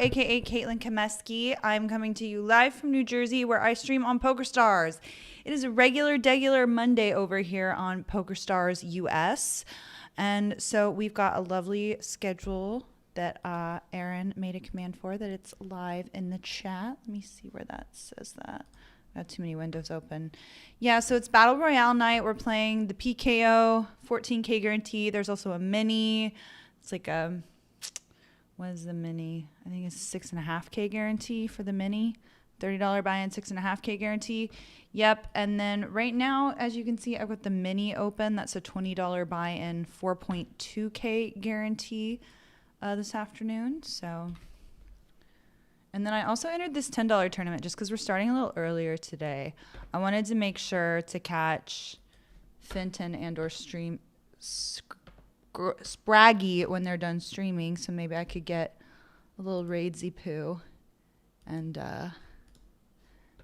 aka Caitlin Comeskey. I'm coming to you live from New Jersey where I stream on PokerStars. It is a regular Monday over here on PokerStars US. And so we've got a lovely schedule that Aaron made a command for, that it's live in the chat. Let me see where that says that. I have too many windows open. Yeah, so it's Battle Royale night. We're playing the PKO, 14K guarantee. There's also a mini. It's like a, what is the mini? I think it's 6.5K guarantee for the mini. $30 buy-in, 6.5K guarantee. Yep, and then right now, as you can see, I've got the mini open. That's a $20 buy-in, 4.2K guarantee this afternoon. So, and then I also entered this $10 tournament just because we're starting a little earlier today. I wanted to make sure to catch Fenton and or stream Spraggy when they're done streaming, so maybe I could get a little raidsy poo and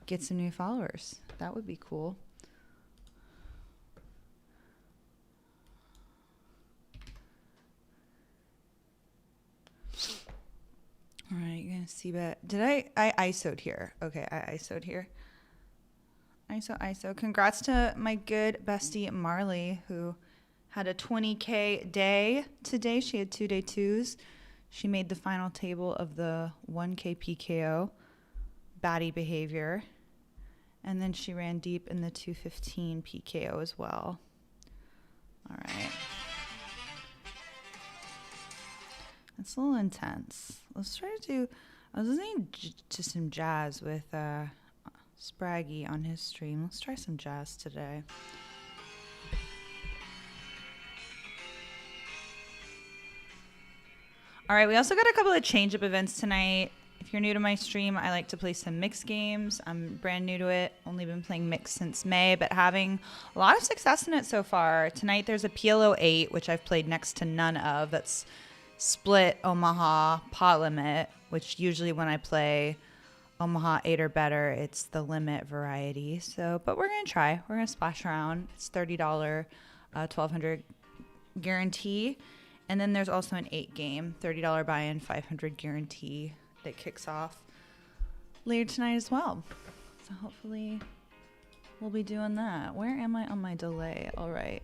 get some new followers. That would be cool. All right, you're gonna see that. Did I ISO'd here? Okay, I ISO'd here. ISO. Congrats to my good bestie Marley, who had a 20K day today. She had 2-day twos. She made the final table of the 1K PKO, baddie behavior. And then she ran deep in the 215 PKO as well. All right. That's a little intense. Let's try to do, I was listening to some jazz with Spraggy on his stream. Let's try some jazz today. All right, we also got a couple of change-up events tonight. If you're new to my stream, I like to play some mixed games. I'm brand new to it. Only been playing mixed since May, but having a lot of success in it so far. Tonight there's a PLO 8, which I've played next to none of. That's split Omaha pot limit, which usually when I play Omaha 8 or better, it's the limit variety. So, but we're going to try. We're going to splash around. It's $30, 1,200 guarantee. And then there's also an 8 game, $30 buy-in, 500 guarantee that kicks off later tonight as well. So hopefully we'll be doing that. Where am I on my delay? All right.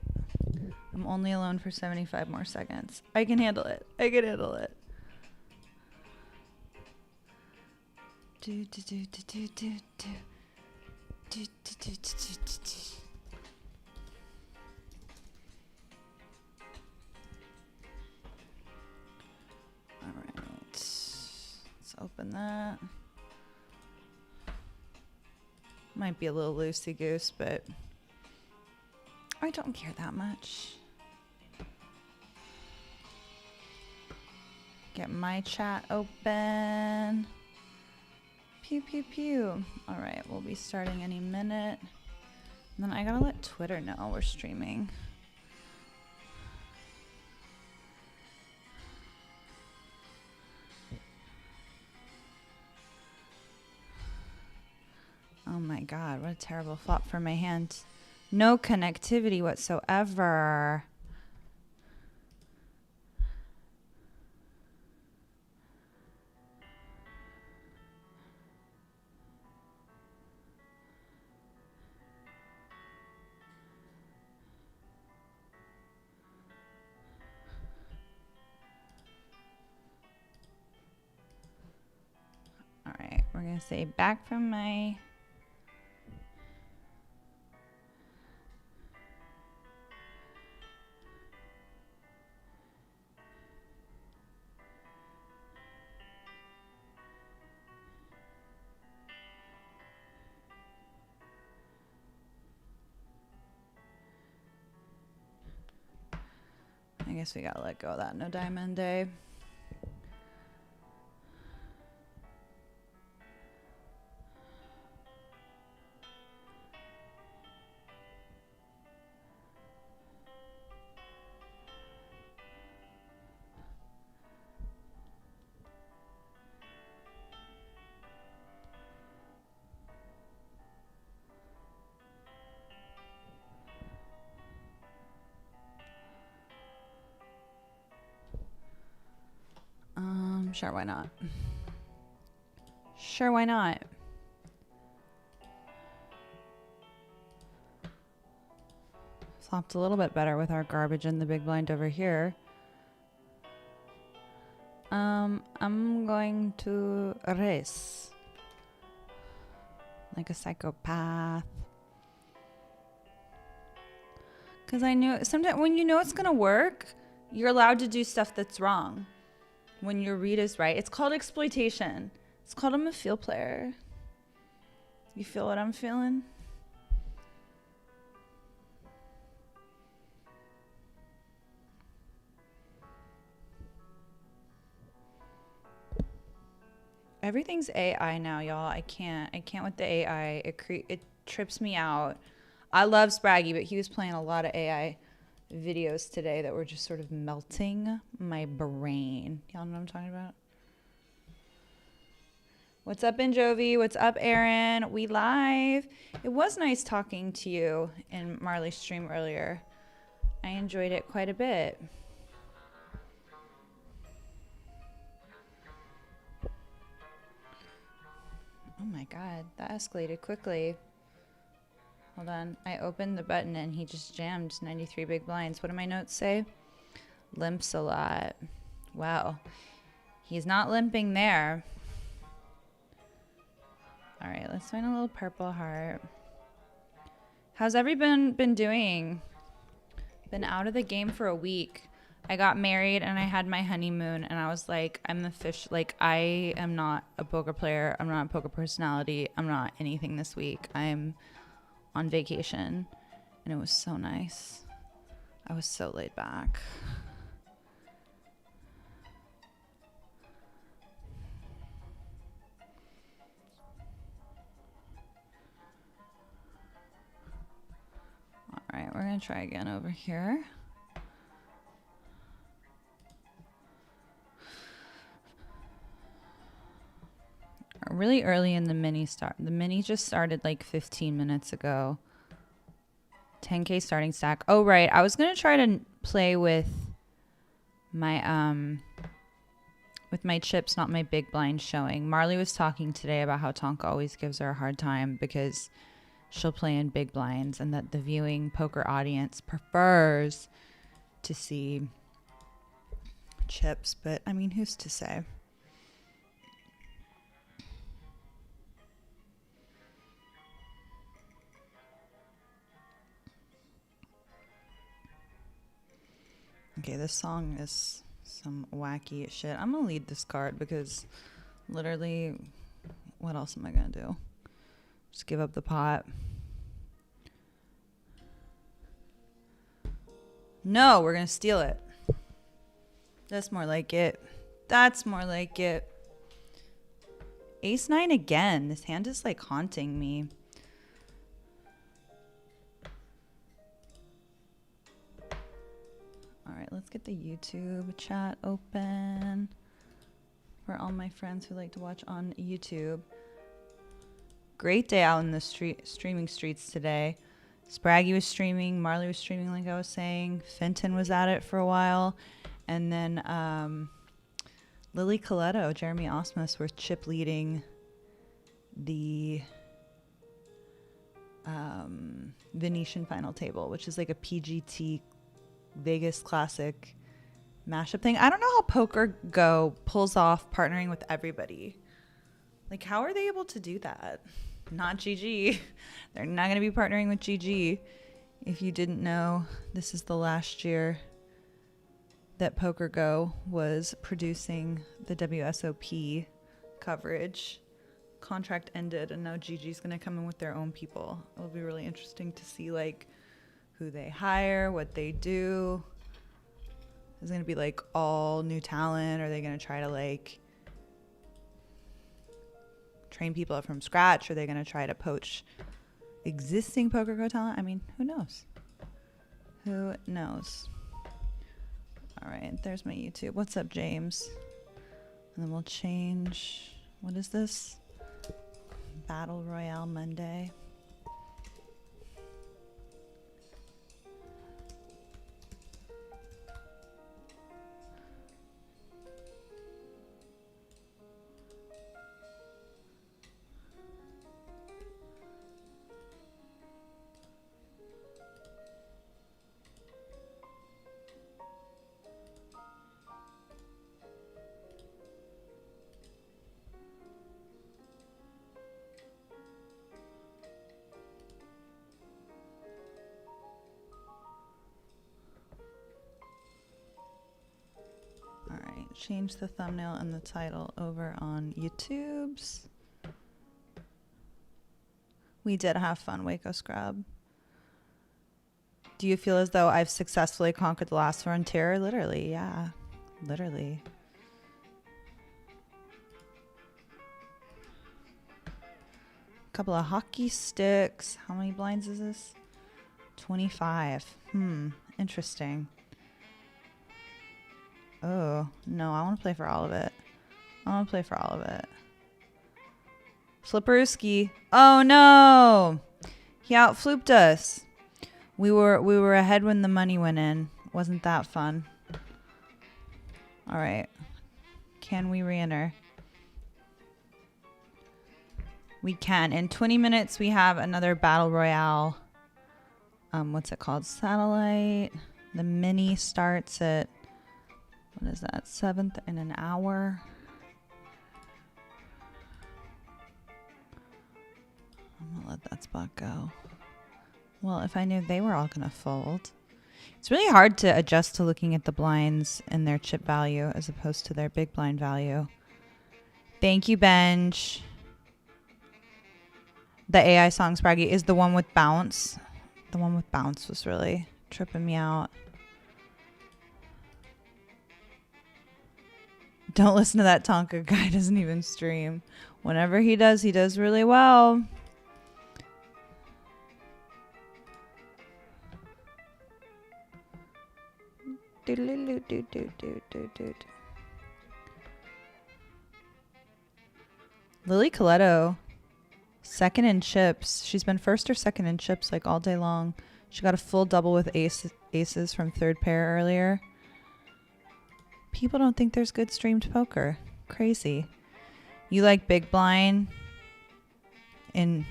I'm only alone for 75 more seconds. I can handle it. I can handle it. Do, do, do, do, do, do, do. Do, do, do, do, do, do. All right, let's open that. Might be a little loosey-goose, but I don't care that much. Get my chat open. Pew, pew, pew. All right, we'll be starting any minute. And then I gotta let Twitter know we're streaming. Oh my God, what a terrible flop for my hand. No connectivity whatsoever. All right, we're gonna say back from my I guess we gotta let go of that no diamond day. Sure, why not? Sure, why not? Flopped a little bit better with our garbage in the big blind over here. I'm going to race like a psychopath. Because I knew sometimes when you know it's gonna work, you're allowed to do stuff that's wrong. When your read is right. It's called exploitation. It's called I'm a field player. You feel what I'm feeling? Everything's AI now, y'all. I can't with the AI. It trips me out. I love Spraggy, but he was playing a lot of AI videos today that were just sort of melting my brain. Y'all know what I'm talking about? What's up, Benjovi? What's up, Aaron? We live. It was nice talking to you in Marley's stream earlier. I enjoyed it quite a bit. Oh my God, that escalated quickly. Hold on, I opened the button and he just jammed 93 big blinds. What do my notes say? Limps a lot. Wow, he's not limping there. All right, let's find a little purple heart. How's everyone been doing? Been out of the game for a week. I got married and I had my honeymoon and I was like, I'm the fish. Like, I am not a poker player. I'm not a poker personality. I'm not anything this week. I'm on vacation and it was so nice. I was so laid back. All right, we're gonna try again over here. Really early in the mini start. The mini just started like 15 minutes ago. 10K starting stack. Oh, right. I was going to try to play with my chips, not my big blind showing. Marley was talking today about how Tonka always gives her a hard time because she'll play in big blinds and that the viewing poker audience prefers to see chips. But I mean, who's to say? Okay, this song is some wacky shit. I'm gonna lead this card because literally, what else am I gonna do? Just give up the pot. No, we're gonna steal it. That's more like it. That's more like it. Ace 9 again. This hand is like haunting me. All right, let's get the YouTube chat open for all my friends who like to watch on YouTube. Great day out in the streaming streets today. Spraggy was streaming, Marley was streaming like I was saying, Fenton was at it for a while, and then Lily Coletto, Jeremy Osmus were chip leading the Venetian final table, which is like a PGT Vegas Classic mashup thing. I don't know how Poker Go pulls off partnering with everybody. Like, how are they able to do that? Not GG. They're not going to be partnering with GG. If you didn't know, this is the last year that Poker Go was producing the WSOP coverage. Contract ended, and now GG's going to come in with their own people. It'll be really interesting to see, like, who they hire, what they do. Is it going to be, like, all new talent? Are they going to try to, like, train people up from scratch? Are they going to try to poach existing Poker Go talent? I mean, who knows? Who knows? All right, there's my YouTube. What's up, James? And then we'll change. What is this? Battle Royale Monday. change the thumbnail and the title over on YouTube's. We did have fun, Waco Scrub. Do you feel as though I've successfully conquered the last frontier? Literally, yeah. Literally. Couple of hockey sticks. How many blinds is this? 25. Interesting. Oh, no, I want to play for all of it. I want to play for all of it. Flipperooski. Oh, no. He outflooped us. We were ahead when the money went in. Wasn't that fun? All right. Can we re-enter? We can. In 20 minutes, we have another Battle Royale. What's it called? Satellite. The mini starts at, what is that? 7th in an hour. I'm going to let that spot go. Well, if I knew they were all going to fold. It's really hard to adjust to looking at the blinds and their chip value as opposed to their big blind value. Thank you, Benj. The AI song Spraggy is the one with bounce. The one with bounce was really tripping me out. Don't listen to that Tonka guy. Doesn't even stream. Whenever he does really well. Lily Coletto, second in chips. She's been first or second in chips like all day long. She got a full double with aces from third pair earlier. People don't think there's good streamed poker. Crazy. You like big blind in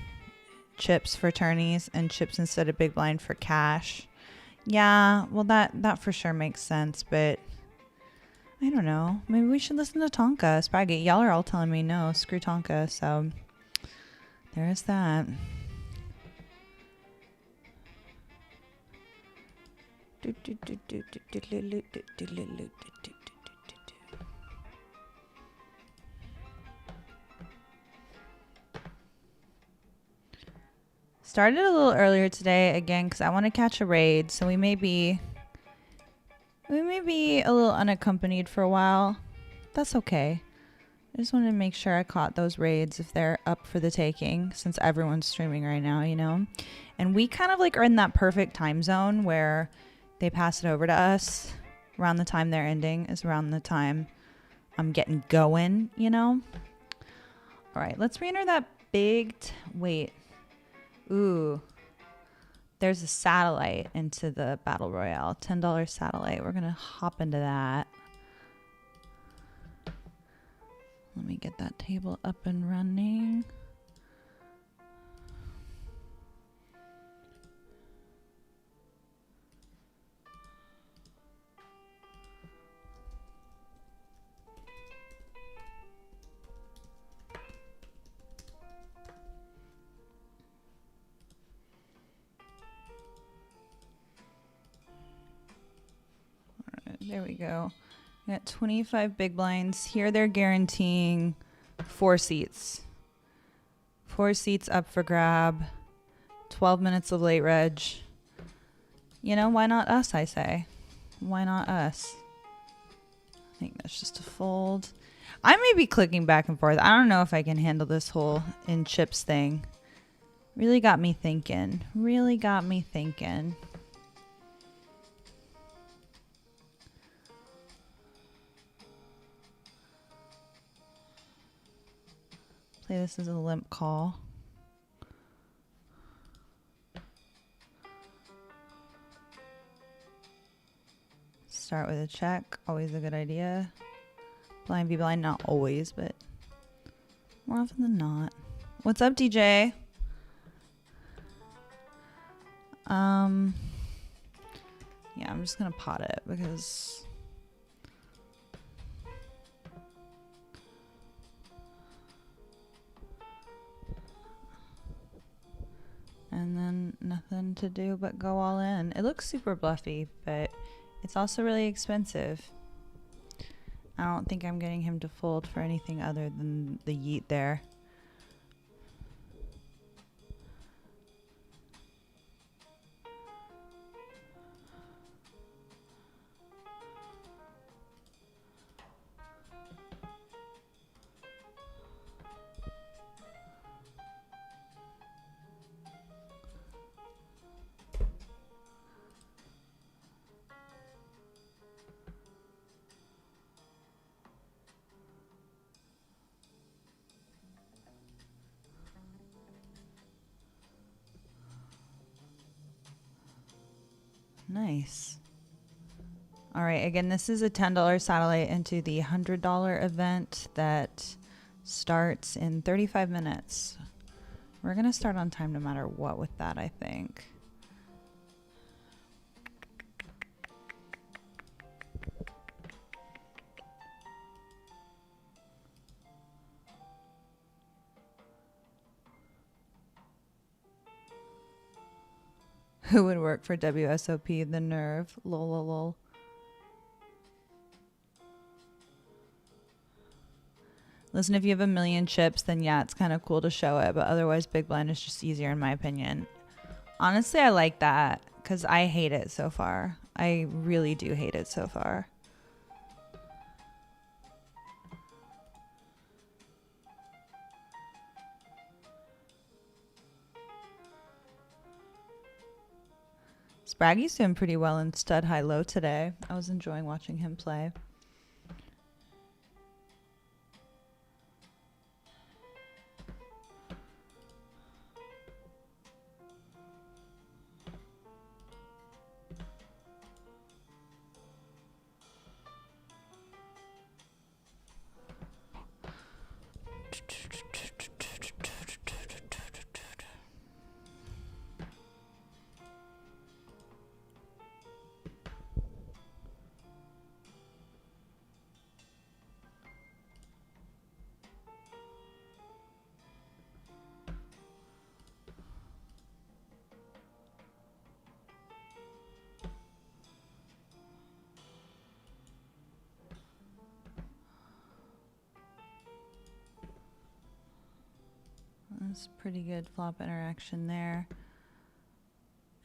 chips for tourneys and chips instead of big blind for cash. Yeah, well that for sure makes sense, but I don't know. Maybe we should listen to Tonka. Spraggy. Y'all are all telling me no. Screw Tonka. So there is that. Started a little earlier today again because I want to catch a raid. So we may be a little unaccompanied for a while. That's okay. I just wanted to make sure I caught those raids if they're up for the taking since everyone's streaming right now, you know? And we kind of like are in that perfect time zone where they pass it over to us around the time they're ending is around the time I'm getting going, you know? All right, let's re-enter that big, wait. Ooh, there's a satellite into the Battle Royale, $10 satellite. We're going to hop into that. Let me get that table up and running. There we go. We got 25 big blinds. Here they're guaranteeing 4 seats. 4 seats up for grab. 12 minutes of late reg. You know, why not us, I say? Why not us? I think that's just a fold. I may be clicking back and forth. I don't know if I can handle this whole in chips thing. Really got me thinking. Really got me thinking. Play this as a limp call. Start with a check. Always a good idea. Blind v blind. Not always, but more often than not. What's up, DJ? Yeah, I'm just going to pot it because... And then nothing to do but go all in. It looks super bluffy, but it's also really expensive. I don't think I'm getting him to fold for anything other than the yeet there. Nice. All right, again, this is a $10 satellite into the $100 event that starts in 35 minutes. We're going to start on time no matter what with that, I think. Who would work for WSOP? The nerve. Lol, lol, lol. Listen, if you have a million chips, then yeah, it's kind of cool to show it. But otherwise, big blind is just easier in my opinion. Honestly, I like that because I hate it so far. I really do hate it so far. Spraggy's doing pretty well in stud high-low today. I was enjoying watching him play. That's pretty good flop interaction there.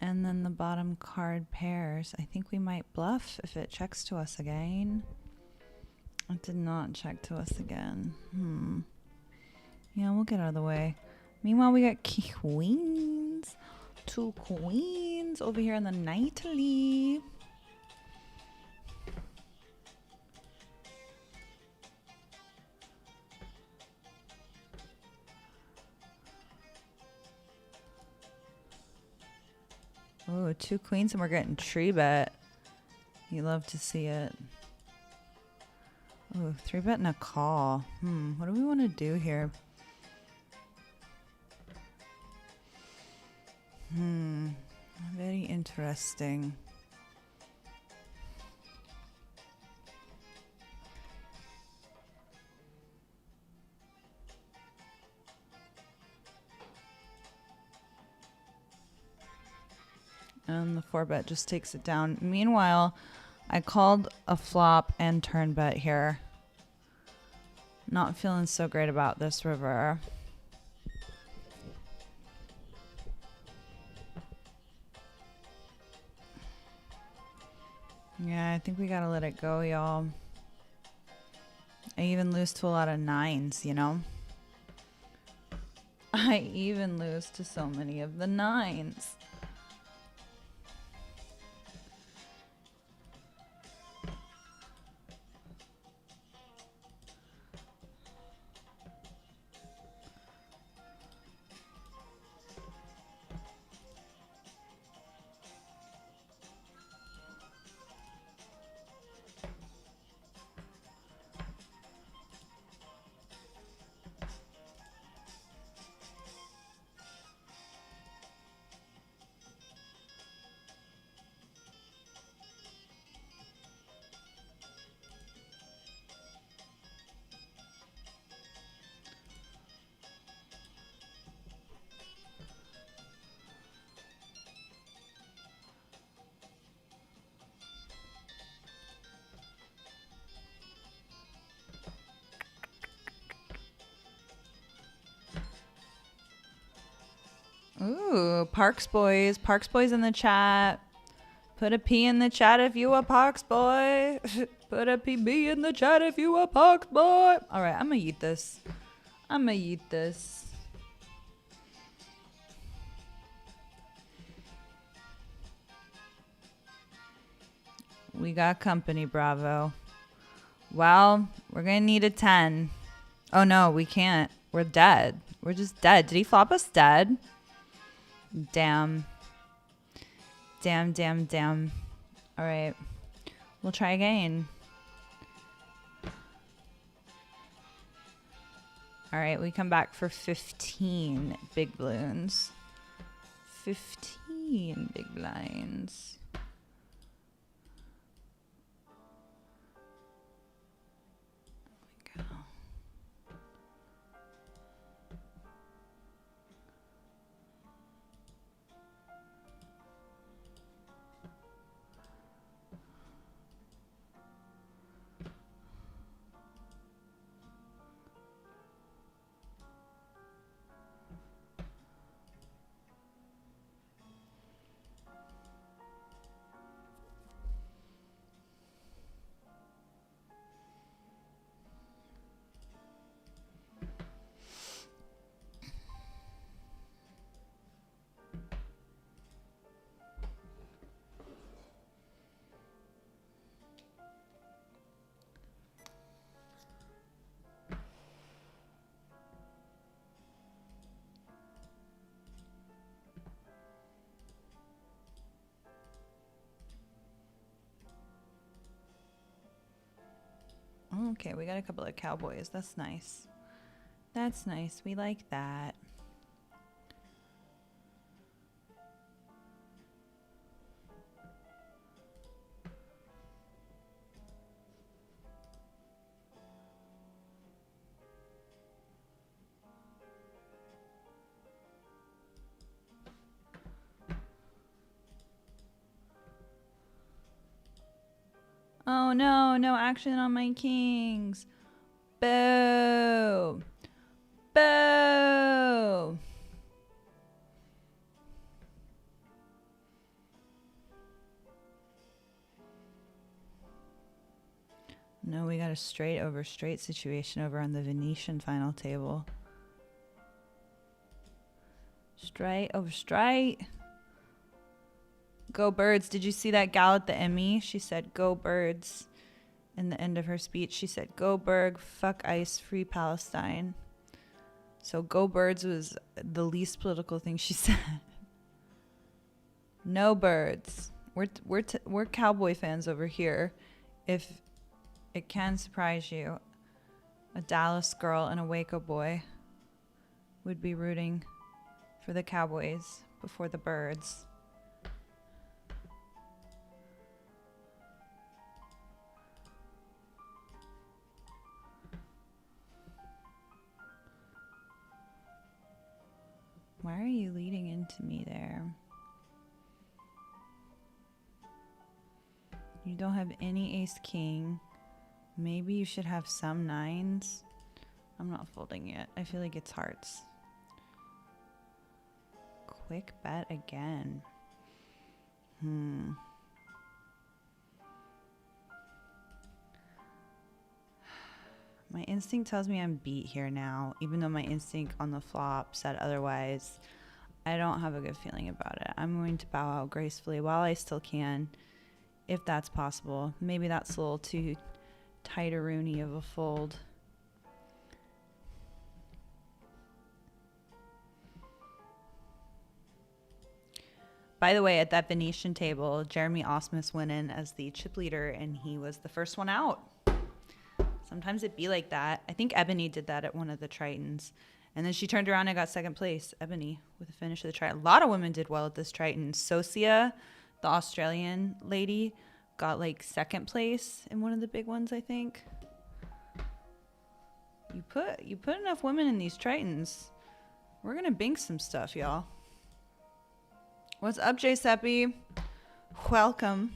And then the bottom card pairs. I think we might bluff if it checks to us again. It did not check to us again. Yeah, we'll get out of the way. Meanwhile, we got queens. 2 queens over here in the nightly. Oh, 2 queens and we're getting tree bet. You love to see it. Oh, 3 bet and a call. What do we want to do here? Very interesting. And the 4 bet just takes it down. Meanwhile, I called a flop and turn bet here. Not feeling so great about this river. Yeah, I think we gotta let it go, y'all. I even lose to a lot of 9s, you know? I even lose to so many of the 9s. Ooh, Parks Boys. Parks Boys in the chat. Put a P in the chat if you a Parks Boy. Put a PB in the chat if you a Parks Boy. All right, I'm gonna eat this. I'm gonna eat this. We got company, Bravo. Well, we're gonna need a 10. Oh no, we can't. We're dead. We're just dead. Did he flop us dead? Damn. Damn, damn, damn. All right. We'll try again. All right, we come back for 15 big balloons. 15 big blinds. There we go. Okay, we got a couple of cowboys. That's nice. That's nice. We like that. Oh no, no action on my kings. Boo. Boo. No, we got a straight over straight situation over on the Venetian final table. Straight over straight. Go Birds. Did you see that gal at the Emmy? She said, go Birds. In the end of her speech, she said, go Berg, fuck ICE, free Palestine. So go Birds was the least political thing she said. No birds. We're cowboy fans over here. If it can surprise you, a Dallas girl and a Waco boy would be rooting for the Cowboys before the Birds. Why are you leading into me there? You don't have any ace king. Maybe you should have some nines. I'm not folding it. I feel like it's hearts. Quick bet again. My instinct tells me I'm beat here now, even though my instinct on the flop said otherwise. I don't have a good feeling about it. I'm going to bow out gracefully while I still can, if that's possible. Maybe that's a little too tight-a-rooney of a fold. By the way, at that Venetian table, Jeremy Osmus went in as the chip leader, and he was the first one out. Sometimes it be like that. I think Ebony did that at one of the Tritons. And then she turned around and got second place, Ebony, with a finish of the Triton. A lot of women did well at this Triton. Socia, the Australian lady, got like second place in one of the big ones, I think. You put enough women in these Tritons. We're going to bink some stuff, y'all. What's up, Giuseppe? Welcome.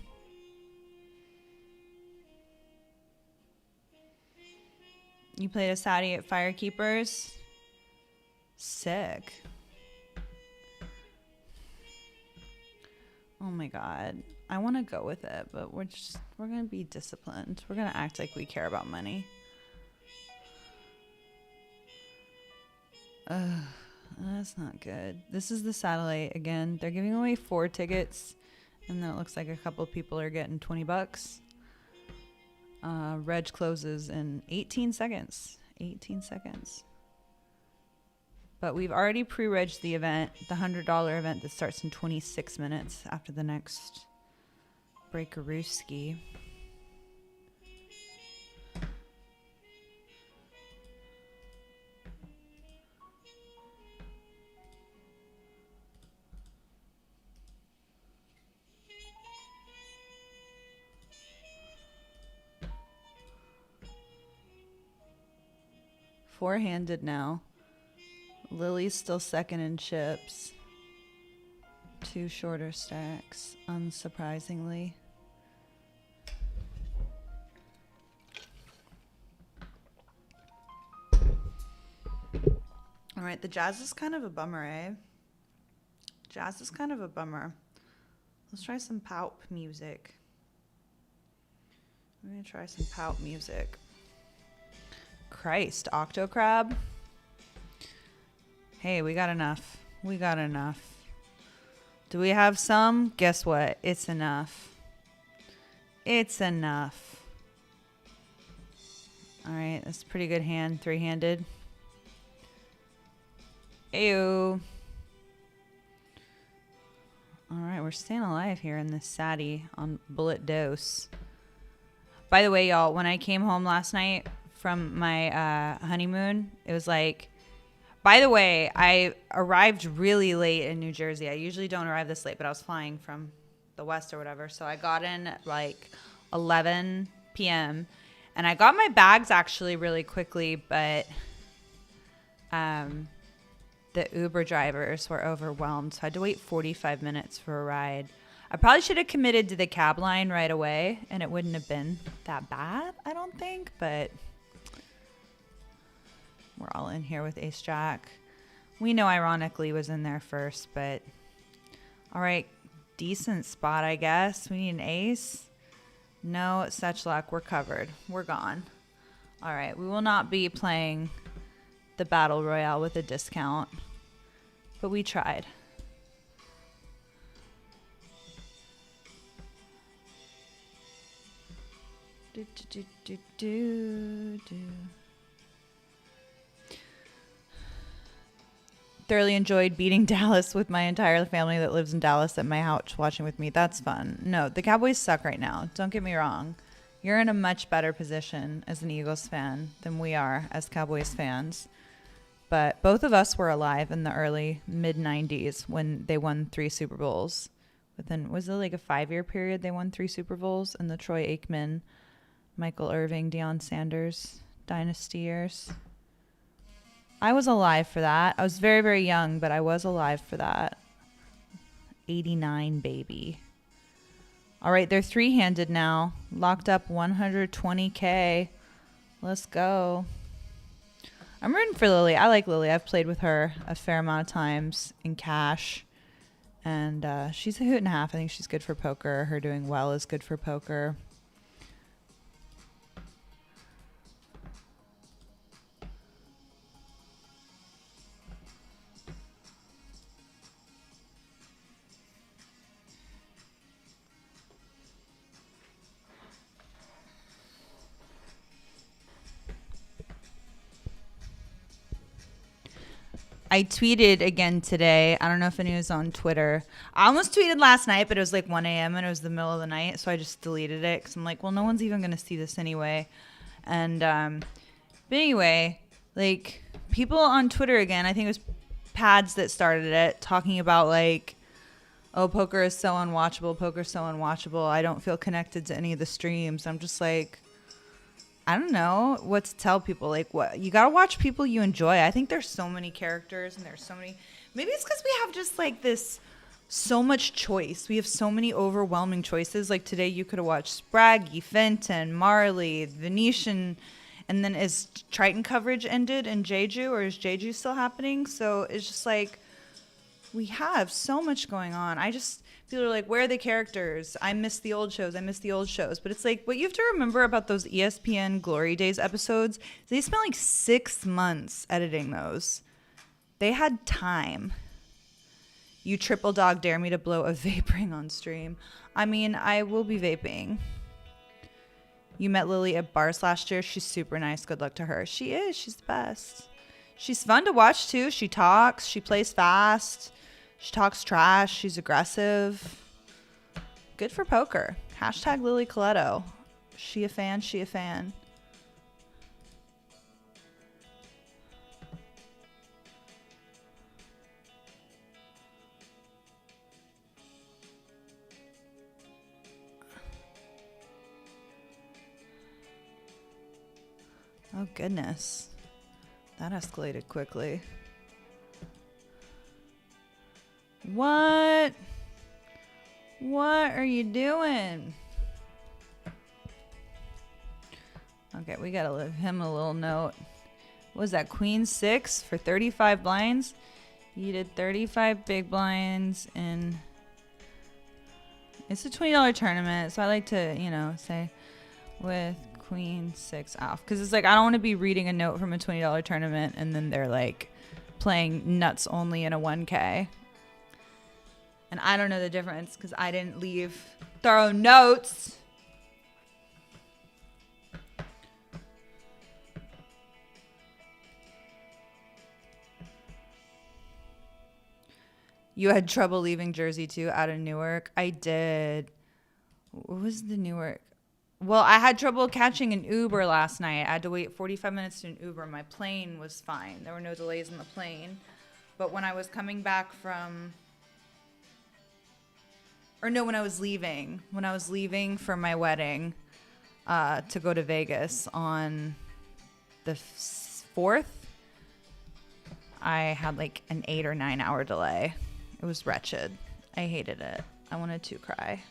You played a Saudi at Firekeepers? Sick. Oh my God. I want to go with it, but we're going to be disciplined. We're going to act like we care about money. That's not good. This is the satellite again. They're giving away 4 tickets, and then it looks like a couple people are getting $20. Reg closes in 18 seconds. 18 seconds. But we've already pre-regged the event, the $100 event that starts in 26 minutes after the next Breakarooski. Four-handed now. Lily's still second in chips. 2 shorter stacks, unsurprisingly. All right, the jazz is kind of a bummer, eh? Jazz is kind of a bummer. Let's try some pout music. I'm gonna try some pout music. Christ, Octocrab. Hey, we got enough. We got enough. Do we have some? Guess what? It's enough. It's enough. All right, that's a pretty good hand. 3-handed. Ew. All right, we're staying alive here in this Sadie on bullet dose. By the way, y'all, when I came home last night from my honeymoon, it was like, by the way, I arrived really late in New Jersey. I usually don't arrive this late, but I was flying from the West or whatever. So I got in at like 11 p.m. And I got my bags actually really quickly, but the Uber drivers were overwhelmed. So I had to wait 45 minutes for a ride. I probably should have committed to the cab line right away, and it wouldn't have been that bad, I don't think, but we're all in here with Ace Jack. We know ironically was in there first, but all right, decent spot, I guess. We need an ace. No such luck. We're covered. We're gone. All right, we will not be playing the Battle Royale with a discount, but we tried. Thoroughly enjoyed beating Dallas with my entire family that lives in Dallas at my house watching with me. That's fun. No, the Cowboys suck right now. Don't get me wrong. You're in a much better position as an Eagles fan than we are as Cowboys fans. But both of us were alive in the early mid-90s when they won 3 Super Bowls. Within, was it like a 5-year period they won 3 Super Bowls in the Troy Aikman, Michael Irving, Deion Sanders dynasty years? I was alive for that. I was very, very young, but I was alive for that. 89, baby. All right, they're 3-handed now. Locked up 120K. Let's go. I'm rooting for Lily. I like Lily. I've played with her a fair amount of times in cash. And she's a hoot and a half. I think she's good for poker. Her doing well is good for poker. I tweeted again today. I don't know if anyone was on Twitter. I almost tweeted last night, but it was like 1 a.m. and it was the middle of the night. So I just deleted it because I'm like, well, no one's even going to see this anyway. And but anyway, like people on Twitter again, I think it was Pads that started it, talking about like, oh, poker is so unwatchable. Poker's so unwatchable. I don't feel connected to any of the streams. I'm just like, I don't know what to tell people. Like, what you gotta watch people you enjoy. I think there's so many characters and there's so many. Maybe it's because we have just like this so much choice. We have so many overwhelming choices. Like today, you could have watched Spraggy, Fenton, Marley, Venetian, and then is Triton coverage ended in Jeju, or is Jeju still happening? So it's just like We have so much going on. People are like, where are the characters? I miss the old shows. But it's like, what you have to remember about those ESPN Glory Days episodes, they spent like 6 months editing those. They had time. You triple dog dare me to blow a vape ring on stream. I mean, I will be vaping. You met Lily at bars last year. She's super nice. Good luck to her. She is. She's the best. She's fun to watch too. She talks. She plays fast. She talks trash. She's aggressive. Good for poker. Hashtag Lily Coletto. She a fan. She a fan. Oh, goodness. That escalated quickly. What? What are you doing? Okay, we gotta leave him a little note. What was that, Queen 6 for 35 blinds? You did 35 big blinds and it's a $20 tournament, so I like to, say with Queen 6 off. Because it's like, I don't want to be reading a note from a $20 tournament and then they're like playing nuts only in a 1K. And I don't know the difference because I didn't leave thorough notes. You had trouble leaving Jersey too out of Newark? I did. What was the Newark? Well, I had trouble catching an Uber last night. I had to wait 45 minutes to an Uber. My plane was fine. There were no delays in the plane. But when I was coming back from... when I was leaving for my wedding to go to Vegas on the 4th, I had like an 8 or 9 hour delay. It was wretched. I hated it. I wanted to cry.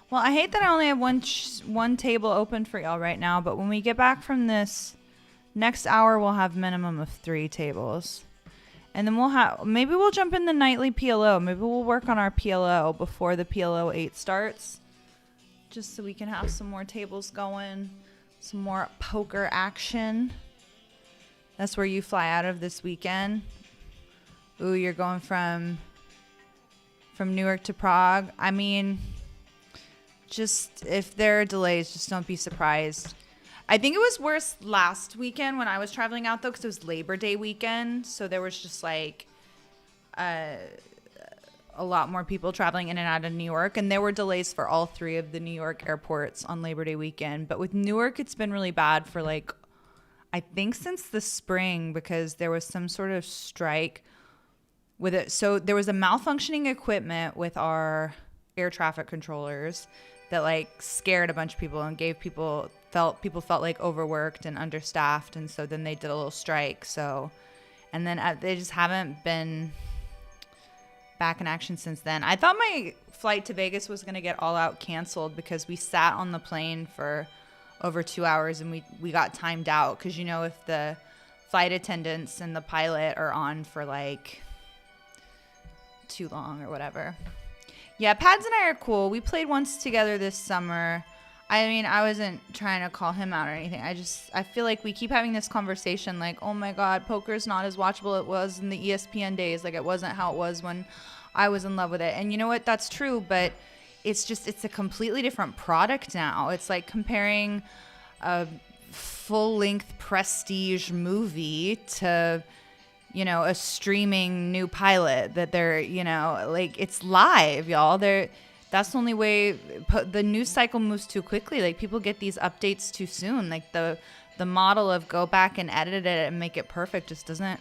Well, I hate that I only have one table open for y'all right now, but when we get back from this next hour, we'll have minimum of 3 tables. And then maybe we'll jump in the nightly PLO. Maybe we'll work on our PLO before the PLO 8 starts, just so we can have some more tables going, some more poker action. That's where you fly out of this weekend. Ooh, you're going from Newark to Prague. I mean, just if there are delays, just don't be surprised. I think it was worse last weekend when I was traveling out, though, because it was Labor Day weekend. So there was just like a lot more people traveling in and out of New York. And there were delays for all 3 of the New York airports on Labor Day weekend. But with Newark, it's been really bad for like, I think since the spring, because there was some sort of strike with it. So there was a malfunctioning equipment with our air traffic controllers that like scared a bunch of people and people felt like overworked and understaffed. And so then they did a little strike. So, and then they just haven't been back in action since then. I thought my flight to Vegas was going to get all out canceled because we sat on the plane for over 2 hours and we got timed out. Cause if the flight attendants and the pilot are on for like too long or whatever. Yeah, Pads and I are cool. We played once together this summer. I mean, I wasn't trying to call him out or anything. I feel like we keep having this conversation like, oh my God, poker's not as watchable as it was in the ESPN days. Like it wasn't how it was when I was in love with it. And you know what? That's true, but it's a completely different product now. It's like comparing a full-length prestige movie to a streaming new pilot that they're, like it's live, y'all. That's the only way. The news cycle moves too quickly. Like people get these updates too soon. Like the model of go back and edit it and make it perfect just doesn't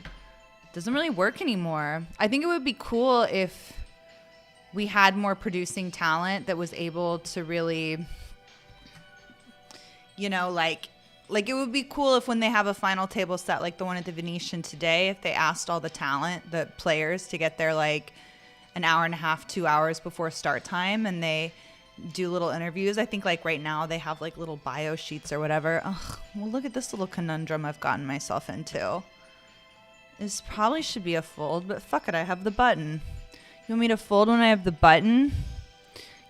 doesn't really work anymore. I think it would be cool if we had more producing talent that was able to really, like it would be cool if when they have a final table set like the one at the Venetian today, if they asked all the talent, the players, to get there like an hour and a half, 2 hours before start time, and they do little interviews. I think like right now they have like little bio sheets or whatever. Ugh, well, look at this little conundrum I've gotten myself into. This probably should be a fold, but fuck it, I have the button. You want me to fold when I have the button?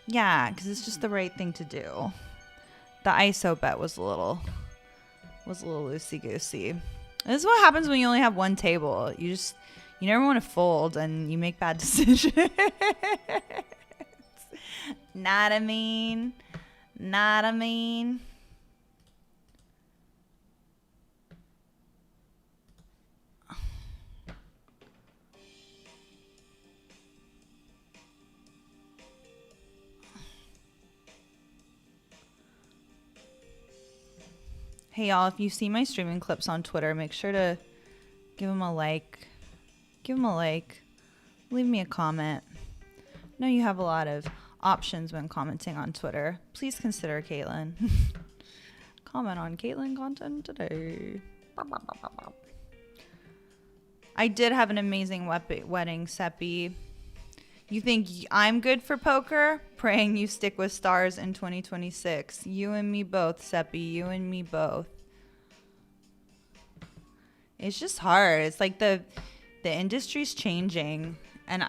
Yeah, because it's just the right thing to do. The ISO bet was a little loosey-goosey. This is what happens when you only have one table. You never want to fold and you make bad decisions. Not a mean. Hey y'all, if you see my streaming clips on Twitter, make sure to give them a like. Leave me a comment. I know you have a lot of options when commenting on Twitter. Please consider Caitlin. Comment on Caitlin content today. I did have an amazing wedding, Seppi. You think I'm good for poker? Praying you stick with stars in 2026. You and me both, Seppi. You and me both. It's just hard. It's like the industry's changing, and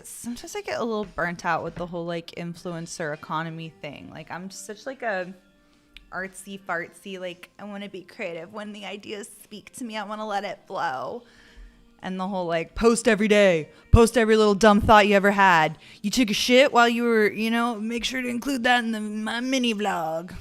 sometimes I get a little burnt out with the whole like influencer economy thing. Like I'm such like a artsy fartsy, like I want to be creative. When the ideas speak to me, I want to let it flow. And the whole like post every day, post every little dumb thought you ever had. You took a shit while you were, make sure to include that in my mini vlog.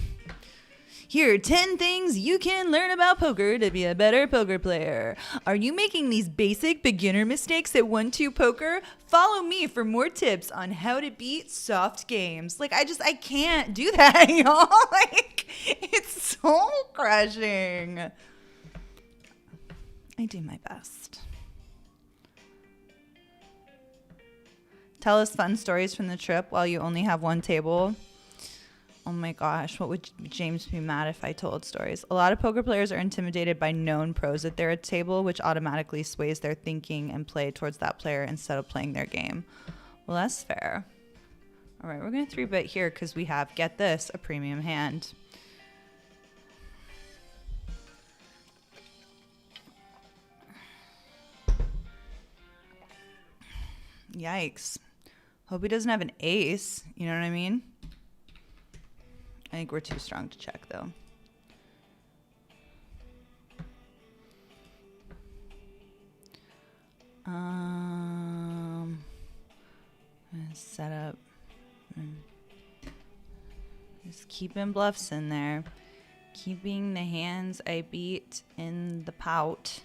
Here are 10 things you can learn about poker to be a better poker player. Are you making these basic beginner mistakes at 1-2 poker? Follow me for more tips on how to beat soft games. Like I can't do that, y'all. Like it's soul crushing. I do my best. Tell us fun stories from the trip while you only have one table. Oh my gosh, what would James be mad if I told stories? A lot of poker players are intimidated by known pros at their table, which automatically sways their thinking and play towards that player instead of playing their game. Well, that's fair. All right, we're going to 3-bet here because we have, get this, a premium hand. Yikes. Hope he doesn't have an ace. You know what I mean? I think we're too strong to check, though. Set up. Just keeping bluffs in there. Keeping the hands I beat in the pout.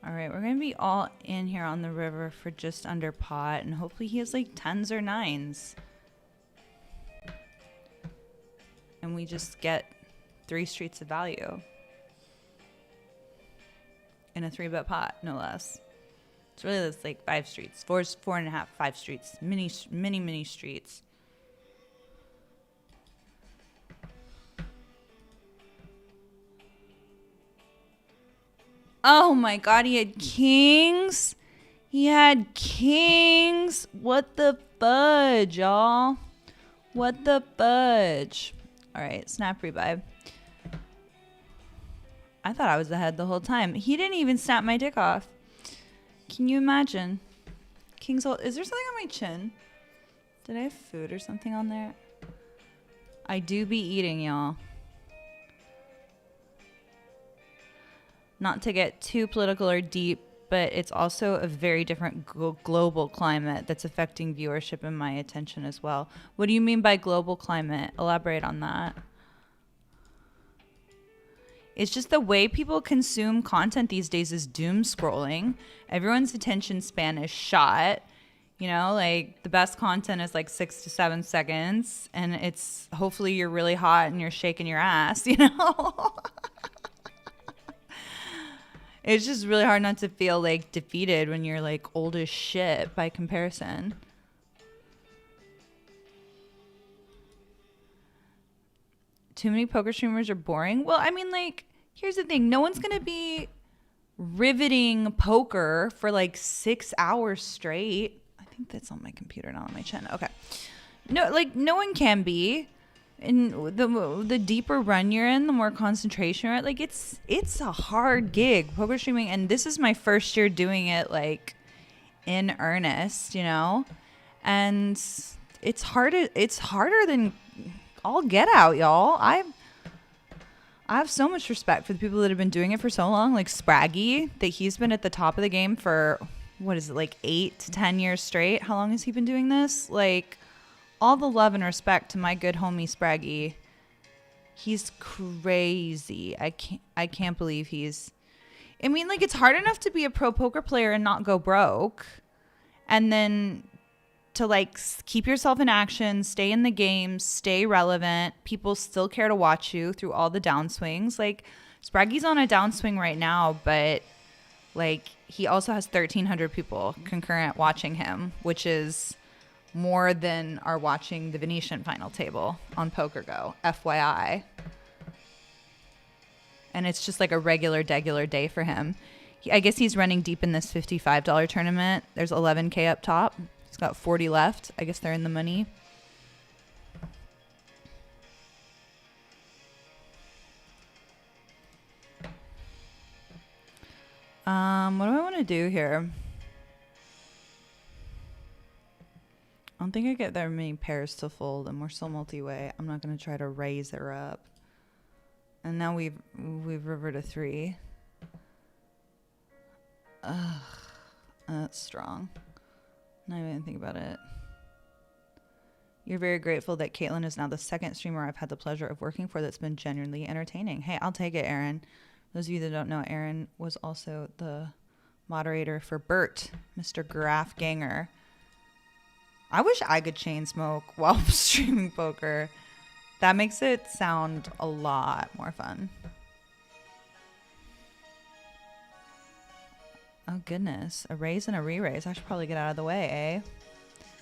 All right, we're going to be all in here on the river for just under pot, and hopefully he has like 10s or 9s. And we just get 3 streets of value in a 3-bet pot, no less. It's really that's like 5 streets, 4.5, 5 streets, mini streets. Oh my God, he had kings. He had kings. What the fudge, y'all? What the fudge? All right, snap revive. I thought I was ahead the whole time. He didn't even snap my dick off. Can you imagine? King's hold. Is there something on my chin? Did I have food or something on there? I do be eating, y'all. Not to get too political or deep, but it's also a very different global climate that's affecting viewership and my attention as well. What do you mean by global climate? Elaborate on that. It's just the way people consume content these days is doom scrolling. Everyone's attention span is shot. You know, like the best content is like 6 to 7 seconds, and it's hopefully you're really hot and you're shaking your ass, you know? It's just really hard not to feel like defeated when you're like old as shit by comparison. Too many poker streamers are boring. Well, I mean, like, here's the thing. No one's going to be riveting poker for like 6 hours straight. I think that's on my computer, not on my chin. Okay. No, like, no one can be. And the deeper run you're in, the more concentration you're at. Like, it's a hard gig, poker streaming. And this is my first year doing it, like, in earnest, you know? And it's harder than all get out, y'all. I have so much respect for the people that have been doing it for so long. Like Spraggy, that he's been at the top of the game for, what is it, like 8 to 10 years straight? How long has he been doing this? Like, all the love and respect to my good homie Spraggy. He's crazy. I can't believe I mean, like, it's hard enough to be a pro poker player and not go broke. And then to like keep yourself in action, stay in the game, stay relevant. People still care to watch you through all the downswings. Like, Spraggy's on a downswing right now, but like he also has 1,300 people concurrent watching him, which is more than are watching the Venetian final table on PokerGo, FYI. And it's just like a regular day for him. I guess he's running deep in this $55 tournament. There's $11K up top. He's got 40 left. I guess they're in the money. What do I want to do here? I don't think I get that many pairs to fold, and we're still multi-way. I'm not going to try to raise her up. And now we've rivered to 3. Ugh, that's strong. Not even think about it. You're very grateful that Caitlin is now the second streamer I've had the pleasure of working for that's been genuinely entertaining. Hey, I'll take it, Aaron. Those of you that don't know, Aaron was also the moderator for Bert, Mr. Graf Ganger. I wish I could chain smoke while streaming poker. That makes it sound a lot more fun. Oh, goodness. A raise and a re-raise. I should probably get out of the way,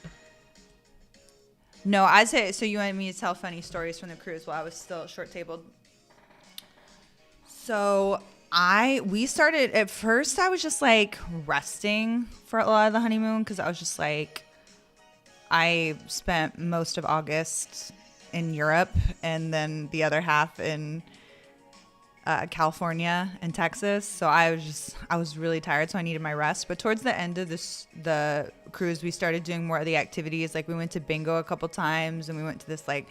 eh? No, I'd say, so you wanted me to tell funny stories from the cruise while I was still short-tabled. So we started, at first I was just like resting for a lot of the honeymoon because I was just like, I spent most of August in Europe and then the other half in California and Texas. So I was really tired, so I needed my rest. But towards the end of the cruise, we started doing more of the activities. Like, we went to bingo a couple times, and we went to this like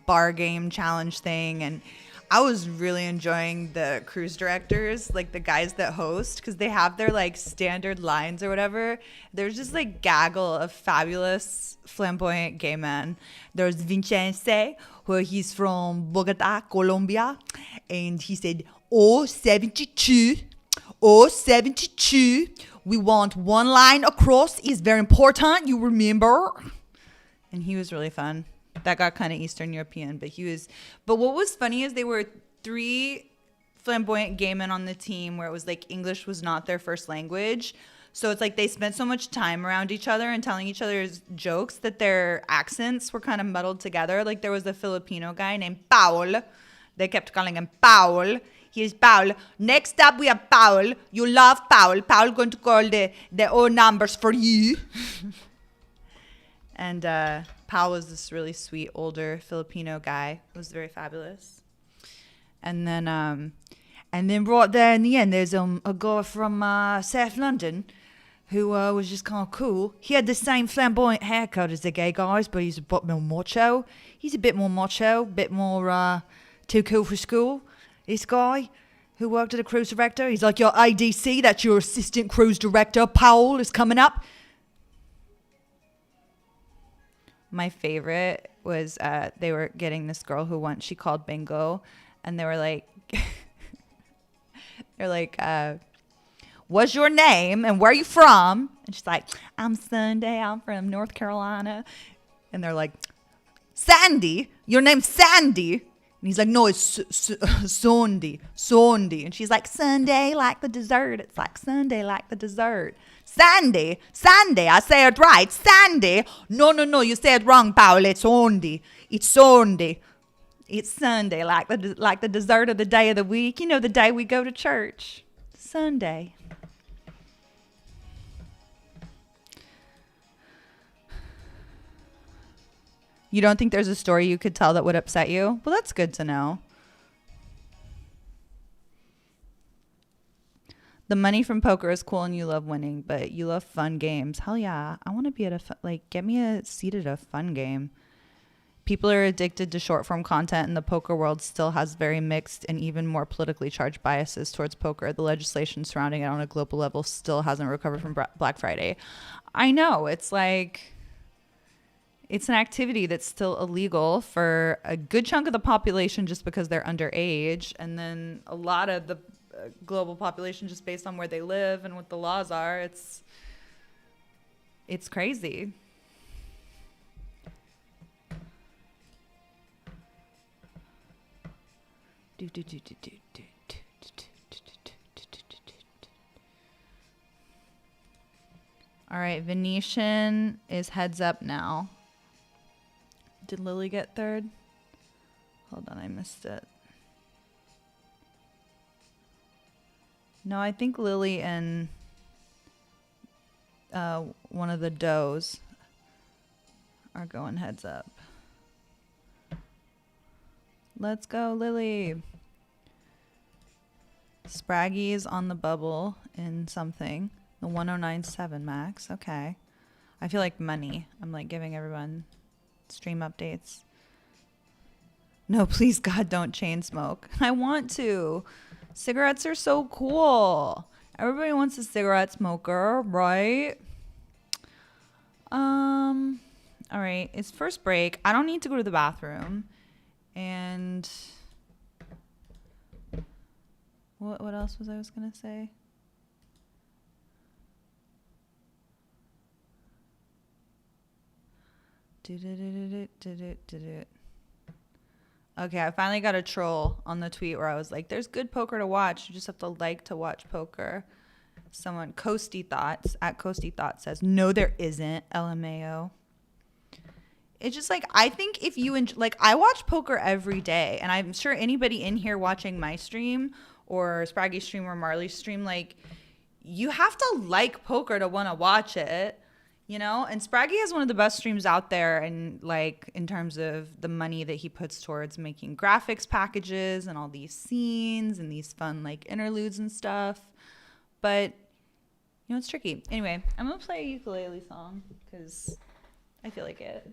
bar game challenge thing. And I was really enjoying the cruise directors, like the guys that host, because they have their like standard lines or whatever. There's just like gaggle of fabulous flamboyant gay men. There's Vincenzo, who he's from Bogota, Colombia, and he said, "Oh, 72, oh, 72. We want one line across is very important, you remember?" And he was really fun. That got kind of Eastern European, but what was funny is they were 3 flamboyant gay men on the team where it was like English was not their first language. So it's like they spent so much time around each other and telling each other's jokes that their accents were kind of muddled together. Like, there was a Filipino guy named Paul. They kept calling him Paul. Here's Paul. Next up, we have Paul. You love Paul. Paul going to call the odd numbers for you. And Paul was this really sweet, older Filipino guy. It was very fabulous. And then right there in the end, there's a guy from South London who was just kind of cool. He had the same flamboyant haircut as the gay guys, but he's a bit more macho. He's a bit more macho, bit more too cool for school. This guy who worked at a cruise director, he's like, "Your ADC, that's your assistant cruise director, Paul, is coming up." My favorite was they were getting this girl who she called bingo, and they were like, they're like, "What's your name and where are you from?" And she's like, "I'm Sunday, I'm from North Carolina." And they're like, "Sandy? Your name's Sandy? And he's like, no, it's Sunday, Sunday. And she's like, Sunday like the dessert. It's like Sunday like the dessert. Sandy, I say it right. Sandy. No, you say it wrong, Paul. It's Sunday. It's Sunday. It's Sunday like the dessert of the day of the week. You know, the day we go to church. Sunday. You don't think there's a story you could tell that would upset you? Well, that's good to know. The money from poker is cool and you love winning, but you love fun games. Hell yeah. I want to be at get me a seat at a fun game. People are addicted to short form content, and the poker world still has very mixed and even more politically charged biases towards poker. The legislation surrounding it on a global level still hasn't recovered from Black Friday. I know. It's like, it's an activity that's still illegal for a good chunk of the population just because they're underage, and then a lot of the global population just based on where they live and what the laws are. It's crazy. All right, Venetian is heads up now. Did Lily get third? Hold on, I missed it. No, I think Lily and one of the does are going heads up. Let's go, Lily. Spraggy's on the bubble in something. The 1097 max. Okay. I feel like money. I'm like giving everyone stream updates. No, please, God, don't chain smoke. I want to. Cigarettes are so cool. Everybody wants a cigarette smoker, right? All right. It's first break. I don't need to go to the bathroom. And what else was I gonna say? Okay, I finally got a troll on the tweet where I was like, there's good poker to watch. You just have to like to watch poker. Someone, Coasty Thoughts, at Coasty Thoughts says, no, there isn't, LMAO. It's just like, I think if you, I watch poker every day, and I'm sure anybody in here watching my stream or Spraggy's stream or Marley's stream, like, you have to like poker to want to watch it. You know, and Spraggy has one of the best streams out there, and like in terms of the money that he puts towards making graphics packages and all these scenes and these fun like interludes and stuff. But you know, it's tricky. Anyway, I'm gonna play a ukulele song because I feel like it.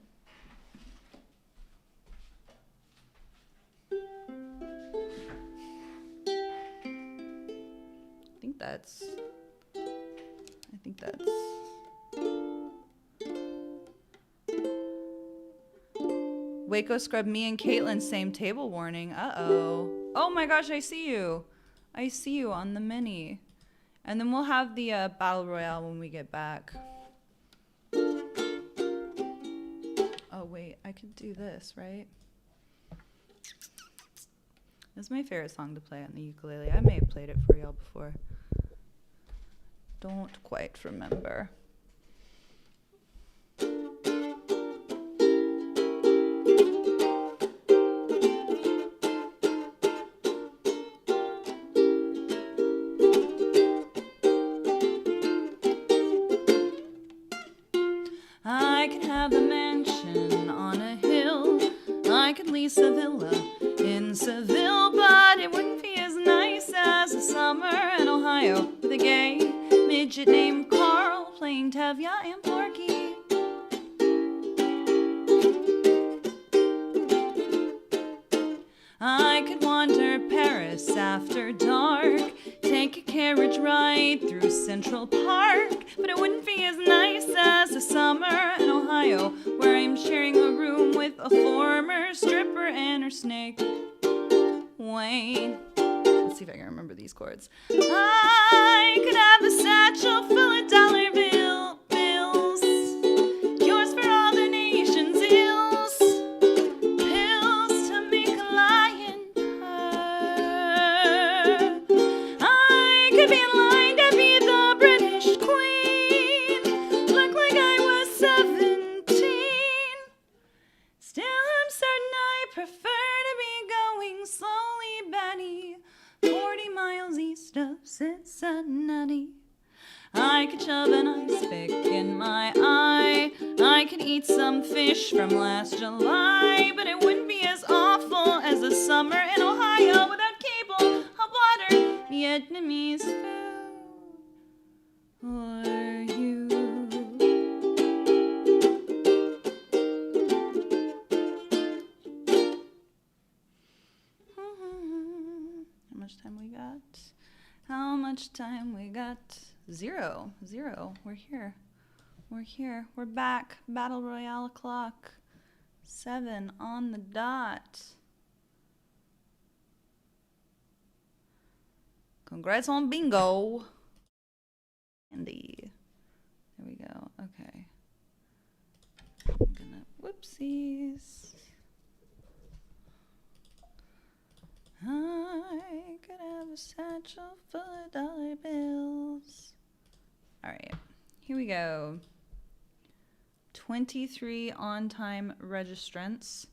I think that's. Waco scrub me and Caitlin, same table warning. Uh-oh. Oh my gosh, I see you. I see you on the mini. And then we'll have the Battle Royale when we get back. Oh wait, I could do this, right? This is my favorite song to play on the ukulele. I may have played it for y'all before. Don't quite remember. I could have a mansion on a hill. I could lease a villa in Seville, but it wouldn't be as nice as a summer in Ohio with a gay midget named Carl playing Tevye and Porky. I could wander Paris after dark, take a carriage ride through Central Park, but it wouldn't be as nice as a summer in Ohio, where I'm sharing a room with a former stripper and her snake, Wayne. Let's see if I can remember these chords. I could have a satchel full of dollar bills, yours for all the nation's ills, pills to make a lion Cincinnati. I could shove an ice pick in my eye. I could eat some fish from last July, but it wouldn't be as awful as the summer in Ohio without cable, hot water, Vietnamese food. Or you. How much time we got? How much time we got? Zero. We're here. We're back. Battle Royale clock. 7 on the dot. Congrats on bingo. Andy. There we go. Okay. I'm gonna, whoopsies. I could have a satchel full of dollar bills. All right, here we go. 23 on-time registrants.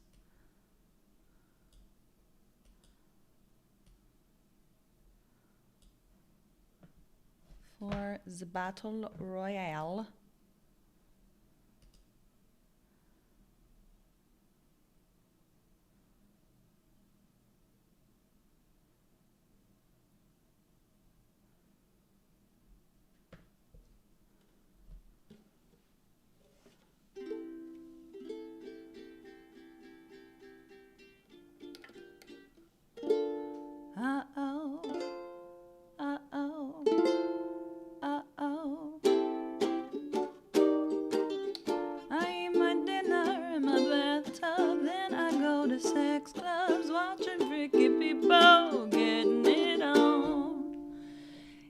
For the Battle Royale.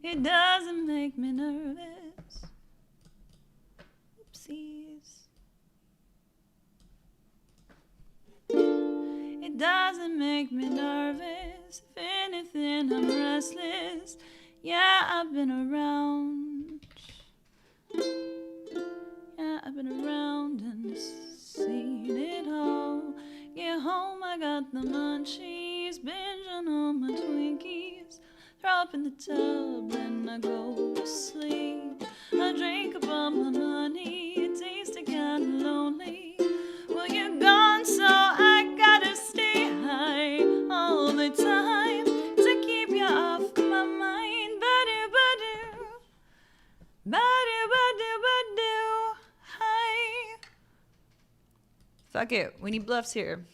It doesn't make me nervous. Oopsies. It doesn't make me nervous. If anything, I'm restless. Yeah, I've been around. Yeah, I've been around and seen it all. Get home, I got the munchies, binging on my Twinkies. Throw up in the tub and I go to sleep. I drink up all my money, it tasted kinda lonely. Well, you're gone, so I gotta stay high all the time to keep you off my mind. Ba-do-ba-do, ba-do-ba-do-ba-do, hi. Fuck it, we need bluffs here.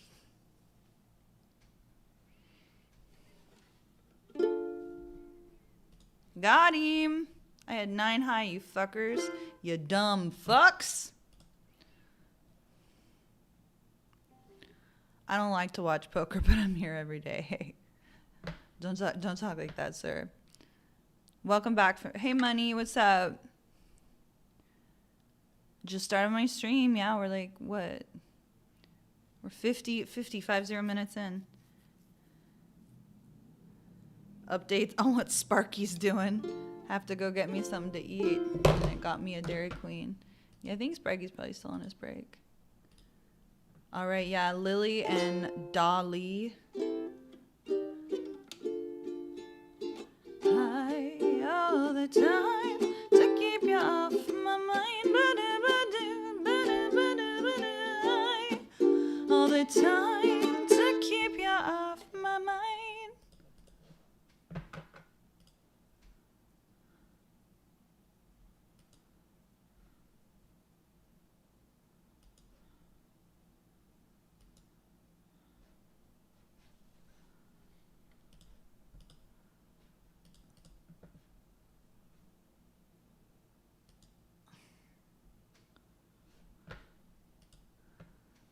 Got him. I had 9 high, you fuckers. You dumb fucks. I don't like to watch poker, but I'm here every day. Don't talk like that, sir. Welcome back. Hey, Money, what's up? Just started my stream. Yeah, we're like, what? We're 50 minutes in. Updates on what Sparky's doing. Have to go get me something to eat. And it got me a Dairy Queen. Yeah, I think Sparky's probably still on his break. All right, yeah, Lily and Dolly. Hi, all the time to keep you off my mind. Hi, all the time to keep you off my mind.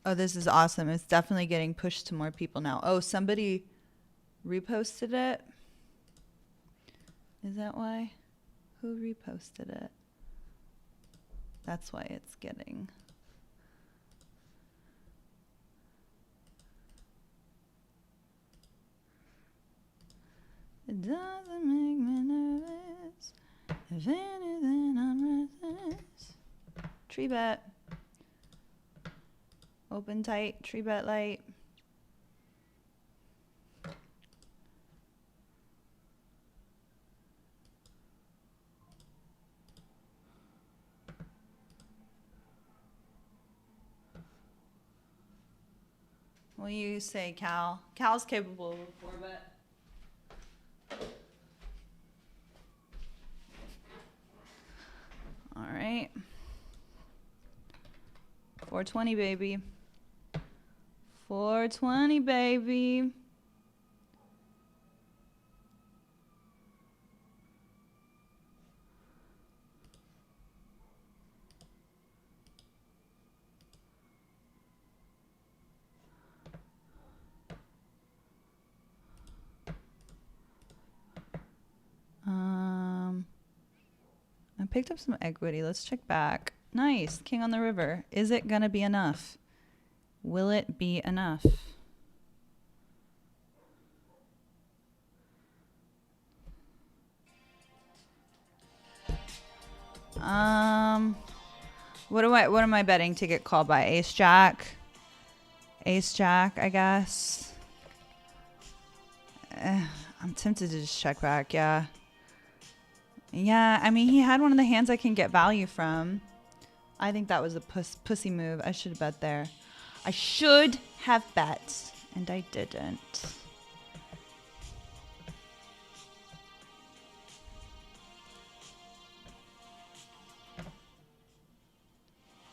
Oh, this is awesome. It's definitely getting pushed to more people now. Oh, somebody reposted it? Is that why? Who reposted it? That's why it's getting... It doesn't make me nervous. If anything, I'm restless. Tree bet. Open tight, tree bet light. What do you say, Cal? Cal's capable of a 4-bet. All right. 420, baby. 420, baby. I picked up some equity. Let's check back. Nice. King on the river. Is it going to be enough? Will it be enough? What am I betting to get called by? Ace Jack? Ace Jack, I guess. I'm tempted to just check back, yeah. Yeah, I mean, he had one of the hands I can get value from. I think that was a pussy move. I should have bet there. I should have bet, and I didn't.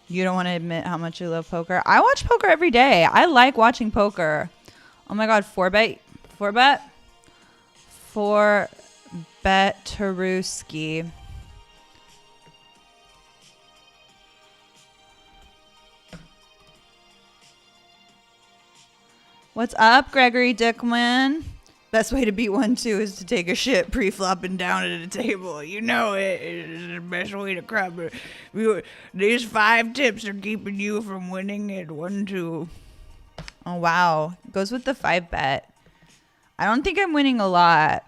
You don't want to admit how much you love poker. I watch poker every day. I like watching poker. Oh my God, 4-bet. 4-bet? 4-bet Taruski. What's up, Gregory Dickman? Best way to beat 1-2 is to take a shit pre-flopping down at a table. You know it. It's the best way to crop it. These 5 tips are keeping you from winning at 1-2. Oh, wow. Goes with the 5-bet. I don't think I'm winning a lot.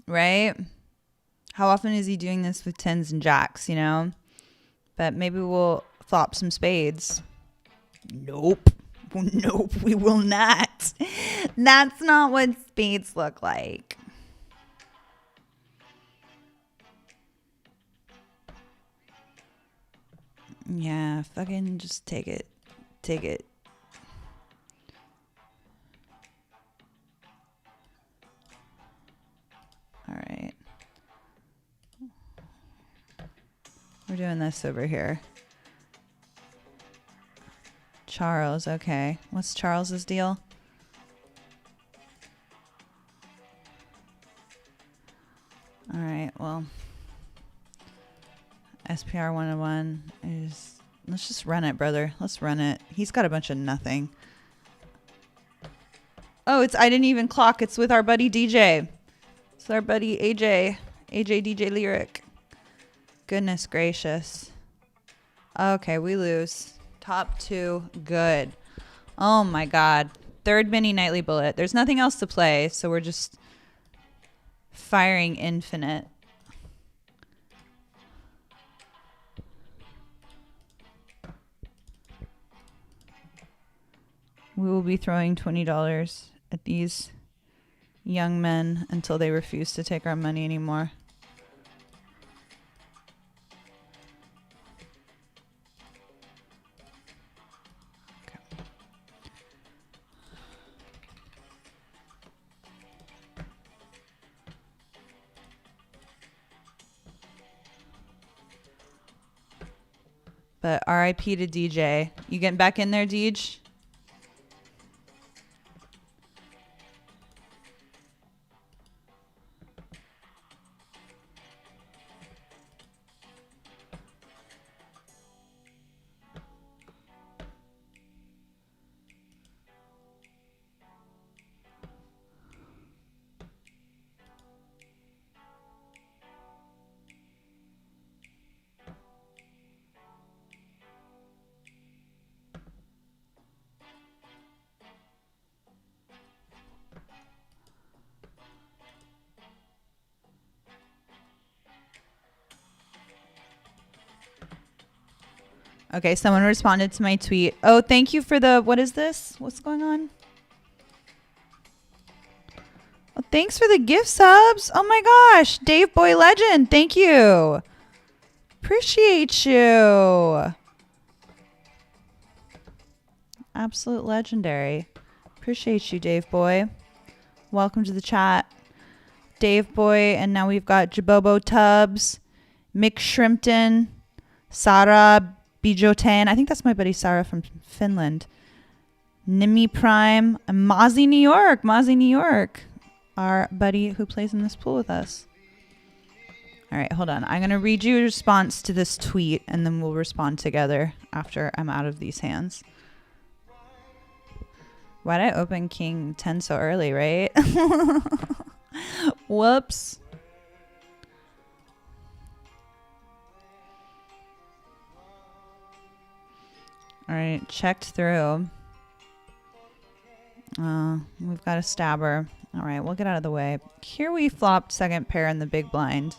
Right? How often is he doing this with 10s and jacks, you know? But maybe we'll flop some spades. Nope. Nope, we will not. That's not what spades look like. Yeah, fucking just take it. Take it. All right. We're doing this over here. Charles, okay. What's Charles's deal? All right, well, SPR 101 is, let's just run it, brother. Let's run it. He's got a bunch of nothing. Oh, I didn't even clock. It's with our buddy DJ. It's our buddy AJ DJ Lyric. Goodness gracious. Okay, we lose. Top 2, good. Oh my God. 3rd mini nightly bullet. There's nothing else to play, so we're just firing infinite. We will be throwing $20 at these young men until they refuse to take our money anymore. But RIP to DJ. You getting back in there, Deej? Okay, someone responded to my tweet. Oh, thank you for the, what is this? What's going on? Oh, thanks for the gift subs. Oh my gosh, Dave Boy Legend, thank you. Appreciate you. Absolute legendary. Appreciate you, Dave Boy. Welcome to the chat, Dave Boy. And now we've got Jabobo Tubbs, Mick Shrimpton, Sara Bijotain. I think that's my buddy Sara from Finland. Nimi Prime, and Mozzie New York. Mozzie New York, our buddy who plays in this pool with us. All right, hold on. I'm going to read you a response to this tweet, and then we'll respond together after I'm out of these hands. Why'd I open King 10 so early, right? Whoops. All right, checked through. We've got a stabber. All right, we'll get out of the way. Here we flopped second pair in the big blind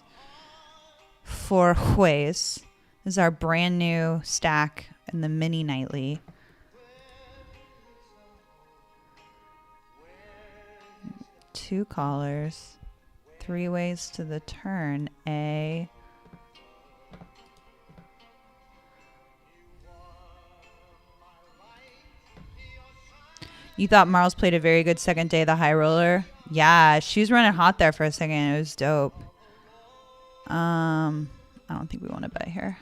for Juez. This is our brand new stack in the mini nightly. Two callers, three ways to the turn. A. You thought Marls played a very good second day, the high roller? Yeah, she was running hot there for a second. It was dope. I don't think we want to bet here.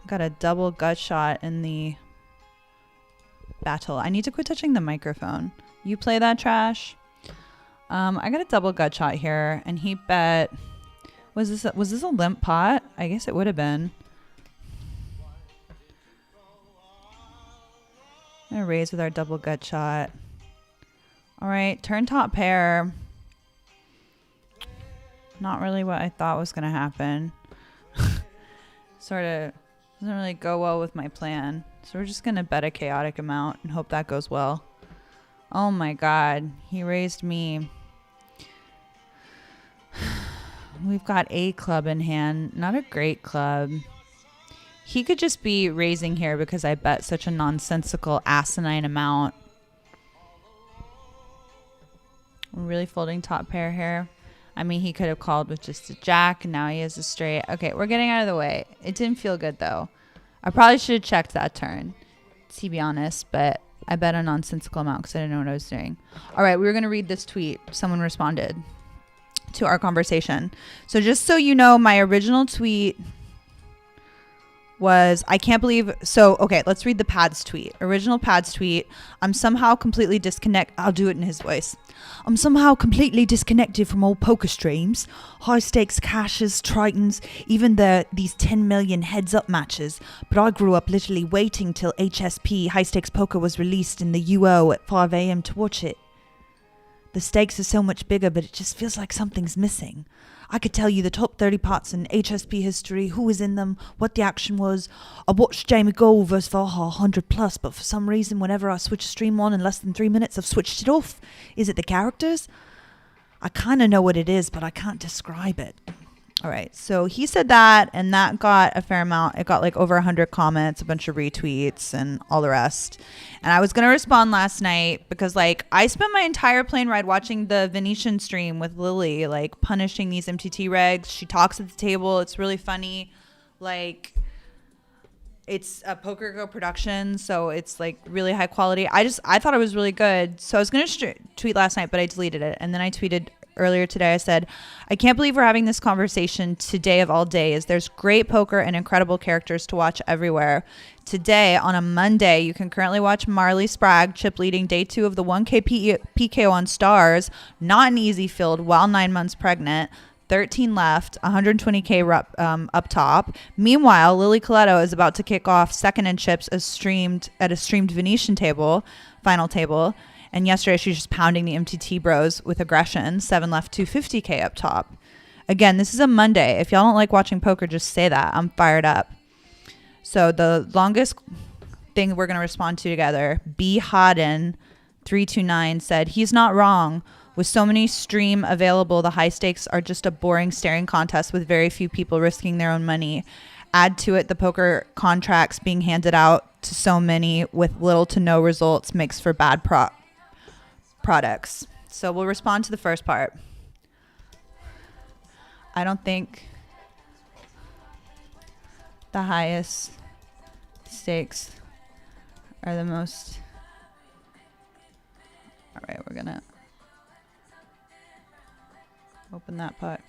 Got a double gut shot in the battle. I need to quit touching the microphone. You play that trash. I got a double gut shot here, and he bet. Was this a limp pot? I guess it would have been. I'm gonna raise with our double gut shot. All right, turn top pair. Not really what I thought was gonna happen. Sort of doesn't really go well with my plan. So we're just gonna bet a chaotic amount and hope that goes well. Oh my God, he raised me. We've got a club in hand, not a great club. He could just be raising here because I bet such a nonsensical, asinine amount. We're really folding top pair here. I mean, he could have called with just a jack, and now he has a straight. Okay, we're getting out of the way. It didn't feel good, though. I probably should have checked that turn, to be honest, but I bet a nonsensical amount because I didn't know what I was doing. All right, we were going to read this tweet. Someone responded to our conversation. So just so you know, my original tweet was, I can't believe, so, okay, let's read the Pads tweet. Original Pads tweet, I'm somehow completely I'll do it in his voice. I'm somehow completely disconnected from all poker streams, high stakes cashes, tritons, even these 10 million heads up matches. But I grew up literally waiting till HSP, high stakes poker, was released in the UO at 5 a.m. to watch it. The stakes are so much bigger, but it just feels like something's missing. I could tell you the top 30 pots in HSP history, who was in them, what the action was. I watched Jamie Gold versus Vaha 100 plus, but for some reason, whenever I switch stream on in less than 3 minutes, I've switched it off. Is it the characters? I kind of know what it is, but I can't describe it. All right, so he said that, and that got a fair amount. It got like over 100 comments, a bunch of retweets, and all the rest. And I was going to respond last night because, like, I spent my entire plane ride watching the Venetian stream with Lily, like, punishing these MTT regs. She talks at the table. It's really funny. Like, it's a Poker Go production, so it's, like, really high quality. I thought it was really good. So I was going to tweet last night, but I deleted it. And then I tweeted earlier today. I said, I can't believe we're having this conversation today of all days. There's great poker and incredible characters to watch everywhere. Today, on a Monday, you can currently watch Marley Sprague chip leading day 2 of the 1K PKO on Stars, not an easy field, while 9 months pregnant. 13 left, 120K up top. Meanwhile, Lily Coletto is about to kick off second in chips at a streamed Venetian final table. And yesterday, she's just pounding the MTT bros with aggression. 7 left, 250K up top. Again, this is a Monday. If y'all don't like watching poker, just say that. I'm fired up. So the longest thing we're going to respond to together, B. Hodden 329 said, he's not wrong. With so many stream available, the high stakes are just a boring staring contest with very few people risking their own money. Add to it the poker contracts being handed out to so many with little to no results makes for bad products. So we'll respond to the first part. I don't think the highest stakes are the most... All right, we're gonna open that pot.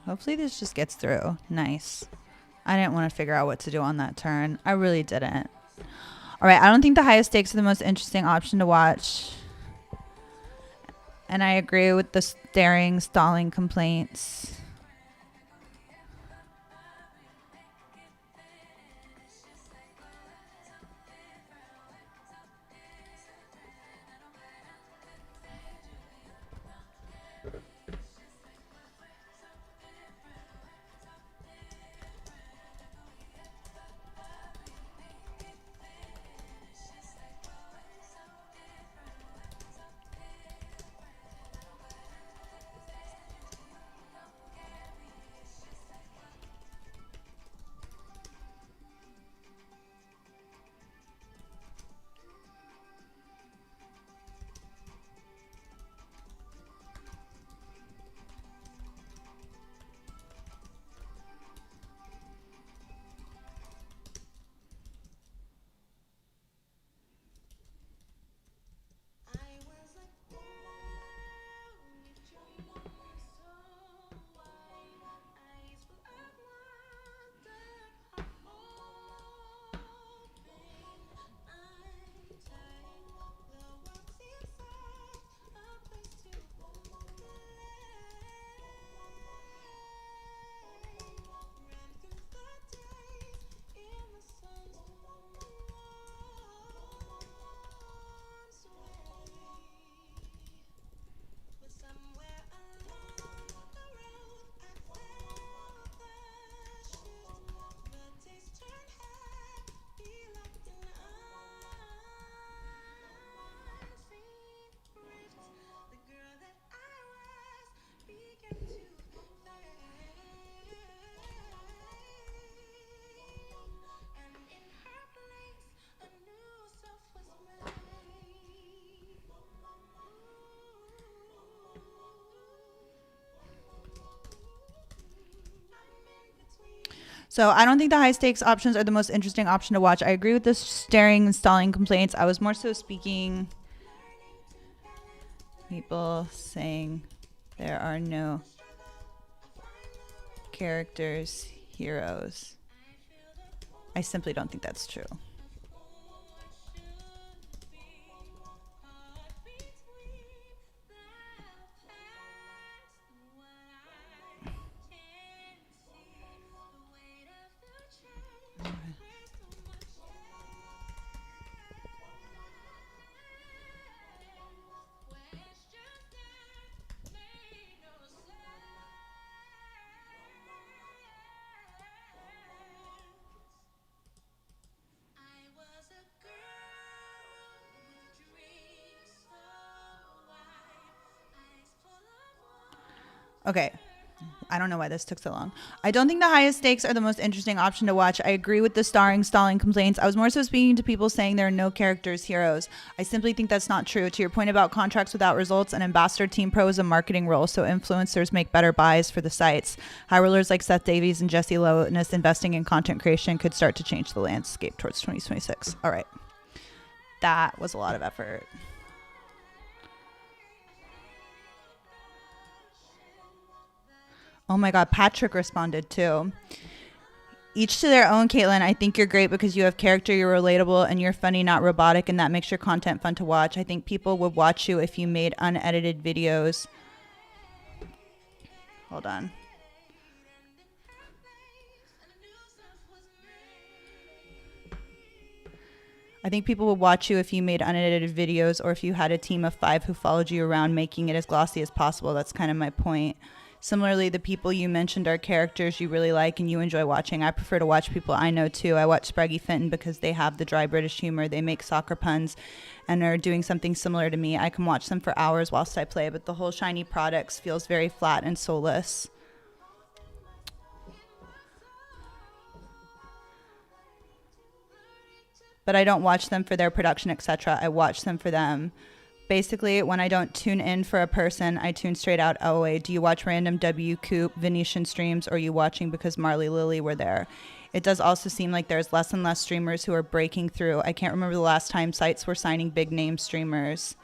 Hopefully this just gets through. Nice. I didn't want to figure out what to do on that turn. I really didn't. All right, I don't think the highest stakes are the most interesting option to watch. And I agree with the staring, stalling complaints. So I don't think the high stakes options are the most interesting option to watch. I agree with the staring and stalling complaints. I was more so speaking people saying there are no characters, heroes. I simply don't think that's true. Okay. I don't know why this took so long. I don't think the highest stakes are the most interesting option to watch. I agree with the starring stalling complaints. I was more so speaking to people saying there are no characters, heroes. I simply think that's not true. To your point about contracts without results, an ambassador team pro is a marketing role, so influencers make better buys for the sites. High rollers like Seth Davies and Jesse Lowness investing in content creation could start to change the landscape towards 2026. All right. That was a lot of effort. Oh my God, Patrick responded too. Each to their own, Caitlin. I think you're great because you have character, you're relatable, and you're funny, not robotic, and that makes your content fun to watch. I think people would watch you if you made unedited videos. Hold on. I think people would watch you if you made unedited videos or if you had a team of 5 who followed you around making it as glossy as possible. That's kind of my point. Similarly, the people you mentioned are characters you really like and you enjoy watching. I prefer to watch people I know too. I watch Spraggy Fenton because they have the dry British humor. They make soccer puns and are doing something similar to me. I can watch them for hours whilst I play, but the whole shiny products feels very flat and soulless. But I don't watch them for their production, etc. I watch them for them. Basically, when I don't tune in for a person, I tune straight out away. Do you watch random W Coop Venetian streams, or are you watching because Marley Lily were there? It does also seem like there's less and less streamers who are breaking through. I can't remember the last time sites were signing big name streamers.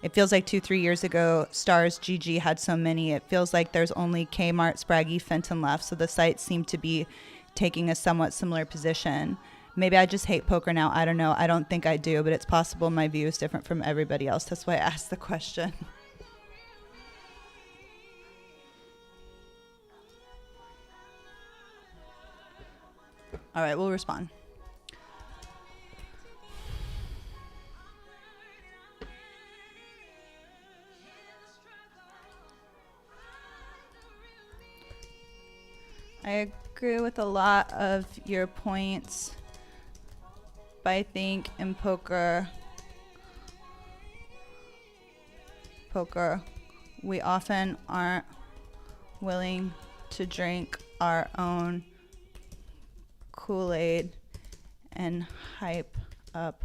It feels like 2-3 years ago, Stars GG had so many. It feels like there's only Kmart, Spraggy, Fenton left, so the sites seem to be taking a somewhat similar position. Maybe I just hate poker now. I don't know. I don't think I do, but it's possible my view is different from everybody else. That's why I asked the question. All right, we'll respond. I agree with a lot of your points. But I think in poker, we often aren't willing to drink our own Kool-Aid and hype up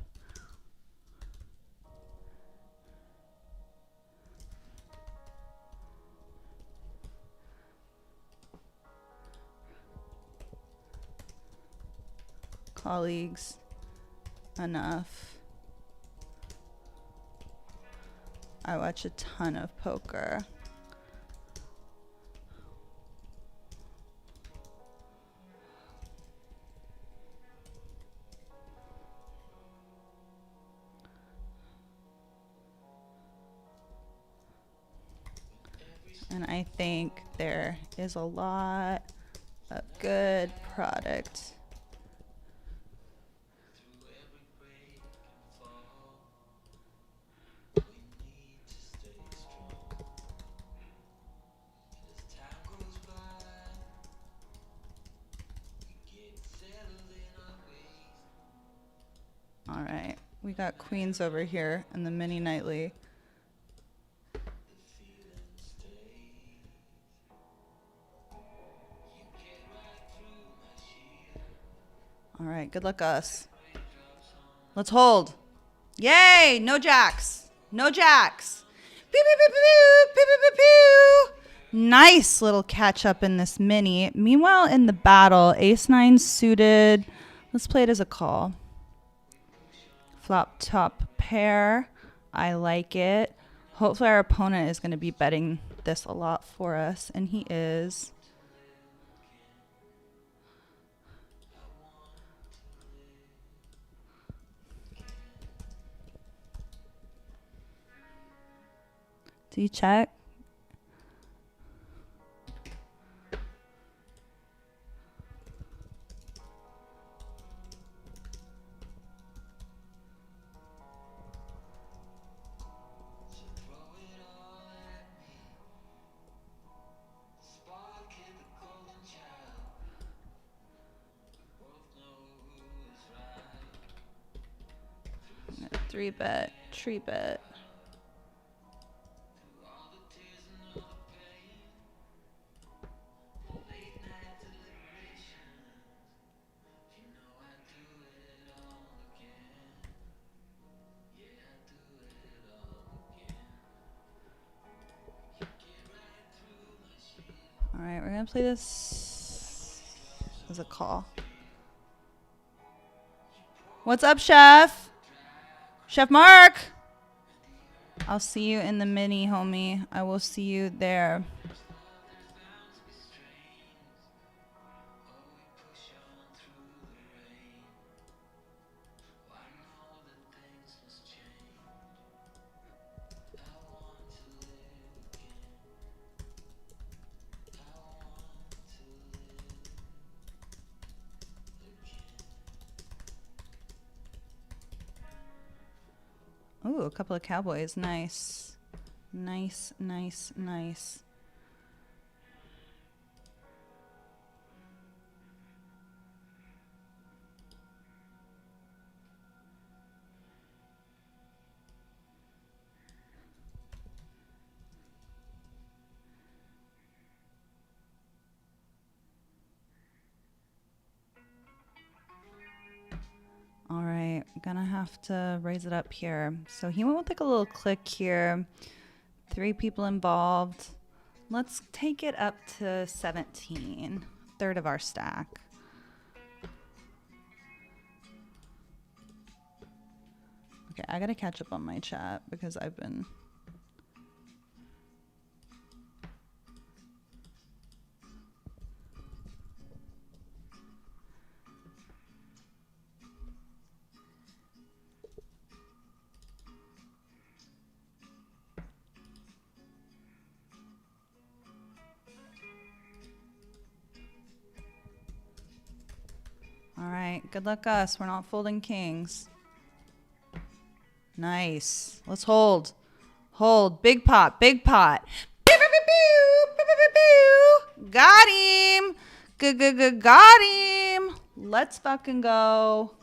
colleagues enough. I watch a ton of poker. And I think there is a lot of good product. All right, we got queens over here in the mini nightly. All right, good luck us. Let's hold. Yay, no jacks. No jacks. Pew, pew, pew, pew, pew, pew, pew, pew. Nice little catch up in this mini. Meanwhile, in the battle, ace-9 suited. Let's play it as a call. Flop top pair. I like it. Hopefully our opponent is going to be betting this a lot for us, and he is. Do you check? Three bet, tree bet. All right, we're gonna play this as a call. What's up, Chef? Chef Mark! I'll see you in the mini, homie. I will see you there. Ooh, a couple of cowboys. Nice. Nice, nice, nice. Gonna have to raise it up here. So he went with like a little click here. 3 people involved. Let's take it up to 17. Third of our stack. Okay, I gotta catch up on my chat because I've been... All right, good luck us. We're not folding kings. Nice. Let's hold. Hold. Big pot. Big pot. Got him. Got him. Let's fucking go.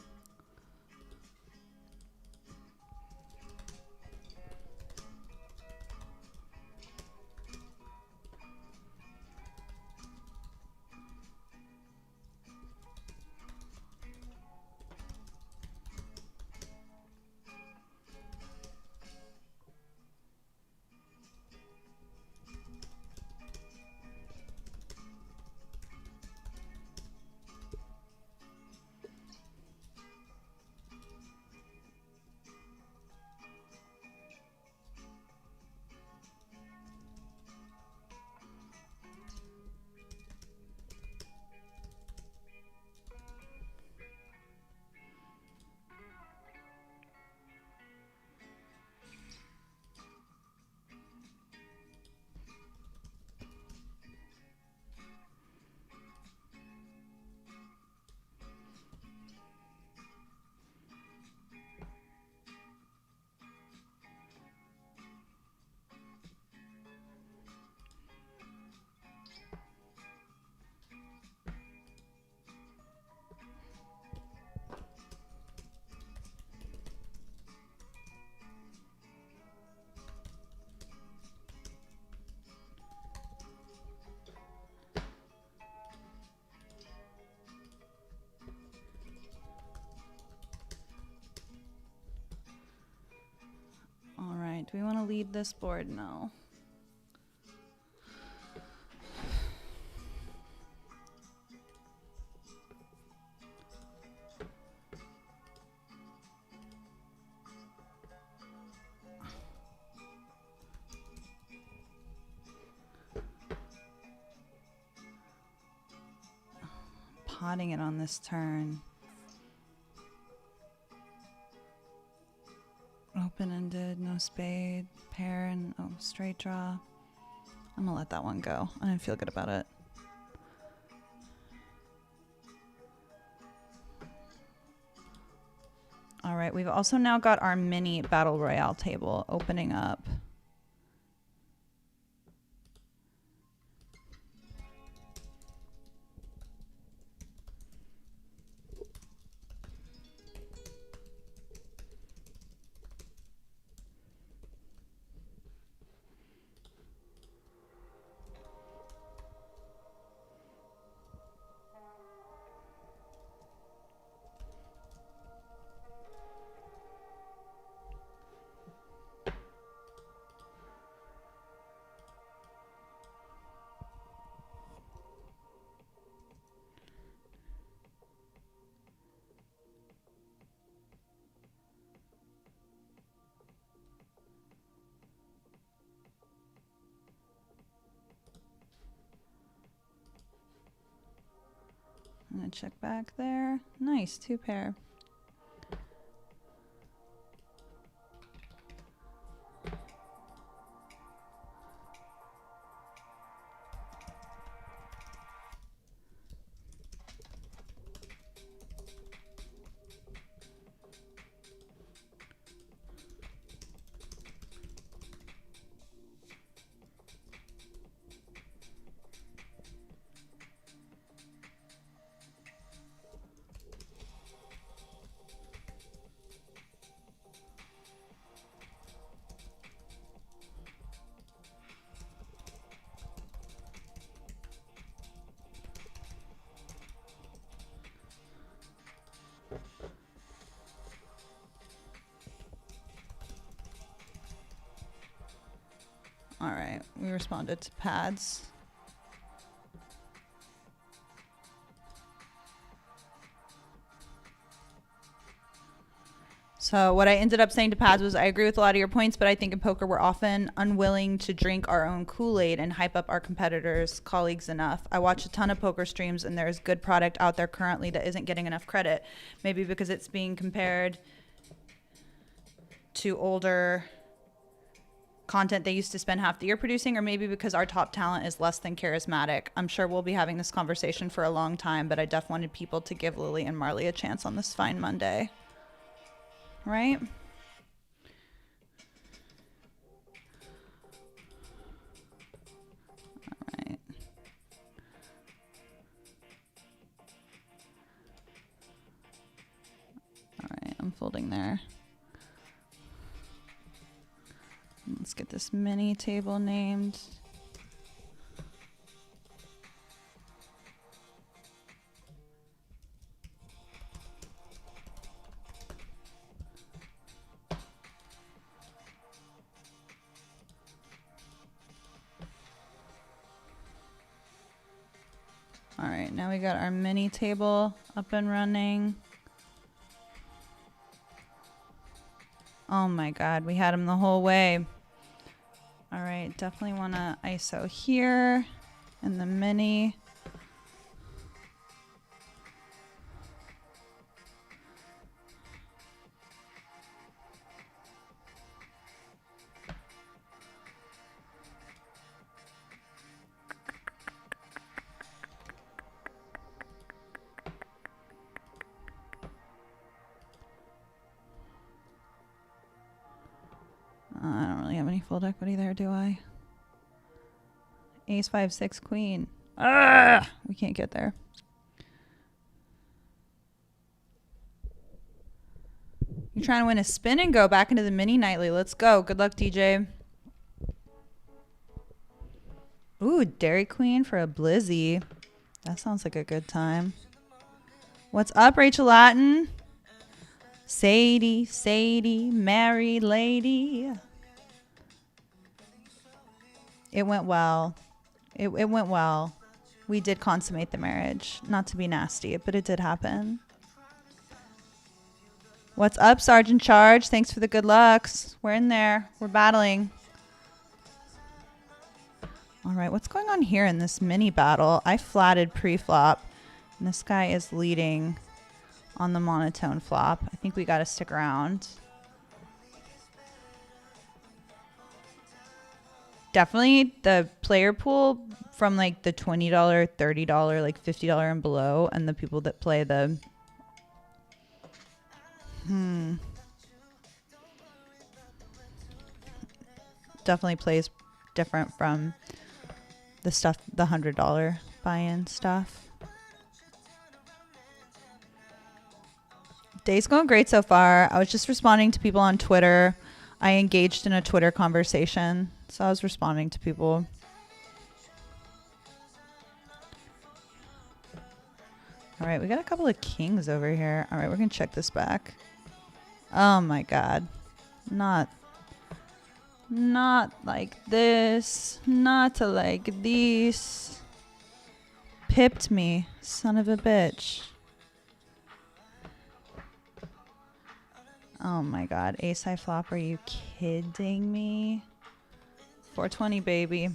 All right, do we want to lead this board? No. Potting it on this turn. Open-ended, no spade, pair, and oh, straight draw. I'm gonna let that one go. I didn't feel good about it. All right, we've also now got our mini Battle Royale table opening up. I'm gonna check back there. Nice, 2 pair. right, we responded to pads. So what I ended up saying to Pads was, I agree with a lot of your points, but I think in poker we're often unwilling to drink our own Kool-Aid and hype up our competitors' colleagues enough. I watch a ton of poker streams, and there's good product out there currently that isn't getting enough credit. Maybe because it's being compared to older content they used to spend half the year producing, or maybe because our top talent is less than charismatic. I'm sure we'll be having this conversation for a long time, but I definitely wanted people to give Lily and Marley a chance on this fine Monday. Right? All right. All right, I'm folding there. Let's get this mini table named. All right, now we got our mini table up and running. Oh my God, we had him the whole way. All right, definitely want to ISO here and the mini. I don't really have any fold equity there, do I? Ace, 5, 6, queen. Ah, we can't get there. You're trying to win a spin and go back into the mini nightly. Let's go. Good luck, DJ. Ooh, Dairy Queen for a Blizzy. That sounds like a good time. What's up, Rachel Latin? Sadie, married lady. It went well. It went well. We did consummate the marriage. Not to be nasty, but it did happen. What's up, Sergeant Charge? Thanks for the good lucks. We're in there. We're battling. All right, what's going on here in this mini battle? I flatted pre-flop, and this guy is leading on the monotone flop. I think we got to stick around. Definitely the player pool from like the $20, $30, like $50 and below, and the people that play the definitely plays different from the stuff, the $100 buy-in stuff. Day's going great so far. I was just responding to people on Twitter. I engaged in a Twitter conversation, so I was responding to people. All right, we got a couple of kings over here. All right, we're going to check this back. Oh my God. Not like this. Not like this. Pipped me, son of a bitch. Oh my God, ace high flop, are you kidding me? 420, baby.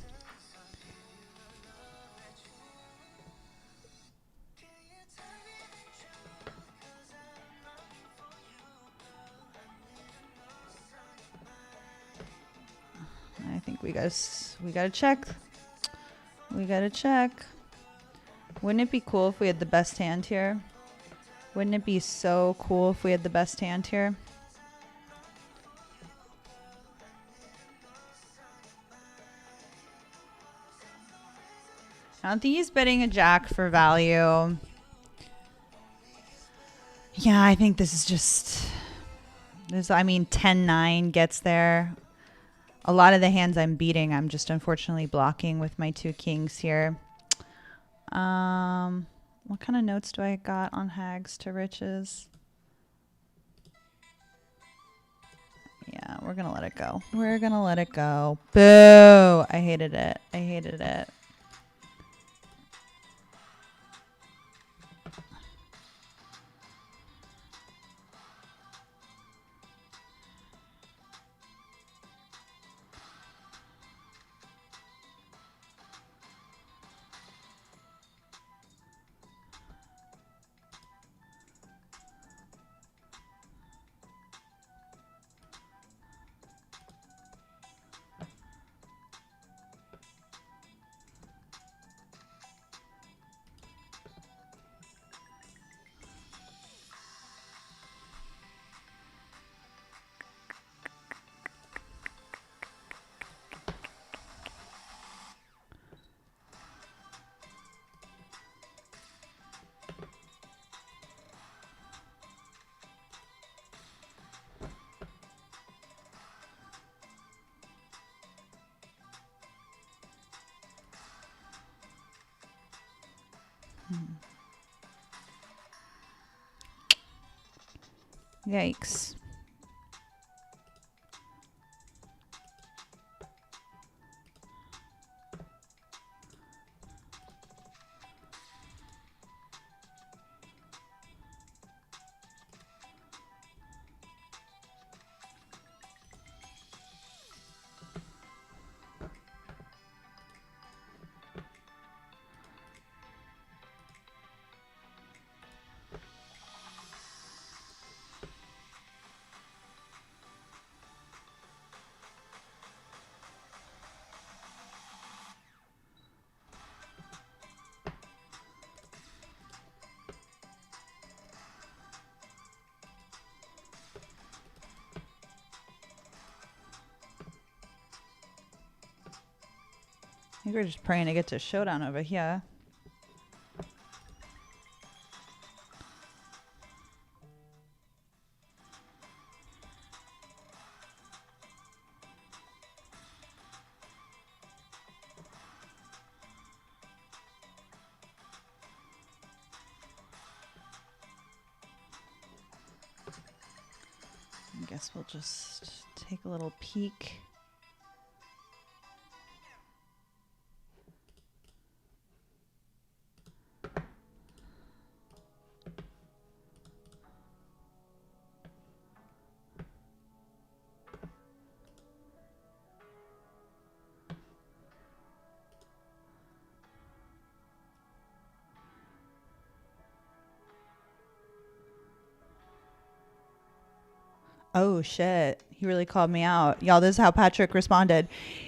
I think we gotta check. We gotta check. Wouldn't it be cool if we had the best hand here? Wouldn't it be so cool if we had the best hand here? I don't think he's betting a jack for value. Yeah, I think this is just... I mean, 10-9 gets there. A lot of the hands I'm beating, I'm just unfortunately blocking with my two kings here. What kind of notes do I got on Hags to Riches? Yeah, we're going to let it go. We're going to let it go. Boo. I hated it. I hated it. Yikes. I think we're just praying to get to showdown over here. I guess we'll just take a little peek. Oh, shit. He really called me out. Y'all, this is how Patrick responded.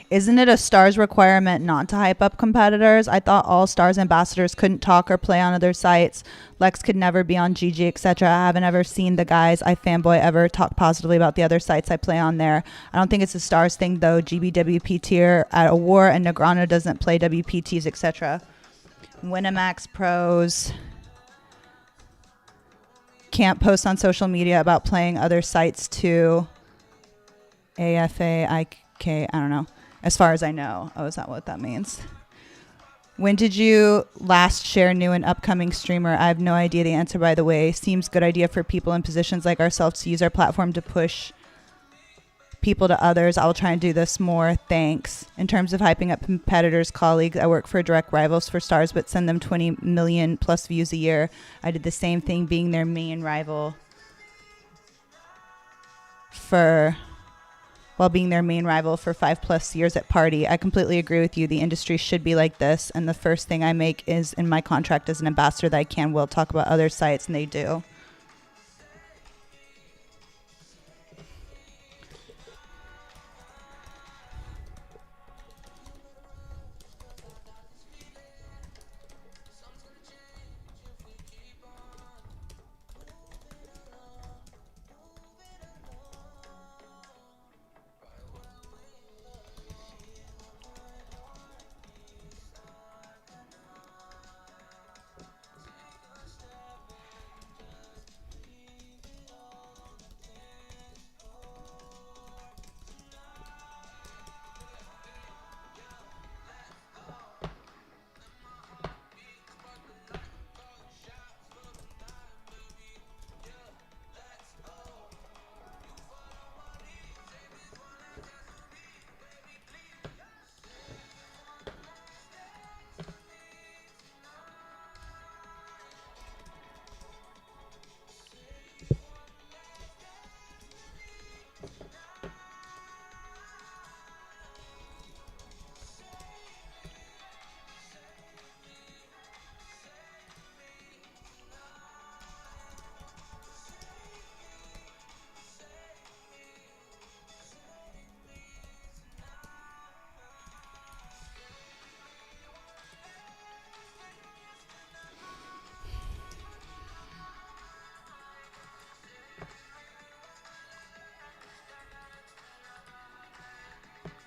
Isn't it a Stars requirement not to hype up competitors? I thought all Stars ambassadors couldn't talk or play on other sites. Lex could never be on GG, etc. I haven't ever seen the guys I fanboy ever talk positively about the other sites I play on there. I don't think it's a Stars thing, though. GBWP tier at a war, and Negrano doesn't play WPTs, etc. Winamax pros can't post on social media about playing other sites too. AFAIK, I don't know. As far as I know. Oh, is that what that means? When did you last share new and upcoming streamer? I have no idea the answer, by the way. Seems good idea for people in positions like ourselves to use our platform to push people to others. I will try and do this more. Thanks. In terms of hyping up competitors, colleagues, I work for direct rivals for Stars, but send them 20 million plus views a year. I did the same thing, being their main rival for 5+ years at Party. I completely agree with you. The industry should be like this. And the first thing I make is in my contract as an ambassador that I will talk about other sites, and they do.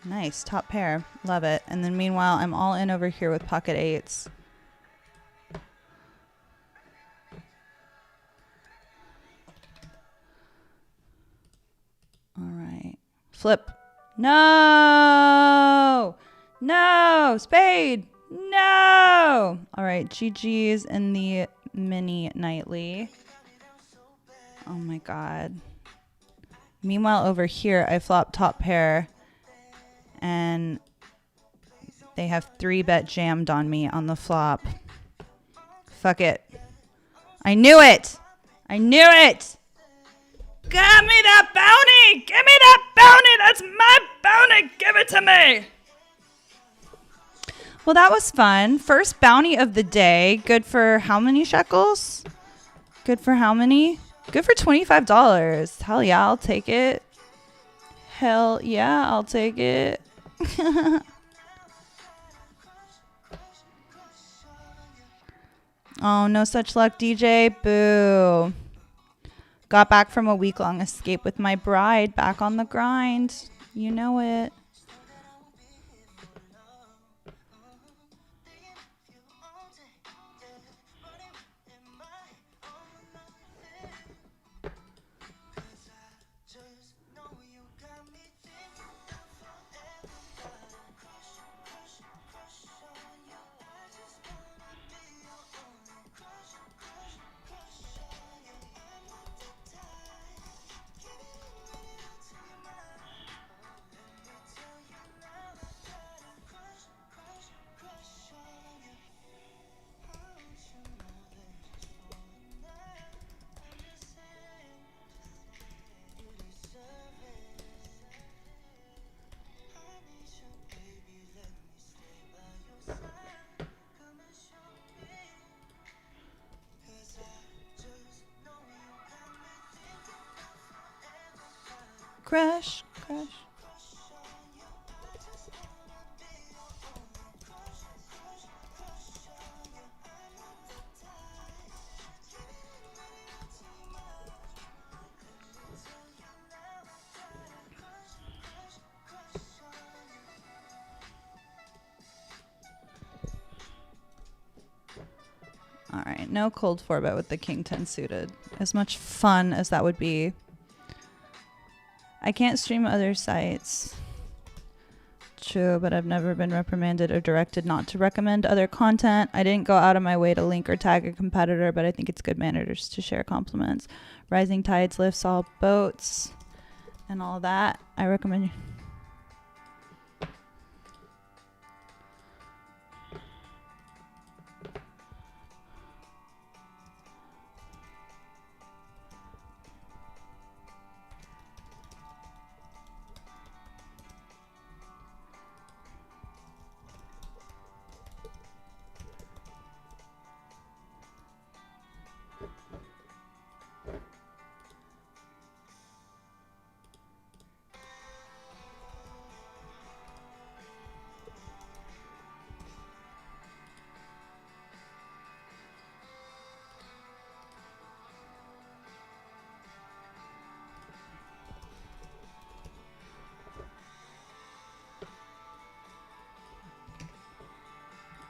Nice. Top pair. Love it. And then meanwhile, I'm all in over here with pocket eights. All right. Flip. No! No! Spade! No! All right. GG's in the mini nightly. Oh my God. Meanwhile, over here, I flop top pair. And they have 3-bet jammed on me on the flop. Fuck it. I knew it! I knew it! Give me that bounty! Give me that bounty! That's my bounty! Give it to me! Well, that was fun. First bounty of the day. Good for how many shekels? Good for how many? Good for $25. Hell yeah, I'll take it. Hell yeah, I'll take it. Oh, no such luck, DJ. Boo. Got back from a week-long escape with my bride. Back on the grind. You know it. Crash, crash. All right, no cold 4-bet with the king 10 suited. As much fun as that would be. I can't stream other sites. True, but I've never been reprimanded or directed not to recommend other content. I didn't go out of my way to link or tag a competitor, but I think it's good manners to share compliments. Rising tides lifts all boats and all that. I recommend you.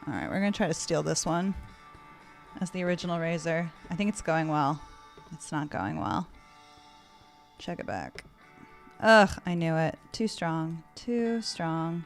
All right, we're going to try to steal this one as the original razor. I think it's going well. It's not going well. Check it back. Ugh, I knew it. Too strong. Too strong.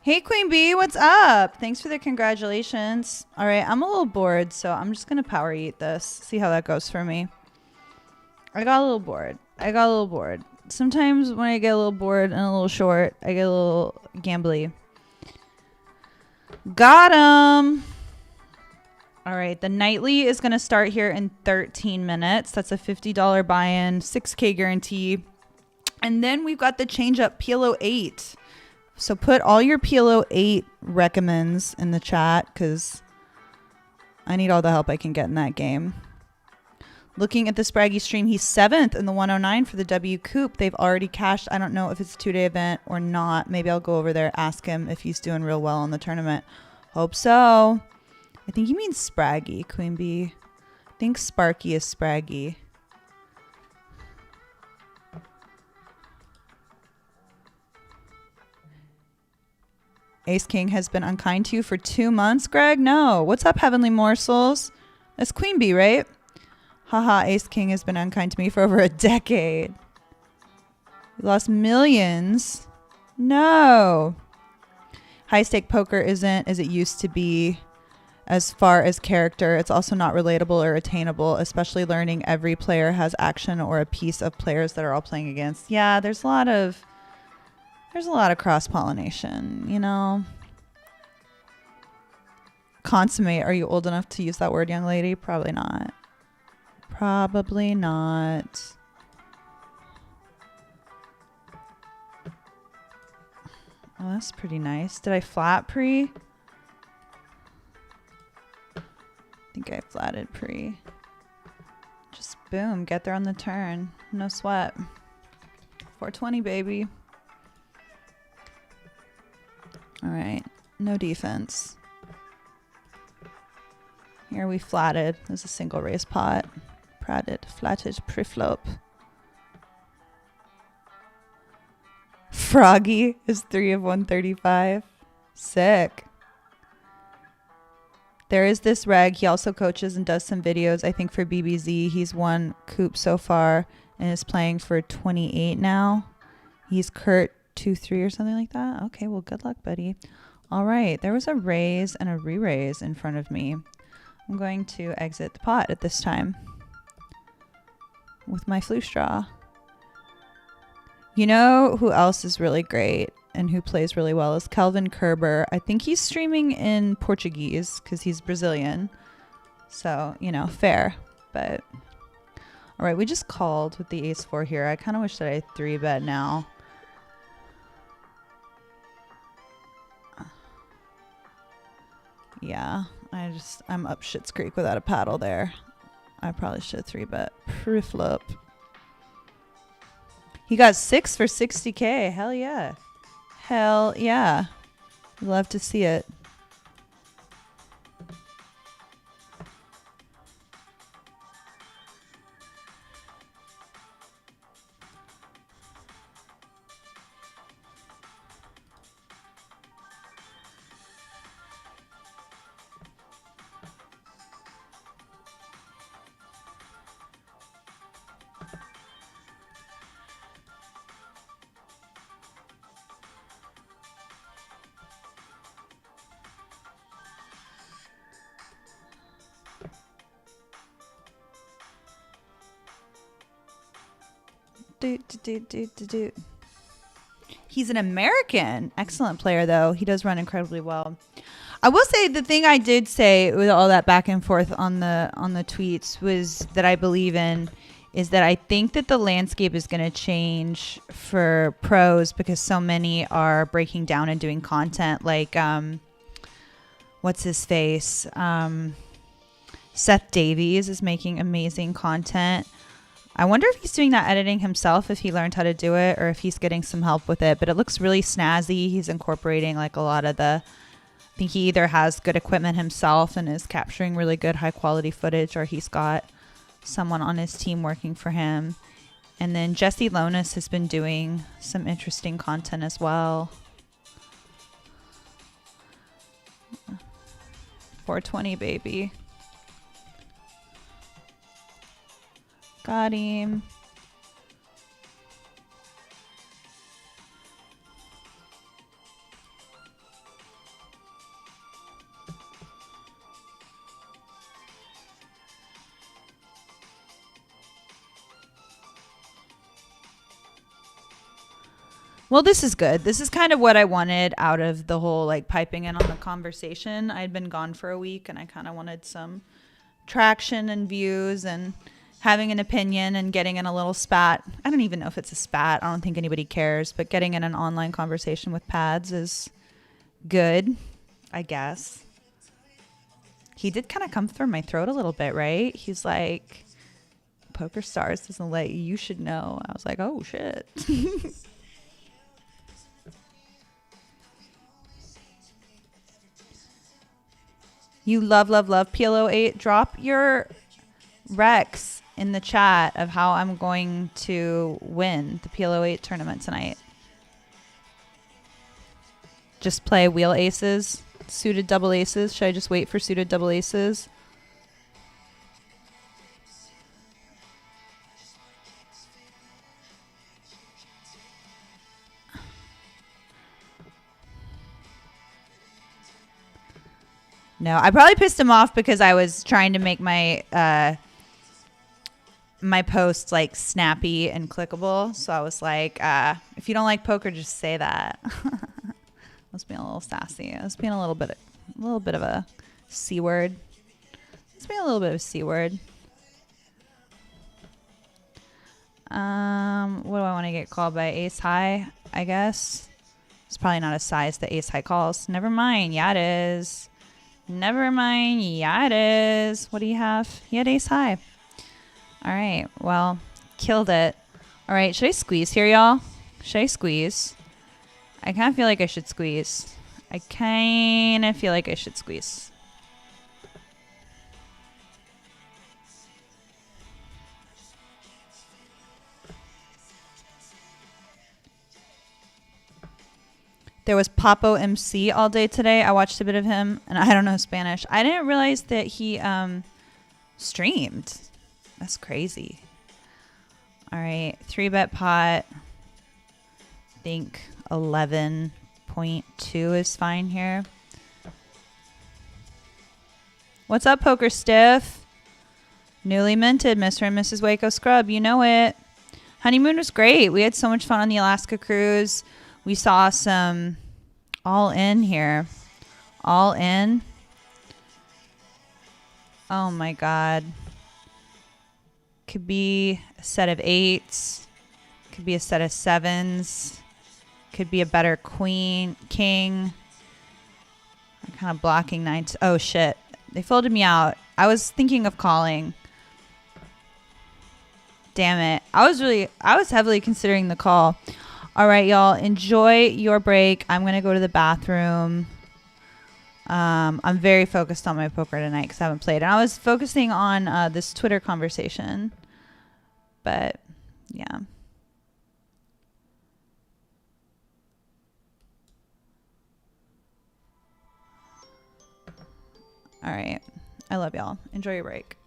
Hey, Queen Bee, what's up? Thanks for the congratulations. All right, I'm a little bored, so I'm just going to power eat this. See how that goes for me. I got a little bored. Sometimes when I get a little bored and a little short, I get a little gambly. Got him. All right, the nightly is going to start here in 13 minutes. That's a $50 buy-in, 6K guarantee. And then we've got the change-up PLO 8. So put all your PLO 8 recommends in the chat because I need all the help I can get in that game. Looking at the Spraggy stream, he's 7th in the 109 for the W Coupe. They've already cashed. I don't know if it's a 2-day event or not. Maybe I'll go over there, ask him if he's doing real well in the tournament. Hope so. I think he means Spraggy, Queen Bee. I think Sparky is Spraggy. Ace King has been unkind to you for 2 months, Greg? No. What's up, Heavenly Morsels? That's Queen Bee, right? Haha, Ace King has been unkind to me for over a decade. We lost millions. No. High stake poker isn't as it used to be as far as character. It's also not relatable or attainable, especially learning every player has action or a piece of players that are all playing against. Yeah, there's a lot of cross-pollination, you know. Consummate, are you old enough to use that word, young lady? Probably not. Probably not. Oh, that's pretty nice. Did I flat pre? I think I flatted pre. Just boom, get there on the turn. No sweat. 420, baby. All right, no defense. Here we flatted. There's a single raise pot. Flatted pre-flop. Froggy is 3 of 135. Sick. There is this reg. He also coaches and does some videos, I think, for BBZ. He's won Coop so far and is playing for 28 now. He's Kurt 2-3 or something like that. Okay, well, good luck, buddy. All right, there was a raise and a re-raise in front of me. I'm going to exit the pot at this time with my flute straw. You know who else is really great and who plays really well is Kelvin Kerber. I think he's streaming in Portuguese because he's Brazilian. So, you know, fair. But, all right, we just called with the ace-4 here. I kind of wish that I 3-bet now. Yeah, I'm up Schitt's Creek without a paddle there. I probably should 3-bet pre-flop. He got 6 for 60K. Hell yeah. Hell yeah. Love to see it. He's an American. Excellent player, though. He does run incredibly well. I will say the thing I did say with all that back and forth on the tweets was that I believe in is that I think that the landscape is going to change for pros because so many are breaking down and doing content like what's his face? Seth Davies is making amazing content. I wonder if he's doing that editing himself, if he learned how to do it, or if he's getting some help with it. But it looks really snazzy. He's incorporating like a lot of the... I think he either has good equipment himself and is capturing really good high quality footage, or he's got someone on his team working for him. And then Jesse Lonis has been doing some interesting content as well. 420, baby. Got him. Well, this is good. This is kind of what I wanted out of the whole like piping in on the conversation. I'd been gone for a week and I kind of wanted some traction and views and having an opinion and getting in a little spat. I don't even know if it's a spat. I don't think anybody cares, but getting in an online conversation with Pads is good, I guess. He did kind of come through my throat a little bit, right? He's like, PokerStars doesn't let you should know. I was like, oh shit. You love PLO8. Drop your Rex in the chat of how I'm going to win the PLO8 tournament tonight. Just play wheel aces, suited double aces. Should I just wait for suited double aces? No, I probably pissed him off because I was trying to make my my posts like snappy and clickable. So I was like, if you don't like poker, just say that. I was being a little sassy. I was being a little bit of a C word. Let's be a little bit of a C word. What do I want to get called by? Ace high, I guess. It's probably not a size that ace high calls. Never mind. Yeah, it is. Never mind. Yeah, it is. What do you have? He had ace high. All right. Well, killed it. All right. Should I squeeze here, y'all? Should I squeeze? I kind of feel like I should squeeze. There was Papo MC all day today. I watched a bit of him, and I don't know Spanish. I didn't realize that he streamed. That's crazy. All right, 3-bet pot. I think 11.2 is fine here. What's up, Poker Stiff? Newly minted, Mr. and Mrs. Waco Scrub. You know it. Honeymoon was great. We had so much fun on the Alaska cruise. We saw some all in here. All in. Oh my God. Could be a set of 8s. Could be a set of 7s. Could be a better queen, king. I'm kind of blocking 9s. Oh shit. They folded me out. I was thinking of calling. Damn it. I was heavily considering the call. All right, y'all. Enjoy your break. I'm going to go to the bathroom. I'm very focused on my poker tonight because I haven't played. And I was focusing on this Twitter conversation. But, yeah. All right. I love y'all. Enjoy your break.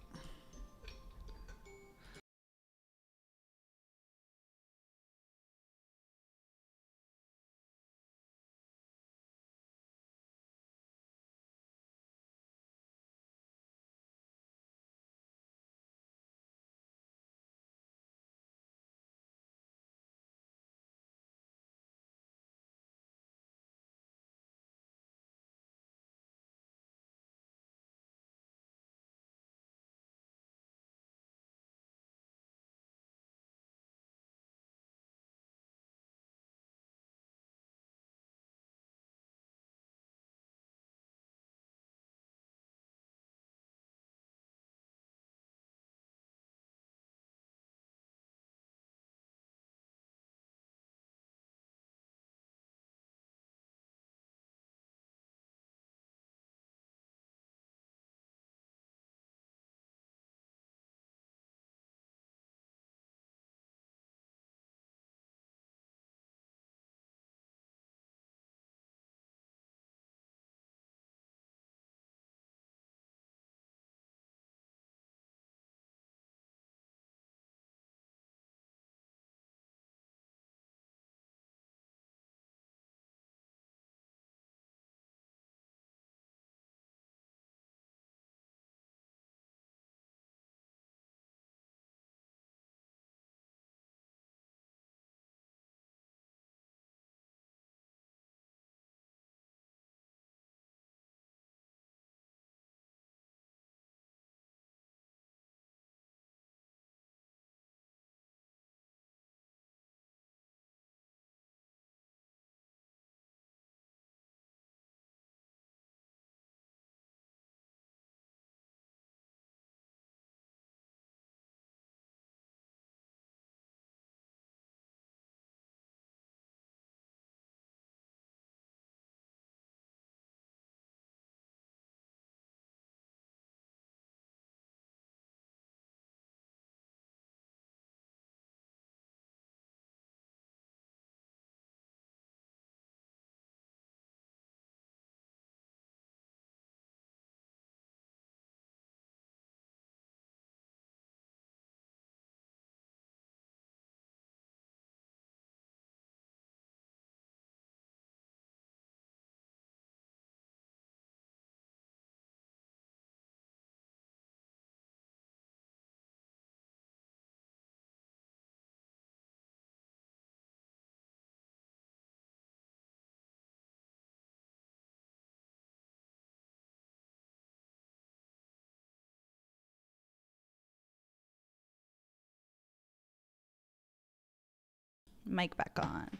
Mic back on.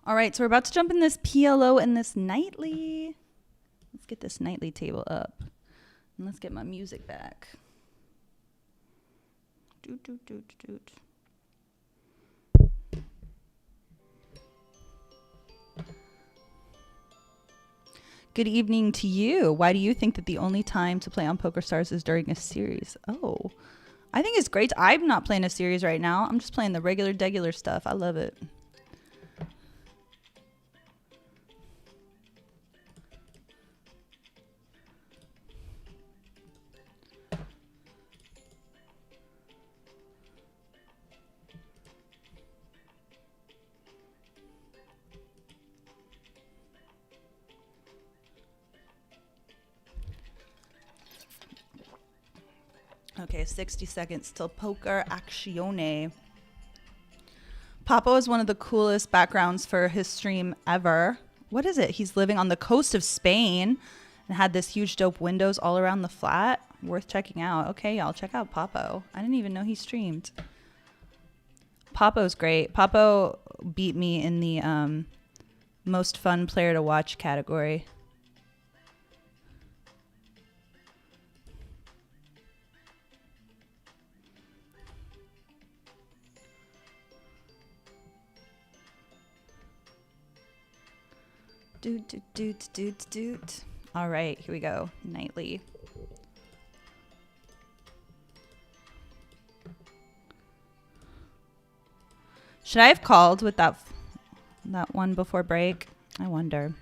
All right, so we're about to jump in this PLO and this nightly. Let's get this nightly table up. And let's get my music back. Doot, doot, doot, doot. Good evening to you. Why do you think that the only time to play on PokerStars is during a series? Oh, I think it's great. I'm not playing a series right now. I'm just playing the regular stuff. I love it. Okay, 60 seconds till poker actione. Papo is one of the coolest backgrounds for his stream ever. What is it? He's living on the coast of Spain and had this huge dope windows all around the flat. Worth checking out. Okay, y'all, check out Papo. I didn't even know he streamed. Papo's great. Papo beat me in the most fun player to watch category. Doot, doot, doot, doot, doot. All right, here we go. Nightly. Should I have called with that one before break? I wonder.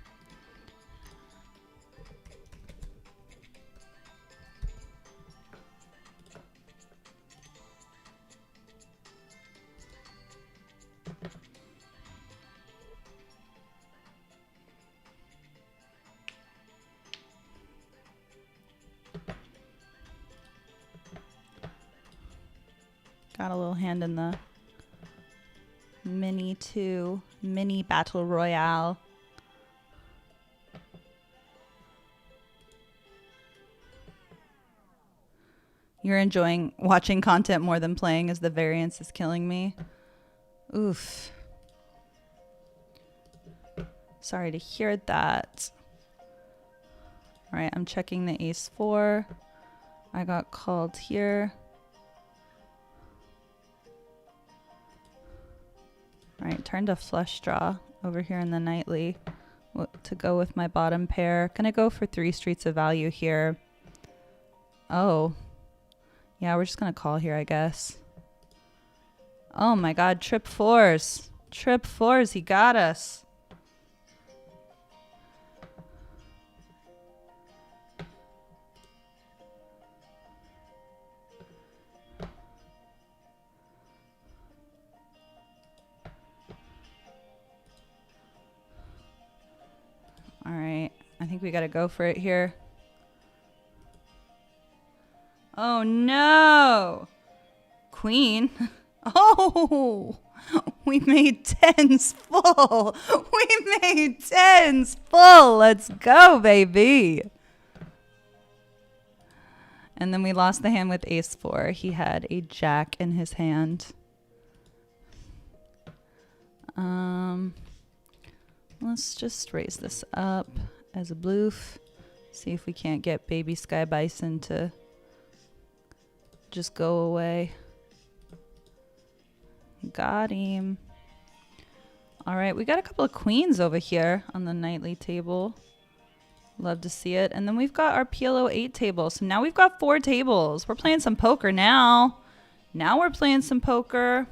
Got a little hand in the mini battle royale. You're enjoying watching content more than playing as the variance is killing me. Oof. Sorry to hear that. All right, I'm checking the ace 4. I got called here. All right, turned a flush draw over here in the nightly to go with my bottom pair. Gonna go for 3 streets of value here. Oh, yeah, we're just gonna call here, I guess. Oh my God, trip 4s. Trip 4s, he got us. All right, I think we gotta go for it here. Oh no! Queen. Oh! We made 10s full! We made 10s full! Let's go, baby! And then we lost the hand with ace 4. He had a jack in his hand. Let's just raise this up as a bloof. See if we can't get baby Sky Bison to just go away. Got him. All right, we got a couple of queens over here on the nightly table. Love to see it. And then we've got our PLO 8 table. So now we've got 4 tables. We're playing some poker now. Now we're playing some poker.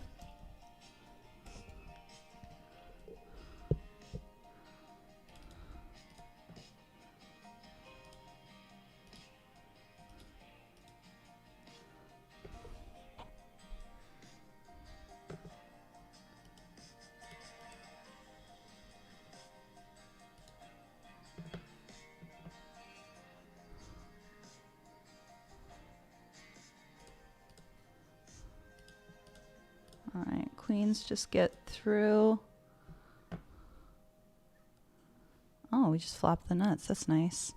All right, queens just get through. Oh, we just flopped the nuts. That's nice.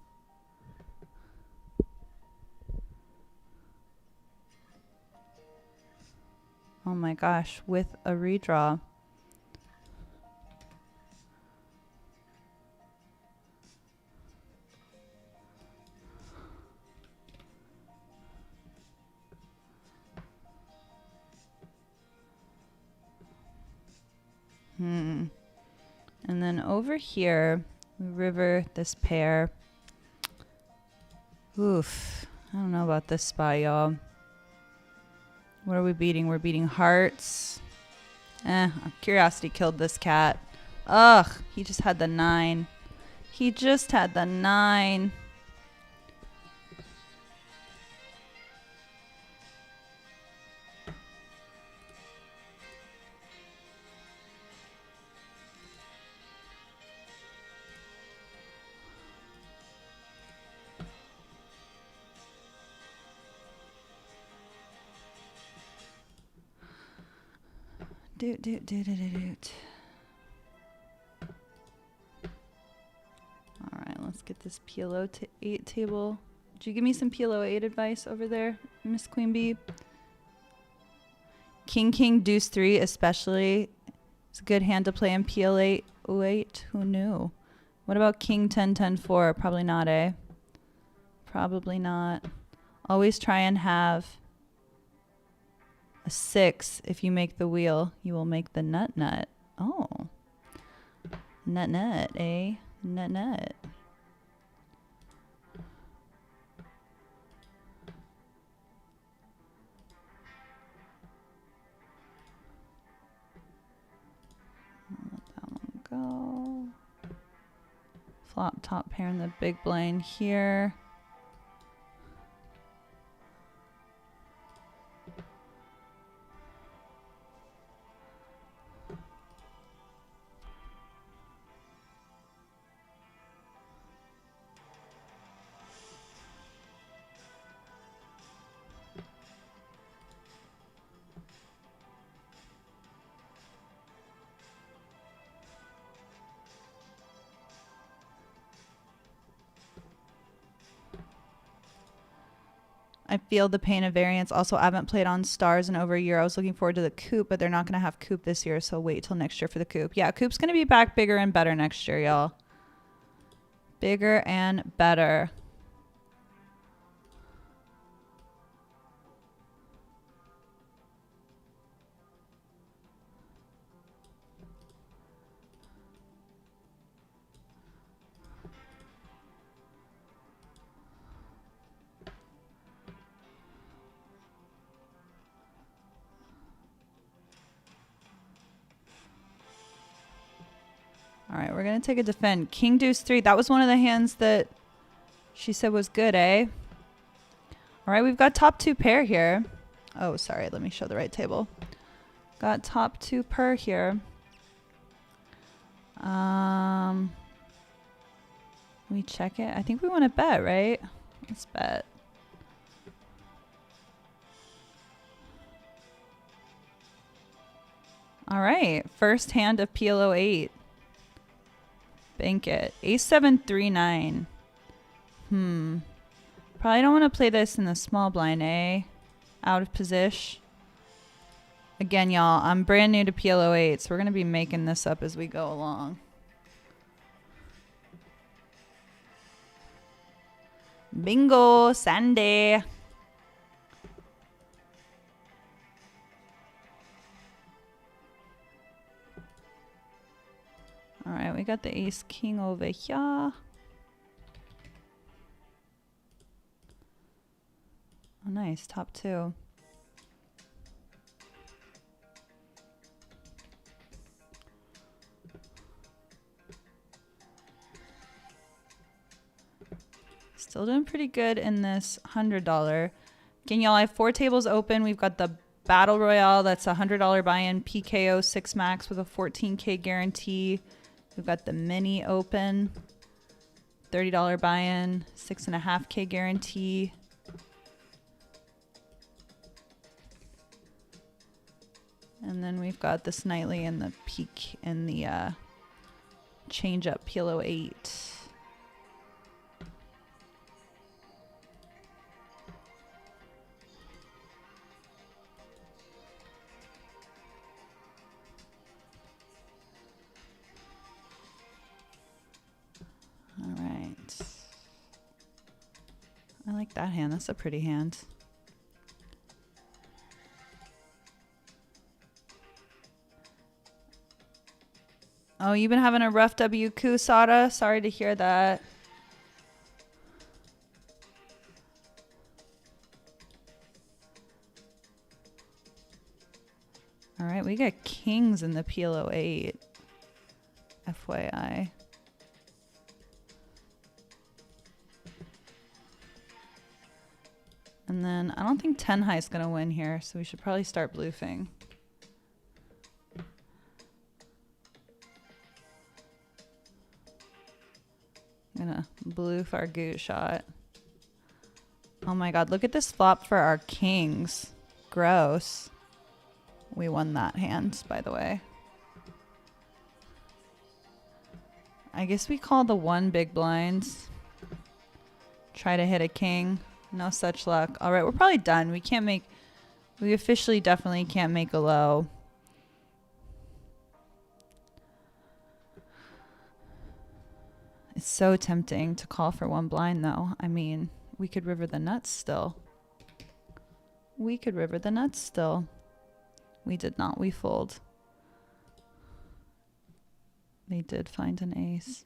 Oh my gosh, with a redraw. And then over here, we river this pair. Oof. I don't know about this spot, y'all. What are we beating? We're beating hearts. Curiosity killed this cat. Ugh, he just had the 9. He just had the 9. All right, let's get this PLO 8 table. Did you give me some PLO 8 advice over there, Miss Queen Bee? King, Deuce 3 especially. It's a good hand to play in PL8. 8. Who knew? What about King 10, 4? Probably not, eh? Probably not. Always try and have a 6. If you make the wheel, you will make the nut. Oh. Nut, eh? Nut. Let that one go. Flop top pair in the big blind here. I feel the pain of variance. Also, I haven't played on stars in over a year. I was looking forward to the coupe, but they're not going to have coupe this year, so wait till next year for the coupe. Yeah, coupe's going to be back bigger and better next year, y'all. Bigger and better. All right, we're going to take a defend. King Deuce 3. That was one of the hands that she said was good, eh? All right, we've got top 2 pair here. Oh, sorry. Let me show the right table. Got top 2 pair here. We check it. I think we want to bet, right? Let's bet. All right, first hand of PLO 8. Bank it. Ace 7, 3, 9. Probably don't want to play this in the small blind, eh? Out of position. Again, y'all, I'm brand new to PLO 8, so we're going to be making this up as we go along. Bingo, Sunday. All right, we got the ace king over here. Oh, nice, top 2. Still doing pretty good in this $100. Again, y'all, I have 4 tables open. We've got the Battle Royale, that's a $100 buy-in, PKO 6 max with a 14K guarantee. We've got the mini open, $30 buy-in, 6.5K guarantee. And then we've got this nightly and the peak and the change up PLO 8. All right. I like that hand. That's a pretty hand. Oh, you've been having a rough WQ, Sada. Sorry to hear that. All right, we got kings in the PLO 8. FYI. And then I don't think 10 high is going to win here, so we should probably start bluffing. I'm going to bloof our goot shot. Oh my god, look at this flop for our kings. Gross. We won that hand, by the way. I guess we call the 1 big blind. Try to hit a king. No such luck. All right, we're probably done. We can't make... We officially definitely can't make a low. It's so tempting to call for 1 blind, though. I mean, we could river the nuts still. We could river the nuts still. We did not. We fold. They did find an ace.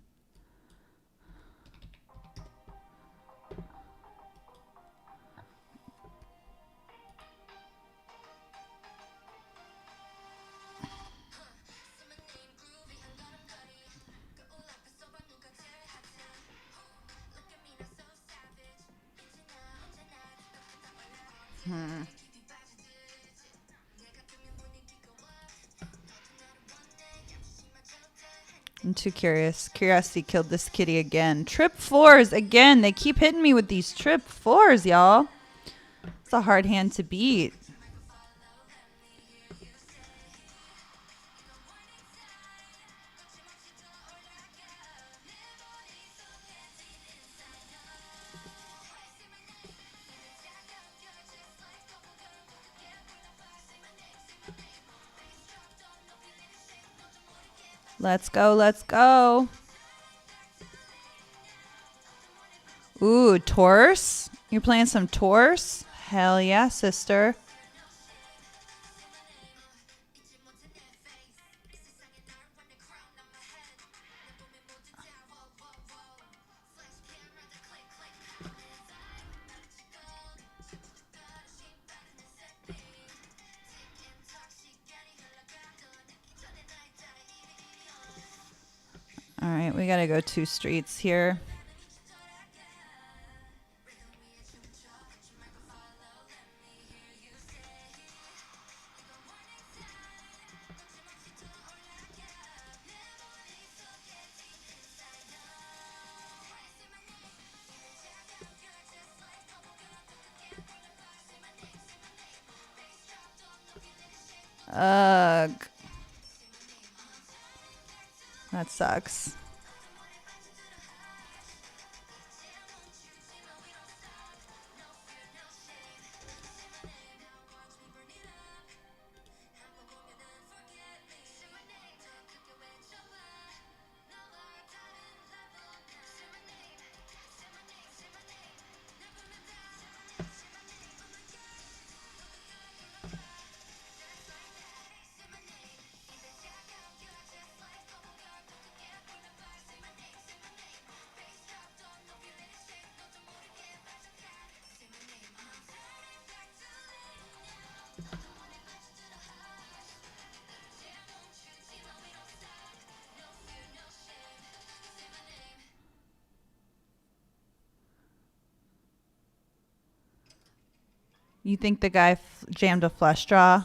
I'm too curious. Curiosity killed this kitty again. Trip 4s again. They keep hitting me with these trip 4s, y'all. It's a hard hand to beat. Let's go, let's go. Ooh, Taurus? You're playing some Taurus? Hell yeah, sister. All right, we gotta go 2 streets here. Ugh. That sucks. You think the guy jammed a flush draw?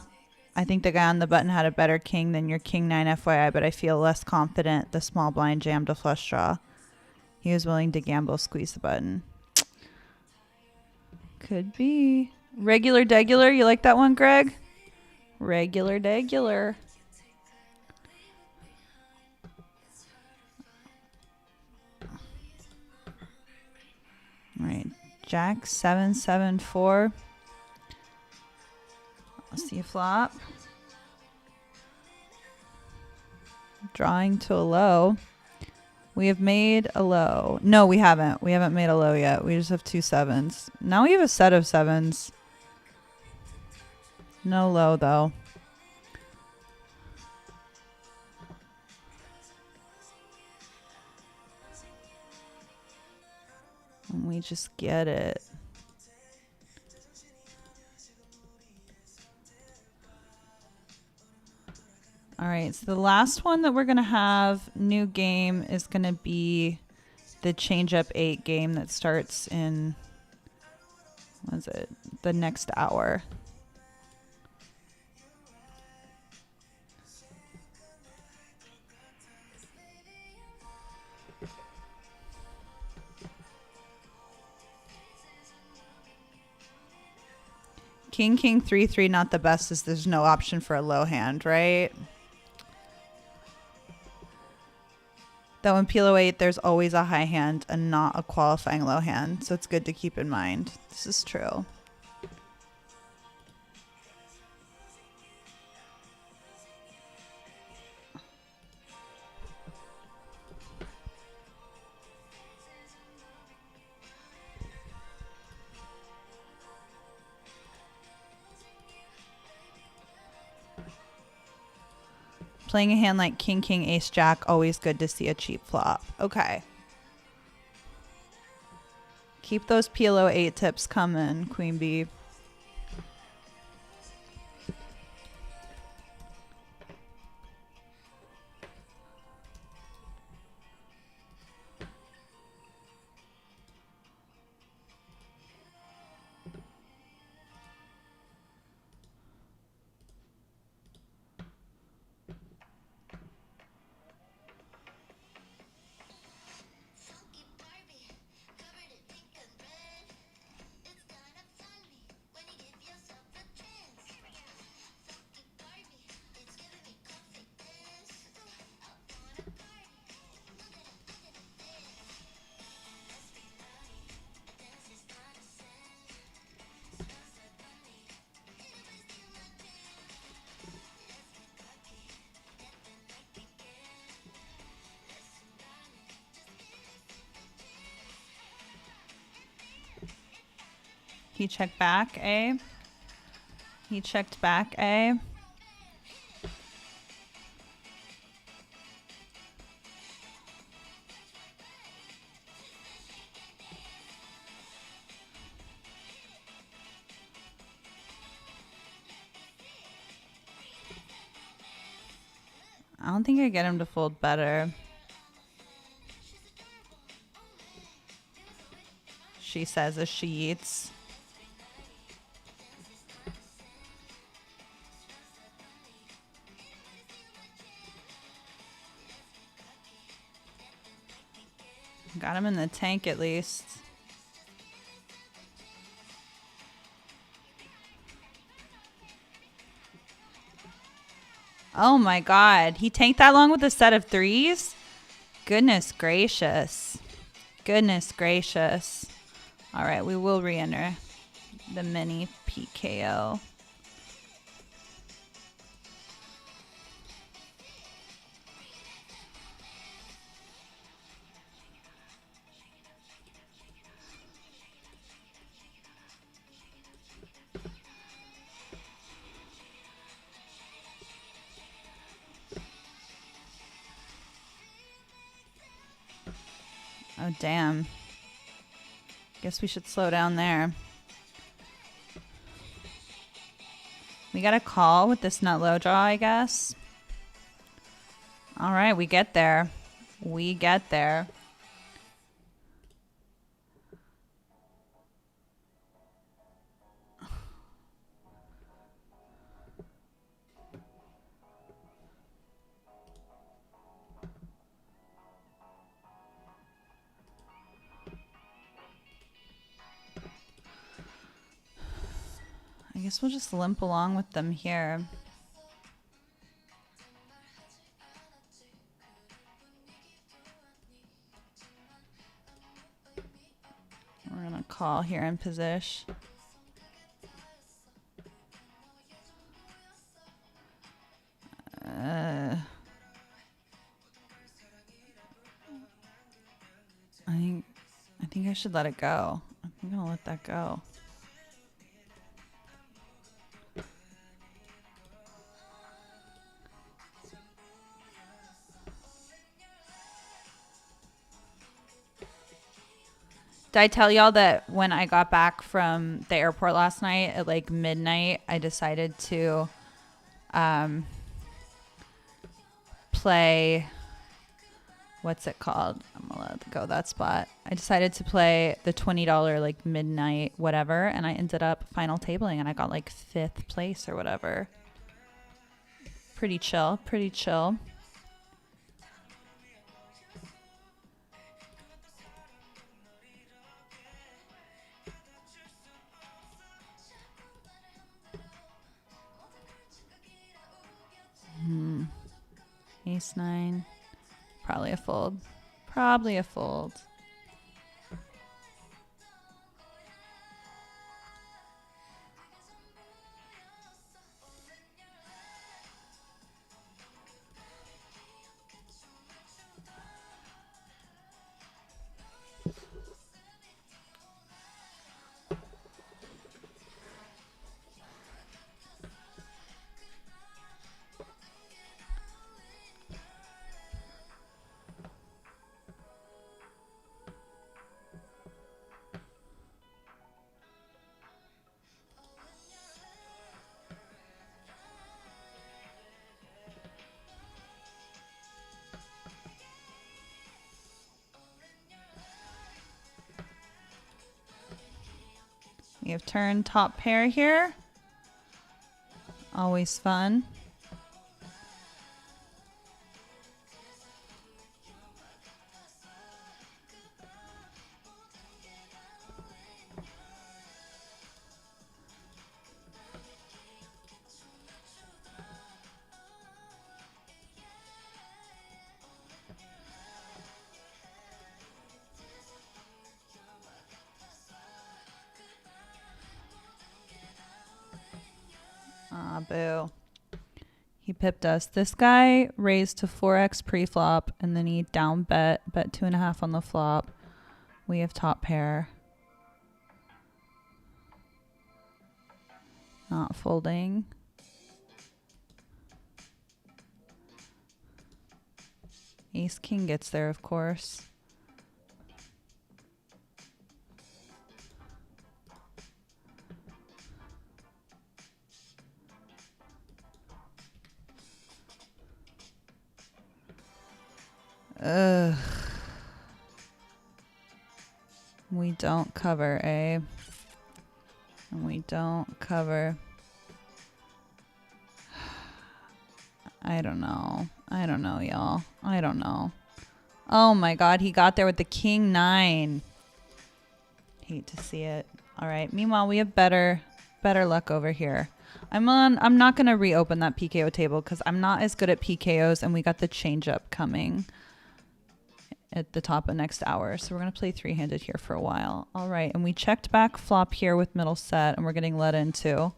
I think the guy on the button had a better king than your king 9 FYI, but I feel less confident the small blind jammed a flush draw. He was willing to gamble, squeeze the button. Could be. Regular degular. You like that one, Greg? Regular degular. All right. Jack 774. I'll see you flop. Drawing to a low. We have made a low. No, we haven't. We haven't made a low yet. We just have 2 7s. Now we have a set of 7s. No low, though. And we just get it. All right, so the last one that we're going to have new game is going to be the Change Up 8 game that starts in, what is it, the next hour. King, king, 3-3, not the best as there's no option for a low hand, right? Though in PLO 8, there's always a high hand and not a qualifying low hand, so it's good to keep in mind. This is true. Playing a hand like king, king, ace, jack, always good to see a cheap flop. Okay. Keep those PLO 8 tips coming, Queen Bee. He checked back, eh? He checked back, eh? I don't think I get him to fold better. She says as she eats. Got him in the tank at least. Oh my God. He tanked that long with a set of threes? Goodness gracious. Goodness gracious. All right, we will re-enter the mini PKO. Oh, damn. Guess we should slow down there. We got a call with this nut low draw, I guess. All right, we get there. We get there. I guess we'll just limp along with them here. We're gonna call here in position. I think I should let it go. I think I'll let that go. Did I tell y'all that when I got back from the airport last night at like midnight, I decided to play, what's it called? I'm gonna let go that spot. I decided to play the $20 like midnight whatever, and I ended up final tabling, and I got like 5th place or whatever. Pretty chill, pretty chill. Ace 9. Probably a fold. Probably a fold. We have turn top pair here. Always fun. Ah, boo. He pipped us. This guy raised to 4x pre-flop, and then he down bet 2.5 on the flop. We have top pair. Not folding. Ace king gets there, of course. Ugh. We don't cover, eh? And we don't cover. I don't know. I don't know, y'all. I don't know. Oh my God, he got there with the king 9. Hate to see it. All right. Meanwhile, we have better luck over here. I'm not gonna reopen that PKO table because I'm not as good at PKOs, and we got the change up coming at the top of next hour. So we're going to play 3-handed here for a while. All right. And we checked back flop here with middle set, and we're getting let into.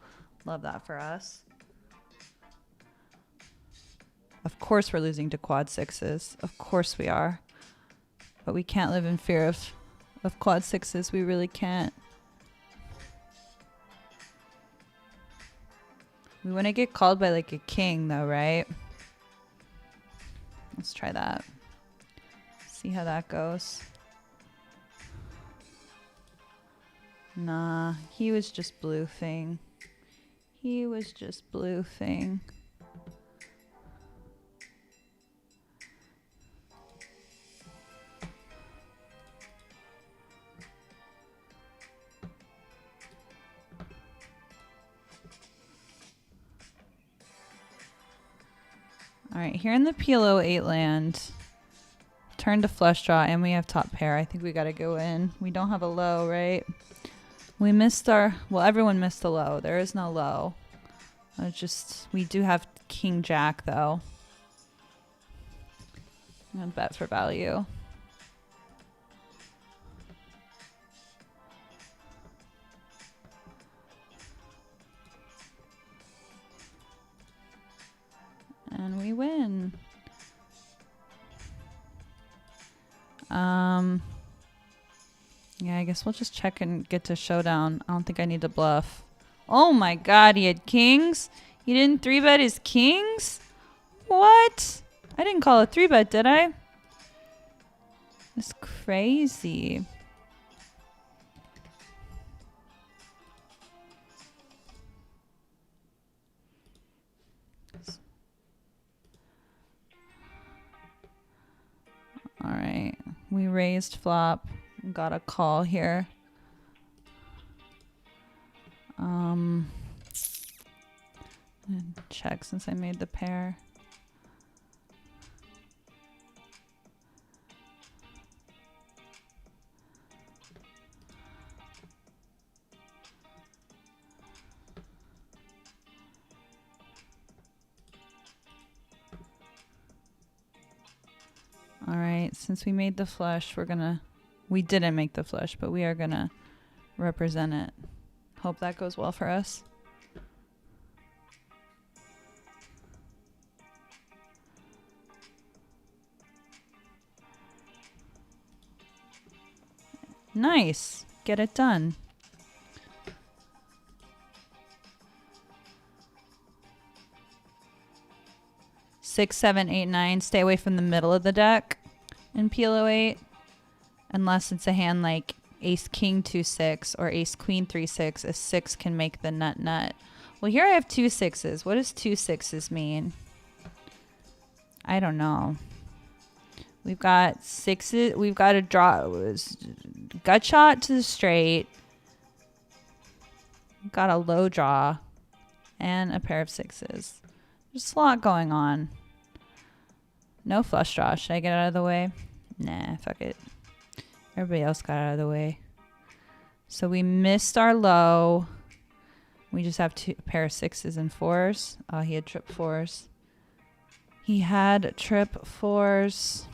Love that for us. Of course we're losing to quad 6s. Of course we are. But we can't live in fear of quad 6s. We really can't. We want to get called by like a king though, right? Let's try that. See how that goes. Nah, he was just bluffing. He was just bluffing. All right, here in the PLO 8 land. Turn to flush draw, and we have top pair. I think we got to go in. We don't have a low, right? We missed our... Well, everyone missed the low. There is no low. We do have king jack, though. I'm going to bet for value. And we win. Yeah, I guess we'll just check and get to showdown. I don't think I need to bluff. Oh my God, he had kings? He didn't 3-bet his kings? What? I didn't call a 3-bet, did I? That's crazy. We raised flop. Got a call here. Check since I made the pair. All right, since we made the flush, we didn't make the flush, but we are gonna represent it. Hope that goes well for us. Nice. Get it done. Six, seven, eight, nine. Stay away from the middle of the deck in PLO8. Unless it's a hand like ace king 2-6 or ace queen 3-6. A 6 can make the nut. Well, here I have 2 6s. What does 2 6s mean? I don't know. We've got 6s. We've got a draw. Gut shot to the straight. Got a low draw. And a pair of 6s. There's a lot going on. No flush draw. Should I get out of the way? Nah, fuck it. Everybody else got out of the way. So we missed our low. We just have a pair of 6s and 4s. Oh, he had trip 4s. He had trip 4s.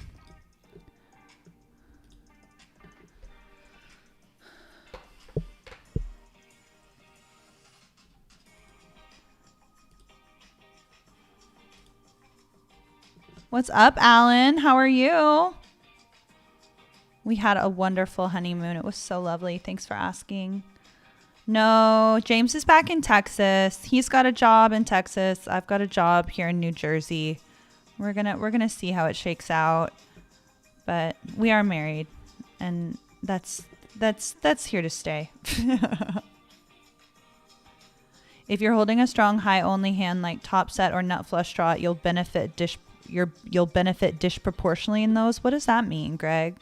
What's up, Alan? How are you? We had a wonderful honeymoon. It was so lovely. Thanks for asking. No, James is back in Texas. He's got a job in Texas. I've got a job here in New Jersey. We're gonna see how it shakes out. But we are married, and that's here to stay. If you're holding a strong high only hand like top set or nut flush draw, you'll benefit disproportionately in those. What does that mean, Greg?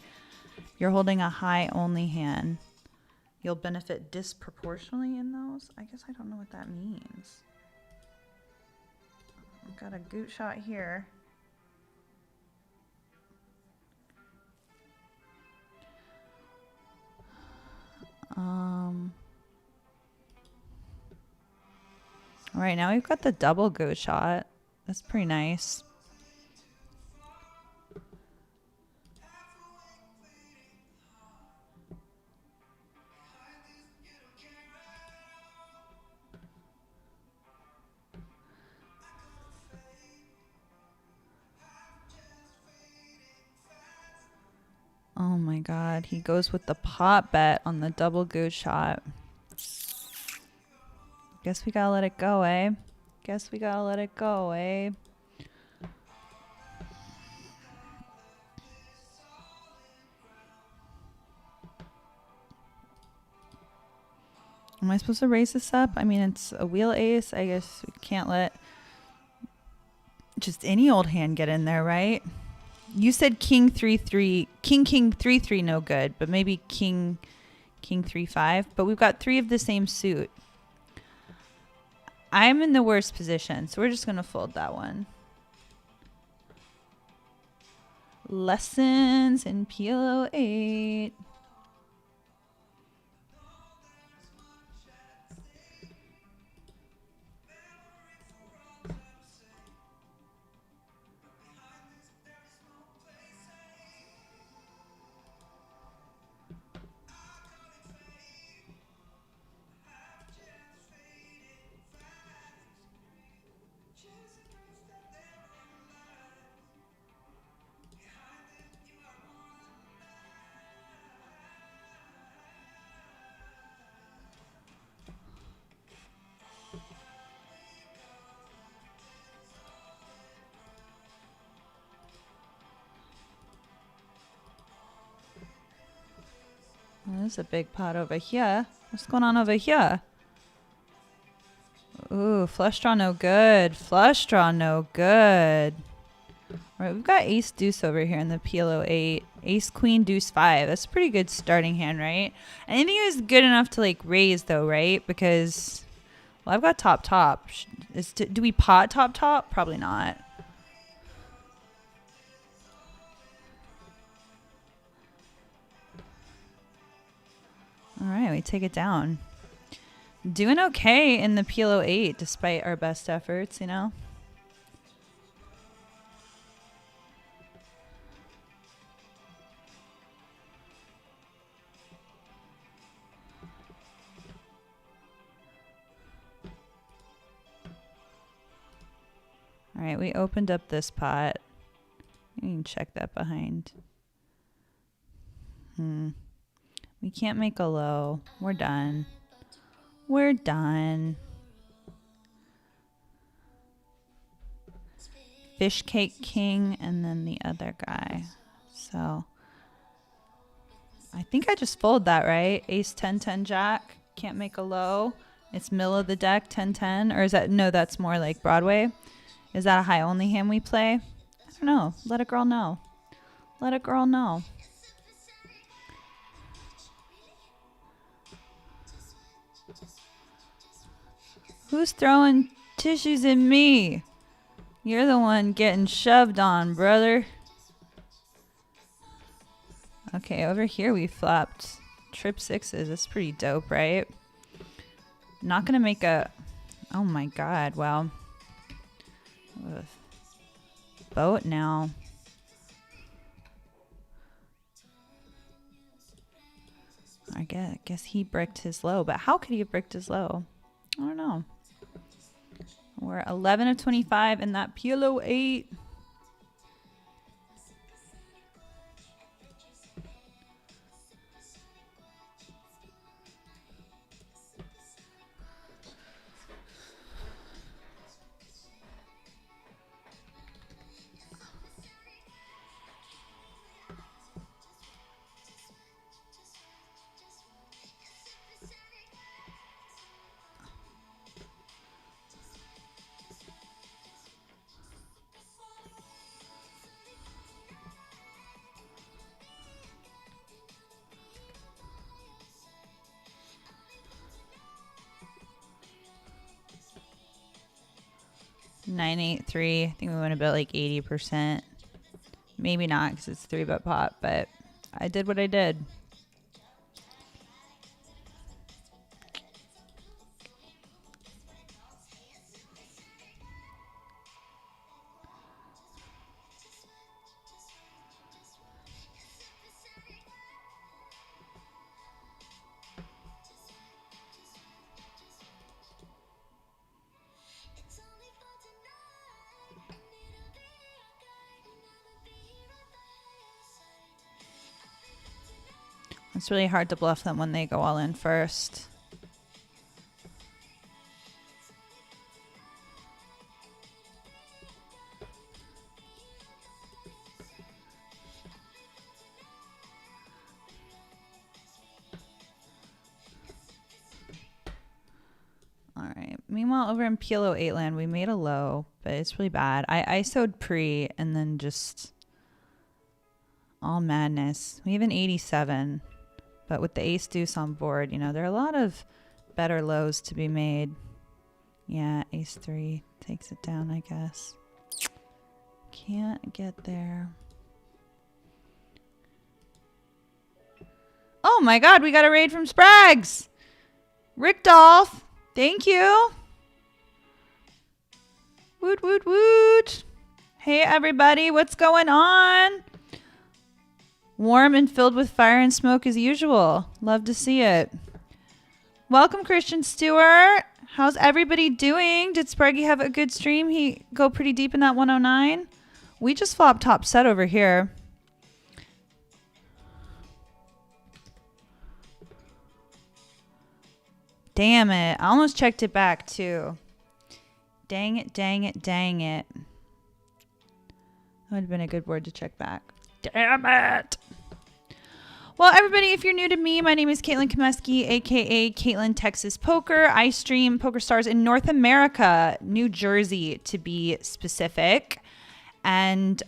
You're holding a high only hand. You'll benefit disproportionately in those? I guess I don't know what that means. I've got a goot shot here. All right, now we've got the double goat shot. That's pretty nice. Oh my God, he goes with the pot bet on the double goose shot. Guess we gotta let it go, eh? Guess we gotta let it go, eh? Am I supposed to raise this up? I mean, it's a wheel ace. I guess we can't let just any old hand get in there, right? You said king 3-3, king 3-3 no good, but maybe king 3-5. But we've got 3 of the same suit. I'm in the worst position, so we're just gonna fold that one. Lessons in PLO8. There's a big pot over here. What's going on over here? Ooh, flush draw no good. Flush draw no good. All right, we've got ace deuce over here in the PLO 8. Ace queen deuce 5. That's a pretty good starting hand, right? And I think it was good enough to like raise though, right? Because, well, I've got top. Do we pot top? Probably not. All right, we take it down. Doing okay in the PLO 8 despite our best efforts, you know? All right, we opened up this pot. You can check that behind. We can't make a low. We're done. We're done. Fish cake king and then the other guy. So I think I just fold that, right? Ace 10 10 jack. Can't make a low. It's middle of the deck 10 10, or is that, no, that's more like Broadway. Is that a high only hand we play? I don't know. Let a girl know. Let a girl know. Who's throwing tissues at me? You're the one getting shoved on, brother. Okay, over here we flopped trip sixes. That's pretty dope, right? Not gonna make a... Oh my god, wow. Ugh. Boat now. I guess he bricked his low, but how could he have bricked his low? I don't know. We're 11 of 25 in that PLO 8. Nine, 8, 3. I think we went about like 80%. Maybe not because it's 3-bet pot, but I did what I did. It's really hard to bluff them when they go all in first. All right. Meanwhile, over in PLO 8 land, we made a low, but it's really bad. I ISO'd pre and then just all madness. We have an 87. But with the ace deuce on board, you know, there are a lot of better lows to be made. Yeah, ace 3 takes it down, I guess. Can't get there. Oh my god, we got a raid from Sprags! Rick Dolph, thank you. Woot, woot, woot. Hey everybody, what's going on? Warm and filled with fire and smoke as usual. Love to see it. Welcome, Christian Stewart. How's everybody doing? Did Spraggy have a good stream? He go pretty deep in that 109? We just flopped top set over here. Damn it. I almost checked it back too. Dang it, dang it, dang it. That would have been a good word to check back. Damn it. Well, everybody, if you're new to me, my name is Caitlin Comeskey, a.k.a. Caitlin Texas Poker. I stream PokerStars in North America, New Jersey, to be specific. And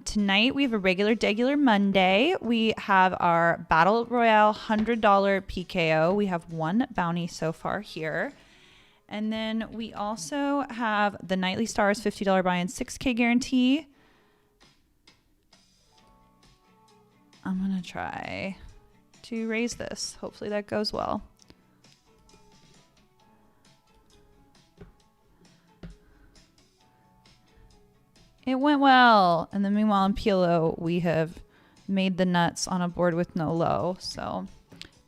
tonight we have a regular Monday. We have our Battle Royale $100 PKO. We have one bounty so far here. And then we also have the Nightly Stars $50 buy-in 6K guarantee. I'm going to try to raise this. Hopefully that goes well. It went well. And then meanwhile in PLO, we have made the nuts on a board with no low. So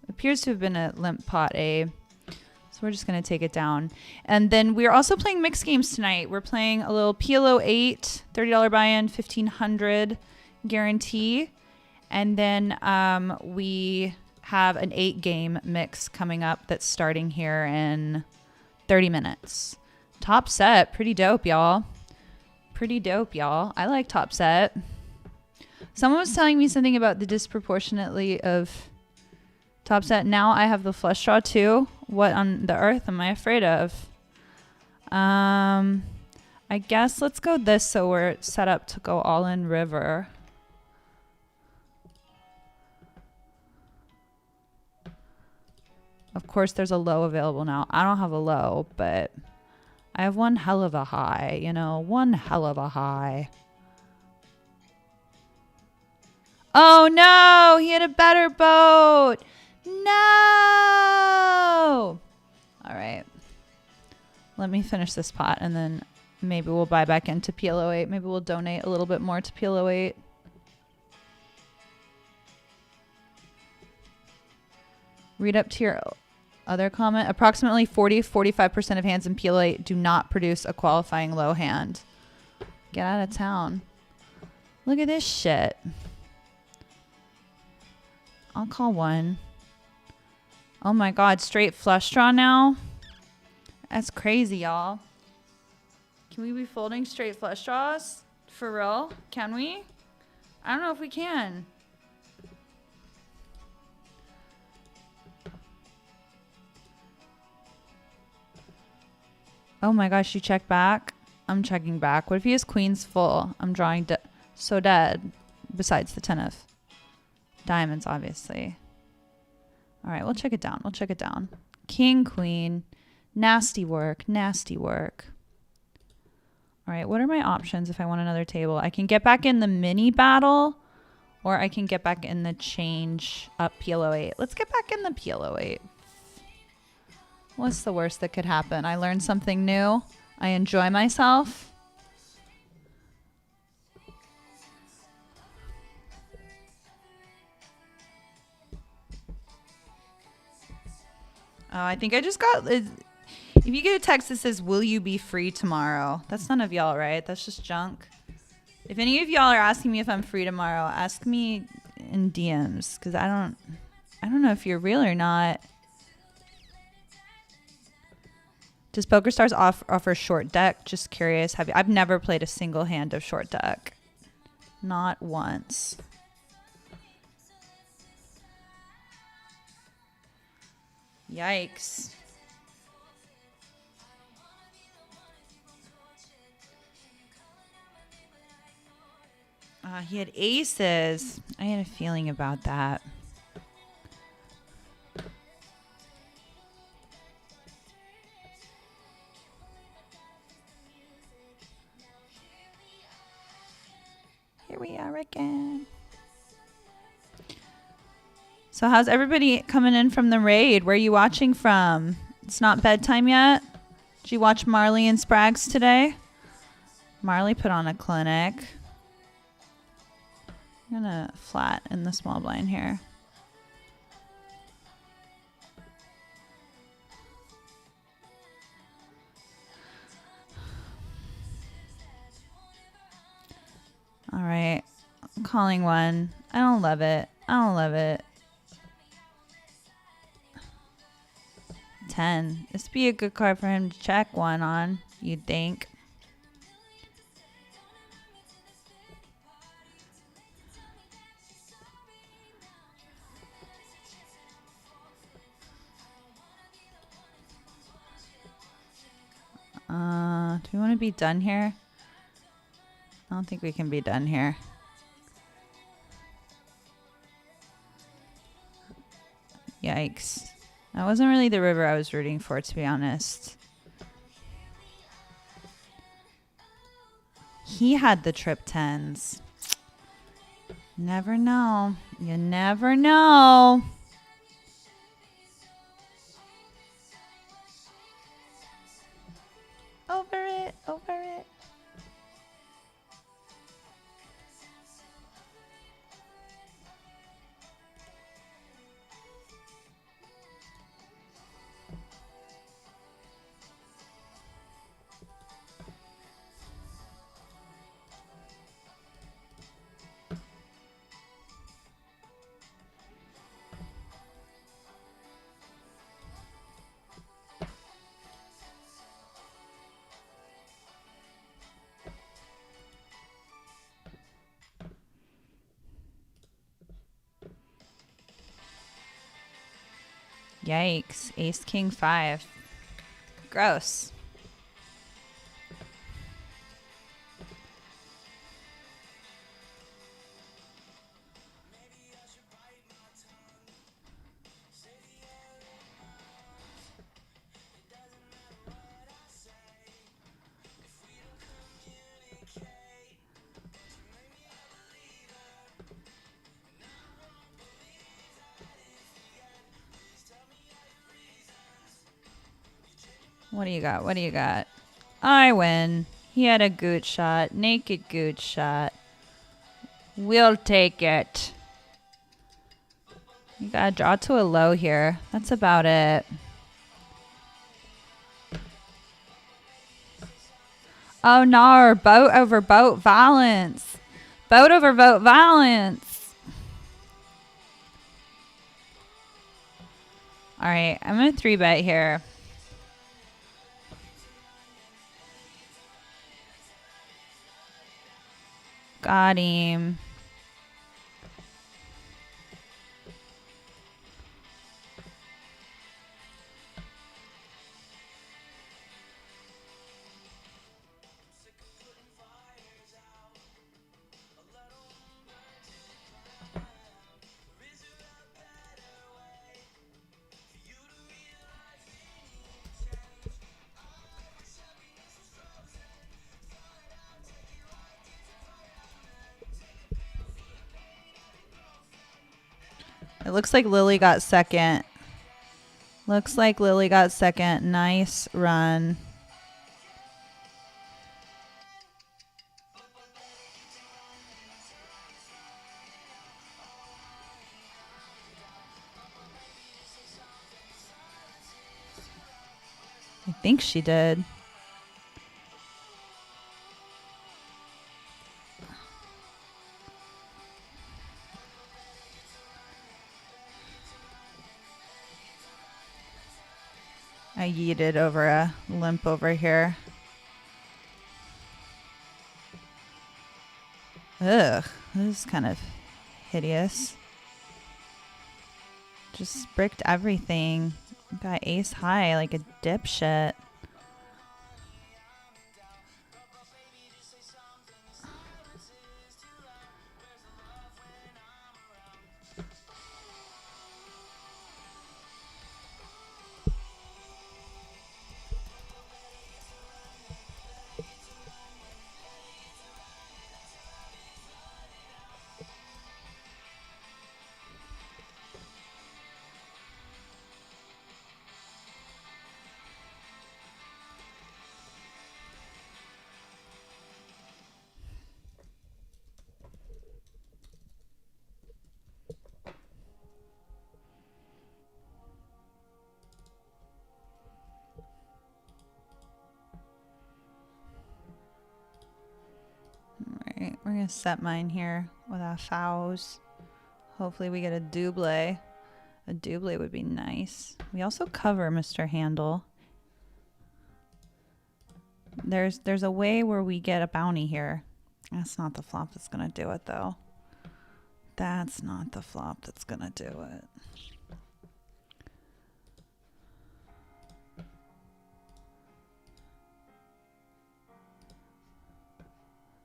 it appears to have been a limp pot A. So we're just going to take it down. And then we're also playing mixed games tonight. We're playing a little PLO 8, $30 buy-in, 1500 guarantee. And then we have an 8-game mix coming up that's starting here in 30 minutes. Top set, pretty dope, y'all. Pretty dope, y'all. I like top set. Someone was telling me something about the disproportionately of top set. Now I have the flush draw too. What on the earth am I afraid of? I guess let's go this so we're set up to go all in river. Of course, there's a low available now. I don't have a low, but I have one hell of a high, you know, one hell of a high. Oh no, he had a better boat. No. All right. Let me finish this pot and then maybe we'll buy back into PLO 8. Maybe we'll donate a little bit more to PLO 8. Read up to your other comment. Approximately 40-45% of hands in PLO 8 do not produce a qualifying low hand. Get out of town. Look at this shit. I'll call one. Oh my god, straight flush draw now? That's crazy, y'all. Can we be folding straight flush draws? For real? Can we? I don't know if we can. Oh my gosh, you check back? I'm checking back. What if he has queens full? I'm drawing so dead. Besides the 10 of diamonds, obviously. All right, we'll check it down. We'll check it down. King, queen. Nasty work. Nasty work. All right, what are my options if I want another table? I can get back in the mini battle, or I can get back in the change up PLO 8. Let's get back in the PLO 8. What's the worst that could happen? I learned something new. I enjoy myself. Oh, I think I just got... If you get a text that says, will you be free tomorrow? That's none of y'all, right? That's just junk. If any of y'all are asking me if I'm free tomorrow, ask me in DMs. Because I don't know if you're real or not. Does PokerStars offer short deck? Just curious. I've never played a single hand of short deck. Not once. Yikes. He had aces. I had a feeling about that. Here we are again. So how's everybody coming in from the raid? Where are you watching from? It's not bedtime yet? Did you watch Marley and Sprags today? Marley put on a clinic. I'm gonna flat in the small blind here. All right, I'm calling one. I don't love it. I don't love it. 10. This would be a good card for him to check one on, you'd think. Do we want to be done here? I don't think we can be done here. Yikes. That wasn't really the river I was rooting for, to be honest. He had the trip tens. Never know. You never know. Over it, over it. Yikes. Ace, king, 5. Gross. What do you got? What do you got? I win. He had a good shot. Naked good shot. We'll take it. You gotta draw to a low here. That's about it. Oh no, boat over boat violence. Boat over boat violence. All right, I'm gonna 3-bet here. Got him. It looks like Lily got second. Looks like Lily got second. Nice run. I think she did. I yeeted over a limp over here. Ugh, this is kind of hideous. Just bricked everything. Got ace high like a dipshit. Alright, we're going to set mine here with our fouls. Hopefully we get a double. A double would be nice. We also cover Mr. Handle. There's a way where we get a bounty here. That's not the flop that's going to do it, though. That's not the flop that's going to do it.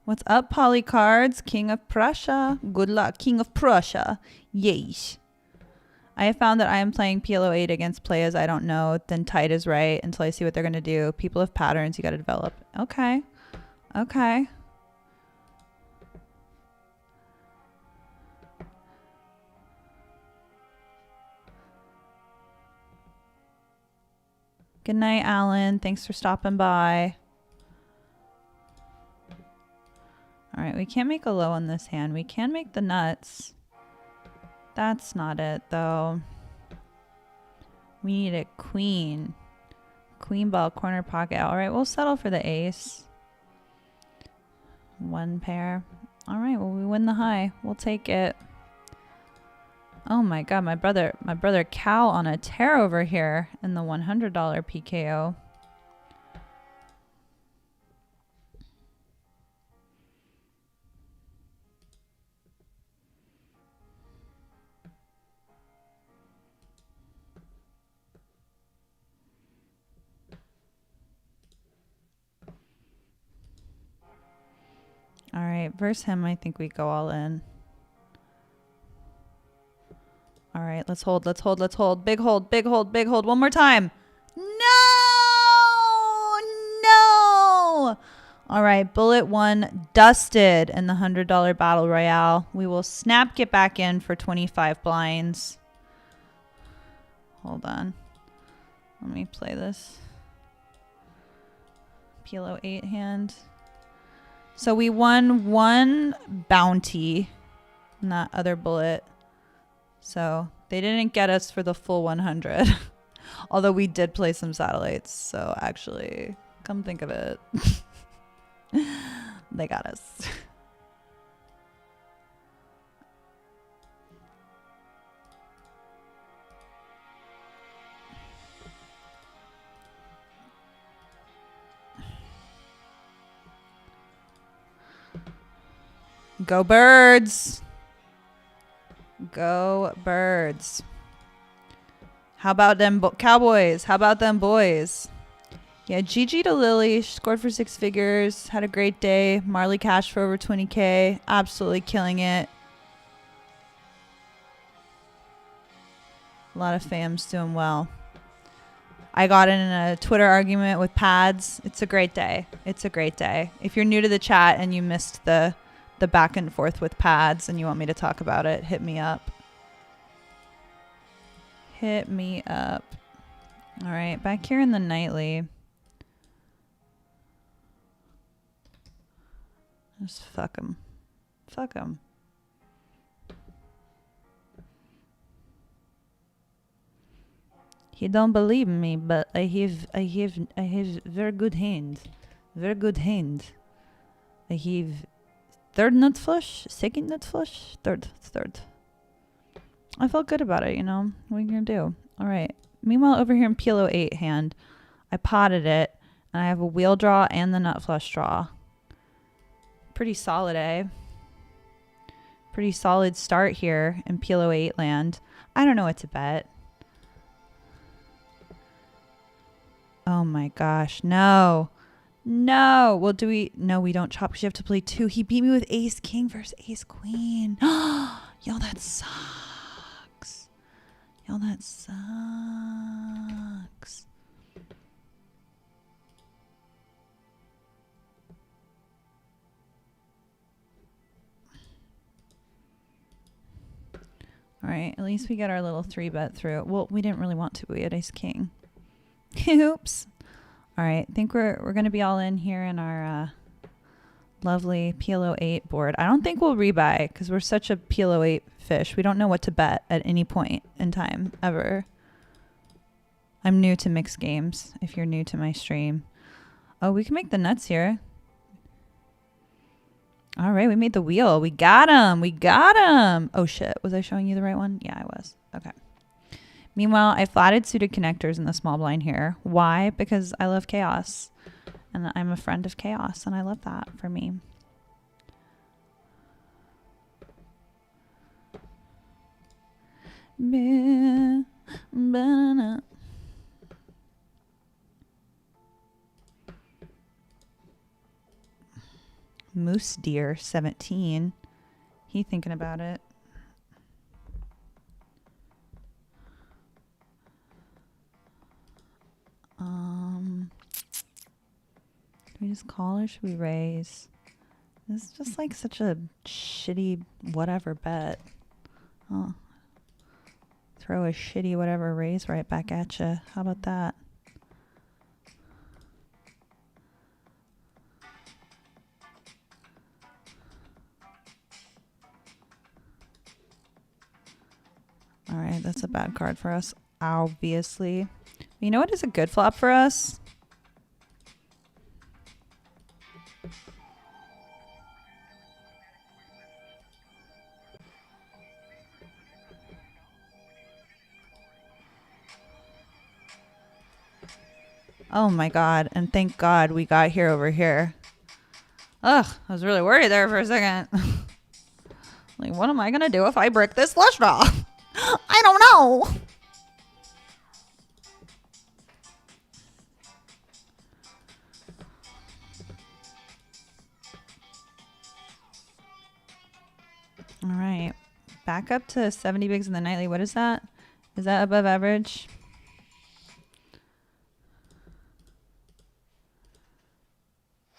What's up, Polycards? King of Prussia. Good luck, King of Prussia. Yeesh. I have found that I am playing PLO 8 against players I don't know. Then tight is right until I see what they're going to do. People have patterns you got to develop. Okay. Okay. Good night, Alan. Thanks for stopping by. All right, we can't make a low on this hand. We can make the nuts. That's not it, though. We need a queen. Queen ball, corner pocket. All right, we'll settle for the ace. One pair. All right, well, we win the high. We'll take it. Oh my God, my brother Cal on a tear over here in the $100 PKO. All right, versus him, I think we go all in. All right, let's hold, let's hold, let's hold. Big hold, big hold, big hold. One more time. No! No! All right, bullet one dusted in the $100 battle royale. We will snap get back in for 25 blinds. Hold on. Let me play this. PLO 8 hand. So we won one bounty in that other bullet. So they didn't get us for the full 100. Although we did play some satellites. So actually, come think of it. They got us. Go Birds. Go Birds. How about them Cowboys? How about them boys? Yeah, GG to Lily. She scored for 6 figures. Had a great day. Marley cashed for over 20K. Absolutely killing it. A lot of fams doing well. I got in a Twitter argument with Pads. It's a great day. It's a great day. If you're new to the chat and you missed the back and forth with Pads and you want me to talk about it, hit me up. Hit me up. All right, back here in the nightly. Just fuck him. Fuck him. He don't believe me, but I have very good hand. Very good hand. I have third nut flush, second nut flush, third. I felt good about it, you know. What are you gonna do? All right. Meanwhile, over here in PLO 8 hand, I potted it, and I have a wheel draw and the nut flush draw. Pretty solid, eh? Pretty solid start here in PLO 8 land. I don't know what to bet. Oh my gosh, no. No. Well, do we? No, we don't chop because you have to play 2. He beat me with ace king versus ace queen. Yo, that sucks. Yo, that sucks. All right, at least we got our little 3-bet through. Well, we didn't really want to. We had ace king. Oops. All right, I think we're going to be all in here in our lovely PLO 8 board. I don't think we'll rebuy because we're such a PLO 8 fish. We don't know what to bet at any point in time, ever. I'm new to mixed games, if you're new to my stream. Oh, we can make the nuts here. All right, we made the wheel. We got him. We got him. Oh, shit. Was I showing you the right one? Yeah, I was. Okay. Meanwhile, I flatted suited connectors in the small blind here. Why? Because I love chaos. And I'm a friend of chaos, and I love that for me. Moose Deer 17. He thinking about it. Should we just call or should we raise? This is just like such a shitty whatever bet. Oh. Throw a shitty whatever raise right back at you. How about that? All right, that's a bad card for us, obviously. You know what is a good flop for us? Oh my God, and thank God we got here over here. Ugh, I was really worried there for a second. Like, what am I gonna do if I break this flush draw? I don't know. All right, back up to 70 bigs in the nightly. What is that? Is that above average?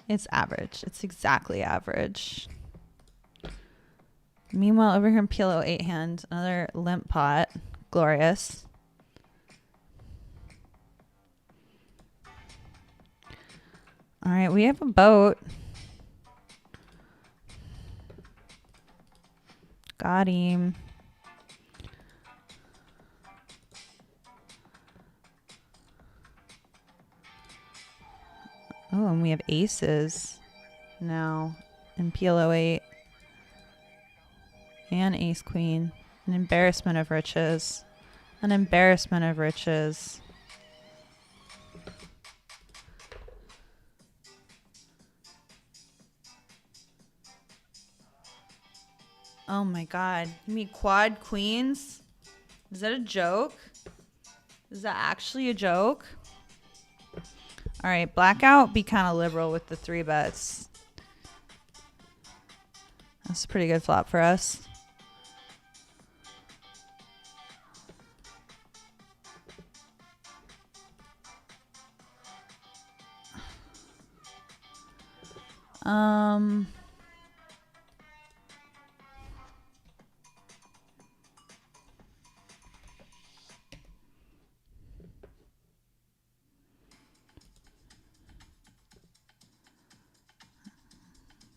It's average. It's exactly average. Meanwhile, over here in PLO 8 hand, another limp pot. Glorious. All right, we have a boat. Got him. Oh, and we have aces now in PLO 8. And ace queen. An embarrassment of riches. An embarrassment of riches. Oh my God. You mean quad queens? Is that a joke? Is that actually a joke? All right, blackout, be kind of liberal with the 3 bets. That's a pretty good flop for us.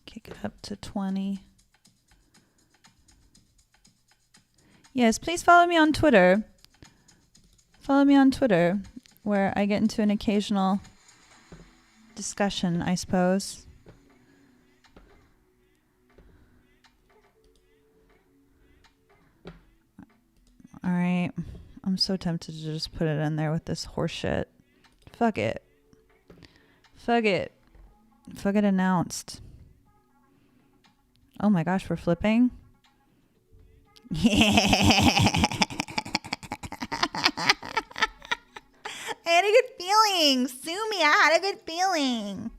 Kick it up to 20. Yes, please follow me on Twitter. Follow me on Twitter, where I get into an occasional discussion, I suppose. All right. I'm so tempted to just put it in there with this horse shit. Fuck it. Fuck it. Fuck it announced. Oh my gosh, we're flipping. Yeah. I had a good feeling. Sue me, I had a good feeling.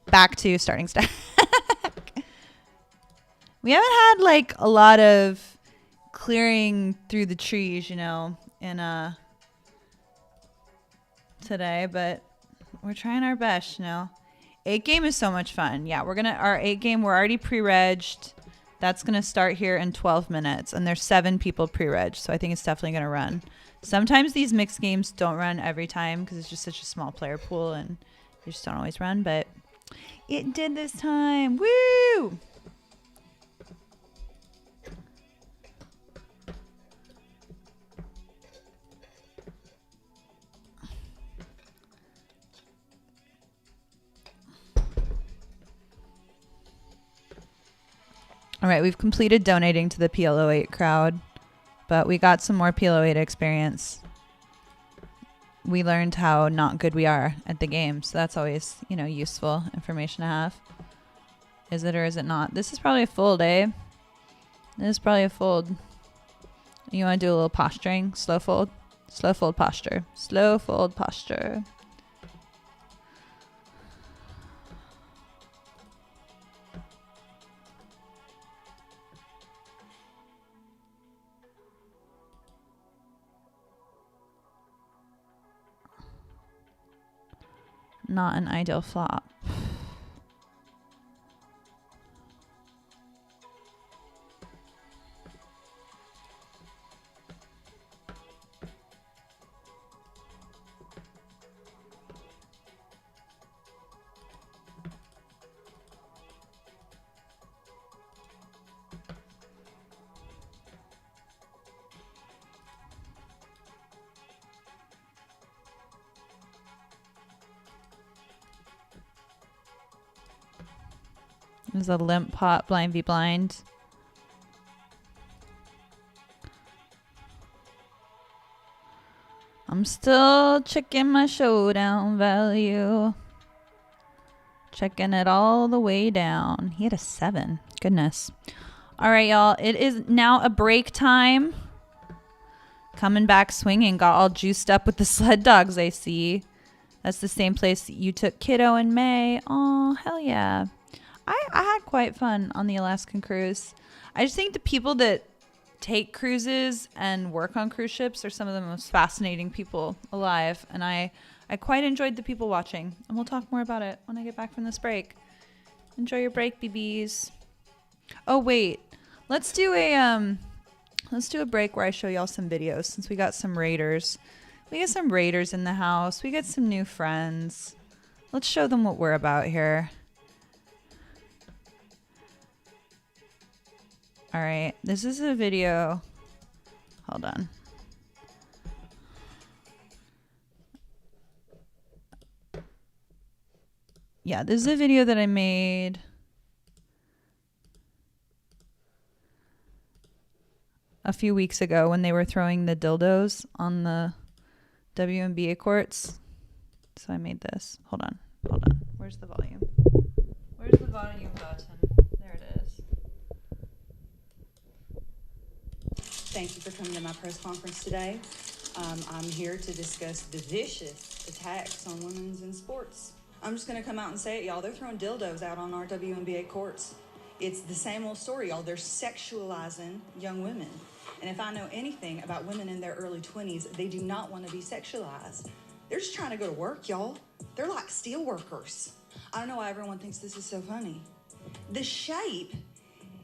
Back to starting stack. We haven't had like a lot of clearing through the trees, you know, in today, but we're trying our best, you know. 8 game is so much fun. Yeah, our 8 game, we're already pre-regged. That's gonna start here in 12 minutes, and there's 7 people pre-reg, so I think it's definitely gonna run. Sometimes these mixed games don't run every time because it's just such a small player pool and they just don't always run, but it did this time. Woo! All right, we've completed donating to the PLO 8 crowd, but we got some more PLO 8 experience. We learned how not good we are at the game, so that's always, you know, useful information to have. Is it or is it not? This is probably a fold, eh? This is probably a fold. You want to do a little posturing? Slow fold? Slow fold posture. Slow fold posture. not an ideal flop. There's a limp pot, blind v blind. I'm still checking my showdown value. Checking it all the way down. He had a 7. Goodness. All right, y'all. It is now a break time. Coming back swinging. Got all juiced up with the sled dogs, I see. That's the same place you took Kiddo in May. Oh, hell yeah. I had quite fun on the Alaskan cruise. I just think the people that take cruises and work on cruise ships are some of the most fascinating people alive. And I quite enjoyed the people watching. And we'll talk more about it when I get back from this break. Enjoy your break, BBs. Oh, wait. Let's do a break where I show y'all some videos since we got some raiders. We got some raiders in the house. We got some new friends. Let's show them what we're about here. All right, this is a video. Hold on. Yeah, this is a video that I made a few weeks ago when they were throwing the dildos on the WNBA courts. So I made this. Hold on. Where's the volume? Where's the volume button? There it is. Thank you for coming to my press conference today. I'm here to discuss the vicious attacks on women's in sports. I'm just gonna come out and say it, y'all. They're throwing dildos out on our WNBA courts. It's the same old story, y'all. They're sexualizing young women. And if I know anything about women in their early 20s, they do not want to be sexualized. They're just trying to go to work, y'all. They're like steel workers. I don't know why everyone thinks this is so funny. The shape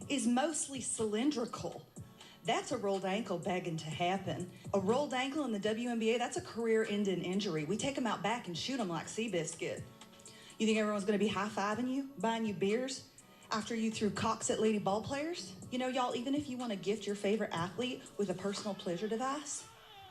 is mostly cylindrical. That's a rolled ankle begging to happen. A rolled ankle in the WNBA, that's a career-ending injury. We take them out back and shoot them like Seabiscuit. You think everyone's gonna be high-fiving you, buying you beers after you threw cocks at lady ball players? You know, y'all, even if you wanna gift your favorite athlete with a personal pleasure device,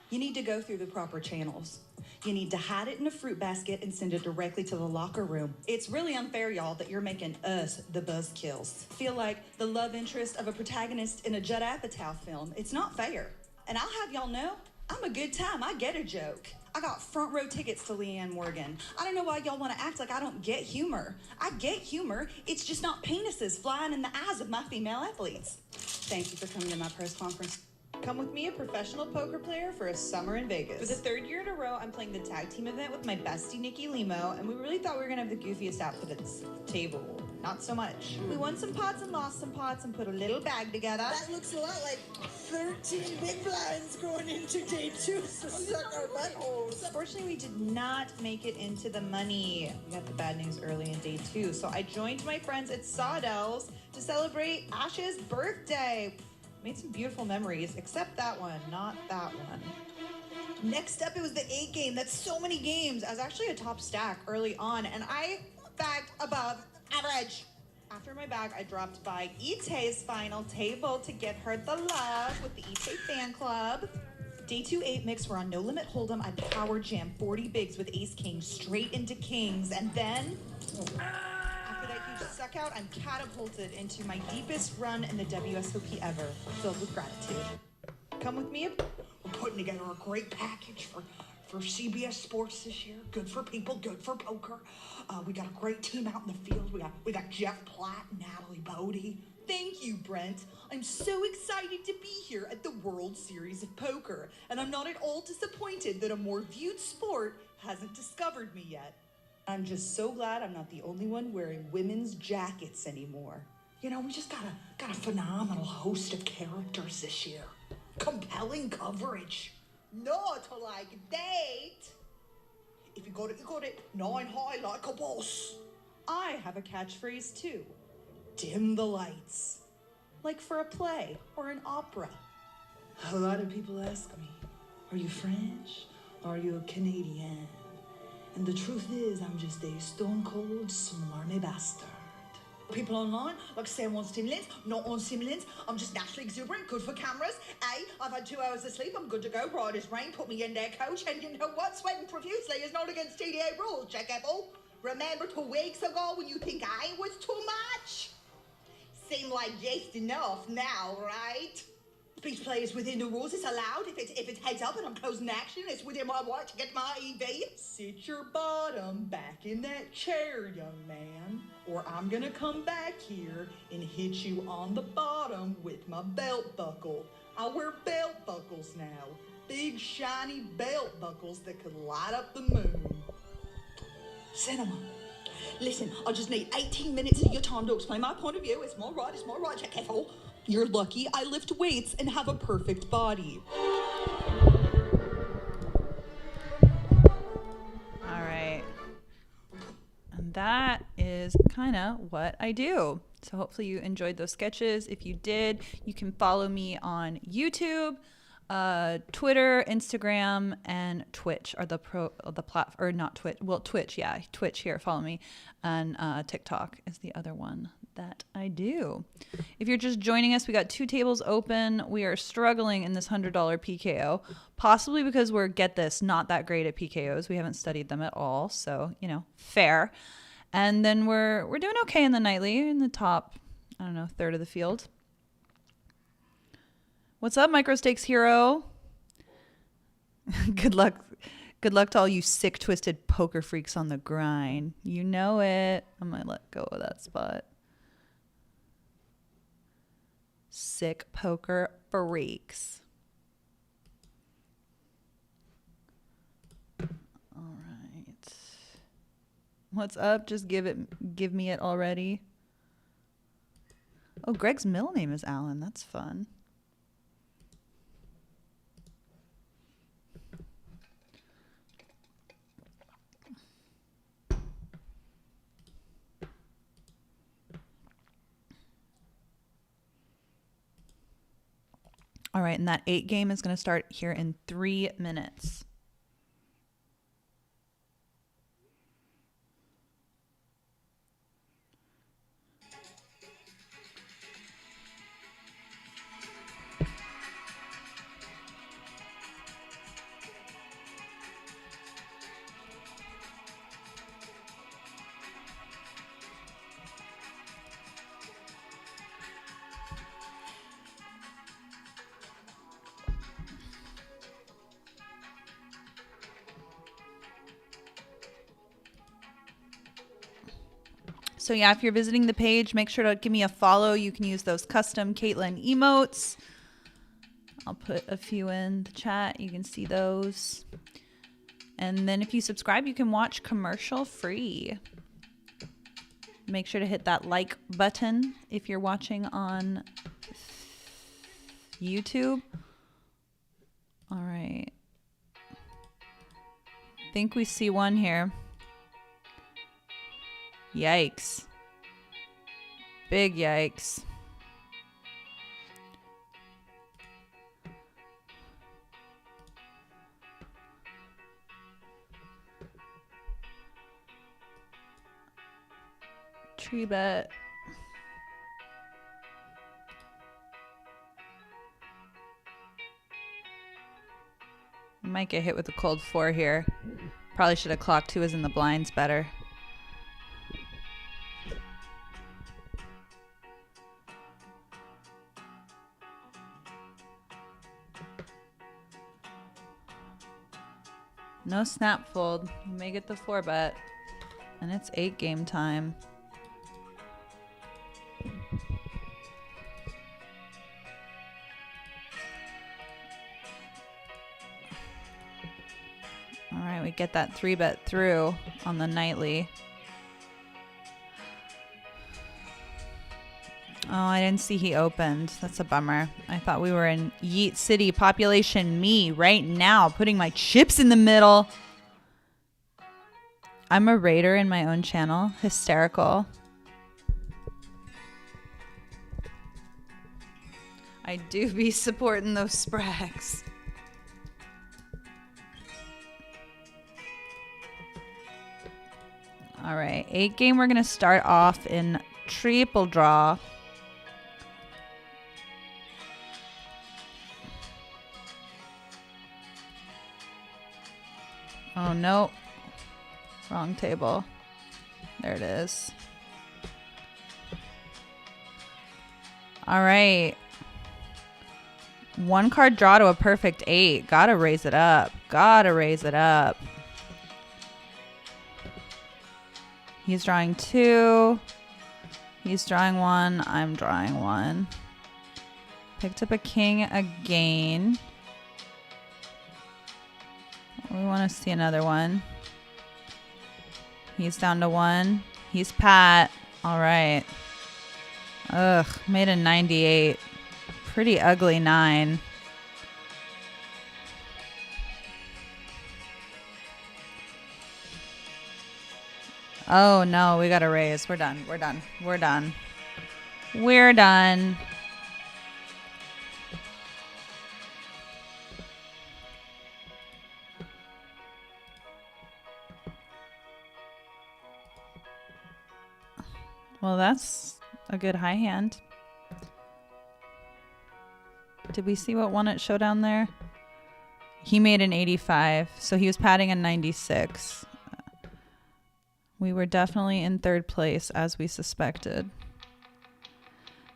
you need to go through the proper channels. You need to hide it in a fruit basket and send it directly to the locker room. It's really unfair, y'all, that you're making us the buzzkills feel like the love interest of a protagonist in a Judd Apatow film. It's not fair. And I'll have y'all know, I'm a good time. I get a joke. I got front row tickets to Leanne Morgan. I don't know why y'all want to act like I don't get humor. I get humor. It's just not penises flying in the eyes of my female athletes. Thank you for coming to my press conference. Come with me, a professional poker player, for a summer in Vegas. For the 3rd year in a row, I'm playing the tag team event with my bestie, Nikki Limo, and we really thought we were going to have the goofiest outfit at this table. Not so much. We won some pots and lost some pots and put a little bag together. That looks a lot like 13 big blinds going into day 2 to suck our buttholes. Unfortunately, we did not make it into the money. We got the bad news early in day 2, so I joined my friends at Sawdell's to celebrate Ash's birthday. Made some beautiful memories, except that one, not that one. Next up, it was the 8 game. That's so many games. I was actually a top stack early on, and I bagged above average. After my bag, I dropped by Ite's final table to get her the love with the Ite fan club. Day 2 8 mix, we're on No Limit Hold'em. I power jam 40 bigs with ace king straight into kings, and then after that huge suck out, I'm catapulted into my deepest run in the WSOP ever, filled with gratitude. Come with me. We're putting together a great package for CBS Sports this year. Good for people, good for poker. We got a great team out in the field. We got Jeff Platt and Natalie Bodie. Thank you, Brent. I'm so excited to be here at the World Series of Poker, and I'm not at all disappointed that a more viewed sport hasn't discovered me yet. I'm just so glad I'm not the only one wearing women's jackets anymore. You know, we just got a phenomenal host of characters this year. Compelling coverage. Not like that. If you got it, you got it. 9 high like a boss. I have a catchphrase too. Dim the lights. Like for a play or an opera. A lot of people ask me, are you French? Are you Canadian? And the truth is, I'm just a stone cold, smarmy bastard. People online like say I'm on stimulants, not on stimulants. I'm just naturally exuberant, good for cameras. I've had 2 hours of sleep, I'm good to go. Bright as rain, put me in their coach, and you know what? Sweating profusely is not against TDA rules, check Apple. Remember 2 weeks ago when you think I was too much? Seem like just enough now, right? Speech play is within the rules, it's allowed. If it's heads up and I'm closing action, it's within my right to get my EV. Sit your bottom back in that chair, young man, or I'm gonna come back here and hit you on the bottom with my belt buckle. I wear belt buckles now. Big shiny belt buckles that could light up the moon. Cinema. Listen, I just need 18 minutes of your time to explain my point of view. It's my right, check careful. You're lucky I lift weights and have a perfect body. All right. And that is kind of what I do. So hopefully you enjoyed those sketches. If you did, you can follow me on YouTube, Twitter, Instagram, and Twitch are the platform, or not Twitch. Well, Twitch, yeah, Twitch here. Follow me, and TikTok is the other one that I do. If you're just joining us, we got 2 tables open. We are struggling in this $100 PKO, possibly because we're, get this, not that great at PKOs. We haven't studied them at all, so you know, fair. And then we're doing okay in the nightly, in the top, I don't know, third of the field. What's up, Micro Stakes Hero? Good luck. Good luck to all you sick, twisted poker freaks on the grind. You know it. I'm going to let go of that spot. Sick poker freaks. All right. What's up? Just give me it already. Oh, Greg's middle name is Alan. That's fun. All right, and that 8 game is going to start here in 3 minutes. So yeah, if you're visiting the page, make sure to give me a follow. You can use those custom Caitlin emotes. I'll put a few in the chat. You can see those. And then if you subscribe, you can watch commercial free. Make sure to hit that like button if you're watching on YouTube. All right. I think we see one here. Yikes. Big yikes. Tree bet. Might get hit with a cold 4 here. Probably should have clocked who was in the blinds better. No snap fold. You may get the 4 bet. And it's 8 game time. All right, we get that 3 bet through on the nightly. Oh, I didn't see he opened. That's a bummer. I thought we were in Yeet City, population me right now, putting my chips in the middle. I'm a raider in my own channel. Hysterical. I do be supporting those sprags. All right, 8 game. We're going to start off in triple draw. Oh, no. Wrong table. There it is. All right. 1 card draw to a perfect 8. Gotta raise it up. Gotta raise it up. He's drawing 2. He's drawing 1. I'm drawing 1. Picked up a king again. We want to see another one. He's down to 1. He's Pat. All right. Ugh, made a 98. Pretty ugly 9. Oh no, we gotta raise. We're done. We're done. We're done. We're done. Well, that's a good high hand. Did we see what won at Showdown there? He made an 85, so he was patting a 96. We were definitely in 3rd place, as we suspected.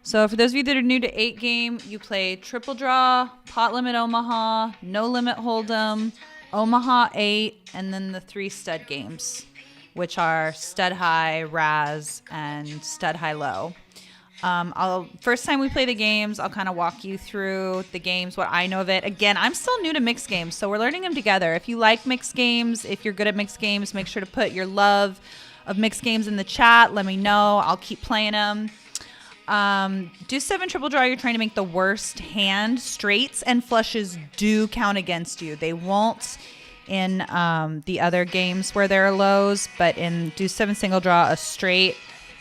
So for those of you that are new to 8 game, you play triple draw, pot limit Omaha, no limit Hold'em, Omaha 8, and then the 3 stud games, which are stud high, Raz, and stud high low. First time we play the games, I'll kind of walk you through the games, what I know of it. Again, I'm still new to mixed games, so we're learning them together. If you like mixed games, if you're good at mixed games, make sure to put your love of mixed games in the chat. Let me know. I'll keep playing them. Deuce 7 triple draw, you're trying to make the worst hand. Straights and flushes do count against you. They won't in the other games where there are lows, but in Deuce 7 single draw, a straight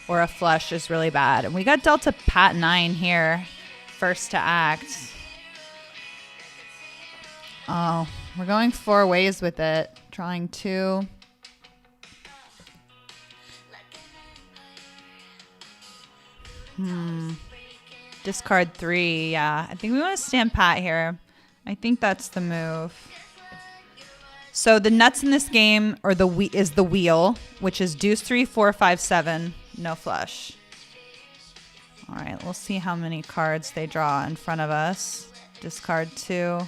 or a flush is really bad. And we got dealt a Pat 9 here, first to act. Oh, we're going 4 ways with it. Drawing 2. Discard 3. Yeah, I think we want to stand pat here. I think that's the move. So the nuts in this game is the wheel, which is deuce 3, 4, 5, 7, no flush. All right, we'll see how many cards they draw in front of us. Discard 2,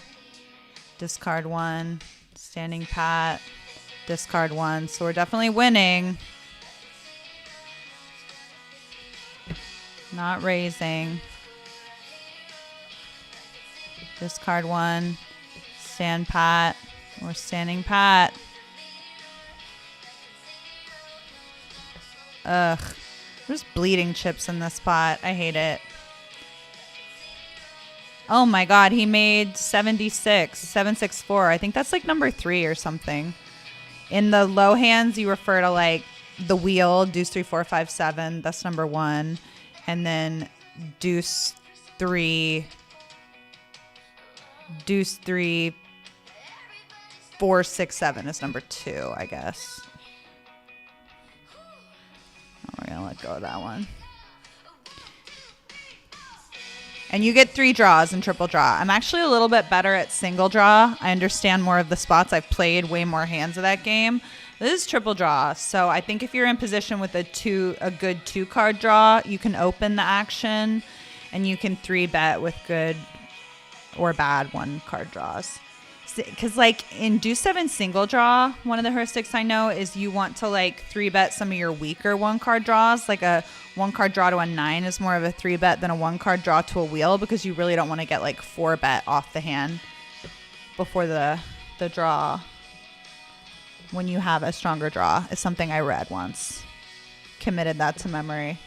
discard 1, standing pat, discard 1. So we're definitely winning. Not raising. Discard 1, stand pat. We're standing pat. Ugh. There's bleeding chips in this spot. I hate it. Oh my god, he made 76. 764. I think that's like number 3 or something. In the low hands, you refer to like the wheel, deuce 3, 4, 5, 7. That's number 1. And then deuce 3, 4, 6, 7 is number 2, I guess. We're going to let go of that one. And you get 3 draws in triple draw. I'm actually a little bit better at single draw. I understand more of the spots. I've played way more hands of that game. This is triple draw. So I think if you're in position with a good 2-card draw, you can open the action and you can 3-bet with good or bad 1-card draws. Because like in deuce 7 single draw, one of the heuristics I know is you want to like 3-bet some of your weaker 1-card draws. Like a 1-card draw to a 9 is more of a 3-bet than a 1-card draw to a wheel, because you really don't want to get like 4-bet off the hand before the draw when you have a stronger draw, is something I read once. Committed that to memory.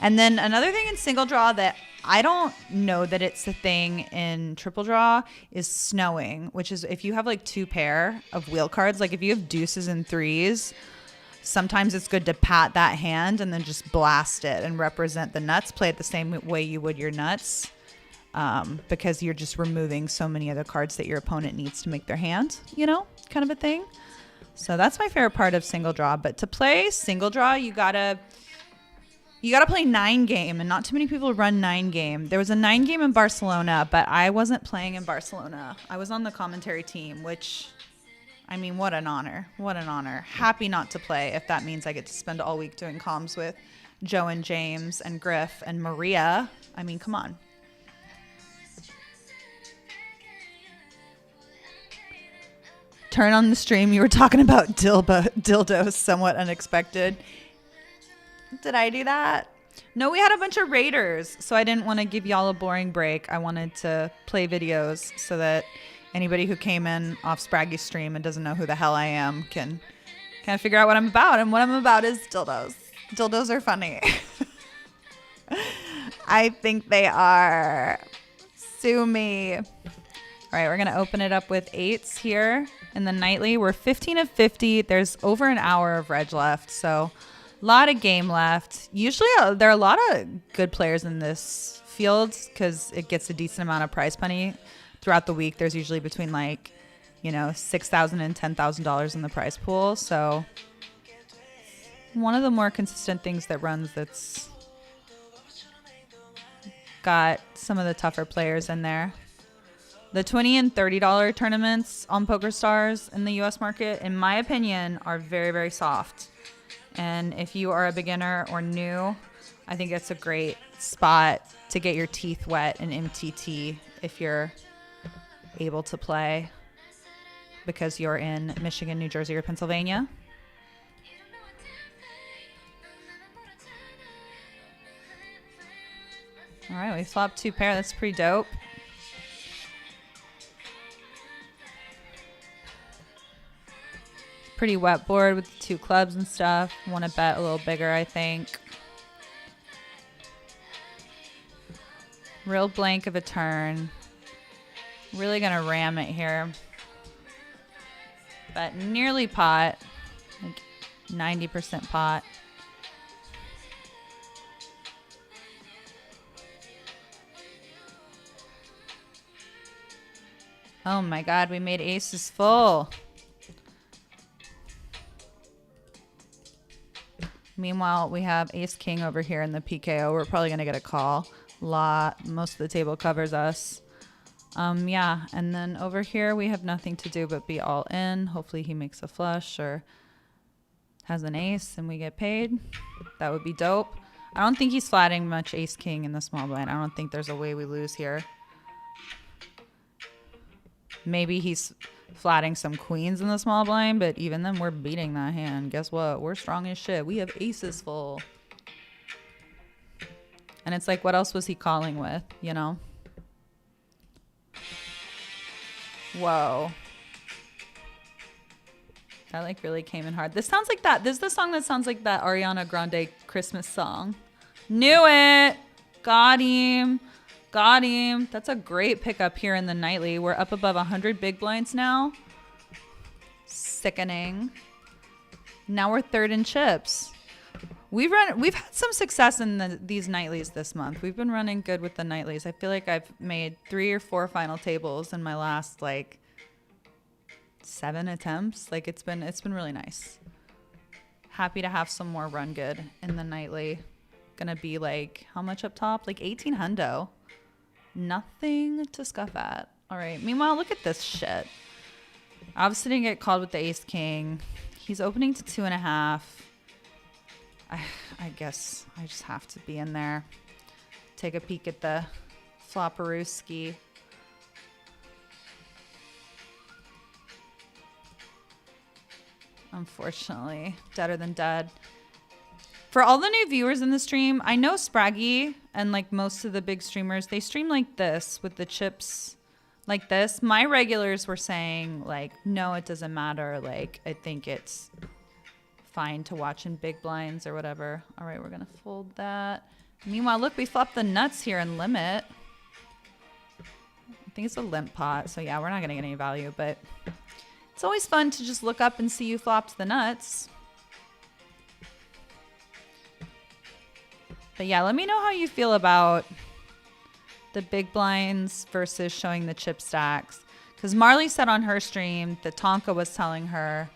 And then another thing in single draw that I don't know that it's a thing in triple draw is snowing, which is if you have like 2 pair of wheel cards, like if you have deuces and 3s, Sometimes it's good to pat that hand and then just blast it and represent the nuts. Play it the same way you would your nuts, because you're just removing so many of the cards that your opponent needs to make their hand, you know, kind of a thing. So that's my favorite part of single draw. But to play single draw, you gotta play 9 game, and not too many people run 9 game. There was a 9 game in Barcelona, but I wasn't playing in Barcelona. I was on the commentary team, which, I mean, what an honor. What an honor. Happy not to play if that means I get to spend all week doing comms with Joe and James and Griff and Maria. I mean, come on. Turn on the stream. You were talking about dildos, somewhat unexpected. Did I do that? No, we had a bunch of raiders, so I didn't want to give y'all a boring break. I wanted to play videos so that anybody who came in off Spraggy's stream and doesn't know who the hell I am can kind of figure out what I'm about. And what I'm about is dildos. Dildos are funny. I think they are. Sue me. All right, we're going to open it up with 8s here in the nightly. We're 15 of 50. There's over an hour of reg left, so a lot of game left. Usually there are a lot of good players in this field because it gets a decent amount of prize money throughout the week. There's usually between like, you know, $6,000 and $10,000 in the prize pool. So one of the more consistent things that runs that's got some of the tougher players in there. The $20 and $30 tournaments on PokerStars in the US market, in my opinion, are very, very soft. And if you are a beginner or new, I think it's a great spot to get your teeth wet in MTT if you're able to play because you're in Michigan, New Jersey, or Pennsylvania. All right, we flopped 2 pair. That's pretty dope. Pretty wet board with the 2 clubs and stuff. Want to bet a little bigger, I think. Real blank of a turn. Really going to ram it here. Bet nearly pot. Like 90% pot. Oh my God, we made aces full. Meanwhile, we have ace king over here in the PKO. We're probably going to get a call. Most of the table covers us. Yeah, and then over here we have nothing to do but be all in. Hopefully he makes a flush or has an ace and we get paid. That would be dope. I don't think he's flatting much ace king in the small blind. I don't think there's a way we lose here. Maybe he's flatting some queens in the small blind, but even then we're beating that hand. Guess what? We're strong as shit. We have aces full. And it's like, what else was he calling with, you know? Whoa. That like really came in hard. This sounds like that. This is the song that sounds like that Ariana Grande Christmas song. Knew it. Got him. Got him. That's a great pickup here in the nightly. We're up above 100 big blinds now. Sickening. Now we're 3rd in chips. We've had some success in these nightlies this month. We've been running good with the nightlies. I feel like I've made 3 or 4 final tables in my last like 7 attempts. Like it's been really nice. Happy to have some more run good in the nightly. Gonna be like how much up top? Like 18 hundo. Nothing to scuff at. All right. Meanwhile, look at this shit. Obviously didn't get called with the ace king. He's opening to 2.5. I guess I just have to be in there. Take a peek at the flopperooski. Unfortunately, deader than dead. For all the new viewers in the stream, I know Spraggy and like most of the big streamers, they stream like this with the chips like this. My regulars were saying like, no, it doesn't matter. Like, I think it's fine to watch in big blinds or whatever. All right, we're going to fold that. Meanwhile, look, we flopped the nuts here in limit. I think it's a limp pot. So yeah, we're not going to get any value, but it's always fun to just look up and see you flopped the nuts. But yeah, let me know how you feel about the big blinds versus showing the chip stacks. Because Marley said on her stream that Tonka was telling her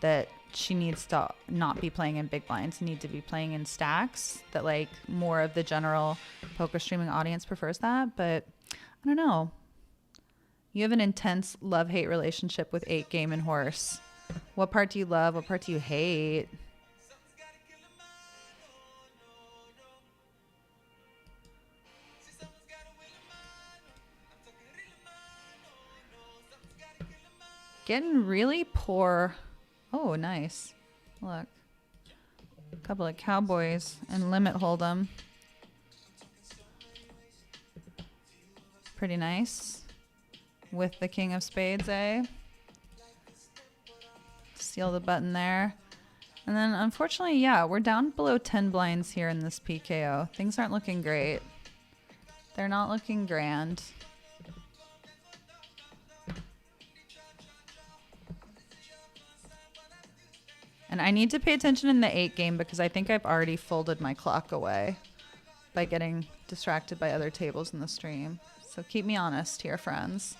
that she needs to not be playing in big blinds, need to be playing in stacks, that like more of the general poker streaming audience prefers that. But I don't know. You have an intense love-hate relationship with 8 Game and Horse. What part do you love? What part do you hate? Getting really poor. Oh, nice. Look. A couple of cowboys and limit hold'em. Pretty nice. With the king of spades, eh? Seal the button there. And then, unfortunately, yeah, we're down below 10 blinds here in this PKO. Things aren't looking great. They're not looking grand. And I need to pay attention in the 8 game because I think I've already folded my clock away by getting distracted by other tables in the stream. So keep me honest here, friends.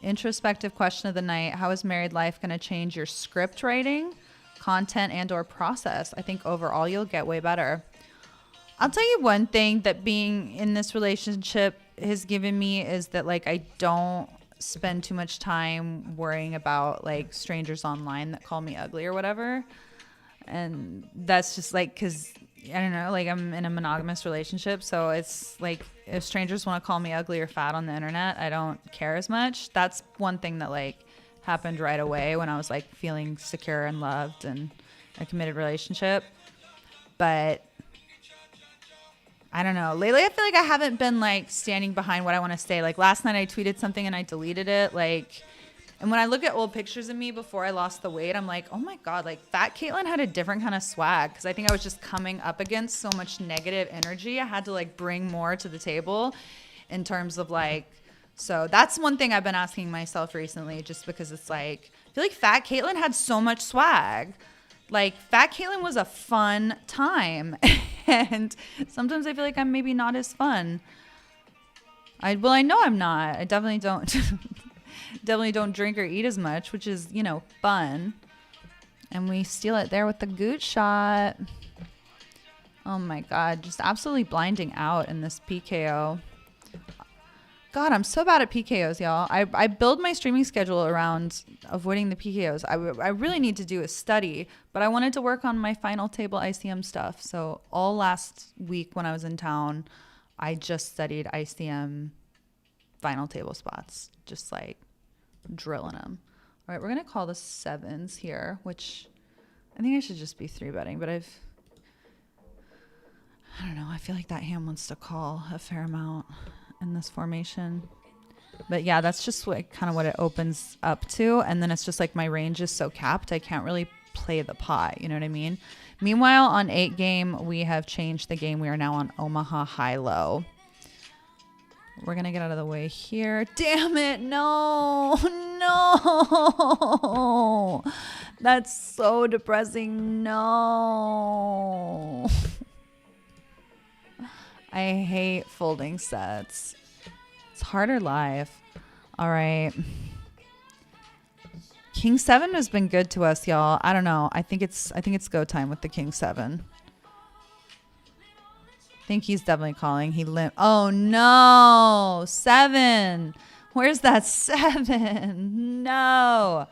Introspective question of the night. How is married life going to change your script writing, content, and or process? I think overall you'll get way better. I'll tell you one thing that being in this relationship has given me is that like I don't spend too much time worrying about like strangers online that call me ugly or whatever. And that's just like, cause I don't know, like I'm in a monogamous relationship. So it's like, if strangers want to call me ugly or fat on the internet, I don't care as much. That's one thing that like happened right away when I was like feeling secure and loved and a committed relationship. But I don't know. Lately, I feel like I haven't been like standing behind what I want to say. Like last night I tweeted something and I deleted it. Like, and when I look at old pictures of me before I lost the weight, I'm like, oh my God, like fat Caitlin had a different kind of swag. Cause I think I was just coming up against so much negative energy. I had to like bring more to the table in terms of like, so that's one thing I've been asking myself recently, just because it's like, I feel like fat Caitlin had so much swag. Like fat Caitlin was a fun time. And sometimes I feel like I'm maybe not as fun. I know I'm not. I definitely don't definitely don't drink or eat as much, which is, you know, fun. And we steal it there with the goot shot. Oh my God, just absolutely blinding out in this PKO. God, I'm so bad at PKOs, y'all. I build my streaming schedule around avoiding the PKOs. I really need to do a study, but I wanted to work on my final table ICM stuff. So all last week when I was in town, I just studied ICM final table spots, just like drilling them. All right, we're going to call the sevens here, which I think I should just be 3-betting, but I don't know. I feel like that hand wants to call a fair amount in this formation. But yeah, that's just what kind of what it opens up to. And then it's just like my range is so capped, I can't really play the pot. You know what I mean? Meanwhile, on 8 game, we have changed the game. We are now on Omaha high-low. We're going to get out of the way here. Damn it. No. No. That's so depressing. No. I hate folding sets. It's harder live. All right. King 7 has been good to us, y'all. I don't know. I think it's go time with the King 7. I think he's definitely calling. Oh no. 7. Where's that 7? No.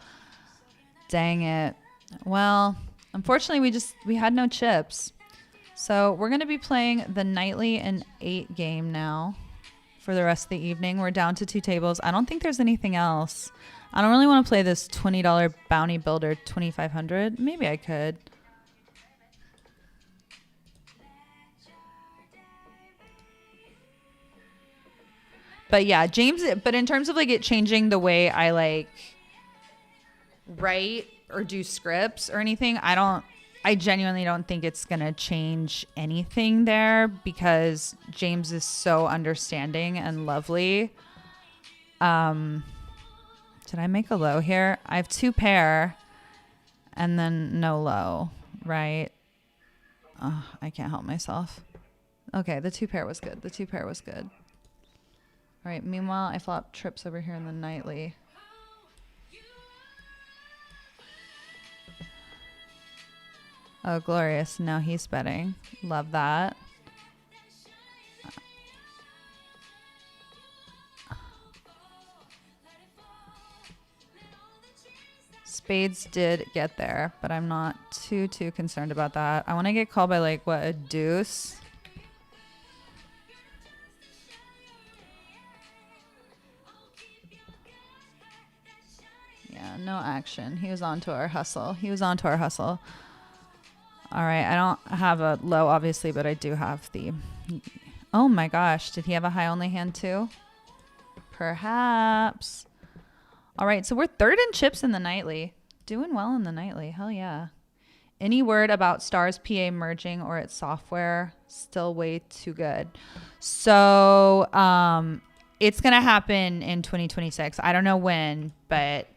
Dang it. Well, unfortunately we had no chips. So we're going to be playing the nightly and 8 game now for the rest of the evening. We're down to 2 tables. I don't think there's anything else. I don't really want to play this $20 bounty builder 2500. Maybe I could. But yeah, James, but in terms of like it changing the way I like write or do scripts or anything, I genuinely don't think it's going to change anything there because James is so understanding and lovely. Did I make a low here? I have 2 pair And then no low, right? Oh, I can't help myself. Okay, the 2-pair was good. The 2-pair was good. All right, meanwhile, I flop trips over here in the nightly. Oh, glorious. Now he's betting. Love that. Spades did get there, but I'm not too concerned about that. I want to get called by like, what, a deuce? Yeah, no action. He was on to our hustle. He was on to our hustle. All right, I don't have a low, obviously, but I do have the... Oh my gosh, did he have a high only hand too? Perhaps. All right, so we're third in chips in the nightly. Doing well in the nightly. Hell yeah. Any word about Stars PA merging or its software? Still way too good. So it's going to happen in 2026. I don't know when, but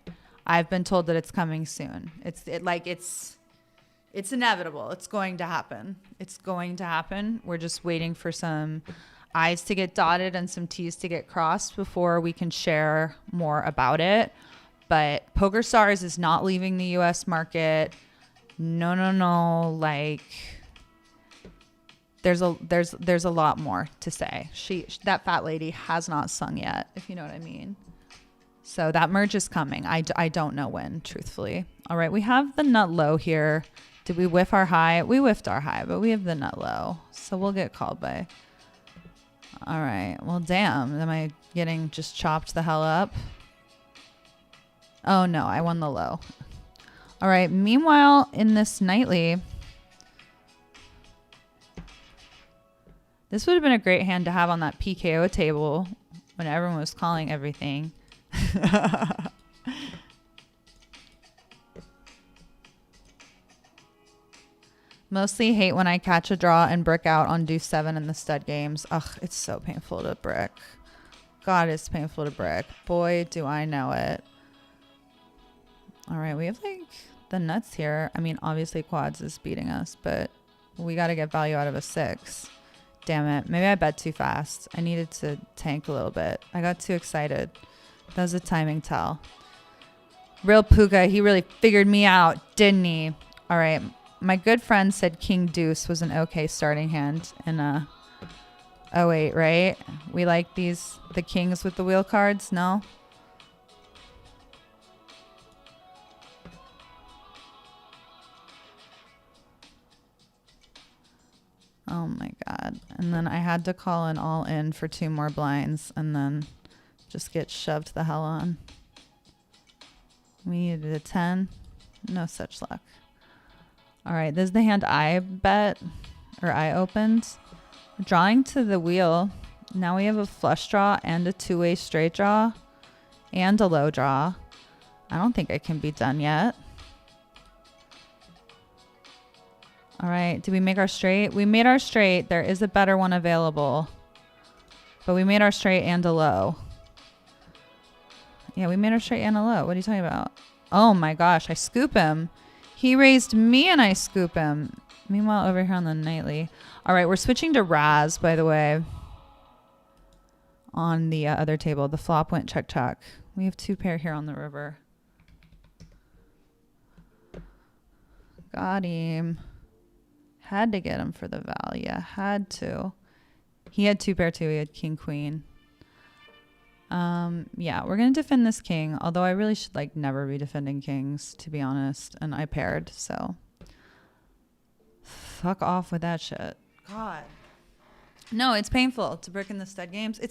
I've been told that it's coming soon. It's inevitable. It's going to happen. It's going to happen. We're just waiting for some I's to get dotted and some T's to get crossed before we can share more about it. But PokerStars is not leaving the US market. No. Like there's a lot more to say. That fat lady has not sung yet, if you know what I mean. So that merge is coming. I don't know when, truthfully. All right, we have the nut low here. Did we whiff our high? We whiffed our high, but we have the nut low. So we'll get called by. All right. Well, damn. Am I getting just chopped the hell up? Oh, no. I won the low. All right. Meanwhile, in this nightly, this would have been a great hand to have on that PKO table when everyone was calling everything. Mostly hate when I catch a draw and brick out on deuce 7 in the stud games. Ugh, it's so painful to brick. God, it's painful to brick. Boy, do I know it. All right, we have like the nuts here. I mean, obviously quads is beating us, but we got to get value out of a 6. Damn it. Maybe I bet too fast. I needed to tank a little bit. I got too excited. That was a timing tell. Real Puka, he really figured me out, didn't he? All right. My good friend said King Deuce was an okay starting hand in 08, right? We like the kings with the wheel cards, no? Oh my God. And then I had to call an all in for 2 more blinds and then just get shoved the hell on. We needed a 10. No such luck. All right, this is the hand I bet, or I opened. Drawing to the wheel. Now we have a flush draw and a 2-way straight draw and a low draw. I don't think I can be done yet. All right, did we make our straight? We made our straight. There is a better one available. But we made our straight and a low. Yeah, we made our straight and a low. What are you talking about? Oh my gosh, I scoop him. He raised me and I scoop him. Meanwhile, over here on the nightly. All right, we're switching to Raz, by the way. On the other table. The flop went check. We have 2 pair here on the river. Got him. Had to get him for the value. Had to. He had 2 pair too. He had king, queen. Yeah, we're going to defend this king. Although I really should like never be defending kings, to be honest. And I paired, so. Fuck off with that shit. God. No, it's painful to brick in the stud games.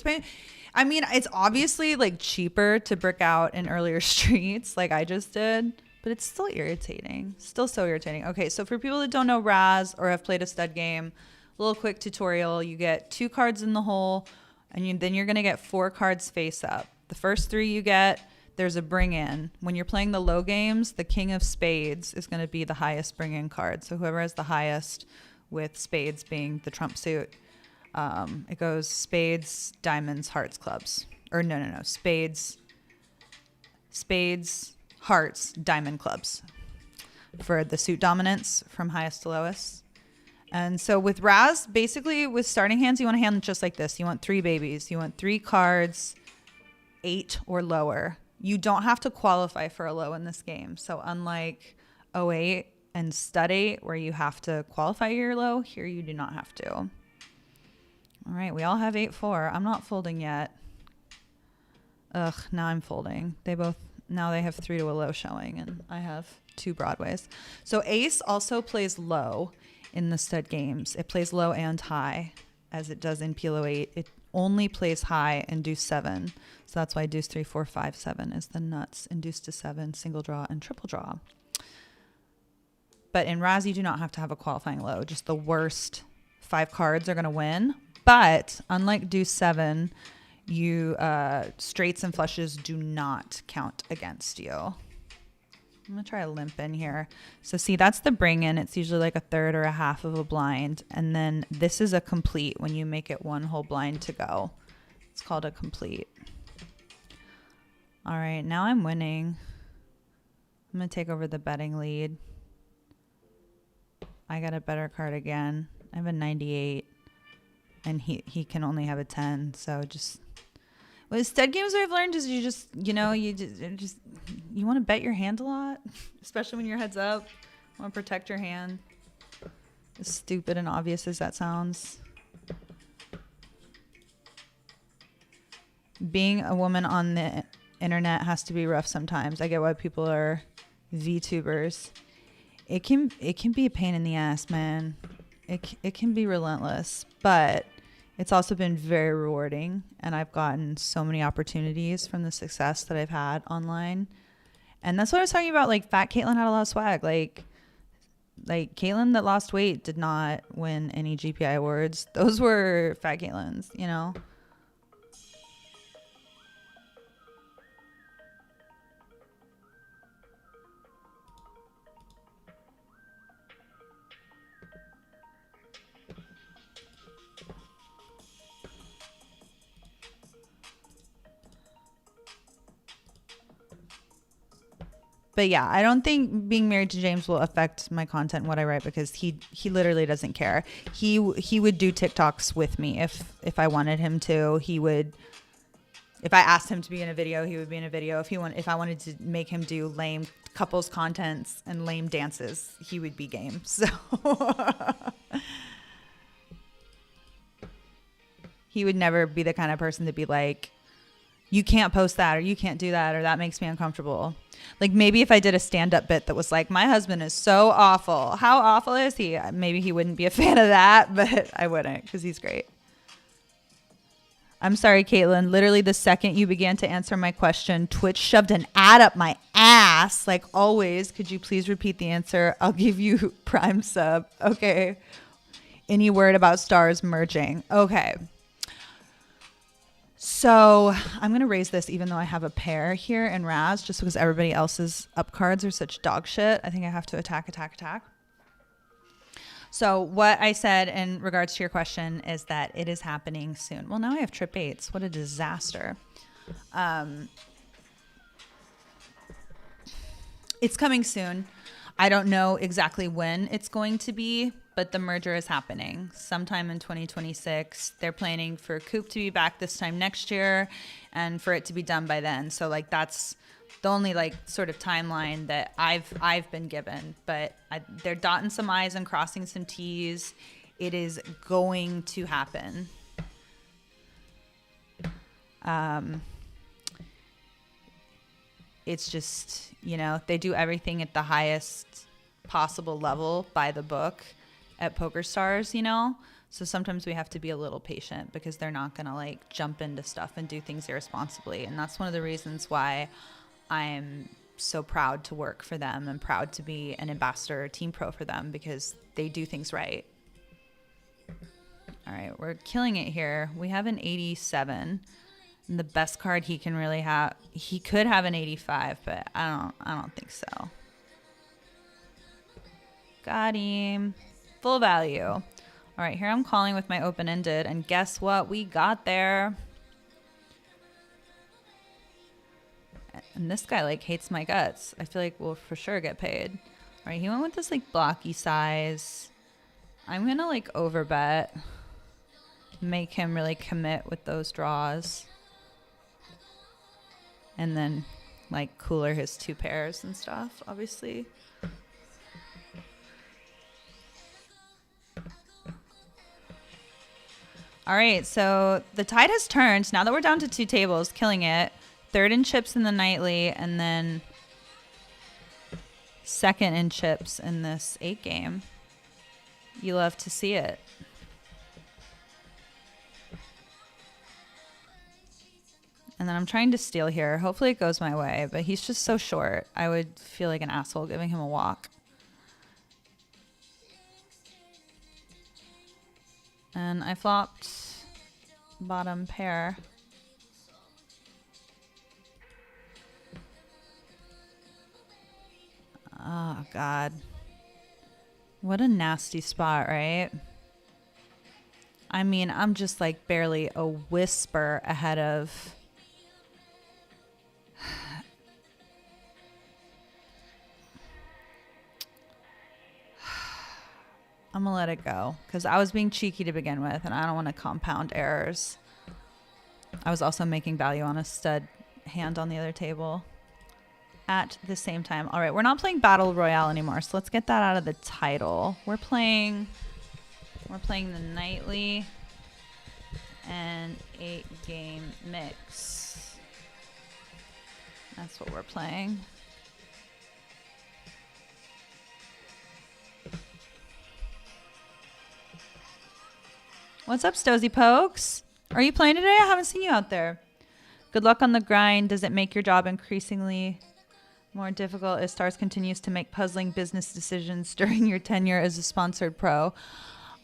I mean, it's obviously like cheaper to brick out in earlier streets like I just did. But it's still irritating. Still so irritating. Okay, so for people that don't know Raz or have played a stud game, a little quick tutorial. You get 2 cards in the hole, and then you're going to get 4 cards face up. The first 3 you get, there's a bring in. When you're playing the low games, the king of spades is going to be the highest bring in card. So whoever has the highest, with spades being the trump suit, it goes spades, diamonds, hearts, clubs. Or no. Spades, hearts, diamond, clubs. for the suit dominance from highest to lowest. And so with Raz, basically with starting hands, you want to hand just like this. You want 3 babies. You want 3 cards, 8 or lower. You don't have to qualify for a low in this game. So unlike 08 and stud 8, where you have to qualify your low, here you do not have to. All right, we all have 8-4. I'm not folding yet. Ugh, now I'm folding. Now they have 3 to a low showing, and I have 2 Broadways. So ace also plays low in the stud games. It plays low and high, as it does in PLO 8. It only plays high in deuce 7. So that's why deuce 3, 4, 5, 7 is the nuts in deuce to 7, single draw, and triple draw. But in Raz, you do not have to have a qualifying low. Just the worst 5 cards are going to win. But unlike deuce 7, you straights and flushes do not count against you. I'm going to try a limp in here. So see, that's the bring in. It's usually like a third or a half of a blind. And then this is a complete when you make it 1 whole blind to go. It's called a complete. All right, now I'm winning. I'm going to take over the betting lead. I got a better card again. I have a 98. And he can only have a 10. So just... With stud games, what I've learned is you just, you want to bet your hand a lot, especially when your head's up. You want to protect your hand. As stupid and obvious as that sounds. Being a woman on the internet has to be rough sometimes. I get why people are VTubers. It can be a pain in the ass, man. It can be relentless, but it's also been very rewarding, and I've gotten so many opportunities from the success that I've had online. And that's what I was talking about. Like, Fat Caitlin had a lot of swag. Like Caitlin that lost weight did not win any GPI awards. Those were Fat Caitlins, you know? But yeah, I don't think being married to James will affect my content and what I write, because he literally doesn't care. He would do TikToks with me if I wanted him to. He would, if I asked him to be in a video, he would be in a video. If I wanted to make him do lame couples contents and lame dances, he would be game. So he would never be the kind of person to be like, you can't post that, or you can't do that, or that makes me uncomfortable. Like, maybe if I did a stand-up bit that was like, my husband is so awful. How awful is he? Maybe he wouldn't be a fan of that, but I wouldn't, because he's great. I'm sorry, Caitlin. Literally the second you began to answer my question, Twitch shoved an ad up my ass. Like always, could you please repeat the answer? I'll give you Prime sub. Okay. Any word about stars merging? Okay. So I'm going to raise this even though I have a pair here in Raz, just because everybody else's up cards are such dog shit. I think I have to attack. So what I said in regards to your question is that it is happening soon. Well, now I have trip 8s. What a disaster. It's coming soon. I don't know exactly when it's going to be, but the merger is happening sometime in 2026. They're planning for Coop to be back this time next year and for it to be done by then. So like that's the only like sort of timeline that I've been given, but they're dotting some I's and crossing some T's. It is going to happen. It's just, you know, they do everything at the highest possible level by the book at PokerStars, you know? So sometimes we have to be a little patient because they're not going to like jump into stuff and do things irresponsibly. And that's one of the reasons why I'm so proud to work for them and proud to be an ambassador Team Pro for them, because they do things right. All right, we're killing it here. We have an 87. And the best card he can really have, he could have an 85, but I don't think so. Got him. Full value. All right, here I'm calling with my open-ended, and guess what? We got there. And this guy like hates my guts. I feel like we'll for sure get paid. All right, he went with this like blocky size. I'm gonna like overbet, make him really commit with those draws, and then like cooler his 2 pairs and stuff, obviously. All right, so the tide has turned. Now that we're down to 2 tables, killing it. 3rd in chips in the nightly, and then 2nd in chips in this 8 game. You love to see it. And then I'm trying to steal here. Hopefully it goes my way, but he's just so short. I would feel like an asshole giving him a walk. And I flopped bottom pair. Oh, God. What a nasty spot, right? I mean, I'm just like barely a whisper ahead of... I'm going to let it go because I was being cheeky to begin with, and I don't want to compound errors. I was also making value on a stud hand on the other table at the same time. All right, we're not playing Battle Royale anymore, so let's get that out of the title. We're playing the nightly and 8-game mix. That's what we're playing. What's up, Stozy Pokes? Are you playing today? I haven't seen you out there. Good luck on the grind. Does it make your job increasingly more difficult as Stars continues to make puzzling business decisions during your tenure as a sponsored pro?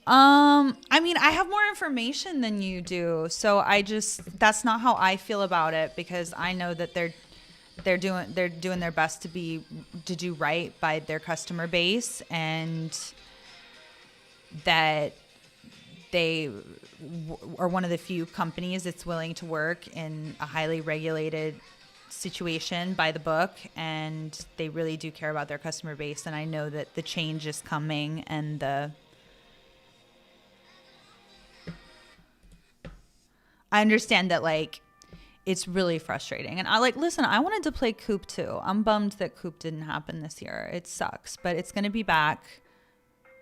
I mean, I have more information than you do, so that's not how I feel about it, because I know that they're doing their best to do right by their customer base, and that they are one of the few companies that's willing to work in a highly regulated situation by the book, and they really do care about their customer base. And I know that the change is coming, and I understand that, like, it's really frustrating. And listen, I wanted to play Coop too. I'm bummed that Coop didn't happen this year. It sucks, but it's going to be back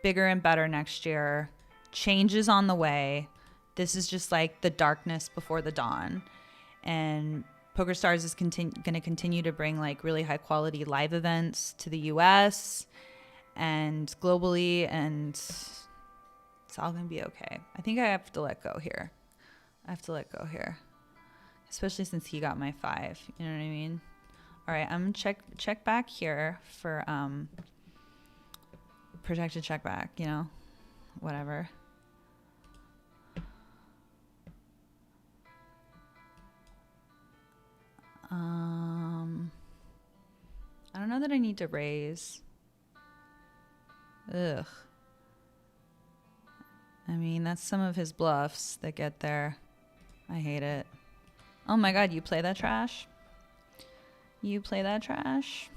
bigger and better next year. Change is on the way. This is just like the darkness before the dawn. And PokerStars is going to continue to bring like really high quality live events to the US and globally, and it's all going to be okay. I think I have to let go here. Especially since he got my 5. You know what I mean? All right, I'm gonna check back here for protected check back, you know, whatever. I don't know that I need to raise. Ugh. I mean, that's some of his bluffs that get there. I hate it. Oh my God, you play that trash? You play that trash?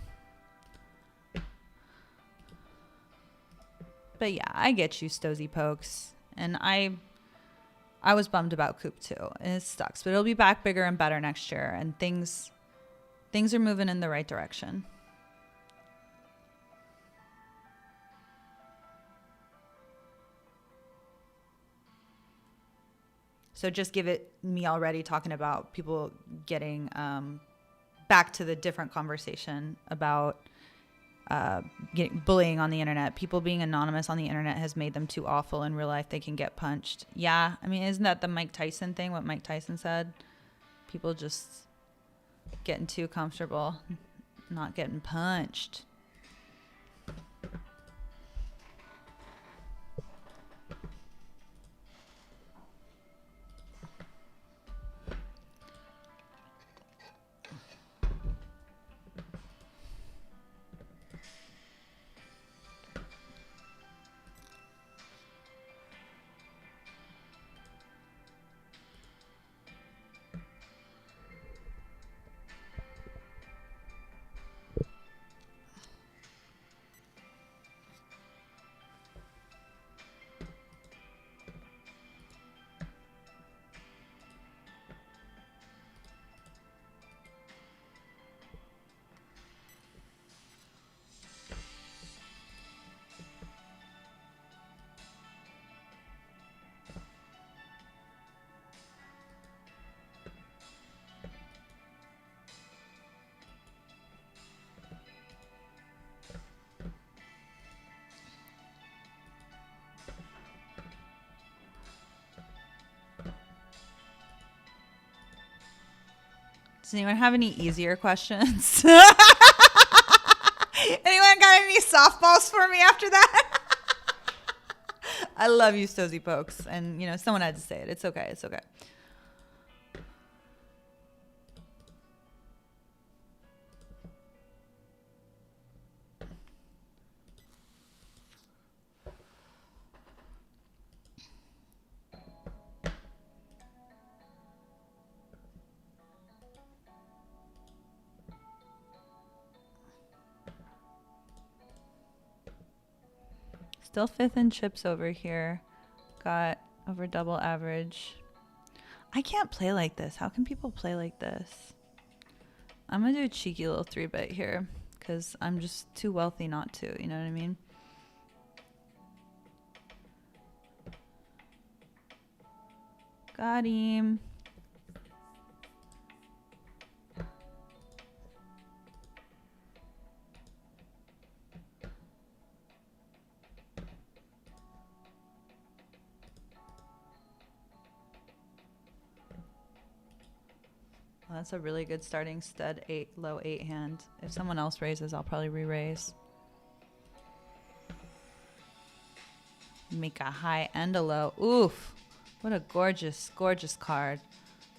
But yeah, I get you, Stozy Pokes. And I was bummed about Coop too. And it sucks, but it'll be back bigger and better next year, and things are moving in the right direction. So just give it me already talking about people getting back to the different conversation about bullying on the internet. People being anonymous on the internet has made them too awful. In real life, they can get punched. Yeah, I mean, isn't that the Mike Tyson thing, what Mike Tyson said? People just getting too comfortable, not getting punched. Does anyone have any easier questions? Anyone got any softballs for me after that? I love you, Sozy Pokes. And, you know, someone had to say it. It's okay. It's okay. Still fifth in chips over here. Got over double average. I can't play like this. How can people play like this? I'm going to do a cheeky little 3-bet here because I'm just too wealthy not to. You know what I mean? Got him. Well, that's a really good starting stud 8, low 8 hand. If someone else raises, I'll probably re-raise. Make a high and a low. Oof. What a gorgeous, gorgeous card.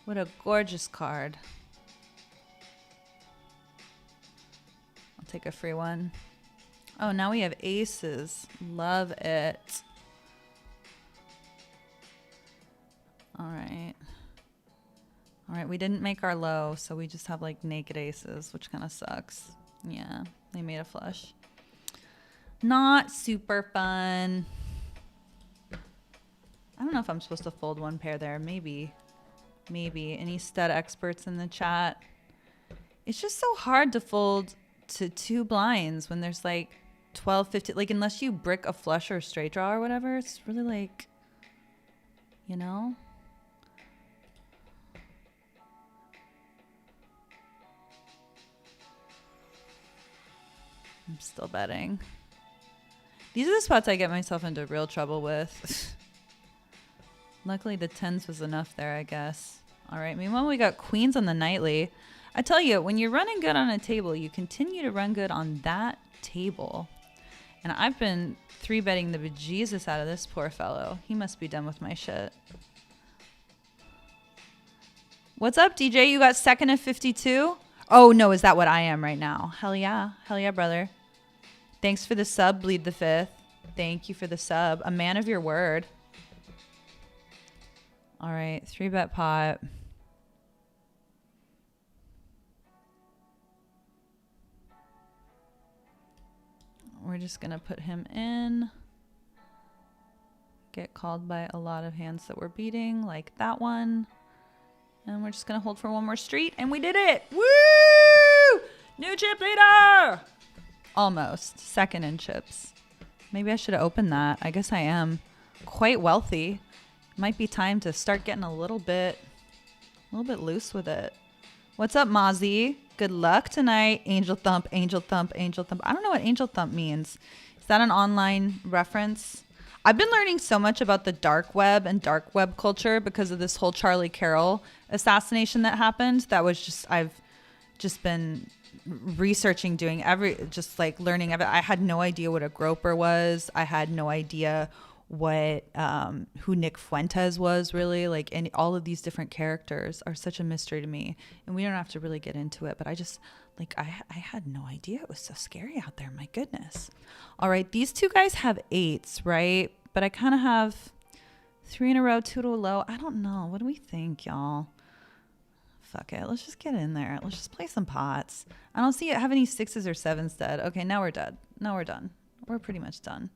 What a gorgeous card. I'll take a free one. Oh, now we have aces. Love it. All right. All right, we didn't make our low, so we just have like naked aces, which kind of sucks. Yeah, they made a flush. Not super fun. I don't know if I'm supposed to fold one pair there. Maybe. Maybe. Any stud experts in the chat? It's just so hard to fold to 2 blinds when there's like 12, 15. Like, unless you brick a flush or a straight draw or whatever, it's really like, you know? I'm still betting. These are the spots I get myself into real trouble with. Luckily, the 10s was enough there, I guess. All right, meanwhile, we got queens on the nightly. I tell you, when you're running good on a table, you continue to run good on that table. And I've been 3-betting the bejesus out of this poor fellow. He must be done with my shit. What's up, DJ? You got second at 52? Oh, no, is that what I am right now? Hell yeah. Hell yeah, brother. Thanks for the sub, Bleed the Fifth. Thank you for the sub. A man of your word. All right, 3-bet pot. We're just going to put him in. Get called by a lot of hands that we're beating, like that one. And we're just going to hold for one more street, and we did it. Woo! New chip leader! Almost. Second in chips. Maybe I should have opened that. I guess I am quite wealthy. Might be time to start getting a little bit loose with it. What's up, Mozzie? Good luck tonight. Angel thump, angel thump, angel thump. I don't know what angel thump means. Is that an online reference? I've been learning so much about the dark web and dark web culture because of this whole Charlie Carroll assassination that happened. That was just, I've just been researching, doing just like learning. I had no idea what a groper was. I had no idea what who Nick Fuentes was, really. Like, and all of these different characters are such a mystery to me, and we don't have to really get into it, but I just like I had no idea. It was so scary out there. My goodness. All right, these two guys have 8s, right? But I kind of have 3 in a row, 2 to a low. I don't know. What do we think, y'all? Fuck it. Let's just get in there. Let's just play some pots. I don't see it have any 6s or 7s dead. Okay, now we're dead. Now we're done. We're pretty much done.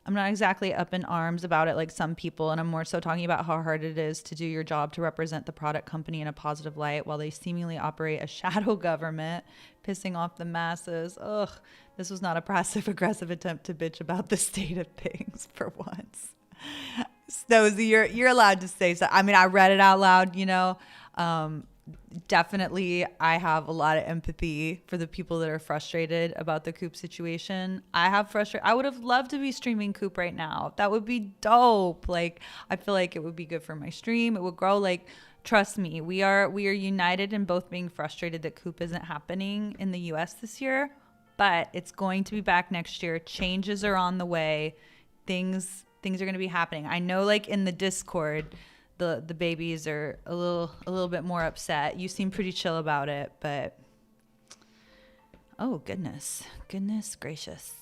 I'm not exactly up in arms about it like some people, and I'm more so talking about how hard it is to do your job to represent the product company in a positive light while they seemingly operate a shadow government, pissing off the masses. Ugh, this was not a passive-aggressive attempt to bitch about the state of things for once. Snozy, you're allowed to say so. I mean, I read it out loud, you know. Definitely, I have a lot of empathy for the people that are frustrated about the Coop situation. I would have loved to be streaming Coop right now. That would be dope. Like, I feel like it would be good for my stream. It would grow. Like, trust me, we are united in both being frustrated that Coop isn't happening in the US this year, but it's going to be back next year. Changes are on the way. Things are going to be happening. I know, like, in the Discord, the babies are a little bit more upset. You seem pretty chill about it, but oh goodness gracious.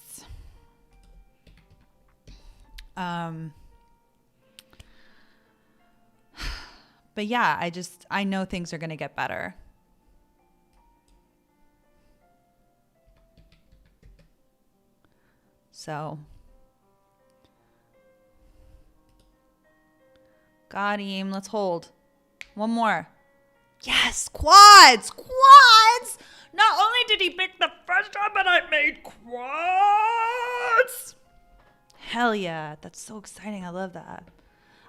But yeah, I know things are going to get better. So got him. Let's hold. One more. Yes, quads. Not only did he pick the first one, but I made quads. Hell yeah. That's so exciting. I love that.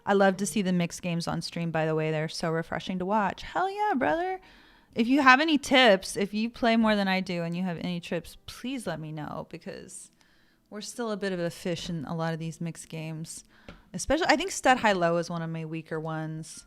I love to see the mixed games on stream, by the way. They're so refreshing to watch. Hell yeah, brother. If you have any tips, if you play more than I do and you have any tips, please let me know, because we're still a bit of a fish in a lot of these mixed games. Especially, I think stud high low is one of my weaker ones.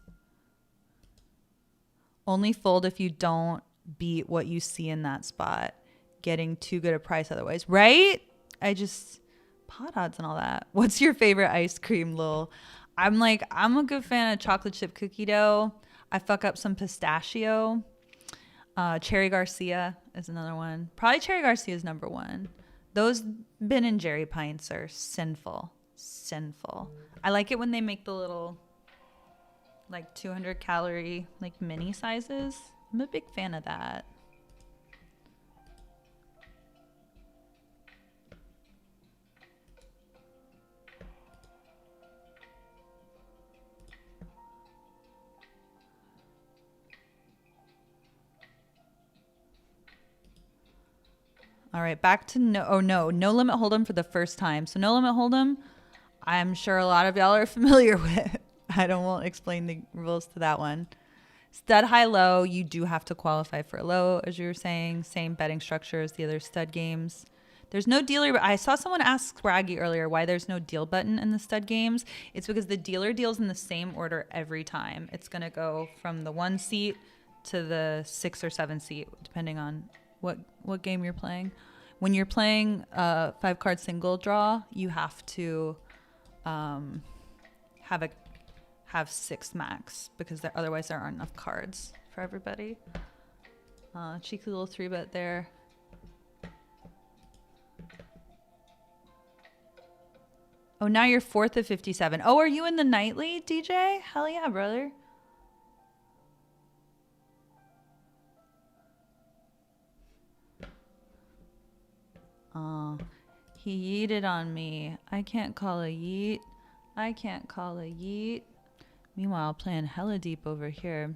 Only fold if you don't beat what you see in that spot. Getting too good a price otherwise, right? Pot odds and all that. What's your favorite ice cream, Lil? I'm a good fan of chocolate chip cookie dough. I fuck up some pistachio. Cherry Garcia is another one. Probably Cherry Garcia is number one. Those Ben and Jerry pints are sinful. I like it when they make the little, like, 200 calorie, like, mini sizes. I'm a big fan of that. All right, back to no limit hold'em for the first time. So no limit hold'em, I'm sure a lot of y'all are familiar with. Won't explain the rules to that one. Stud high low, you do have to qualify for a low, as you were saying. Same betting structure as the other stud games. There's no dealer. I saw someone ask Scraggy earlier why there's no deal button in the stud games. It's because the dealer deals in the same order every time. It's going to go from the 1 seat to the 6 or 7 seat, depending on what game you're playing. When you're playing a 5-card single draw, you have to have 6 max, because otherwise there aren't enough cards for everybody. Cheeky little 3-bet there. Oh, now you're 4th of 57. Oh, are you in the nightly, DJ? Hell yeah, brother. He yeeted on me. I can't call a yeet. Meanwhile, playing hella deep over here.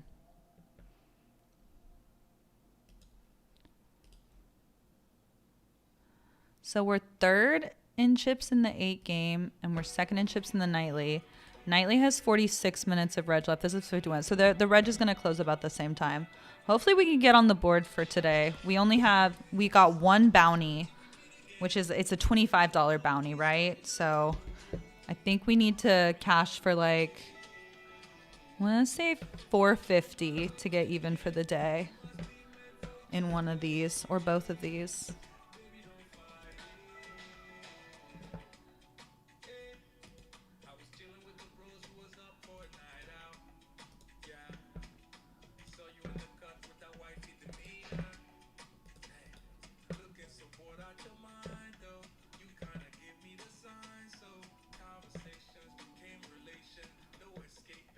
So we're 3rd in chips in the 8 game, and we're 2nd in chips in the nightly. Nightly has 46 minutes of reg left. This is 51. So the reg is going to close about the same time. Hopefully we can get on the board for today. We got 1 bounty, which is, it's a $25 bounty, right? So I think we need to cash for, like, I want to say $450 to get even for the day in one of these or both of these.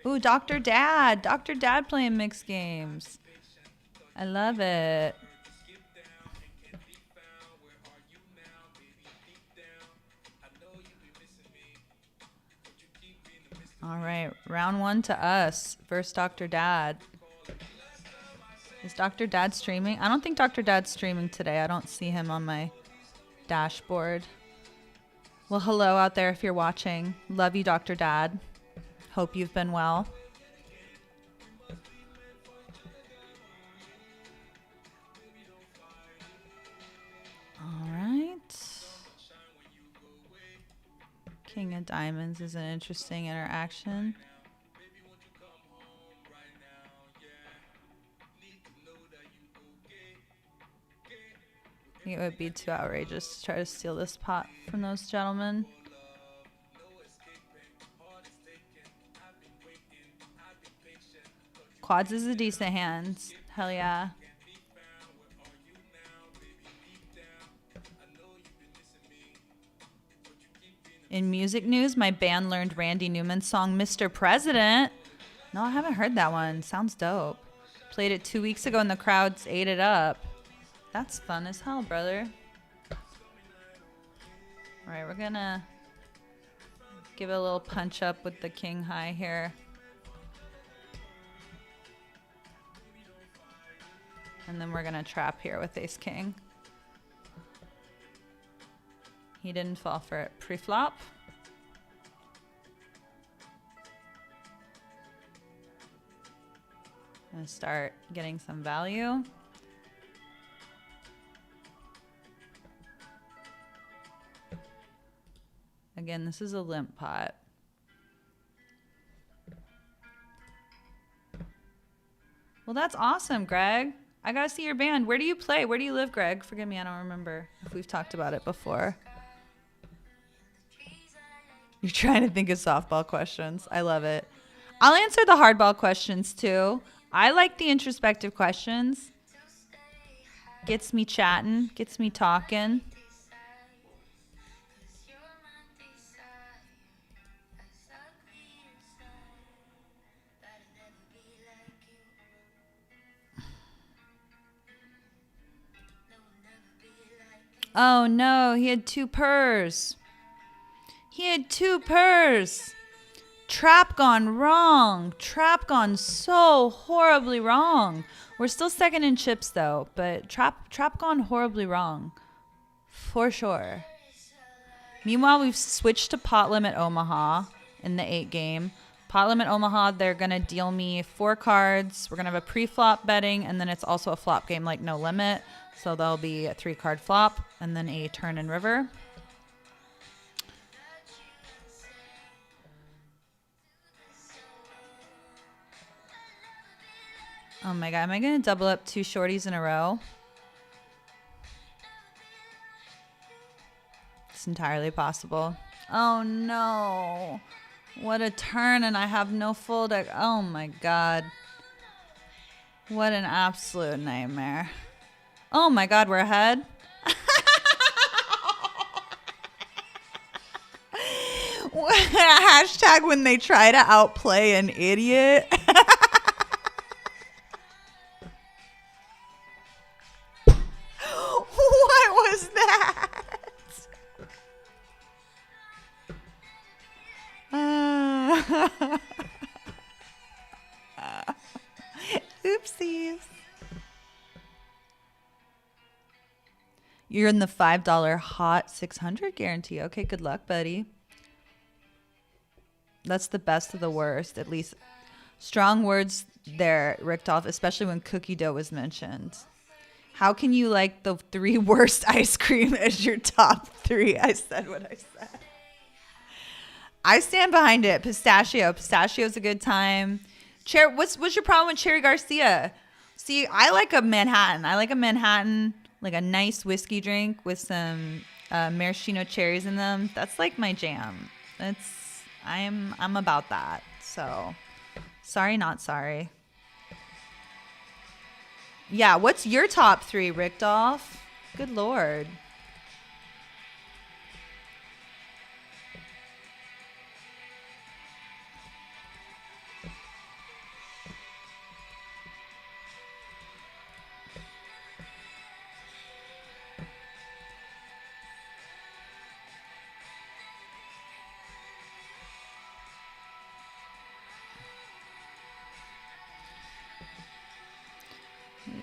Ooh, Dr. Dad. Dr. Dad playing mixed games. I love it. All right, round 1 to us. First, Dr. Dad. Is Dr. Dad streaming? I don't think Dr. Dad's streaming today. I don't see him on my dashboard. Well, hello out there if you're watching. Love you, Dr. Dad. Hope you've been well. All right. King of Diamonds is an interesting interaction. I think it would be too outrageous to try to steal this pot from those gentlemen. Quads is a decent hand. Hell yeah. In music news, my band learned Randy Newman's song, Mr. President. No, I haven't heard that one. Sounds dope. Played it 2 weeks ago and the crowds ate it up. That's fun as hell, brother. All right, we're going to give it a little punch up with the king high here. And then we're going to trap here with ace king. He didn't fall for it pre-flop. I'm gonna start getting some value. Again, this is a limp pot. Well, that's awesome, Greg. I gotta see your band. Where do you play? Where do you live, Greg? Forgive me, I don't remember if we've talked about it before. You're trying to think of softball questions. I love it. I'll answer the hardball questions too. I like the introspective questions. Gets me chatting, gets me talking. Oh no, he had two purrs. He had two purrs. Trap gone wrong. Trap gone so horribly wrong. We're still second in chips though, but trap gone horribly wrong. For sure. Meanwhile, we've switched to pot limit Omaha in the 8 game. Pot limit Omaha, they're going to deal me 4 cards. We're going to have a pre-flop betting, and then it's also a flop game like no limit. So there'll be a 3-card flop and then a turn and river. Oh my God, am I going to double up 2 shorties in a row? It's entirely possible. Oh no. What a turn, and I have no full deck. Oh my God. What an absolute nightmare. Oh my God, we're ahead. Hashtag when they try to outplay an idiot. What was that? Oopsies. You're in the $5 hot 600 guarantee. Okay, good luck, buddy. That's the best of the worst, at least. Strong words there, Richtoff, especially when cookie dough was mentioned. How can you like the 3 worst ice cream as your top 3? I said what I said. I stand behind it. Pistachio. Pistachio's a good time. What's your problem with Cherry Garcia? See, I like a Manhattan. Like a nice whiskey drink with some maraschino cherries in them. That's like my jam. I'm about that. So, sorry, not sorry. Yeah, what's your top 3, Richtoff? Good Lord.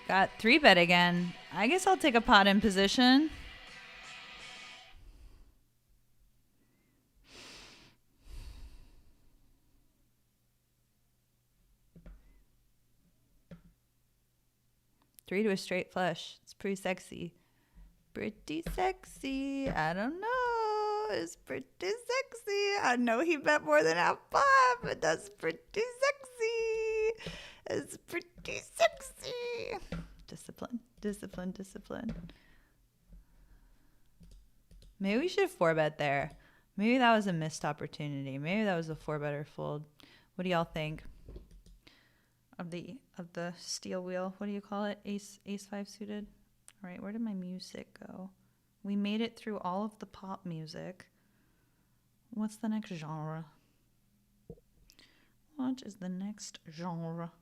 Got 3-bet again. I guess I'll take a pot in position. 3 to a straight flush. It's pretty sexy. Pretty sexy. I don't know. It's pretty sexy. I know he bet more than half pot, but that's pretty sexy. It's pretty sexy. Discipline, discipline, discipline. Maybe we should 4-bet there. Maybe that was a missed opportunity. Maybe that was a 4-better fold. What do y'all think of the steel wheel? What do you call it? Ace 5 suited. All right, where did my music go? We made it through all of the pop music. What's the next genre? What is the next genre?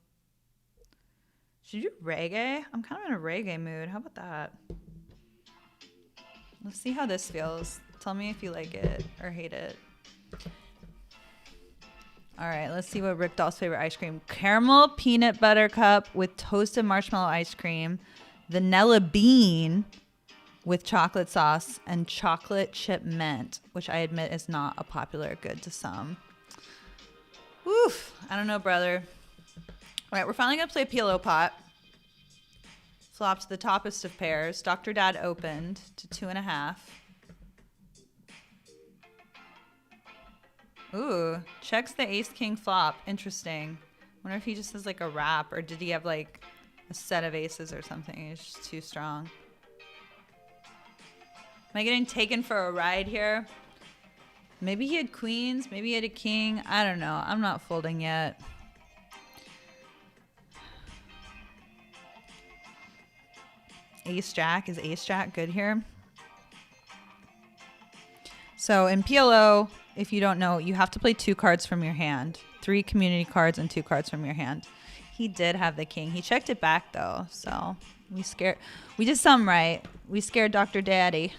Should you do reggae? I'm kind of in a reggae mood. How about that? Let's see how this feels. Tell me if you like it or hate it. All right, let's see what Rick Doll's favorite ice cream. Caramel peanut butter cup with toasted marshmallow ice cream. Vanilla bean with chocolate sauce and chocolate chip mint, which I admit is not a popular good to some. Oof, I don't know, brother. All right, we're finally gonna play PLO pot. Flopped the toppest of pairs. Dr. Dad opened to 2.5. Ooh, checks the ace king flop. Interesting. Wonder if he just has like a wrap, or did he have like a set of aces or something? It's just too strong. Am I getting taken for a ride here? Maybe he had queens. Maybe he had a king. I don't know. I'm not folding yet. Ace jack. Is ace jack good here? So in PLO, if you don't know, you have to play 2 cards from your hand. 3 community cards and 2 cards from your hand. He did have the king. He checked it back though, so we did something right. We scared Dr. Daddy,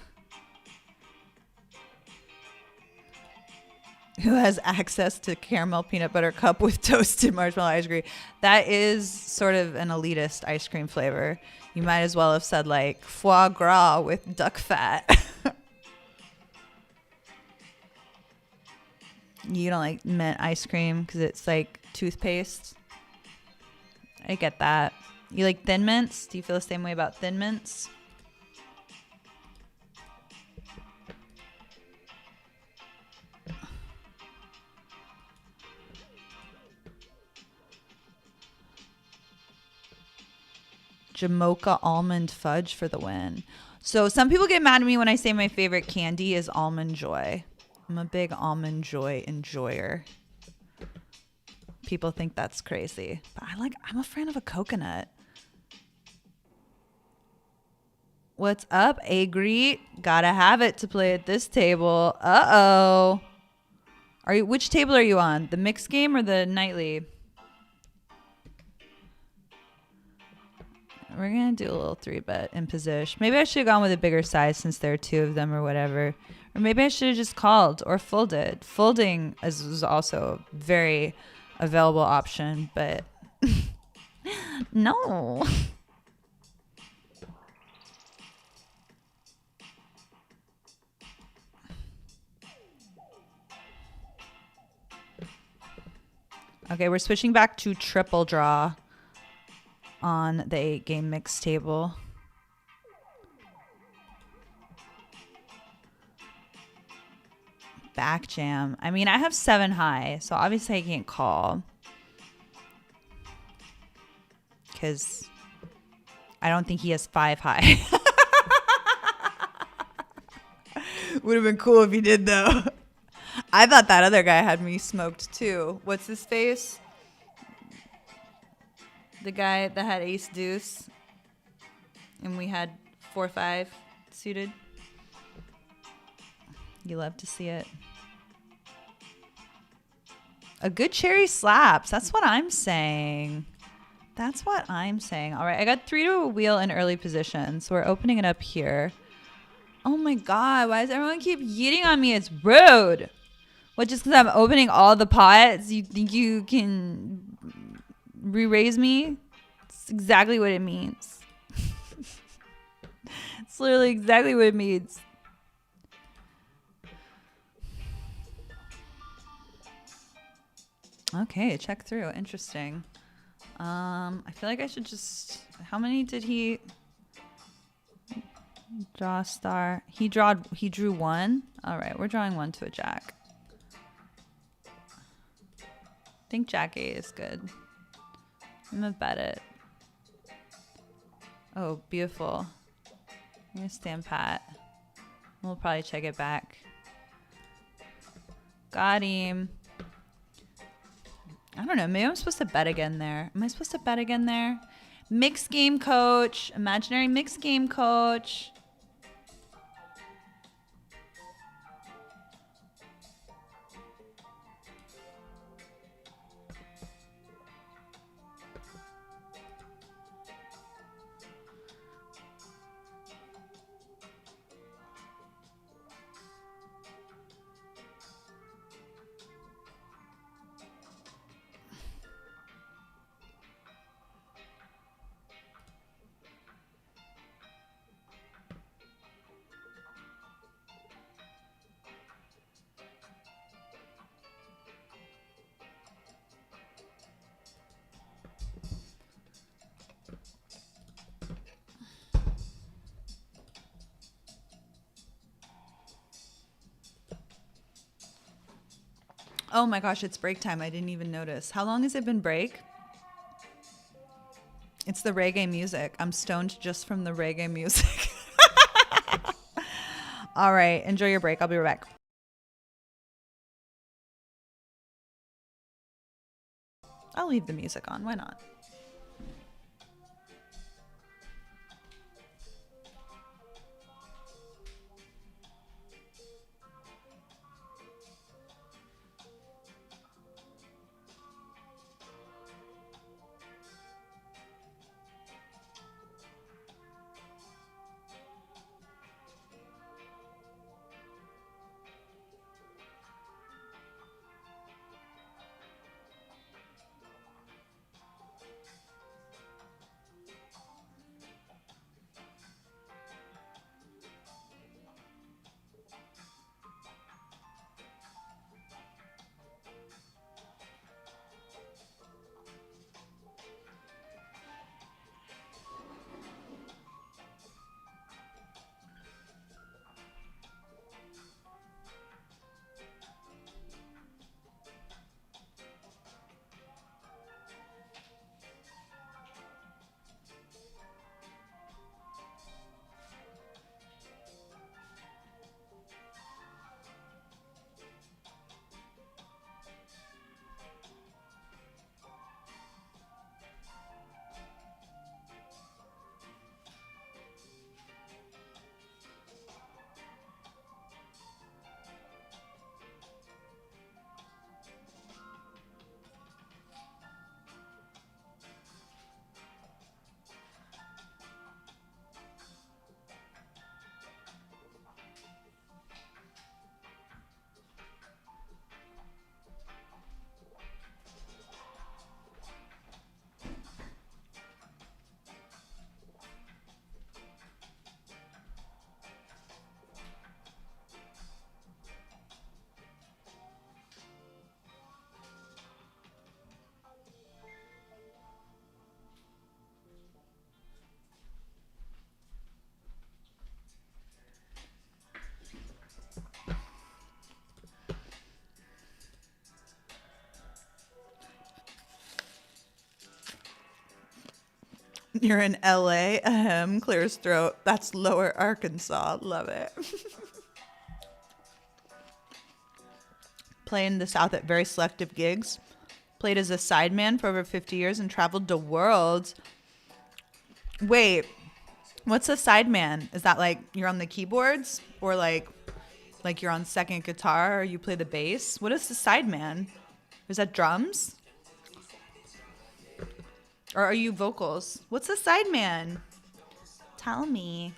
who has access to caramel peanut butter cup with toasted marshmallow ice cream. That is sort of an elitist ice cream flavor. You might as well have said like foie gras with duck fat. You don't like mint ice cream because it's like toothpaste. I get that. You like Thin Mints? Do you feel the same way about Thin Mints? Jamocha almond fudge for the win. So some people get mad at me when I say my favorite candy is Almond Joy. I'm a big Almond Joy enjoyer. People think that's crazy, but I'm a fan of a coconut. What's up, Agreed? Gotta have it to play at this table. Uh-oh. Which table are you on? The mixed game or the nightly? We're going to do a little 3-bet in position. Maybe I should have gone with a bigger size since there are 2 of them or whatever. Or maybe I should have just called or folded. Folding is also a very available option, but no. Okay, we're switching back to triple draw on the 8-game mix table. Back jam. I mean, I have 7 high, so obviously I can't call. Because I don't think he has 5 high. Would have been cool if he did, though. I thought that other guy had me smoked, too. What's his face? The guy that had ace deuce. And we had 4-5 suited. You love to see it. A good cherry slaps. That's what I'm saying. That's what I'm saying. All right, I got 3 to a wheel in early position, so we're opening it up here. Oh my God, why does everyone keep yeeting on me? It's rude. What, just because I'm opening all the pots, you think you can re-raise me? It's exactly what it means. It's literally exactly what it means. Okay, check through. Interesting. I feel like I should just... How many did he... Draw a star. He drew one. All right, we're drawing one to a jack. I think jack 8 is good. I'm gonna bet it. Oh, beautiful. I'm gonna stand pat. We'll probably check it back. Got him. I don't know. Maybe I'm supposed to bet again there. Am I supposed to bet again there? Mixed game coach. Imaginary mixed game coach. Oh my gosh, it's break time. I didn't even notice. How long has it been break? It's the reggae music. I'm stoned just from the reggae music. All right, enjoy your break. I'll be right back. I'll leave the music on. Why not? You're in LA. Ahem. Clears throat. That's Lower Arkansas. Love it. Play in the South at very selective gigs. Played as a sideman for over 50 years and traveled the world. Wait, what's a sideman? Is that like you're on the keyboards or like you're on second guitar or you play the bass? What is the sideman? Is that drums? Or are you vocals? What's a sideman? Tell me.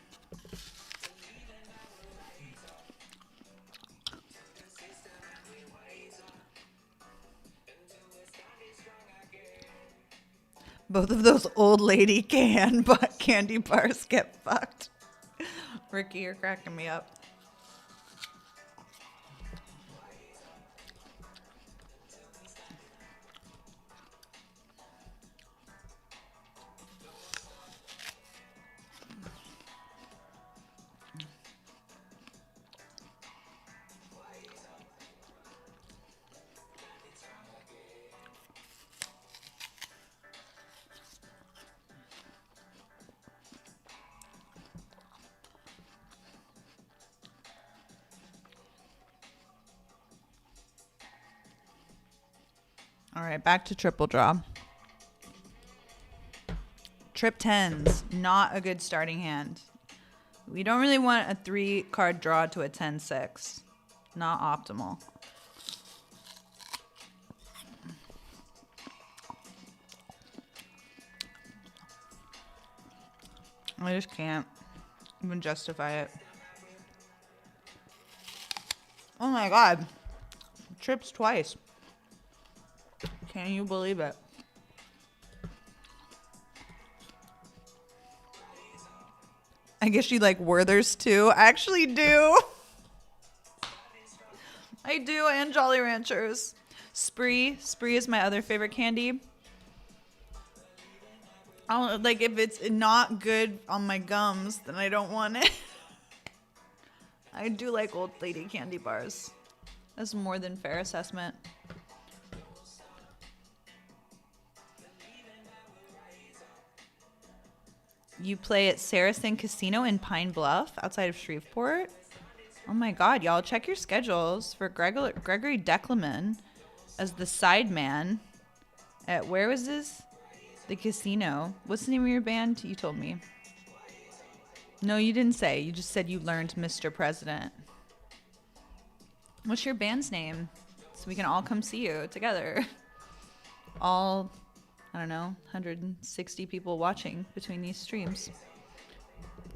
Both of those old lady candy bars get fucked. Ricky, you're cracking me up. All right, back to triple draw. Trip tens, not a good starting hand. We don't really want a 3-card draw to a 10-6. Not optimal. I just can't even justify it. Oh my God. Trips twice. Can you believe it? I guess you like Werther's too. I actually do. I do, and Jolly Ranchers. Spree is my other favorite candy. I don't like if it's not good on my gums, then I don't want it. I do like old lady candy bars. That's more than fair assessment. You play at Saracen Casino in Pine Bluff outside of Shreveport? Oh my God, y'all check your schedules for Gregory Decleman as the side man at, where was this? The casino. What's the name of your band? You told me. No, you didn't say. You just said you learned Mr. President. What's your band's name? So we can all come see you together. All, I don't know, 160 people watching between these streams.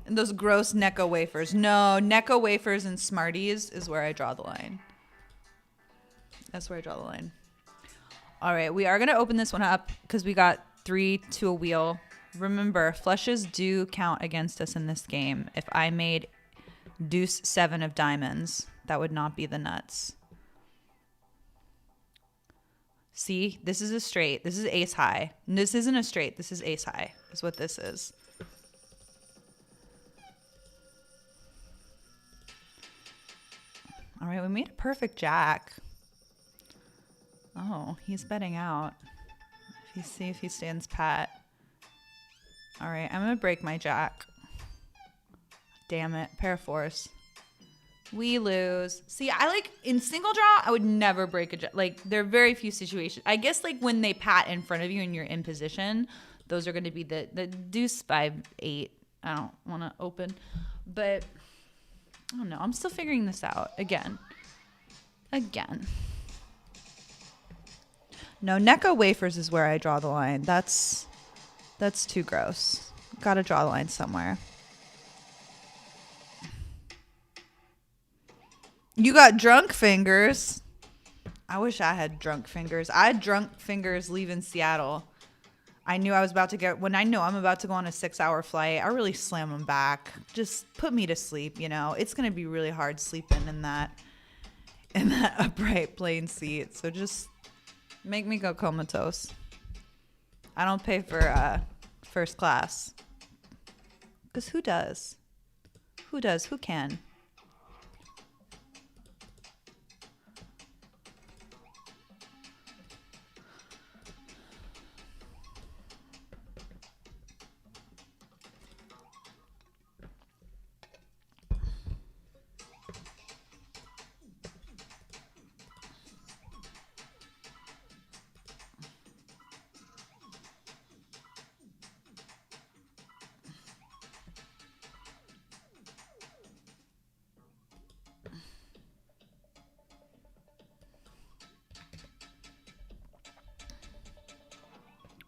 And those gross Necco wafers. No, Necco wafers and Smarties is where I draw the line. That's where I draw the line. All right, we are going to open this one up because we got 3 to a wheel. Remember, flushes do count against us in this game. If I made deuce 7 of diamonds, that would not be the nuts. See, this is a straight. This is ace high. This isn't a straight. This is ace high is what this is. All right, we made a perfect jack. Oh, he's betting out. See if he stands pat. All right, I'm going to break my jack. Damn it. Pair of fours. We lose. See, I like in single draw, I would never break a jack. Like, there are very few situations. I guess like when they pat in front of you and you're in position, those are going to be the deuce 5-8. I don't want to open. But I don't know. I'm still figuring this out. Again. No, Necco wafers is where I draw the line. That's too gross. Got to draw the line somewhere. You got drunk fingers. I wish I had drunk fingers. I had drunk fingers leaving Seattle. I knew I was about to get, when I know I'm about to go on a 6-hour flight, I really slam them back. Just put me to sleep, you know. It's going to be really hard sleeping in that upright plane seat. So just make me go comatose. I don't pay for first class. Because who does? Who does? Who can?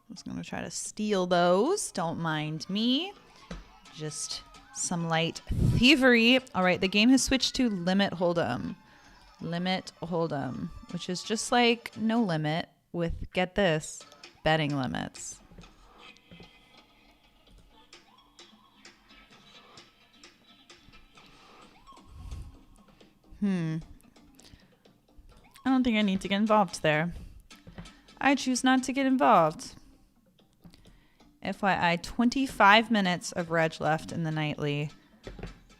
I was going to try to steal those. Don't mind me. Just some light thievery. All right, the game has switched to Limit Hold'em. Limit Hold'em, which is just like No Limit with, get this, betting limits. I don't think I need to get involved there. I choose not to get involved. FYI, 25 minutes of reg left in the nightly,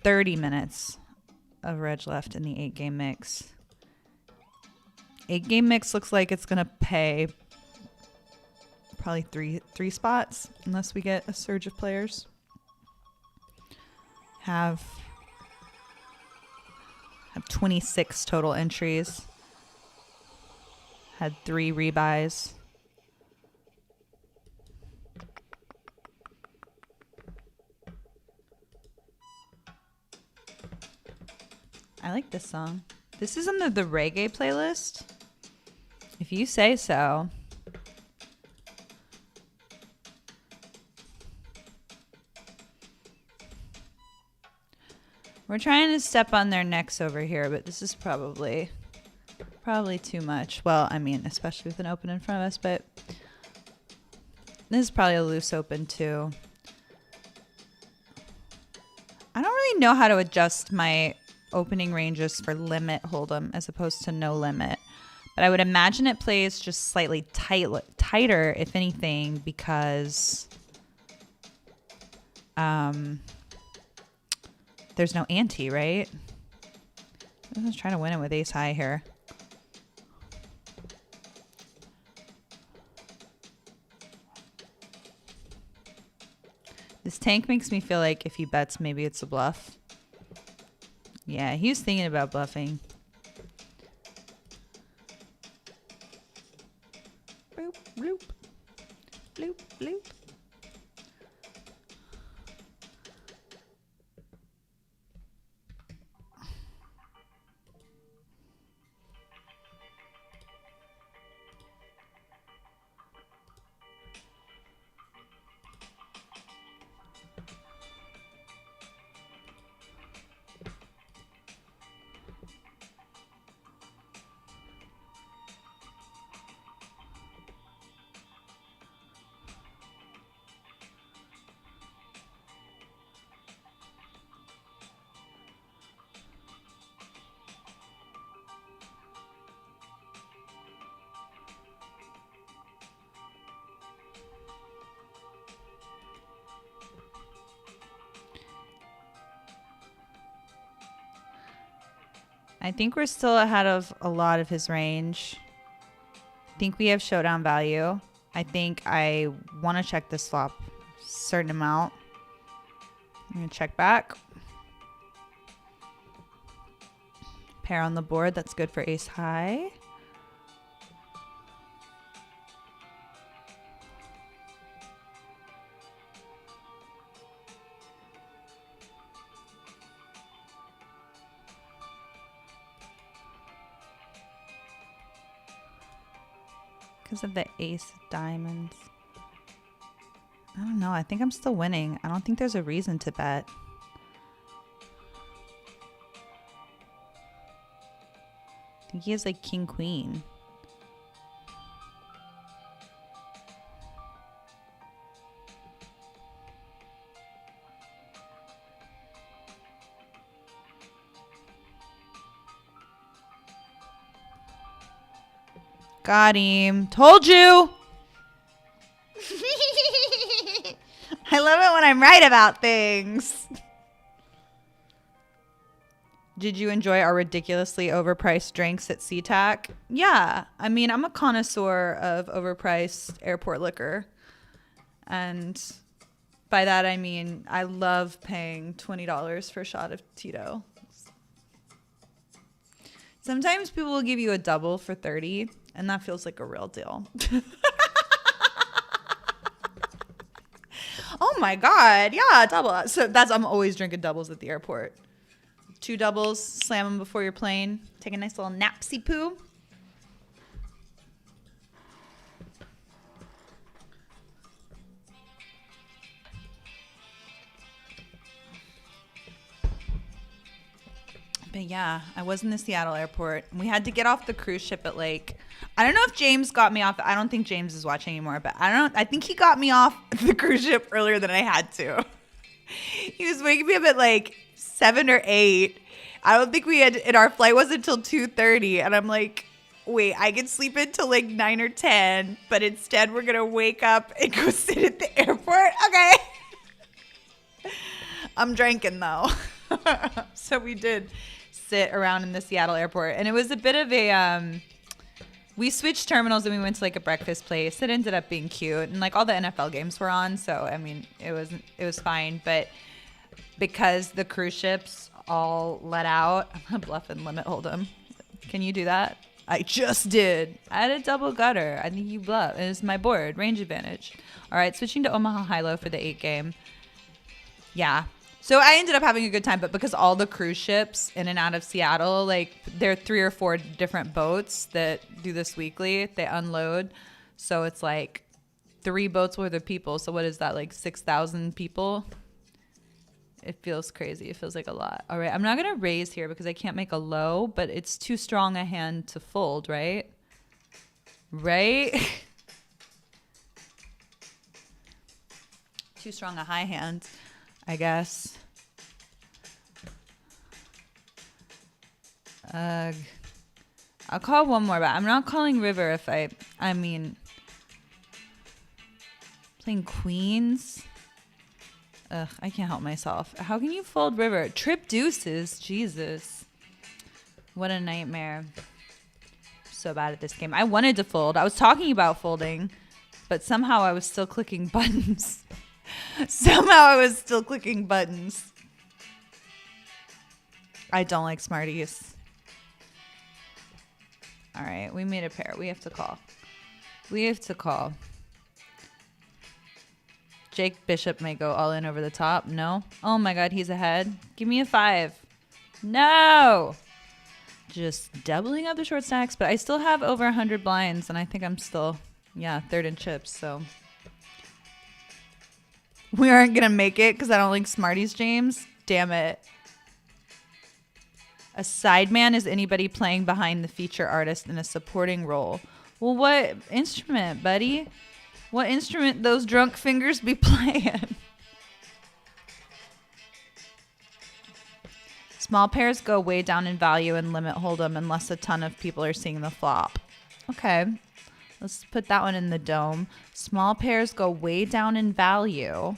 30 minutes of reg left in the 8-game mix. 8-game mix looks like it's going to pay probably three spots unless we get a surge of players. Have 26 total entries. had 3 rebuys. I like this song. This is under the reggae playlist. If you say so. We're trying to step on their necks over here, but this is probably too much. Well, I mean, especially with an open in front of us, but this is probably a loose open too. I don't really know how to adjust my opening ranges for limit hold'em as opposed to no limit, but I would imagine it plays just slightly tighter, if anything, because there's no ante, right? I'm just trying to win it with ace high here. This tank makes me feel like if he bets, maybe it's a bluff. Yeah, he was thinking about bluffing. Bloop, bloop. Bloop, bloop. I think we're still ahead of a lot of his range. I think we have showdown value. I think I want to check this flop a certain amount. I'm going to check back. Pair on the board. That's good for ace high. Because of the ace of diamonds. I don't know. I think I'm still winning. I don't think there's a reason to bet. I think he has like king queen. Got him. Told you. I love it when I'm right about things. Did you enjoy our ridiculously overpriced drinks at SeaTac? Yeah. I mean, I'm a connoisseur of overpriced airport liquor. And by that, I mean, I love paying $20 for a shot of Tito. Sometimes people will give you a double for $30, and that feels like a real deal. Oh my God. Yeah, double. So I'm always drinking doubles at the airport. 2 doubles, slam them before your plane. Take a nice little napsy poo. But yeah, I was in the Seattle airport. We had to get off the cruise ship at like, I don't know if James got me off. I don't think James is watching anymore, but I think he got me off the cruise ship earlier than I had to. He was waking me up at like 7 or 8. I don't think and our flight wasn't until 2:30. And I'm like, wait, I can sleep until like 9 or 10, but instead we're going to wake up and go sit at the airport. Okay. I'm drinking though. So we did sit around in the Seattle airport, and it was a bit of a we switched terminals and we went to like a breakfast place. It ended up being cute, and like all the NFL games were on, so I mean it was fine. But because the cruise ships all let out, I'm gonna bluff and limit hold'em. Can you do that? I just did. I had a double gutter. I think you bluff. And it's my board. Range advantage. All right, switching to Omaha High-Low for the 8 game. Yeah. So I ended up having a good time, but because all the cruise ships in and out of Seattle, like there are 3 or 4 different boats that do this weekly. They unload. So it's like 3 boats worth of people. So what is that, like 6,000 people? It feels crazy. It feels like a lot. All right, I'm not going to raise here because I can't make a low, but it's too strong a hand to fold, right? Right? Too strong a high hand, I guess. I'll call one more, but I'm not calling river if I mean, playing queens. Ugh, I can't help myself. How can you fold river? Trip deuces. Jesus. What a nightmare. So bad at this game. I wanted to fold. I was talking about folding, but somehow I was still clicking buttons. Somehow I was still clicking buttons. I don't like Smarties. All right, we made a pair. We have to call. We have to call. Jake Bishop may go all in over the top. No. Oh my God, he's ahead. Give me a 5. No. Just doubling up the short stacks, but I still have over 100 blinds, and I think I'm still, third in chips. So we aren't gonna make it because I don't like Smarties, James. Damn it. A sideman is anybody playing behind the feature artist in a supporting role. Well, what instrument, buddy? What instrument those drunk fingers be playing? Small pairs go way down in value and limit hold'em unless a ton of people are seeing the flop. Okay, let's put that one in the dome. Small pairs go way down in value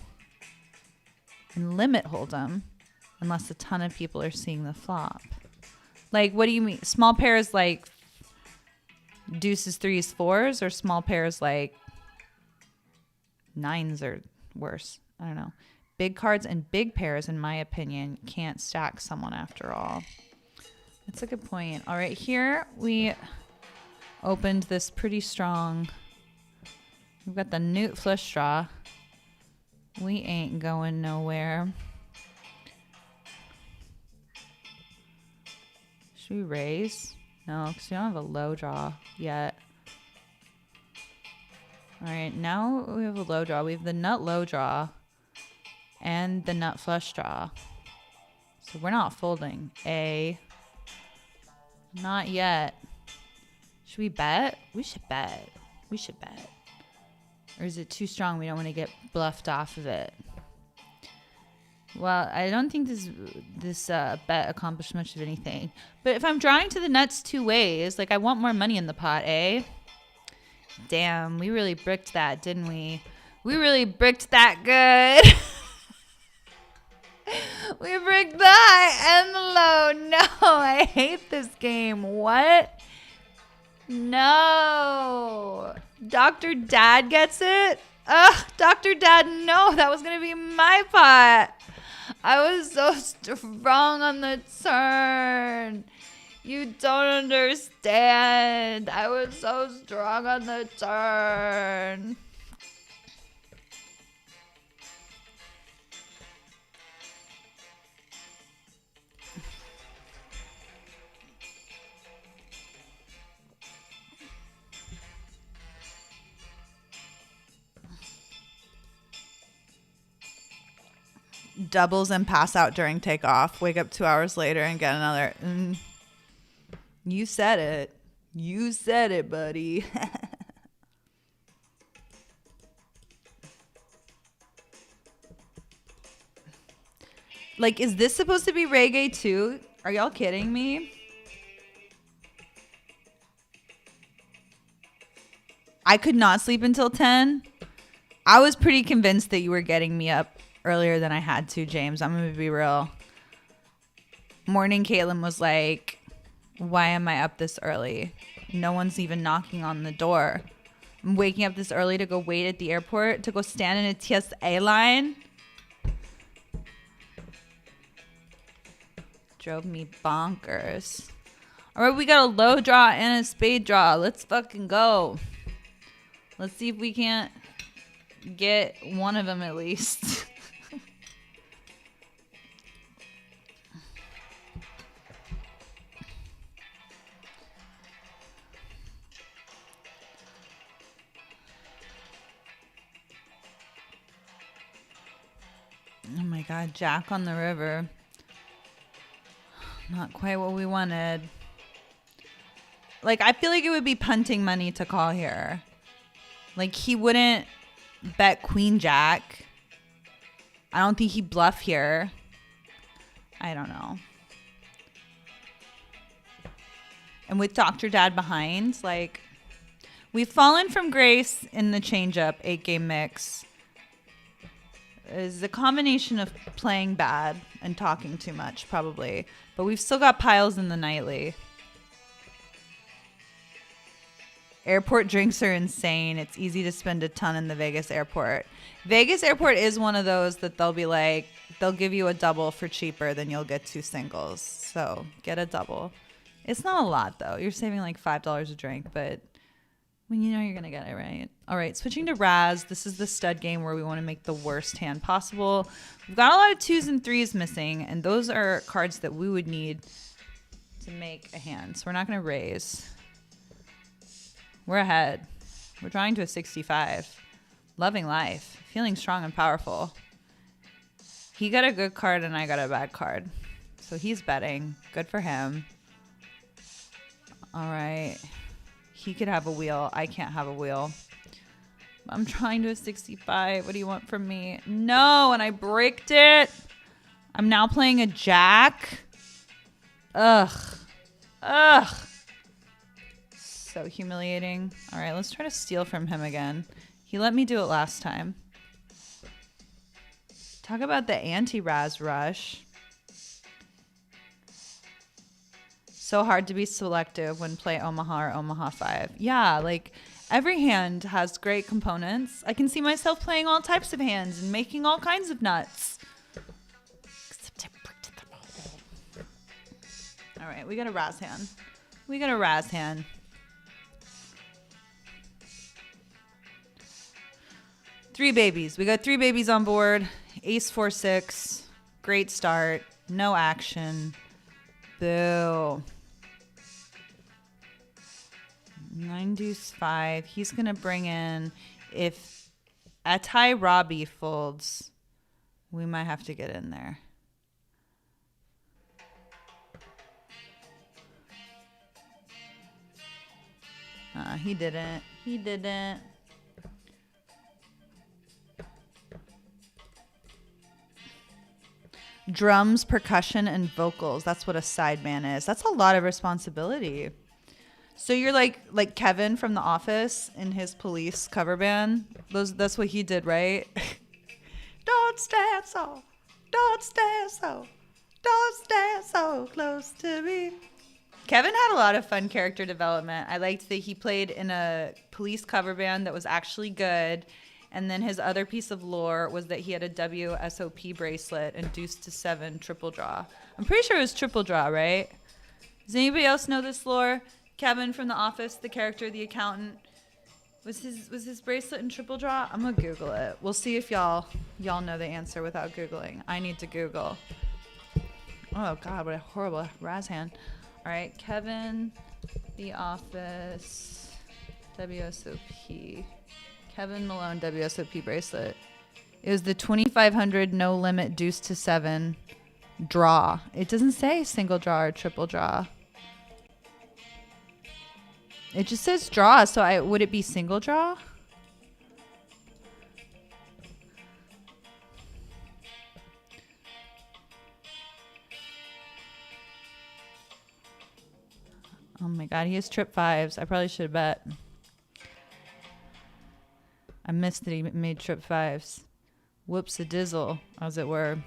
and limit hold'em unless a ton of people are seeing the flop. Like, what do you mean? Small pairs like deuces, 3s, 4s, or small pairs like 9s or worse? I don't know. Big cards and big pairs, in my opinion, can't stack someone after all. That's a good point. All right, here we opened this pretty strong. We've got the Newt flush draw. We ain't going nowhere. Should we raise? No, because we don't have a low draw yet. All right, now we have a low draw. We have the nut low draw and the nut flush draw. So we're not folding. Not yet. Should we bet? We should bet. We should bet. Or is it too strong? We don't want to get bluffed off of it. Well, I don't think this bet accomplished much of anything. But if I'm drawing to the nuts 2 ways, like I want more money in the pot, eh? Damn, we really bricked that, didn't we? We really bricked that good. We bricked the high and the low. No, I hate this game. What? No. Dr. Dad gets it? Ugh, Dr. Dad, no, that was going to be my pot. I was so strong on the turn. You don't understand. I was so strong on the turn. Doubles and pass out during takeoff. Wake up 2 hours later and get another. You said it. You said it, buddy. Like, is this supposed to be reggae too? Are y'all kidding me? I could not sleep until 10. I was pretty convinced that you were getting me up earlier than I had to, James. I'm going to be real. Morning, Caitlin was like, why am I up this early? No one's even knocking on the door. I'm waking up this early to go wait at the airport, to go stand in a TSA line. Drove me bonkers. All right, we got a low draw and a spade draw. Let's fucking go. Let's see if we can't get one of them at least. Oh my God, Jack on the river. Not quite what we wanted. Like, I feel like it would be punting money to call here. Like, he wouldn't bet Queen Jack. I don't think he'd bluff here. I don't know. And with Dr. Dad behind, like, we've fallen from grace in the change-up 8-game mix. Is a combination of playing bad and talking too much, probably. But we've still got piles in the nightly. Airport drinks are insane. It's easy to spend a ton in the Vegas airport. Vegas airport is one of those that they'll be like, they'll give you a double for cheaper than you'll get 2 singles. So get a double. It's not a lot, though. You're saving like $5 a drink, but when you know you're going to get it, right? All right, switching to Raz. This is the stud game where we want to make the worst hand possible. We've got a lot of 2s and 3s missing, and those are cards that we would need to make a hand. So we're not going to raise. We're ahead. We're drawing to a 65. Loving life. Feeling strong and powerful. He got a good card and I got a bad card. So he's betting. Good for him. All right. He could have a wheel. I can't have a wheel. I'm trying to a 65. What do you want from me? No, and I bricked it. I'm now playing a jack. Ugh. Ugh. So humiliating. All right, let's try to steal from him again. He let me do it last time. Talk about the anti-Raz rush. So hard to be selective when play Omaha or Omaha 5. Yeah, like every hand has great components. I can see myself playing all types of hands and making all kinds of nuts. Except I bricked them all. All right, we got a Raz hand. We got a Raz hand. Three babies. We got 3 babies on board. Ace 4 6. Great start. No action. Boo. 9 deuce 5. He's gonna bring in, if Atai Robbie folds, we might have to get in there. He didn't. He didn't. Drums, percussion, and vocals. That's what a sideman is. That's a lot of responsibility. So you're like Kevin from The Office in his police cover band. That's what he did, right? Don't stand so, don't stand so, don't stand so close to me. Kevin had a lot of fun character development. I liked that he played in a police cover band that was actually good. And then his other piece of lore was that he had a WSOP bracelet and deuce to 7 triple draw. I'm pretty sure it was triple draw, right? Does anybody else know this lore? Kevin from The Office, the character, the accountant. Was his bracelet in triple draw? I'm gonna Google it. We'll see if y'all know the answer without Googling. I need to Google. Oh God, what a horrible Raz hand. All right, Kevin, The Office, WSOP. Kevin Malone WSOP bracelet. It was the 2,500 no limit deuce to 7 draw. It doesn't say single draw or triple draw. It just says draw. So would it be single draw? Oh my God, he has trip 5s. I probably should have bet. I missed that he made trip 5s. Whoops a dizzle, as it were.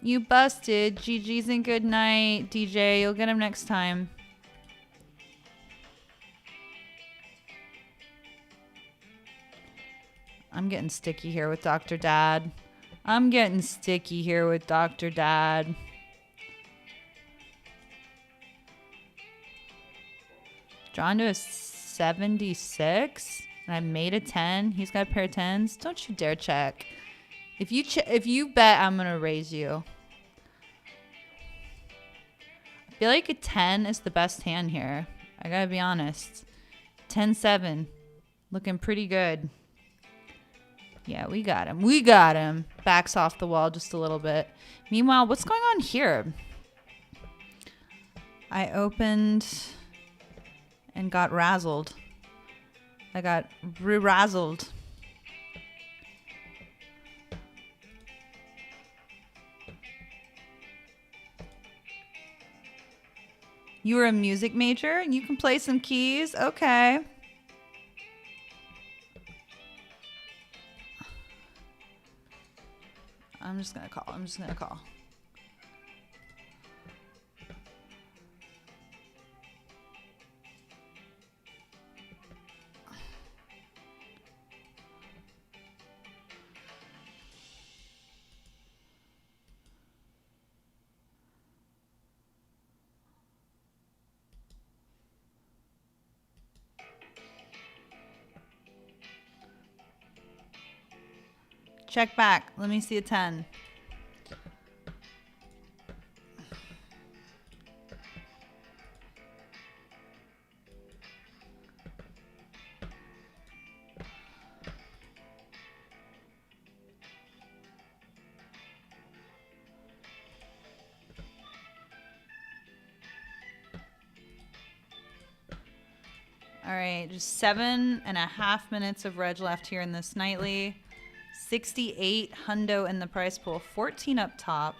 You busted. GG's and good night, DJ. You'll get him next time. I'm getting sticky here with Dr. Dad. I'm getting sticky here with Dr. Dad. Drawn to a 76. And I made a 10. He's got a pair of 10s. Don't you dare check. If you bet, I'm going to raise you. I feel like a 10 is the best hand here. I got to be honest. 10-7. Looking pretty good. Yeah, we got him. We got him. Backs off the wall just a little bit. Meanwhile, what's going on here? I opened and got razzled. I got razzled. You were a music major and you can play some keys? Okay. I'm just going to call. I'm just going to call. Check back. Let me see a 10. All right, just 7.5 minutes of reg left here in this nightly. 68 hundo in the prize pool, 14 up top.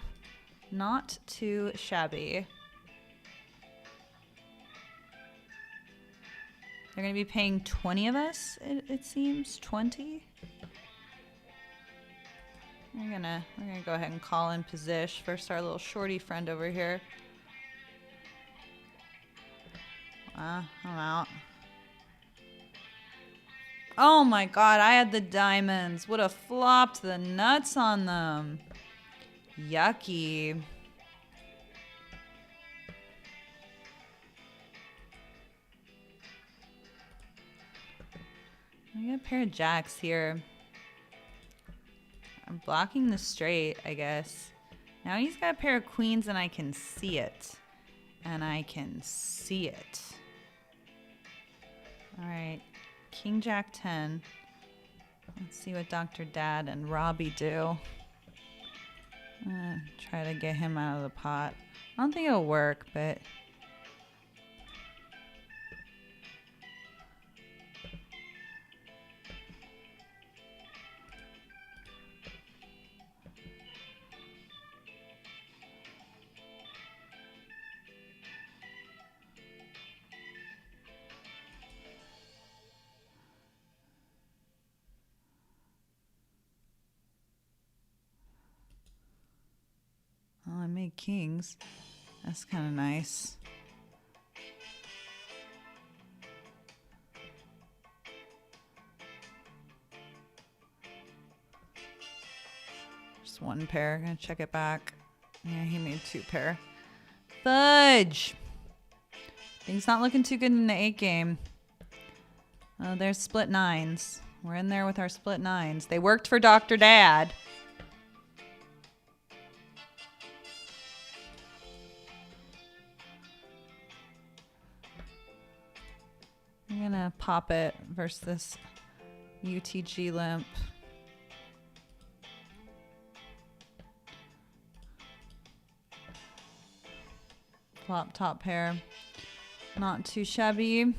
Not too shabby. They're going to be paying 20 of us, it seems. 20. We're gonna go ahead and call in position. First, our little shorty friend over here. I'm out. Oh my god, I had the diamonds. Would have flopped the nuts on them. Yucky. I got a pair of jacks here. I'm blocking the straight, I guess. Now he's got a pair of queens and I can see it. And I can see it. Alright. King Jack 10. Let's see what Dr. Dad and Robbie do. Try to get him out of the pot. I don't think it'll work, but... Oh, I made kings. That's kind of nice. Just one pair. Gonna check it back. Yeah, he made 2 pair. Fudge! Things not looking too good in the 8 game. Oh, there's split 9s. We're in there with our split 9s. They worked for Dr. Dad. I'm gonna pop it versus this UTG limp. Flop top pair. Not too shabby.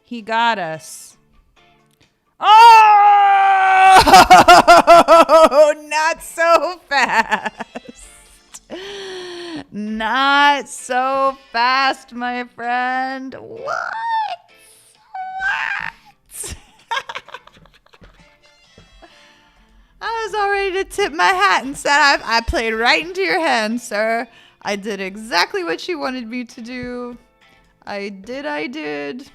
He got us. Oh! Not so fast. Not so fast, my friend. What? I was all ready to tip my hat and said, I played right into your hands, sir. I did exactly what you wanted me to do. I did.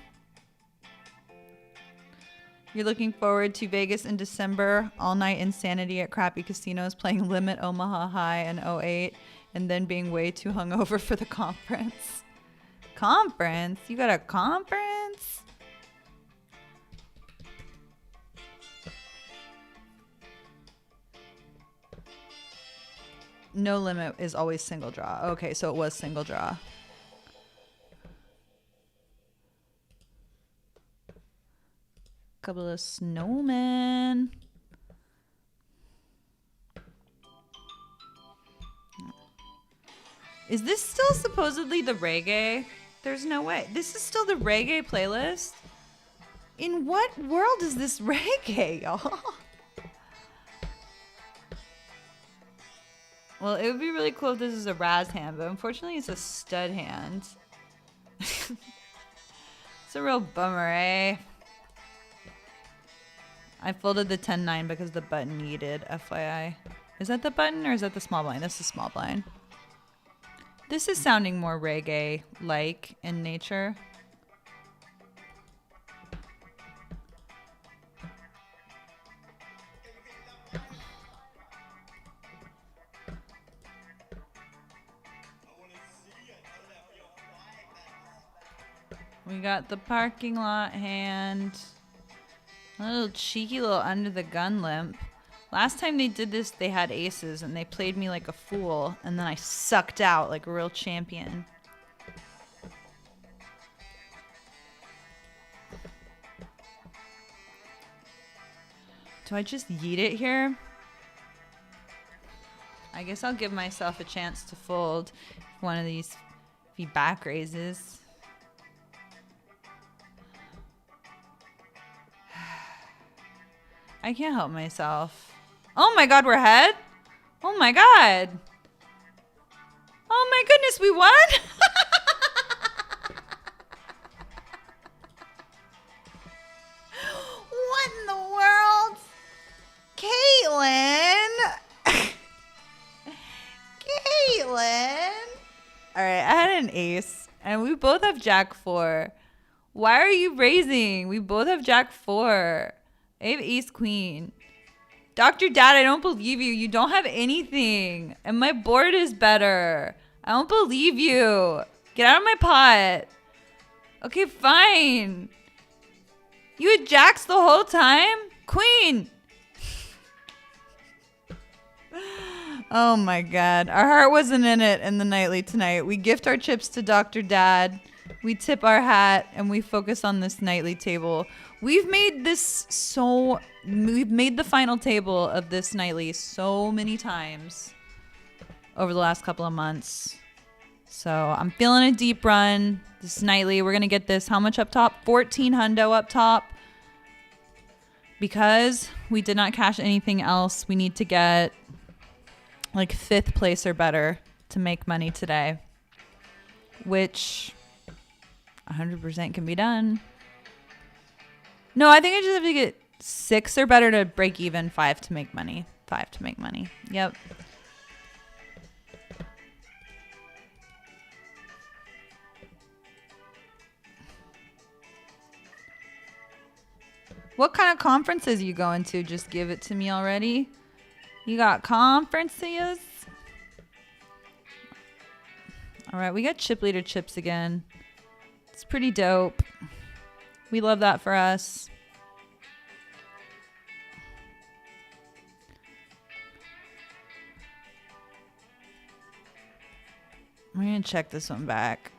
You're looking forward to Vegas in December, all night insanity at crappy casinos, playing Limit Omaha High in '08, and then being way too hungover for the conference. Conference? You got a conference? No Limit is always single draw. Okay, so it was single draw. Couple of snowmen. Is this still supposedly the reggae? There's no way. This is still the reggae playlist? In what world is this reggae, y'all? Well, it would be really cool if this is a Raz hand, but unfortunately it's a stud hand. It's a real bummer, eh? I folded the 10-9 because the button needed, FYI. Is that the button or is that the small blind? This is small blind. This is sounding more reggae-like in nature. We got the parking lot hand. A little cheeky little under the gun limp. Last time they did this, they had aces and they played me like a fool, and then I sucked out like a real champion. Do I just yeet it here? I guess I'll give myself a chance to fold if one of these, if he back raises. I can't help myself. Oh my god, we're ahead? Oh my god. Oh my goodness, we won? What in the world? Caitlin! Caitlin! Alright, I had an ace, and we both have Jack 4. Why are you raising? We both have Jack 4. I have ace queen. Dr. Dad, I don't believe you. You don't have anything. And my board is better. I don't believe you. Get out of my pot. Okay, fine. You had jacks the whole time? Queen. Oh my god. Our heart wasn't in it in the nightly tonight. We gift our chips to Dr. Dad. We tip our hat and we focus on this nightly table. We've made the final table of this nightly so many times over the last couple of months. So I'm feeling a deep run. This nightly, we're going to get this. How much up top? 14 hundo up top. Because we did not cash anything else, we need to get like 5th place or better to make money today. Which 100% can be done. No, I think I just have to get 6 or better to break even, 5 to make money. 5 to make money. Yep. What kind of conferences are you going to? Just give it to me already. You got conferences? All right, we got chip leader chips again. It's pretty dope. We love that for us. I'm going to check this one back.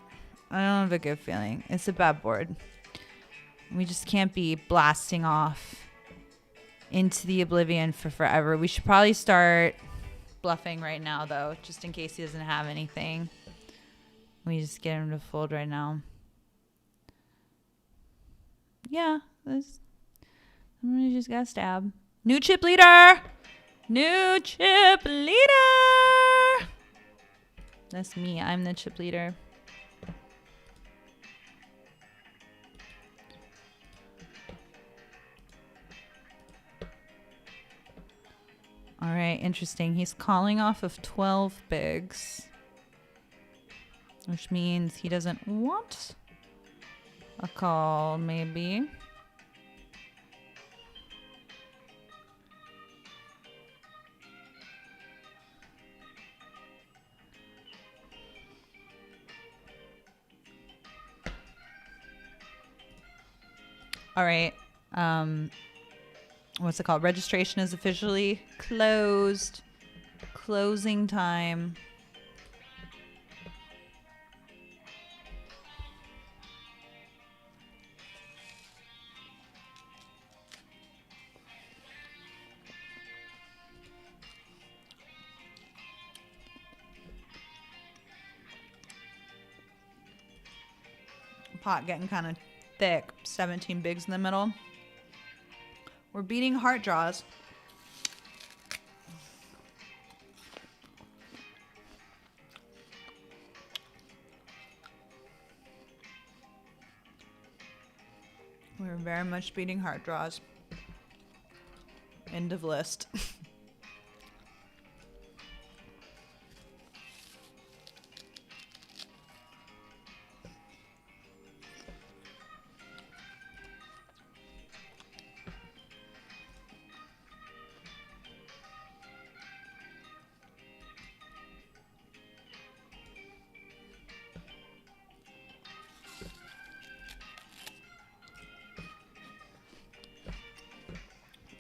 I don't have a good feeling. It's a bad board. We just can't be blasting off into the oblivion for forever. We should probably start bluffing right now, though, just in case he doesn't have anything. We just get him to fold right now. Yeah, I'm gonna just got stab. New chip leader! New chip leader! That's me. I'm the chip leader. All right, interesting. He's calling off of 12 bigs, which means he doesn't want a call, maybe. All right. What's it called? Registration is officially closed. Closing time. Pot getting kind of thick. 17 bigs in the middle. We're beating heart draws. We're very much beating heart draws. End of list.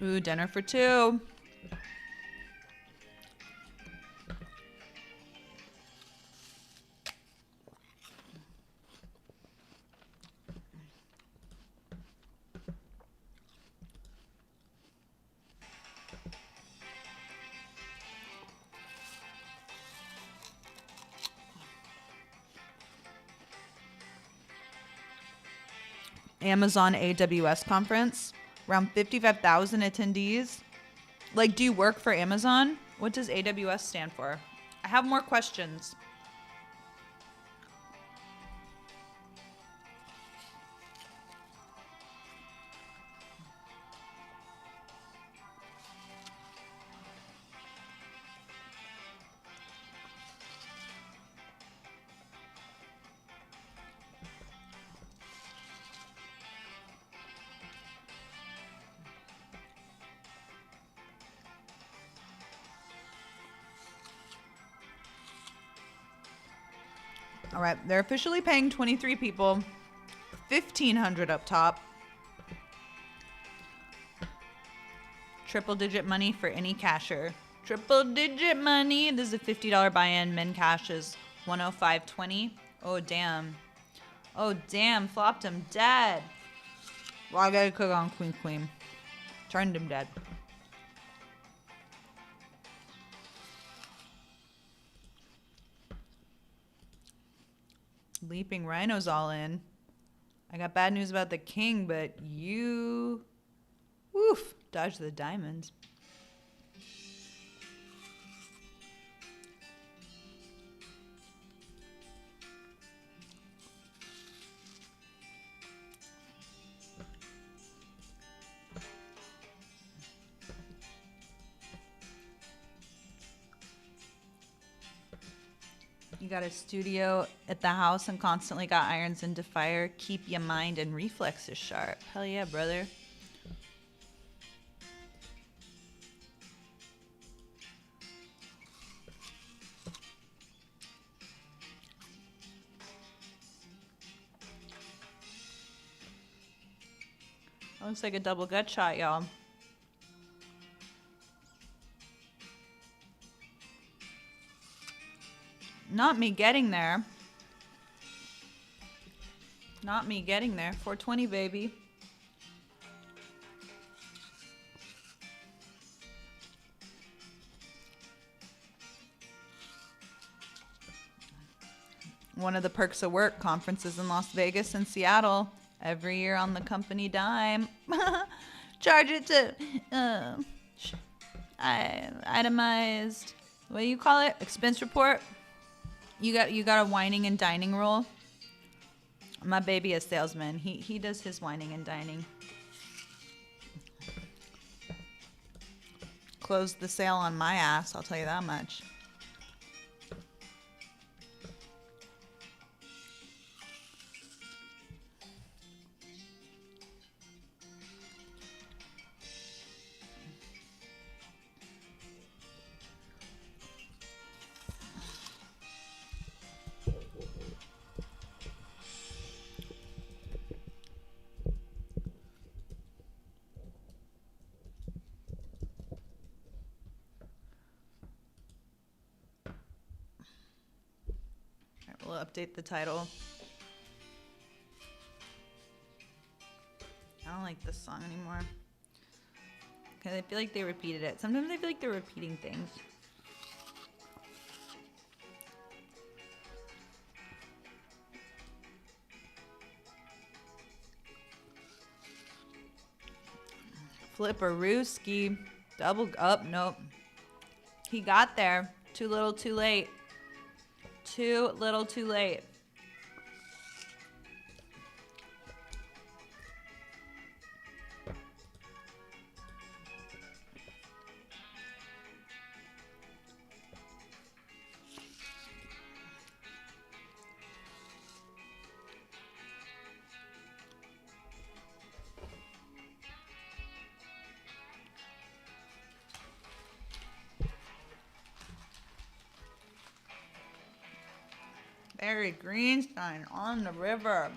Ooh, dinner for two. Amazon AWS conference. Around 55,000 attendees. Like, do you work for Amazon? What does AWS stand for? I have more questions. All right, they're officially paying 23 people, 1,500 up top. Triple digit money for any casher. Triple digit money. This is a $50 buy-in. Min cash is 105.20. Oh, damn. Oh, damn. Flopped him dead. Well, I gotta cook on queen queen. Turned him dead. Leaping Rhino's all in. I got bad news about the king, but you... Woof. Dodge the diamonds. You got a studio at the house and constantly got irons into fire. Keep your mind and reflexes sharp. Hell yeah, brother. That looks like a double gut shot, y'all. Not me getting there. Not me getting there. 420, baby. One of the perks of work, conferences in Las Vegas and Seattle. Every year on the company dime. Charge it to itemized, what do you call it? Expense report. You got a whining and dining rule. My baby is salesman. He does his whining and dining. Closed the sale on my ass, I'll tell you that much. update the title. I don't like this song anymore. Because I feel like they repeated it. Sometimes I feel like they're repeating things. Flipperooski. Double up. Nope. He got there. Too little, too late. Too little, too late. Barry Greenstein on the river.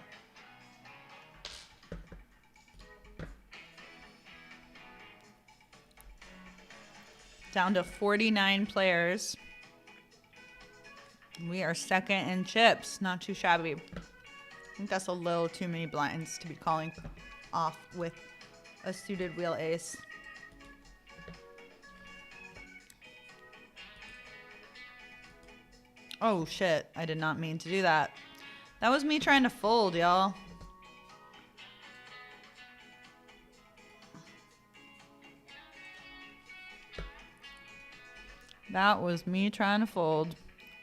Down to 49 players. We are second in chips. Not too shabby. I think that's a little too many blinds to be calling off with a suited wheel ace. Oh shit, I did not mean to do that. That was me trying to fold, y'all. That was me trying to fold.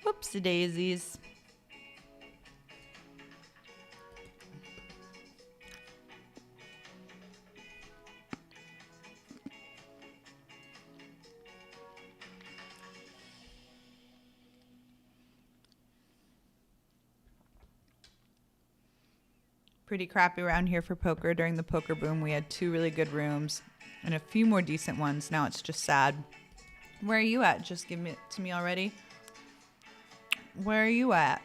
Whoopsie daisies. Pretty crappy around here for poker. During the poker boom, we had 2 really good rooms and a few more decent ones. Now it's just sad. Where are you at? Just give it to me already. Where are you at?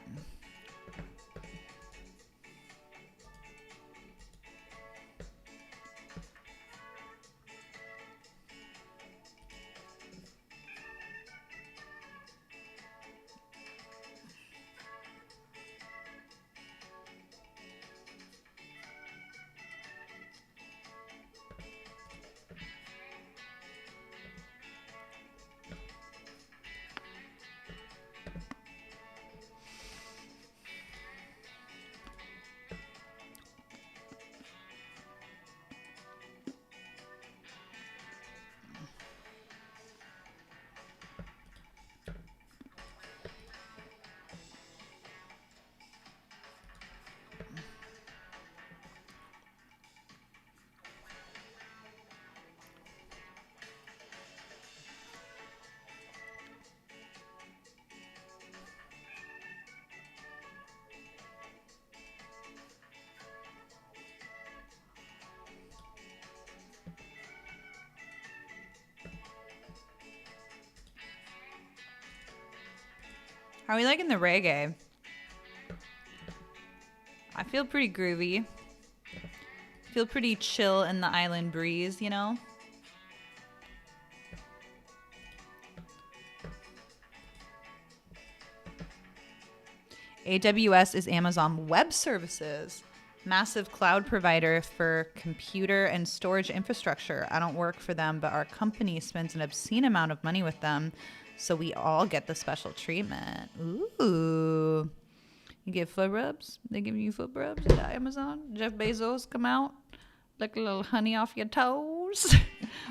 How are we liking the reggae? I feel pretty groovy. Feel pretty chill in the island breeze, you know? AWS is Amazon Web Services, massive cloud provider for computer and storage infrastructure. I don't work for them, but our company spends an obscene amount of money with them, so we all get the special treatment. Ooh. You get foot rubs? They give you foot rubs at Amazon? Jeff Bezos come out? Lick a little honey off your toes?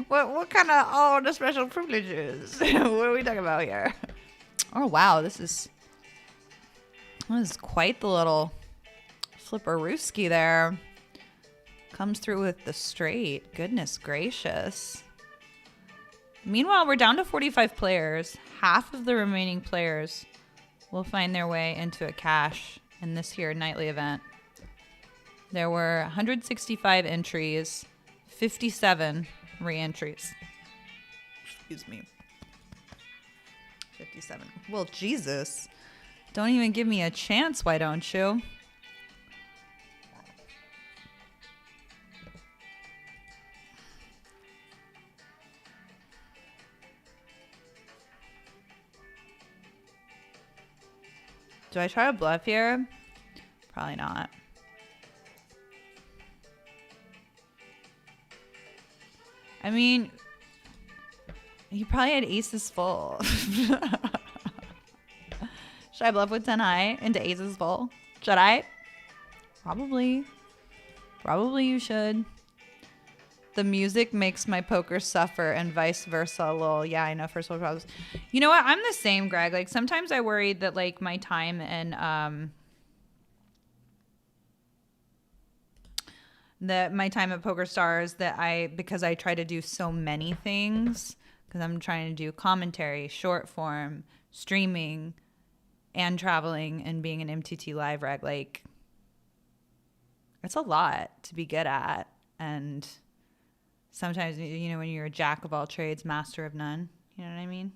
What kind of all the special privileges? What are we talking about here? Oh, wow. This is quite the little flipperooski there. Comes through with the straight. Goodness gracious. Meanwhile, we're down to 45 players. Half of the remaining players will find their way into a cash in this here nightly event. There were 165 entries, 57 re-entries. Excuse me. 57. Well, Jesus. Don't even give me a chance, why don't you? Do I try to bluff here? Probably not. I mean, he probably had aces full. Should I bluff with 10 high into aces full? Should I? Probably. Probably you should. The music makes my poker suffer and vice versa. Lol. Yeah, I know. First world problems. You know what? I'm the same, Greg. Like sometimes I worry that like my time and that my time at PokerStars because I try to do so many things because I'm trying to do commentary, short form, streaming, and traveling and being an MTT live reg. Like it's a lot to be good at, and sometimes, you know, when you're a jack of all trades, master of none. You know what I mean?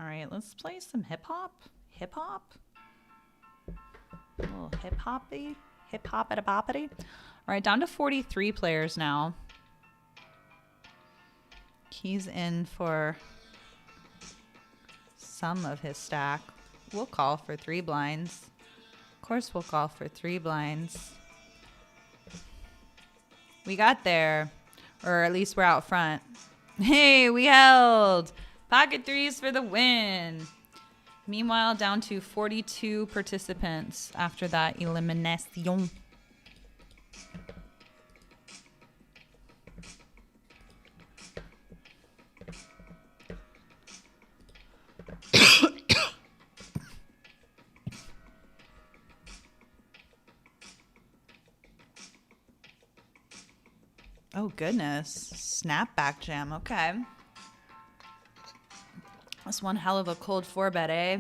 All right, let's play some hip-hop. Hip-hop? A little hip-hoppy. Hip-hop-a-boppity. All right, down to 43 players now. He's in for some of his stack. We'll call for 3 blinds. Of course we'll call for 3 blinds. We got there, or at least we're out front. Hey, we held. Pocket threes for the win. Meanwhile, down to 42 participants after that elimination. Oh, goodness. Snapback jam. Okay. That's one hell of a cold 4-bet, eh?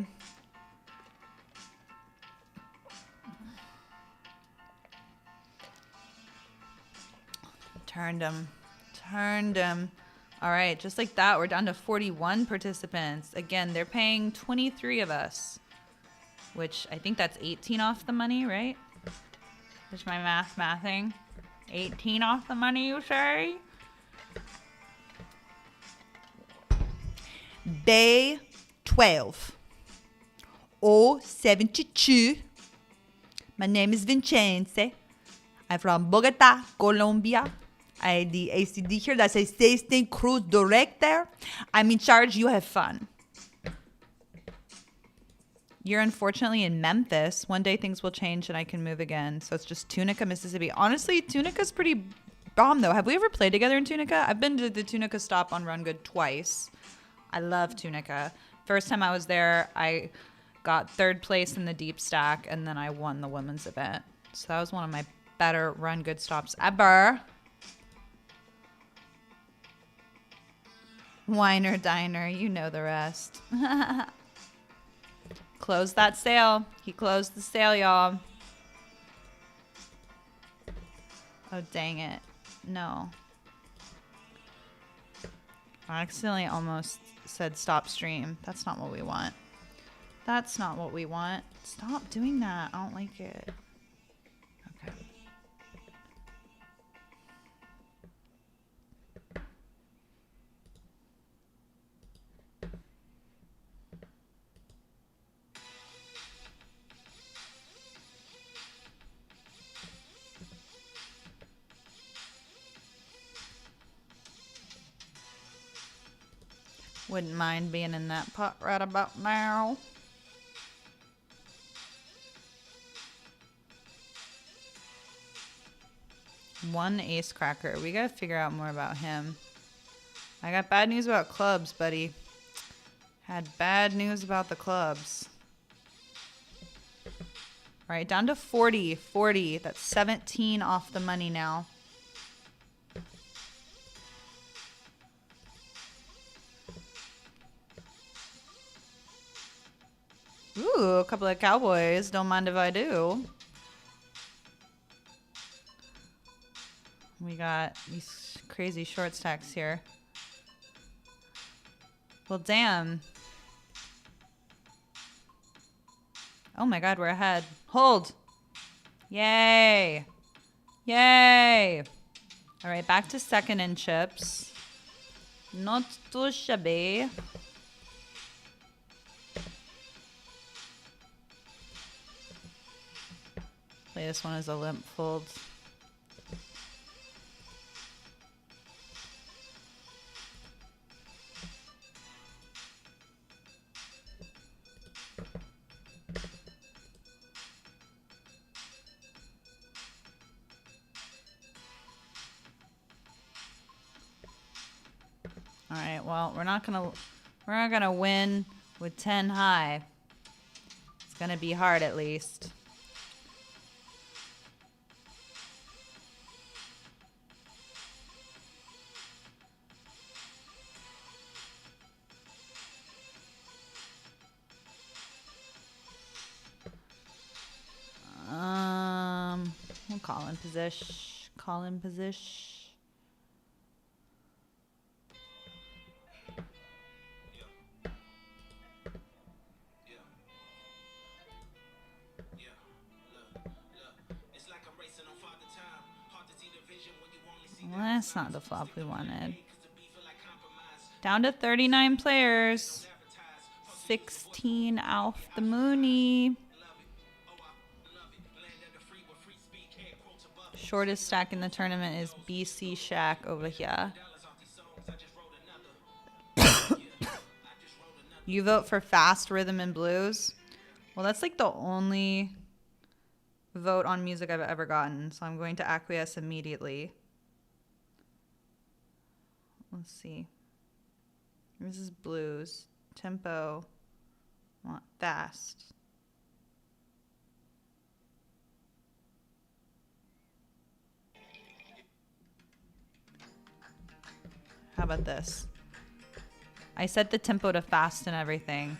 Turned him. Turned him. All right, just like that, we're down to 41 participants. Again, they're paying 23 of us, which I think that's 18 off the money, right? Is my mathing? 18 off the money, you say? Day 12. 072. My name is Vincenze. I'm from Bogota, Colombia. I the ACD here. That's a Station Cruise Director. I'm in charge. You have fun. You're unfortunately in Memphis. One day things will change and I can move again. So it's just Tunica, Mississippi. Honestly, Tunica's pretty bomb though. Have we ever played together in Tunica? I've been to the Tunica stop on Run Good twice. I love Tunica. First time I was there, I got 3rd place in the deep stack and then I won the women's event. So that was one of my better Run Good stops ever. Winer diner, you know the rest. Close that sale. He closed the sale, y'all. Oh, dang it. No. I accidentally almost said stop stream. That's not what we want. That's not what we want. Stop doing that. I don't like it. Okay. Wouldn't mind being in that pot right about now. One ace cracker. We gotta figure out more about him. I got bad news about clubs, buddy. Had bad news about the clubs. All right, down to 40. 40. That's 17 off the money now. Ooh, a couple of cowboys. Don't mind if I do. We got these crazy short stacks here. Well, damn. Oh my god, we're ahead. Hold. Yay. Yay. All right, back to second in chips. Not too shabby. Play this one as a limp fold. All right, well, we're not gonna win with 10 high. It's gonna be hard at least. We'll call in position. Call in position. Well, that's not the flop we wanted. Down to 39 players. 16 off the Mooney. Shortest stack in the tournament is BC Shack over here. You vote for fast rhythm and blues? Well, that's like the only vote on music I've ever gotten, so I'm going to acquiesce immediately. Let's see. This is blues. Tempo. Want fast. How about this? I set the tempo to fast and everything.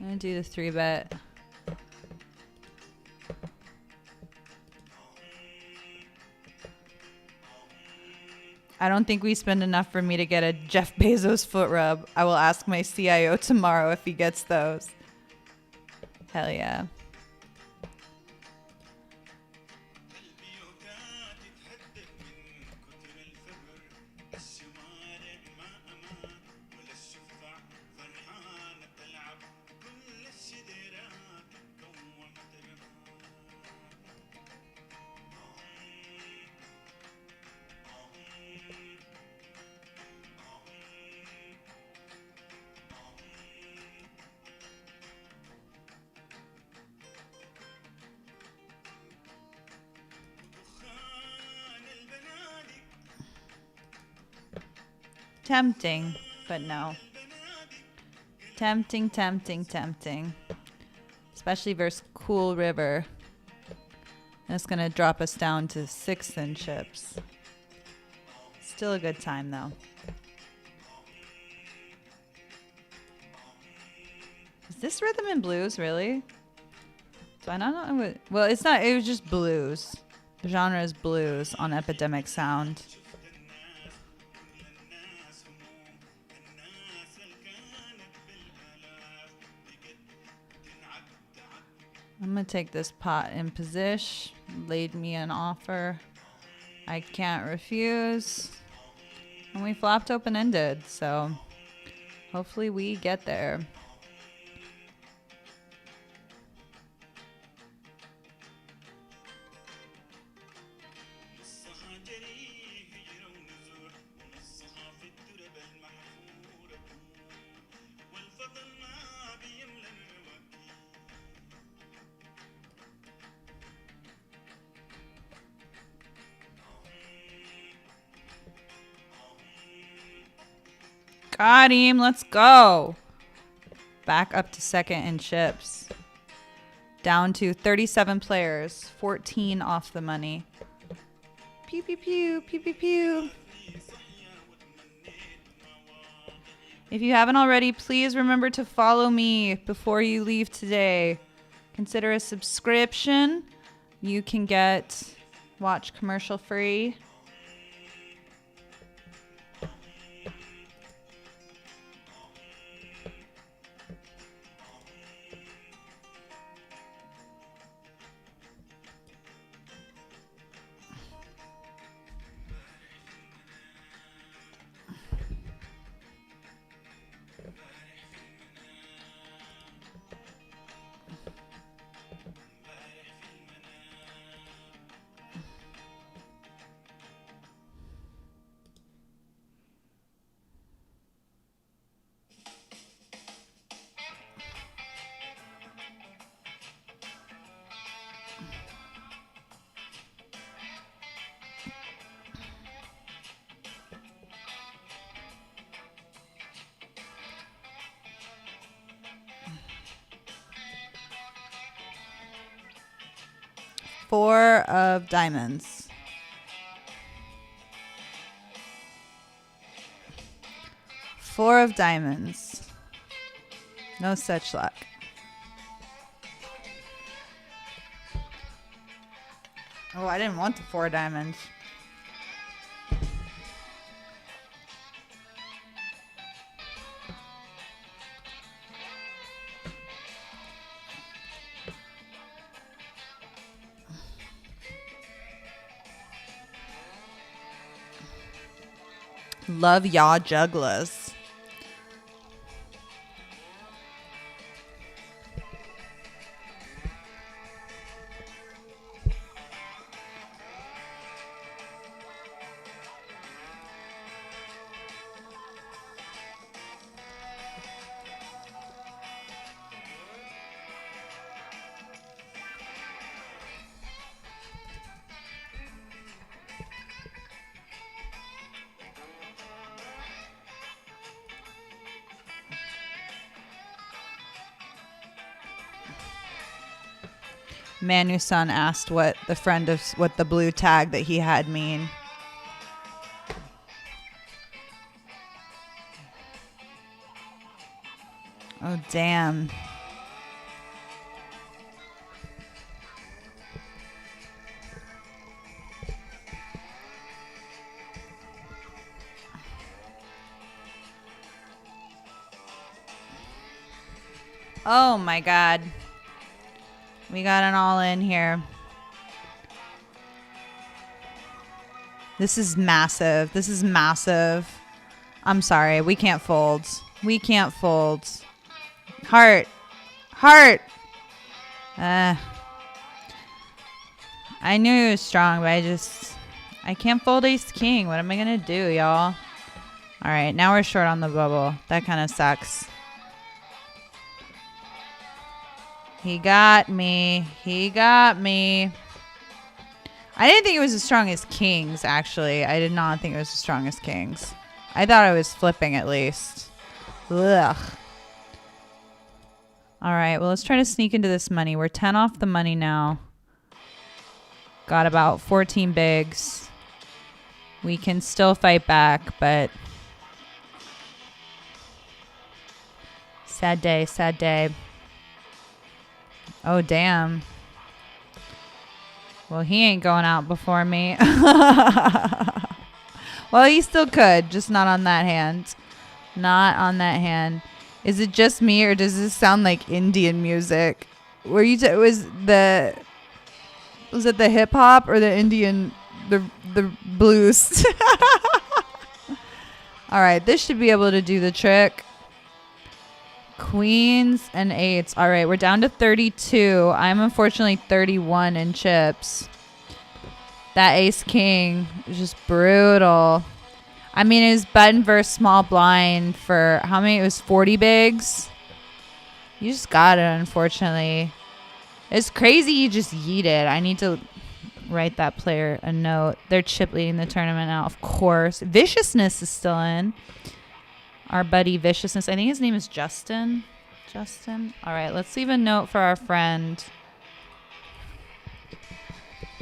I'm gonna do the 3-bet. I don't think we spend enough for me to get a Jeff Bezos foot rub. I will ask my CIO tomorrow if he gets those. Hell yeah. Tempting, but no. Tempting, tempting, tempting. Especially versus Cool River. That's going to drop us down to 6th in chips. Still a good time, though. Is this rhythm and blues, really? Do I not know what... Well, it's not. It was just blues. The genre is blues on Epidemic Sound. I'm going to take this pot in position. Laid me an offer I can't refuse. And we flopped open-ended, so hopefully we get there. Got him. Let's go. Back up to 2nd in chips. Down to 37 players. 14 off the money. Pew, pew, pew. Pew, pew, pew. If you haven't already, please remember to follow me before you leave today. Consider a subscription. You can watch commercial free. 4 of diamonds. 4 of diamonds. No such luck. Oh, I didn't want the 4 diamonds. Love y'all jugglers. Manu-san asked what the blue tag that he had mean. Oh, damn. Oh my God. We got an all in here. This is massive. This is massive. I'm sorry. We can't fold. We can't fold. Heart. Heart. I knew he was strong, but I can't fold ace king. What am I going to do, y'all? All right. Now we're short on the bubble. That kind of sucks. He got me. He got me. I didn't think it was as strong as kings, actually. I did not think it was as strong as kings. I thought I was flipping at least. Ugh. All right, well, let's try to sneak into this money. We're 10 off the money now. Got about 14 bigs. We can still fight back, but... sad day, sad day. Oh, damn. Well, he ain't going out before me. Well, he still could, just not on that hand. Not on that hand. Is it just me, or does this sound like Indian music? Was it the hip hop or the Indian, the blues? All right, this should be able to do the trick. Queens and eights. All right, we're down to 32. I'm unfortunately 31 in chips. That ace king is just brutal. I mean, it was button versus small blind for how many? It was 40 bigs. You just got it, unfortunately. It's crazy you just yeeted. I need to write that player a note. They're chip leading the tournament now, of course. Viciousness is still in. Our buddy Viciousness. I think his name is Justin. Justin. All right, let's leave a note for our friend.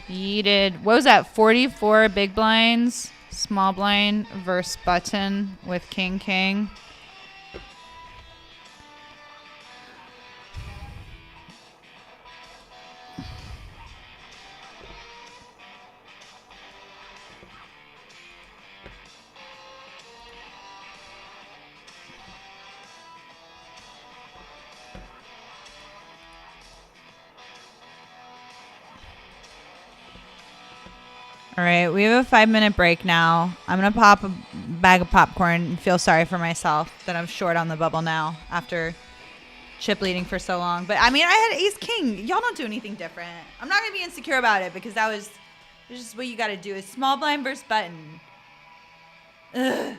Yeeted. What was that? 44 big blinds. Small blind versus button with king, king. All right, we have a 5-minute break now. I'm going to pop a bag of popcorn and feel sorry for myself that I'm short on the bubble now after chip leading for so long. But, I mean, I had ace king. Y'all don't do anything different. I'm not going to be insecure about it because it's just what you got to do. It's small blind versus button. Ugh.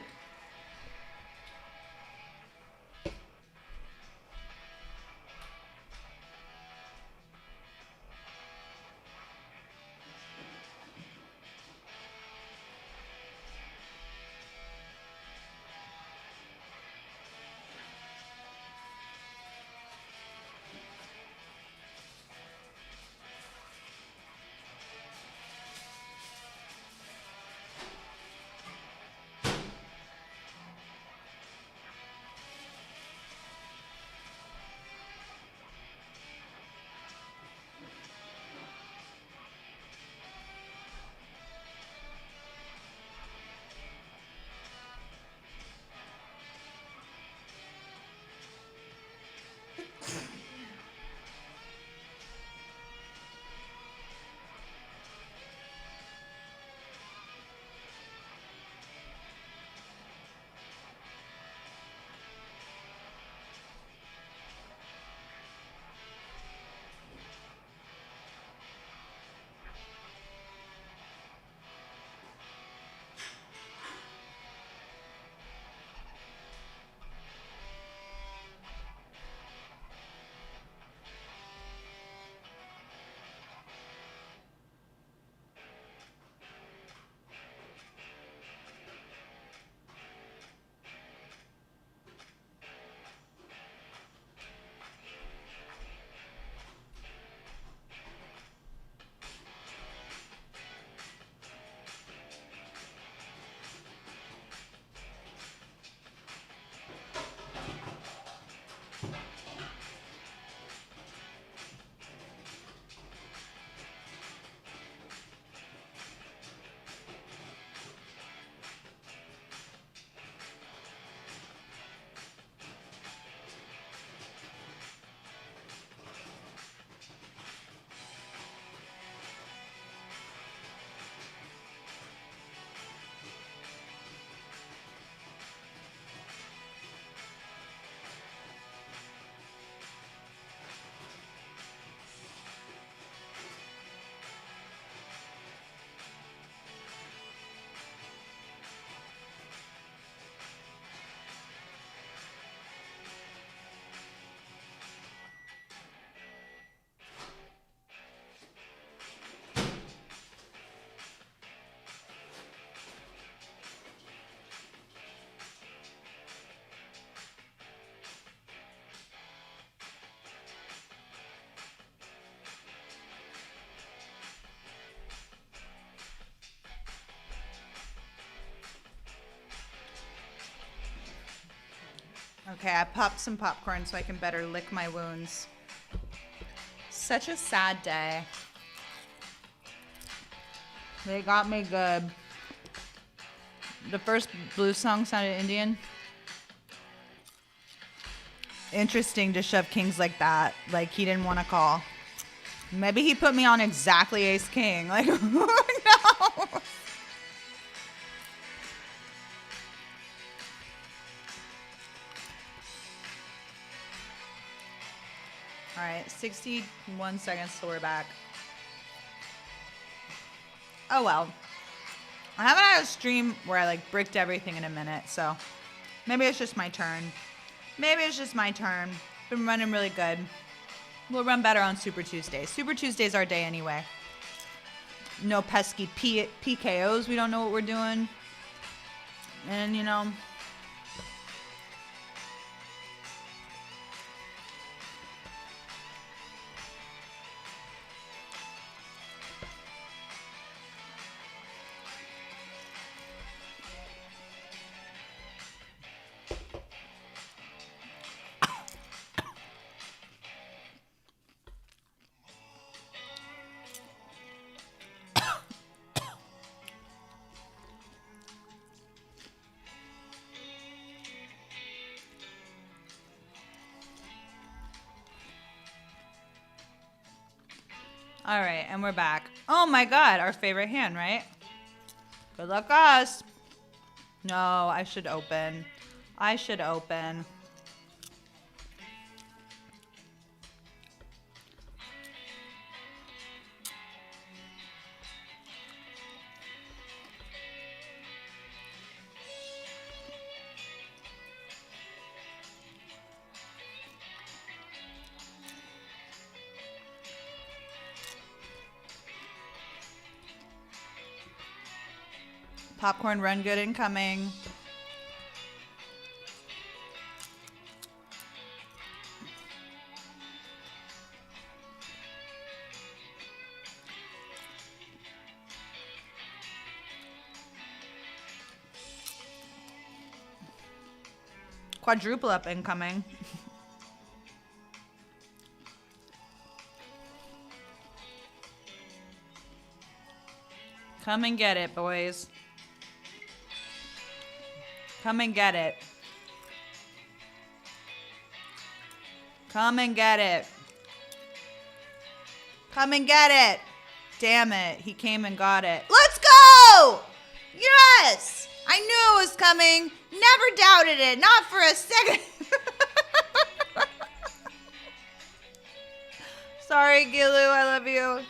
Okay, I popped some popcorn so I can better lick my wounds. Such a sad day. They got me good. The first blues song sounded Indian. Interesting to shove kings like that. Like he didn't want to call. Maybe he put me on exactly ace king. Like, no. All right, 61 seconds till we're back. Oh well. I haven't had a stream where I like bricked everything in a minute, so maybe it's just my turn. Maybe it's just my turn. Been running really good. We'll run better on Super Tuesdays. Super Tuesday's our day anyway. No pesky PKOs. We don't know what we're doing. And, you know. All right, and we're back. Oh my God, our favorite hand, right? Good luck us. No, I should open. I should open. Popcorn run good incoming. Quadruple up incoming. Come and get it, boys. Come and get it. Come and get it. Come and get it. Damn it. He came and got it. Let's go! Yes! I knew it was coming. Never doubted it. Not for a second. Sorry, Gilu. I love you.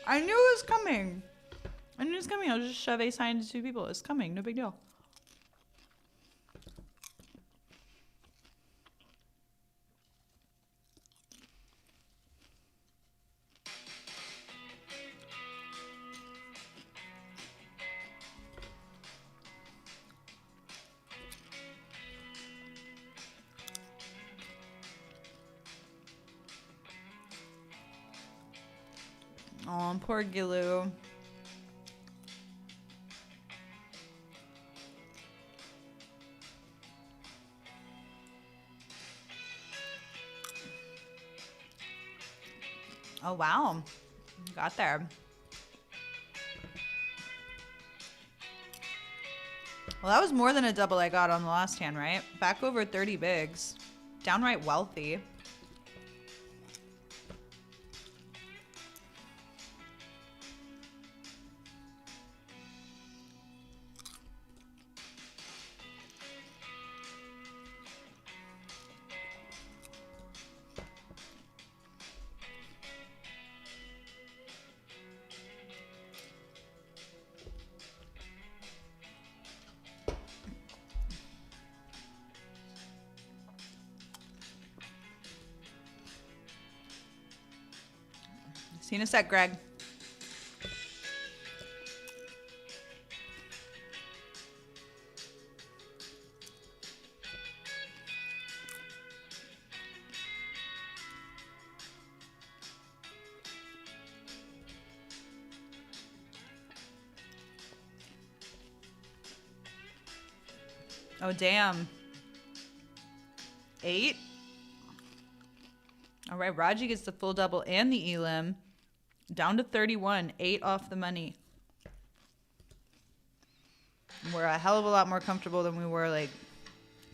I knew it was coming. I knew it was coming. I'll just shove ace high into two people. It's coming. No big deal. Oh, poor Gilu. Oh, wow. Got there. Well, that was more than a double I got on the last hand, right? Back over 30 bigs. Downright wealthy. See you in a sec, Greg. Oh, damn. 8. All right, Raji gets the full double and the elim. Down to 31. 8 off the money. We're a hell of a lot more comfortable than we were like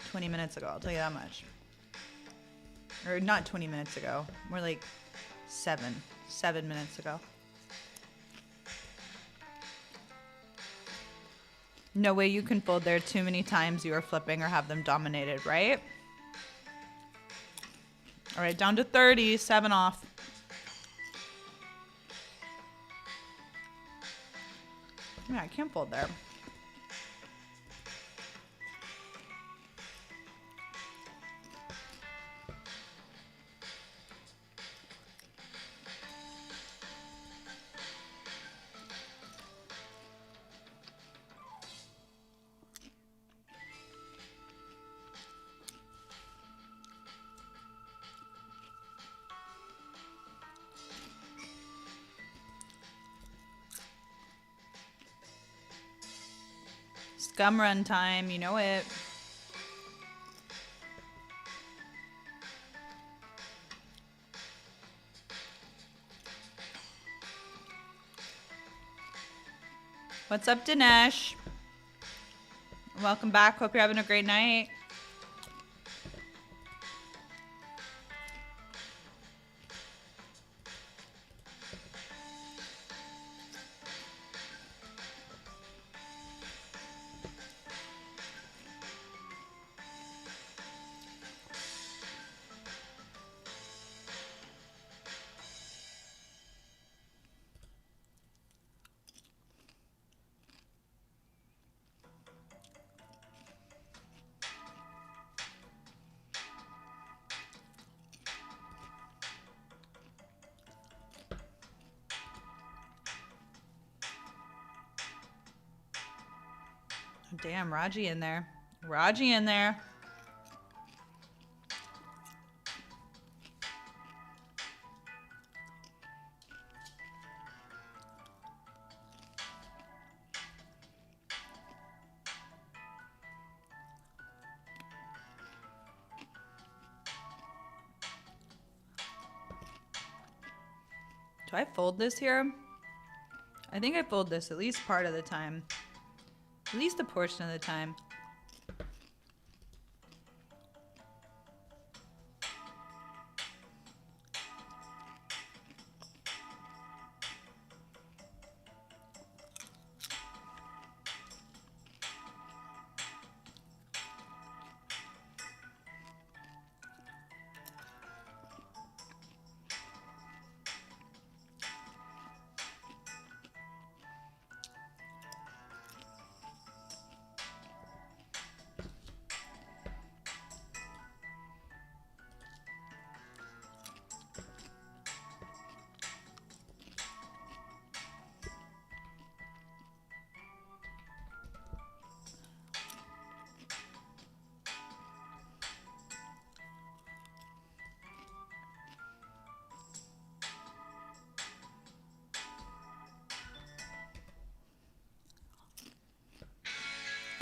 20 minutes ago. I'll tell you that much. Or not 20 minutes ago. We're like 7 minutes ago. No way you can fold there too many times you are flipping or have them dominated, right? All right, down to 30, 7 off. Yeah, I can't fold there. Scum run time, you know it. What's up, Dinesh? Welcome back. Hope you're having a great night. Damn, Raji in there. Raji in there. Do I fold this here? I think I fold this at least part of the time. At least a portion of the time.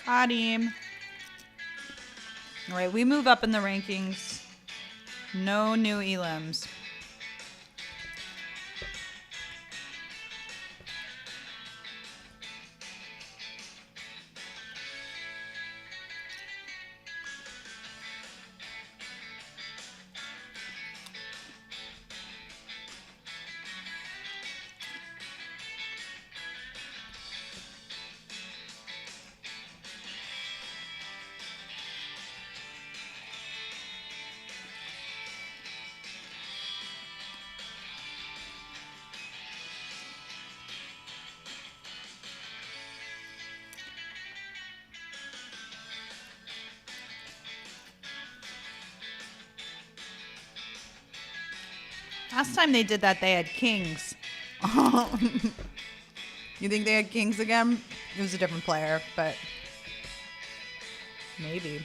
Got him. All right, we move up in the rankings. No new elims. Last time they did that, they had kings. You think they had kings again? It was a different player, but maybe.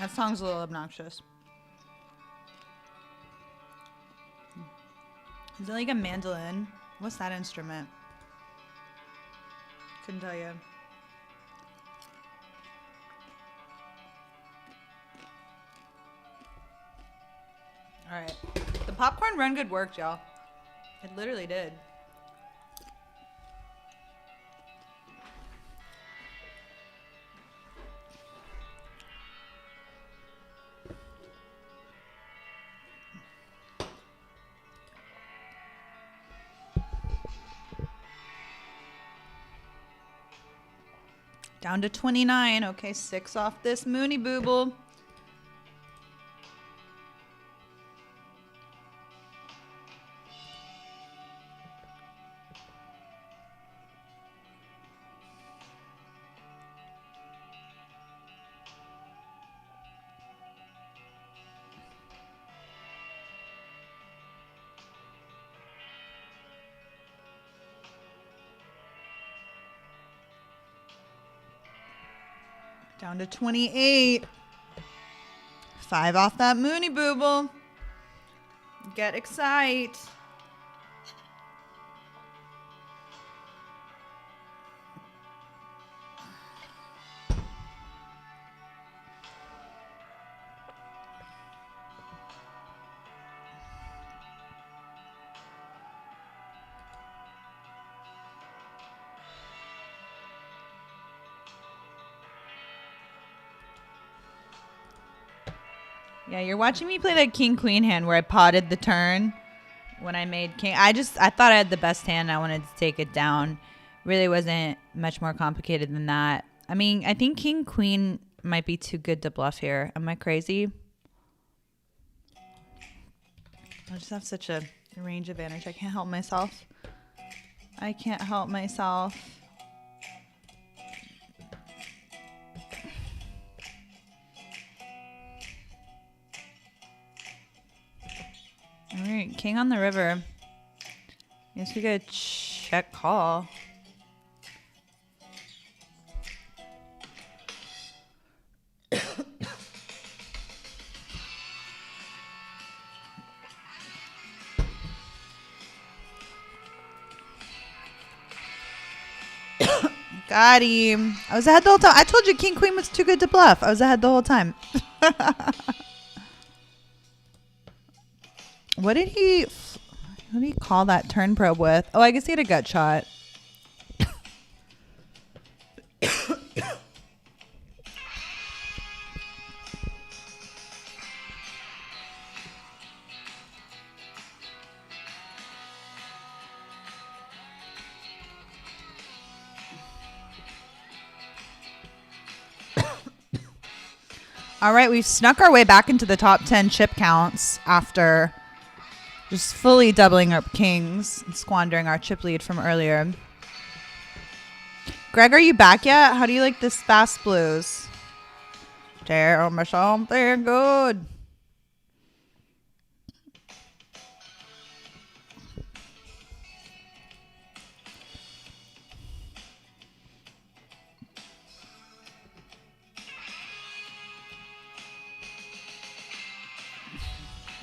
That song's a little obnoxious. Is it like a mandolin? What's that instrument? Couldn't tell you. All right. The popcorn run good work, y'all. It literally did. Down to 29. Okay, 6 off this Mooney Booble. Down to 28. 5 off that Mooney Booble. Get excited. Yeah, you're watching me play that king queen hand where I potted the turn when I made king. I thought I had the best hand. I wanted to take it down. Really wasn't much more complicated than that. I mean, I think king queen might be too good to bluff here. Am I crazy? I just have such a range advantage. I can't help myself. I can't help myself. All right, king on the river. Guess we gotta check call. Got him. I was ahead the whole time. I told you king queen was too good to bluff. I was ahead the whole time. What did he call that turn probe with? Oh, I guess he had a gut shot. All right, we've snuck our way back into the top 10 chip counts after just fully doubling up kings and squandering our chip lead from earlier. Greg, are you back yet? How do you like this fast blues? Tell me something good.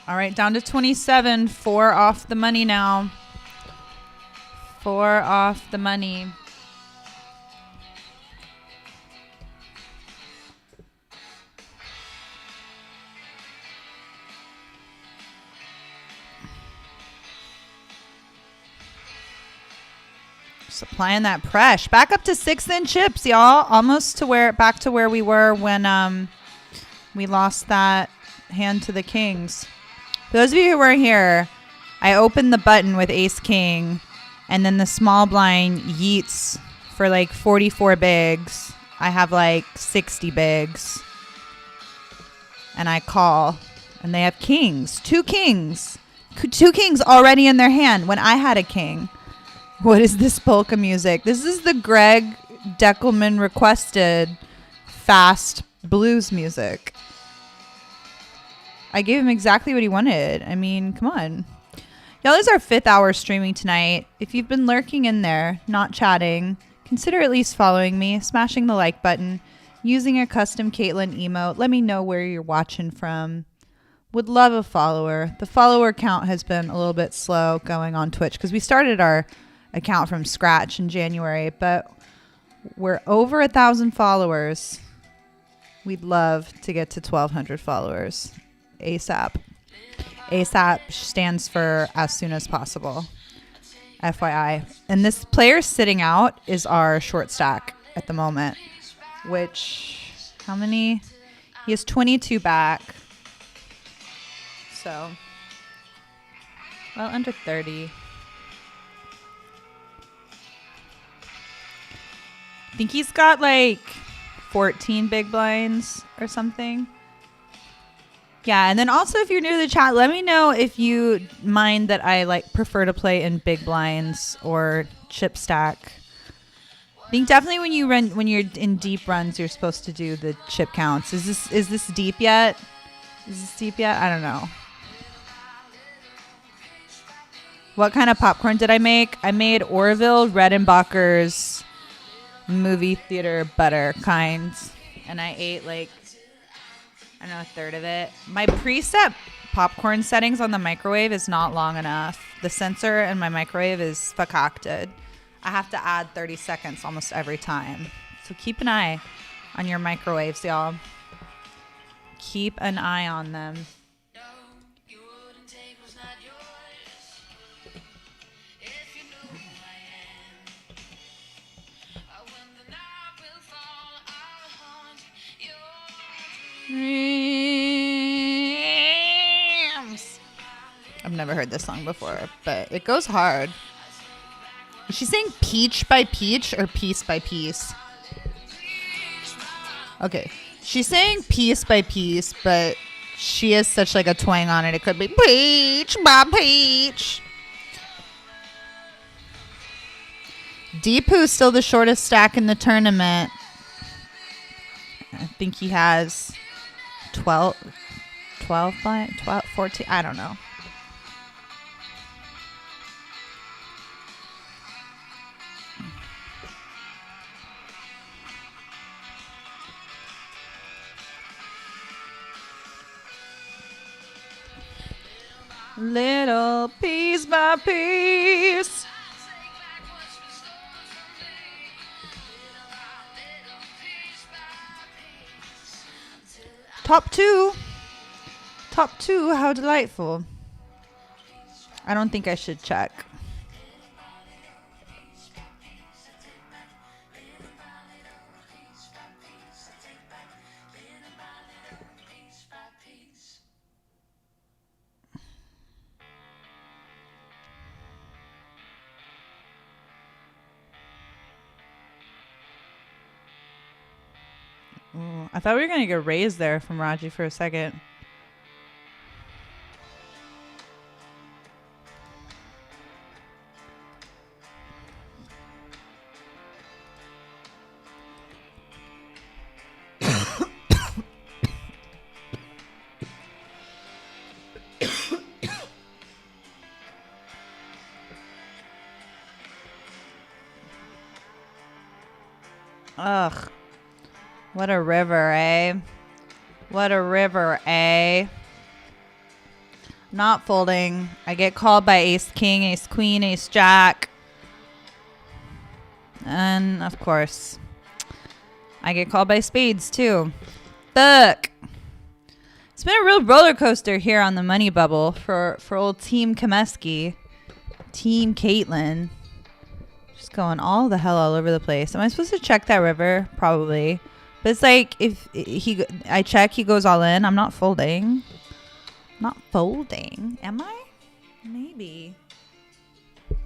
All right, down to 27. 4 off the money now. 4 off the money. Just applying that pressure. Back up to 6-in chips, y'all. Almost to back to where we were when we lost that hand to the kings. For those of you who were here, I opened the button with ace king, and then the small blind yeets for like 44 bigs. I have like 60 bigs, and I call, and they have kings. 2 kings. 2 kings already in their hand when I had a king. What is this polka music? This is the Greg Deckelman requested fast blues music. I gave him exactly what he wanted. I mean, come on. Y'all, this is our 5th hour streaming tonight. If you've been lurking in there, not chatting, consider at least following me, smashing the like button. using a custom Caitlin emote. Let me know where you're watching from. Would love a follower. The follower count has been a little bit slow going on Twitch because we started our account from scratch in January, but we're over 1,000 followers. We'd love to get to 1,200 followers ASAP. ASAP stands for as soon as possible. FYI. And this player sitting out is our short stack at the moment, which, how many? He has 22 back. So, well, under 30. I think he's got like 14 big blinds or something. Yeah, and then also if you're new to the chat, let me know if you mind that I like prefer to play in big blinds or chip stack. I think definitely when you're in deep runs, you're supposed to do the chip counts. Is this deep yet? Is this deep yet? I don't know. What kind of popcorn did I make? I made Orville Redenbacher's movie theater butter kinds, and I ate like, I don't know, a third of it. My preset popcorn settings on the microwave is not long enough. The sensor in my microwave is fakakted. I have to add 30 seconds almost every time. So keep an eye on your microwaves, y'all. Keep an eye on them. I've never heard this song before, but it goes hard. Is she saying peach by peach or piece by piece? Okay, she's saying piece by piece, but she has such like a twang on it. It could be peach by peach. Deepu's still the shortest stack in the tournament. I think he has 12 blind, 12, 14, I don't know. Little piece by piece. Top two, how delightful. I don't think I should check. Ooh, I thought we were going to get raised there from Raji for a second. Ugh. What a river, eh? What a river, eh? Not folding. I get called by ace king, ace queen, ace jack. And, of course, I get called by spades, too. Fuck. It's been a real roller coaster here on the money bubble for old Team Comeskey. Team Caitlin. Just going all the hell all over the place. Am I supposed to check that river? Probably. But it's like if I check, he goes all in. I'm not folding. Not folding. Am I? Maybe.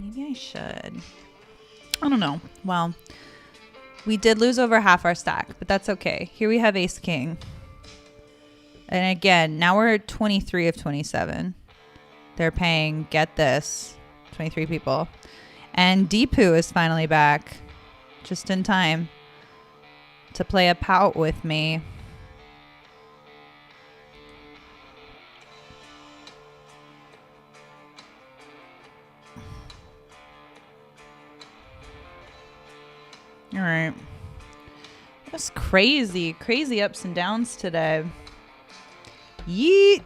Maybe I should. I don't know. Well, we did lose over half our stack, but that's okay. Here we have ace king. And again, now we're 23 of 27. They're paying, get this, 23 people. And Deepu is finally back just in time to play a pout with me. All right. Just crazy, crazy ups and downs today. Yeet.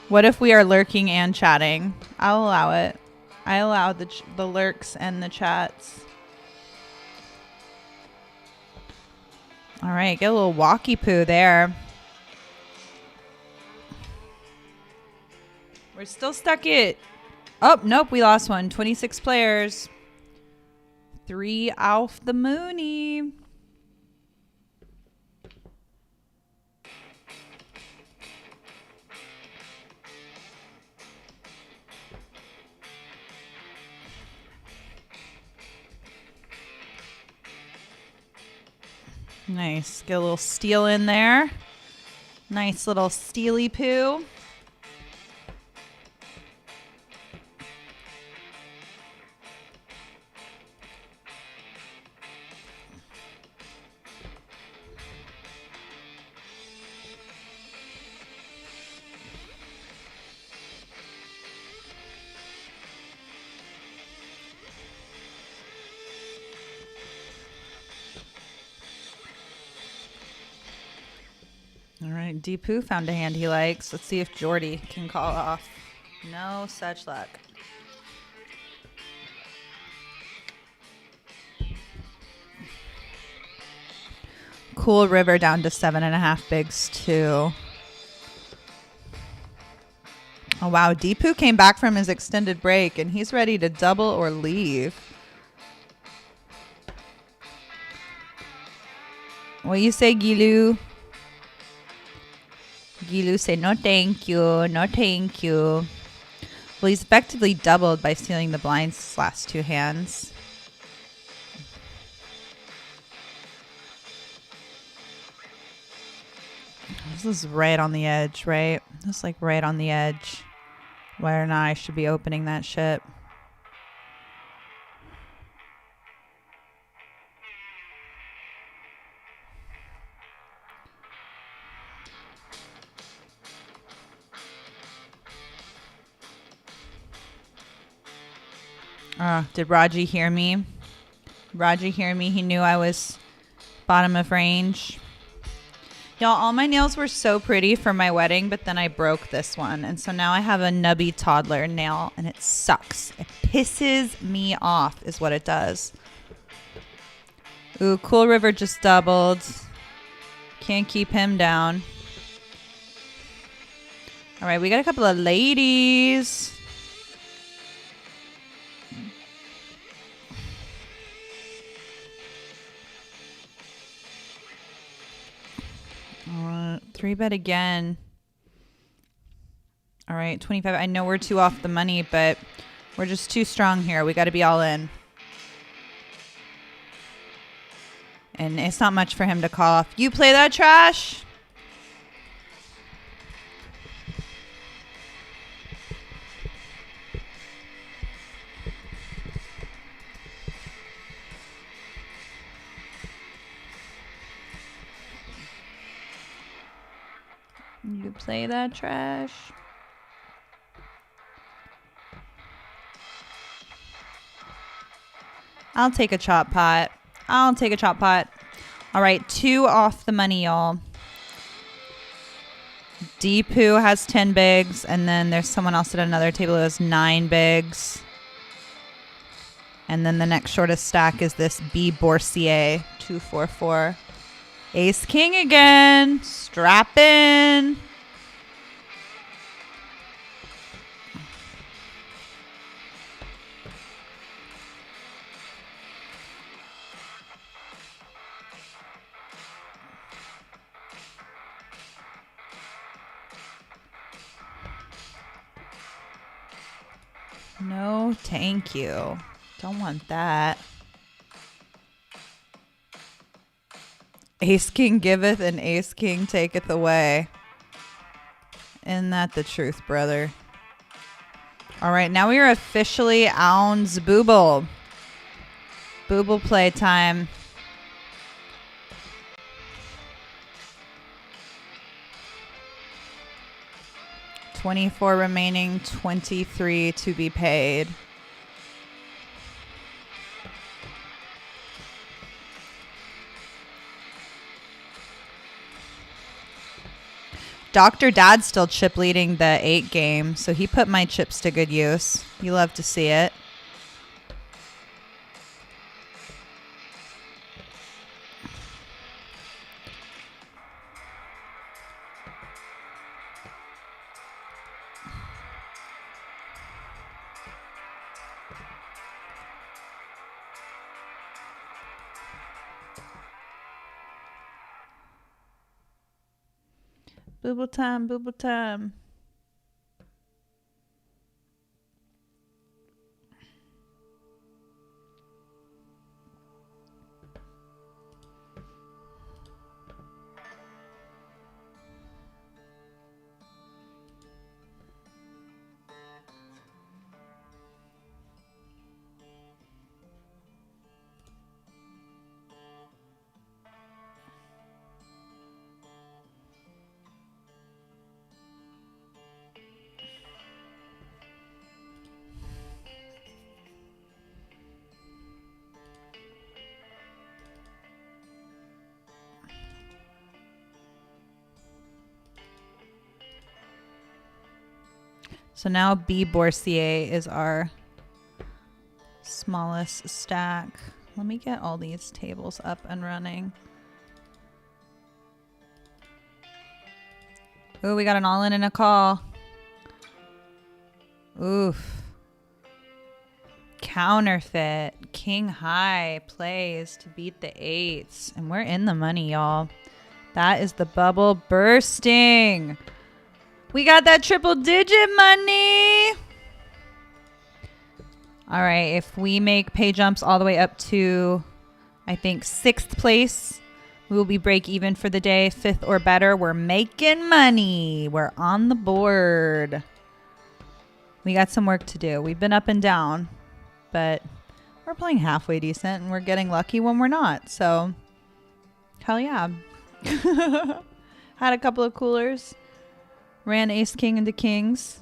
What if we are lurking and chatting? I'll allow it. I allow the lurks and the chats. All right, get a little walkie poo there. We're still stuck at... Oh, nope, we lost one. 26 players. 3 off the moony. Nice. Get a little steal in there. Nice little steely poo. All right, Deepu found a hand he likes. Let's see if Jordy can call off. No such luck. Cool River down to 7.5 bigs too. Oh wow, Deepu came back from his extended break and he's ready to double or leave. What you say, Gilu? Gilu say no thank you, no thank you. Well, he's effectively doubled by stealing the blinds last 2 hands. This is right on the edge, right? This is like right on the edge. Whether or not I should be opening that shit. Did Raji hear me? Raji hear me? He knew I was bottom of range. Y'all, all my nails were so pretty for my wedding, but then I broke this one. And so now I have a nubby toddler nail, and it sucks. It pisses me off is what it does. Ooh, Cool River just doubled. Can't keep him down. All right, we got a couple of ladies. Three bet again. All right, 25. I know we're 2 off the money, but we're just too strong here. We got to be all in. And it's not much for him to call off. You play that trash? You play that trash? I'll take a chop pot. I'll take a chop pot. All right, 2 off the money, y'all. Deepu has 10 bigs, and then there's someone else at another table who has 9 bigs. And then the next shortest stack is this B. Boursier, 244. Ace King again. Strap in. No, thank you. Don't want that. Ace King giveth and Ace King taketh away. Isn't that the truth, brother? All right, now we are officially Ounds Booble. Booble play time. $24 remaining, $23 to be paid. Dr. Dad's still chip leading the 8 game, so he put my chips to good use. You love to see it. Booble time, booble time. So now B Boursier is our smallest stack. Let me get all these tables up and running. Oh, we got an all-in and a call. Oof. Counterfeit. King high plays to beat the 8s. And we're in the money, y'all. That is the bubble bursting. We got that triple digit money. All right, if we make pay jumps all the way up to, I think, 6th place, we will be break even for the day. 5th or better, we're making money. We're on the board. We got some work to do. We've been up and down, but we're playing halfway decent, and we're getting lucky when we're not. So, hell yeah. Had a couple of coolers. Ran ace king into kings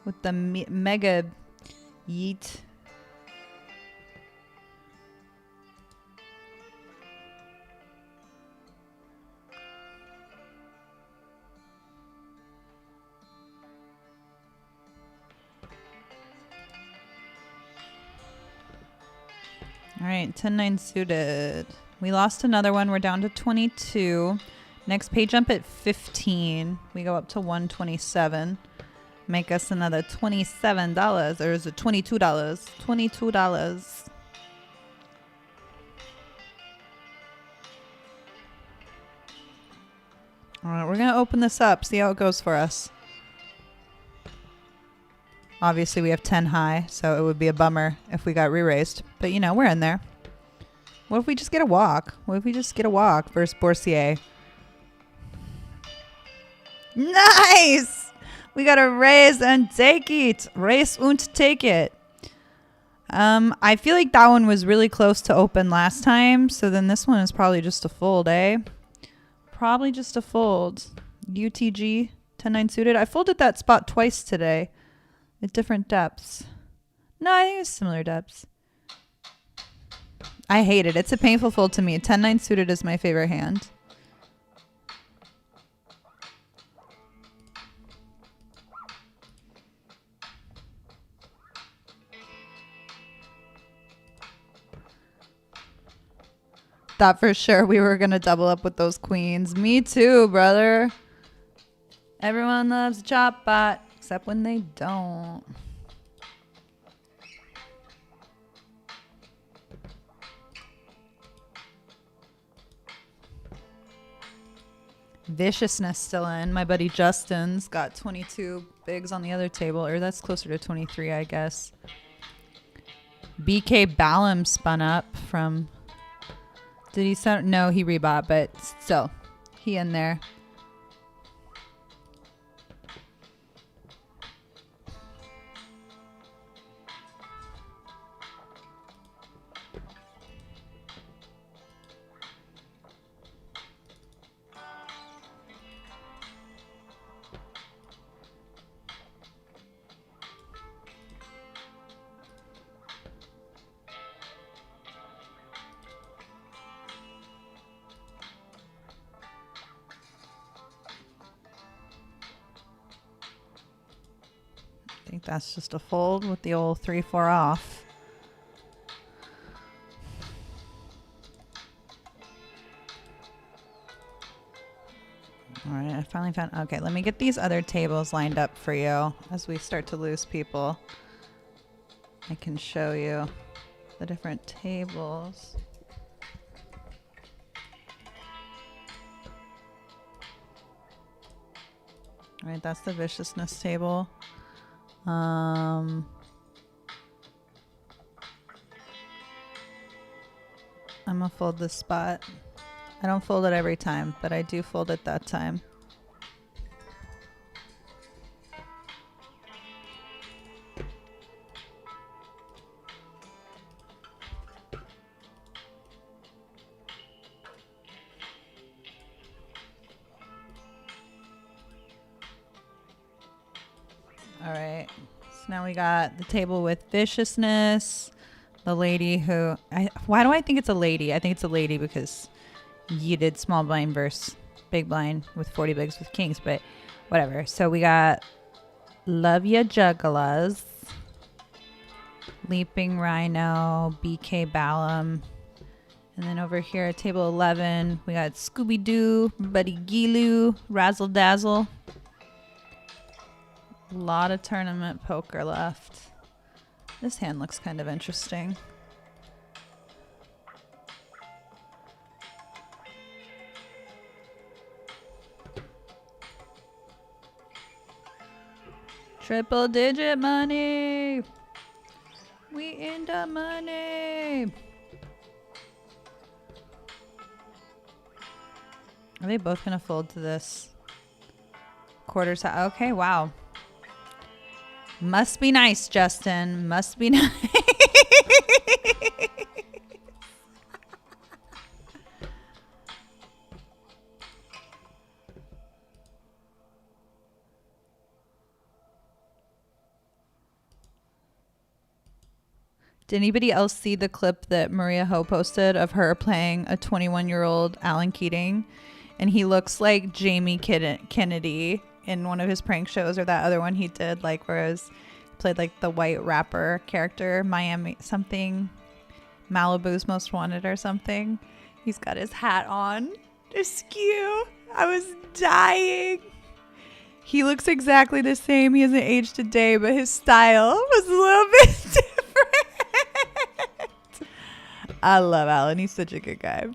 with the mega yeet. All right, 10-9 suited. We lost another one. We're down to 22. Next pay jump at 15. We go up to 127. Make us another $27. Or is it $22? $22. All right, we're going to open this up, see how it goes for us. Obviously, we have 10 high, so it would be a bummer if we got re-raised. But, you know, we're in there. What if we just get a walk? What if we just get a walk versus Boursier? Nice! We got to raise and take it. Raise and take it. I feel like that one was really close to open last time. So then this one is probably just a fold, eh? Probably just a fold. UTG 10-9 suited. I folded that spot twice today at different depths. No, I think it's similar depths. I hate it. It's a painful fold to me. 10-9 suited is my favorite hand. Thought for sure we were going to double up with those queens. Me too, brother. Everyone loves a chop bot, except when they don't. Viciousness still in. My buddy Justin's got 22 bigs on the other table, or that's closer to 23, I guess. BK Ballum spun up from... Did he send? No, he rebought, but still, he in there. think that's just a fold with the old 3-4 off. All right, I finally found, okay, let me get these other tables lined up for you as we start to lose people. I can show you the different tables. All right, that's the viciousness table. I'm gonna fold this spot. I don't fold it every time, but I do fold it that time. All right, so now we got the table with viciousness. The lady who, why do I think it's a lady? I think it's a lady because you did small blind versus big blind with 40 bigs with kings, but whatever. So we got Love Ya Juggalas, Leaping Rhino, BK Balam. And then over here at table 11, we got Scooby-Doo, Buddy Gilu, Razzle Dazzle. A lot of tournament poker left. This hand looks kind of interesting. Triple digit money. We in the money. Are they both gonna fold to this quarters? Okay, wow. Must be nice, Justin. Must be nice. Did anybody else see the clip that Maria Ho posted of her playing a 21-year-old Alan Keating? And he looks like Jamie Kennedy in one of his prank shows, or that other one he did, like where he played like the white rapper character, Miami something, Malibu's Most Wanted or something. He's got his hat on. Askew. I was dying. He looks exactly the same. He hasn't aged a day, but his style was a little bit different. I love Alan. He's such a good guy.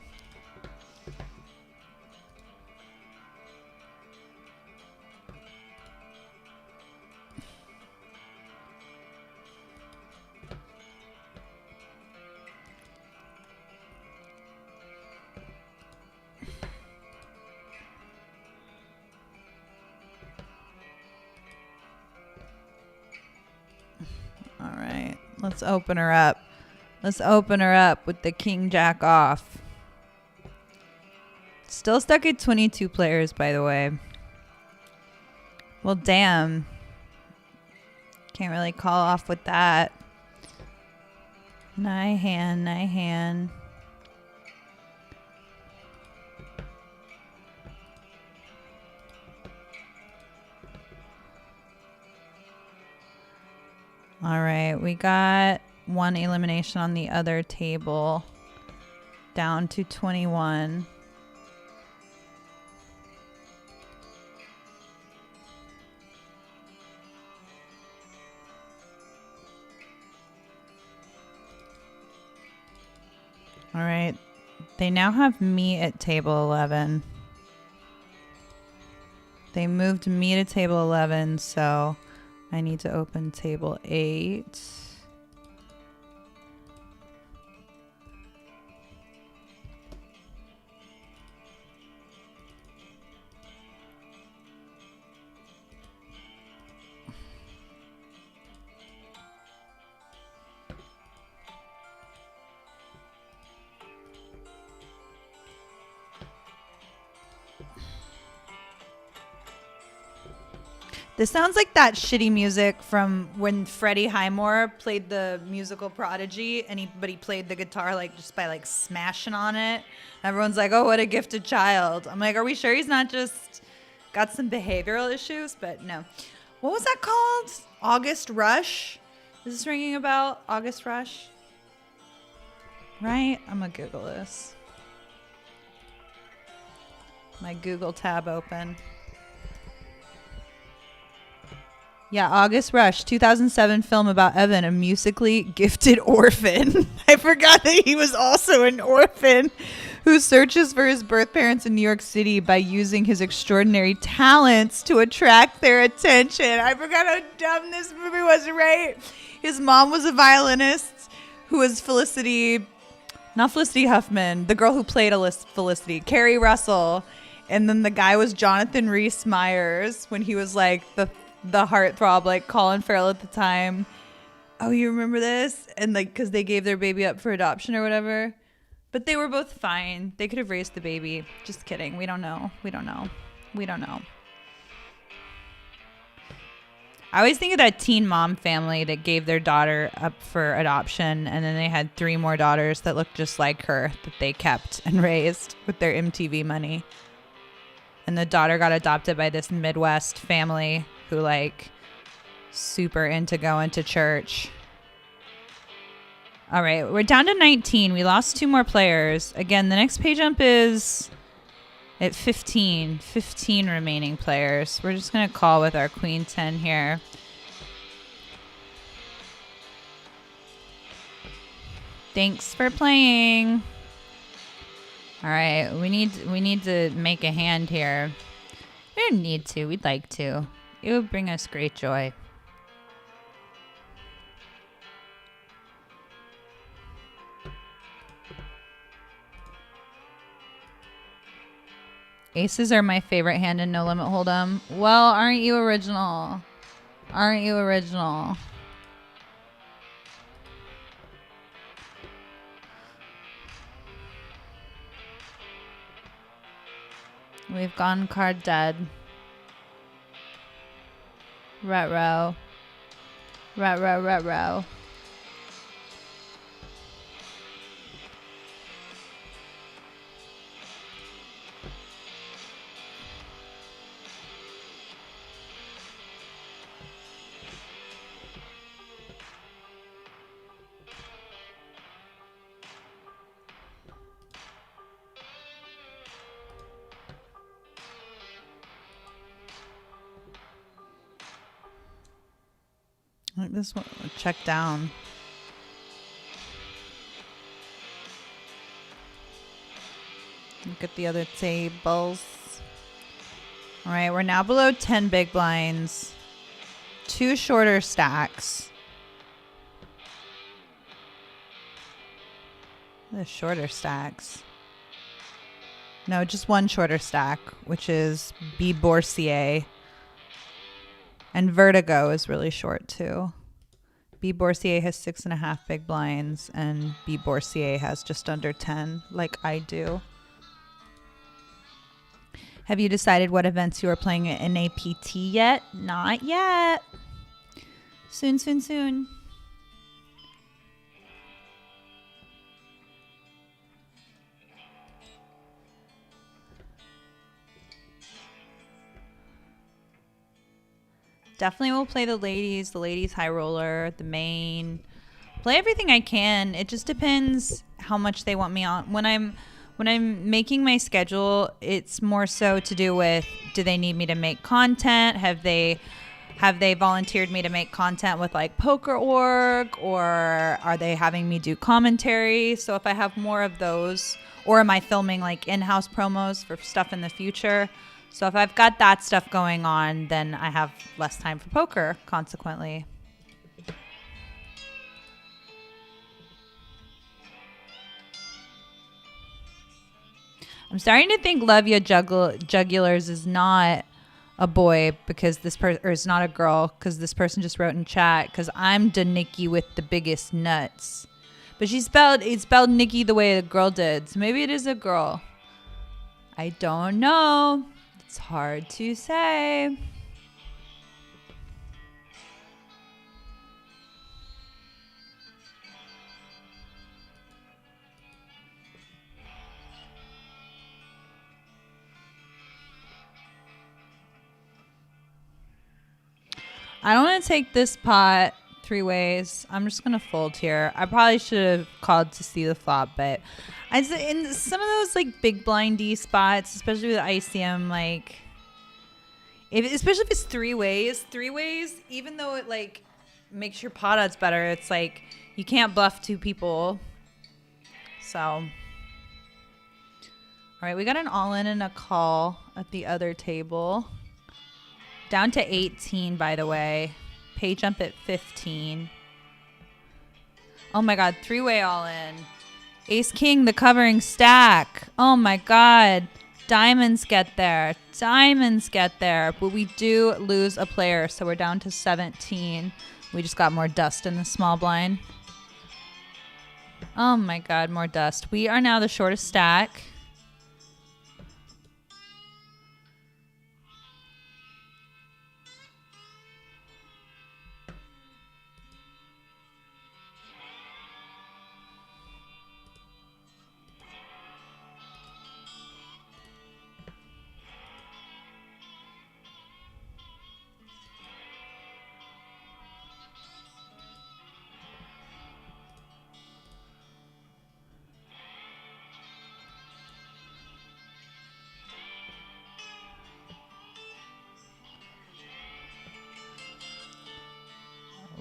All right, let's open her up. Let's open her up with the king jack off. Still stuck at 22 players, by the way. Well, damn. Can't really call off with that. Nigh hand, nigh hand. All right, we got one elimination on the other table, down to 21. All right, they now have me at table 11. They moved me to table 11, so I need to open table 8. This sounds like that shitty music from when Freddie Highmore played the musical Prodigy, and he played the guitar like just by like smashing on it. Everyone's like, "Oh, what a gifted child." I'm like, "Are we sure he's not just got some behavioral issues?" But no. What was that called? August Rush? Is this ringing a bell? August Rush? Right? I'm gonna Google this. My Google tab open. Yeah, August Rush, 2007 film about Evan, a musically gifted orphan. I forgot that he was also an orphan who searches for his birth parents in New York City by using his extraordinary talents to attract their attention. I forgot how dumb this movie was, right? His mom was a violinist who was Felicity, not Felicity Huffman, the girl who played Felicity, Carrie Russell. And then the guy was Jonathan Rhys Meyers when he was like the heartthrob, like Colin Farrell at the time. Oh, you remember this? And like, because they gave their baby up for adoption or whatever. But they were both fine. They could have raised the baby. Just kidding. We don't know. We don't know. We don't know. I always think of that teen mom family that gave their daughter up for adoption, and then they had 3 more daughters that looked just like her that they kept and raised with their MTV money. And the daughter got adopted by this Midwest family who like super into going to church. All right, we're down to 19. We lost 2 more players. Again, the next pay jump is at 15. 15 remaining players. We're just going to call with our queen 10 here. Thanks for playing. All right, we need to make a hand here. We don't need to. We'd like to. It would bring us great joy. Aces are my favorite hand in No Limit Hold'em. Well, aren't you original? Aren't you original? We've gone card dead. Retro. Retro. Like this one, check down. Look at the other tables. All right, we're now below 10 big blinds. 2 shorter stacks. The shorter stacks. No, just 1 shorter stack, which is B. Boursier. And Vertigo is really short too. B. Boursier has 6.5 big blinds, and B. Boursier has just under 10, like I do. Have you decided what events you are playing in APT yet? Not yet. Soon, soon, soon. Definitely will play the ladies high roller, the main. Play everything I can. It just depends how much they want me on. When I'm making my schedule, it's more so to do with, do they need me to make content? Have they volunteered me to make content with like Poker.org, or are they having me do commentary? So if I have more of those, or am I filming like in-house promos for stuff in the future? So if I've got that stuff going on, then I have less time for poker, consequently. I'm starting to think Love Ya Jugulars is not a boy because this person, or it's not a girl because this person just wrote in chat, because I'm the Nikki with the biggest nuts. But it's spelled Nikki the way a girl did. So maybe it is a girl. I don't know. It's hard to say. I don't want to take this pot 3 ways. I'm just going to fold here. I probably should have called to see the flop, but in some of those like big blindy spots, especially with ICM, like especially if it's 3 ways, even though it like makes your pot odds better, it's like you can't bluff 2 people. So, all right, we got an all-in and a call at the other table. Down to 18, by the way. Pay jump at 15. Oh my God, 3-way all-in. Ace King, the covering stack. Oh my God. Diamonds get there. But we do lose a player, so we're down to 17. We just got more dust in the small blind. Oh my God, more dust. We are now the shortest stack.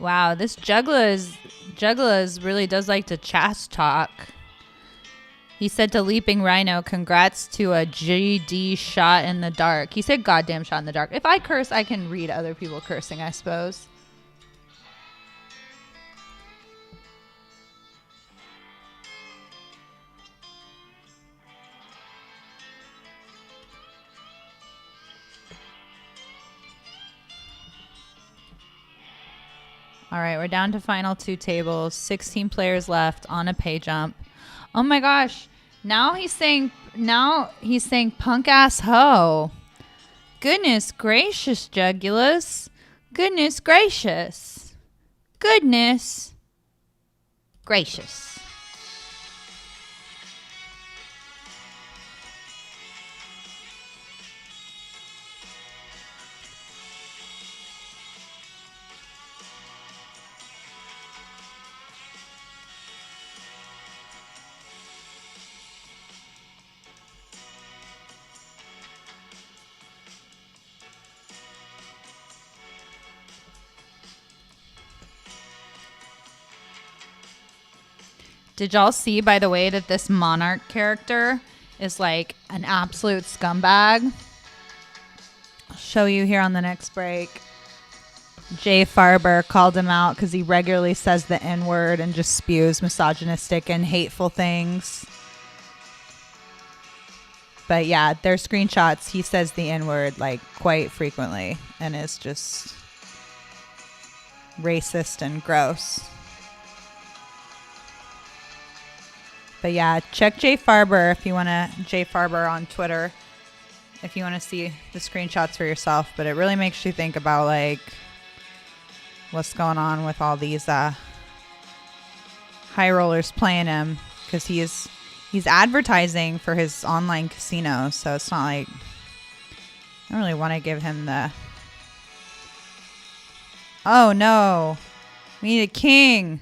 Wow, this Jugglers really does like to chast talk. He said to Leaping Rhino, congrats to a GD shot in the dark. He said goddamn shot in the dark. If I curse, I can read other people cursing, I suppose. All right, we're down to final 2 tables. 16 players left on a pay jump. Oh my gosh. Now he's saying punk ass hoe. Goodness gracious, Jugulus. Goodness gracious. Goodness gracious. Did y'all see, by the way, that this Monarch character is like an absolute scumbag? I'll show you here on the next break. Jay Farber called him out because he regularly says the N-word and just spews misogynistic and hateful things. But yeah, their screenshots, he says the N-word like quite frequently and is just racist and gross. But yeah, check Jay Farber if you want to, Jay Farber on Twitter, if you want to see the screenshots for yourself. But it really makes you think about like what's going on with all these high rollers playing him, because he's advertising for his online casino. So it's not like, I don't really want to give him the, oh no, we need a king.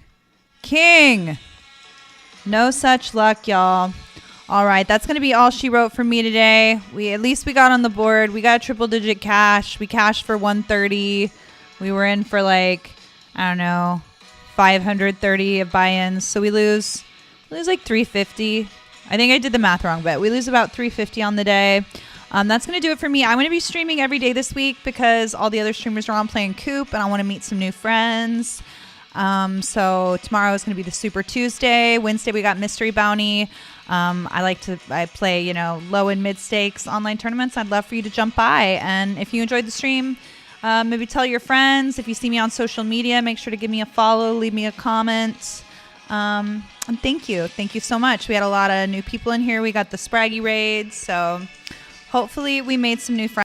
No such luck, y'all. All right, that's going to be all she wrote for me today. At least we got on the board. We got triple digit cash. We cashed for 130. We were in for like, I don't know, 530 of buy-ins. So we lose like 350. I think I did the math wrong, but we lose about 350 on the day. That's going to do it for me. I'm going to be streaming every day this week because all the other streamers are on playing Coop and I want to meet some new friends. So tomorrow is going to be the Super Tuesday. Wednesday we got Mystery Bounty. I play, low and mid stakes online tournaments. I'd love for you to jump by. And if you enjoyed the stream, maybe tell your friends. If you see me on social media, make sure to give me a follow, leave me a comment. And thank you. Thank you so much. We had a lot of new people in here. We got the Spraggy raids. So hopefully we made some new friends.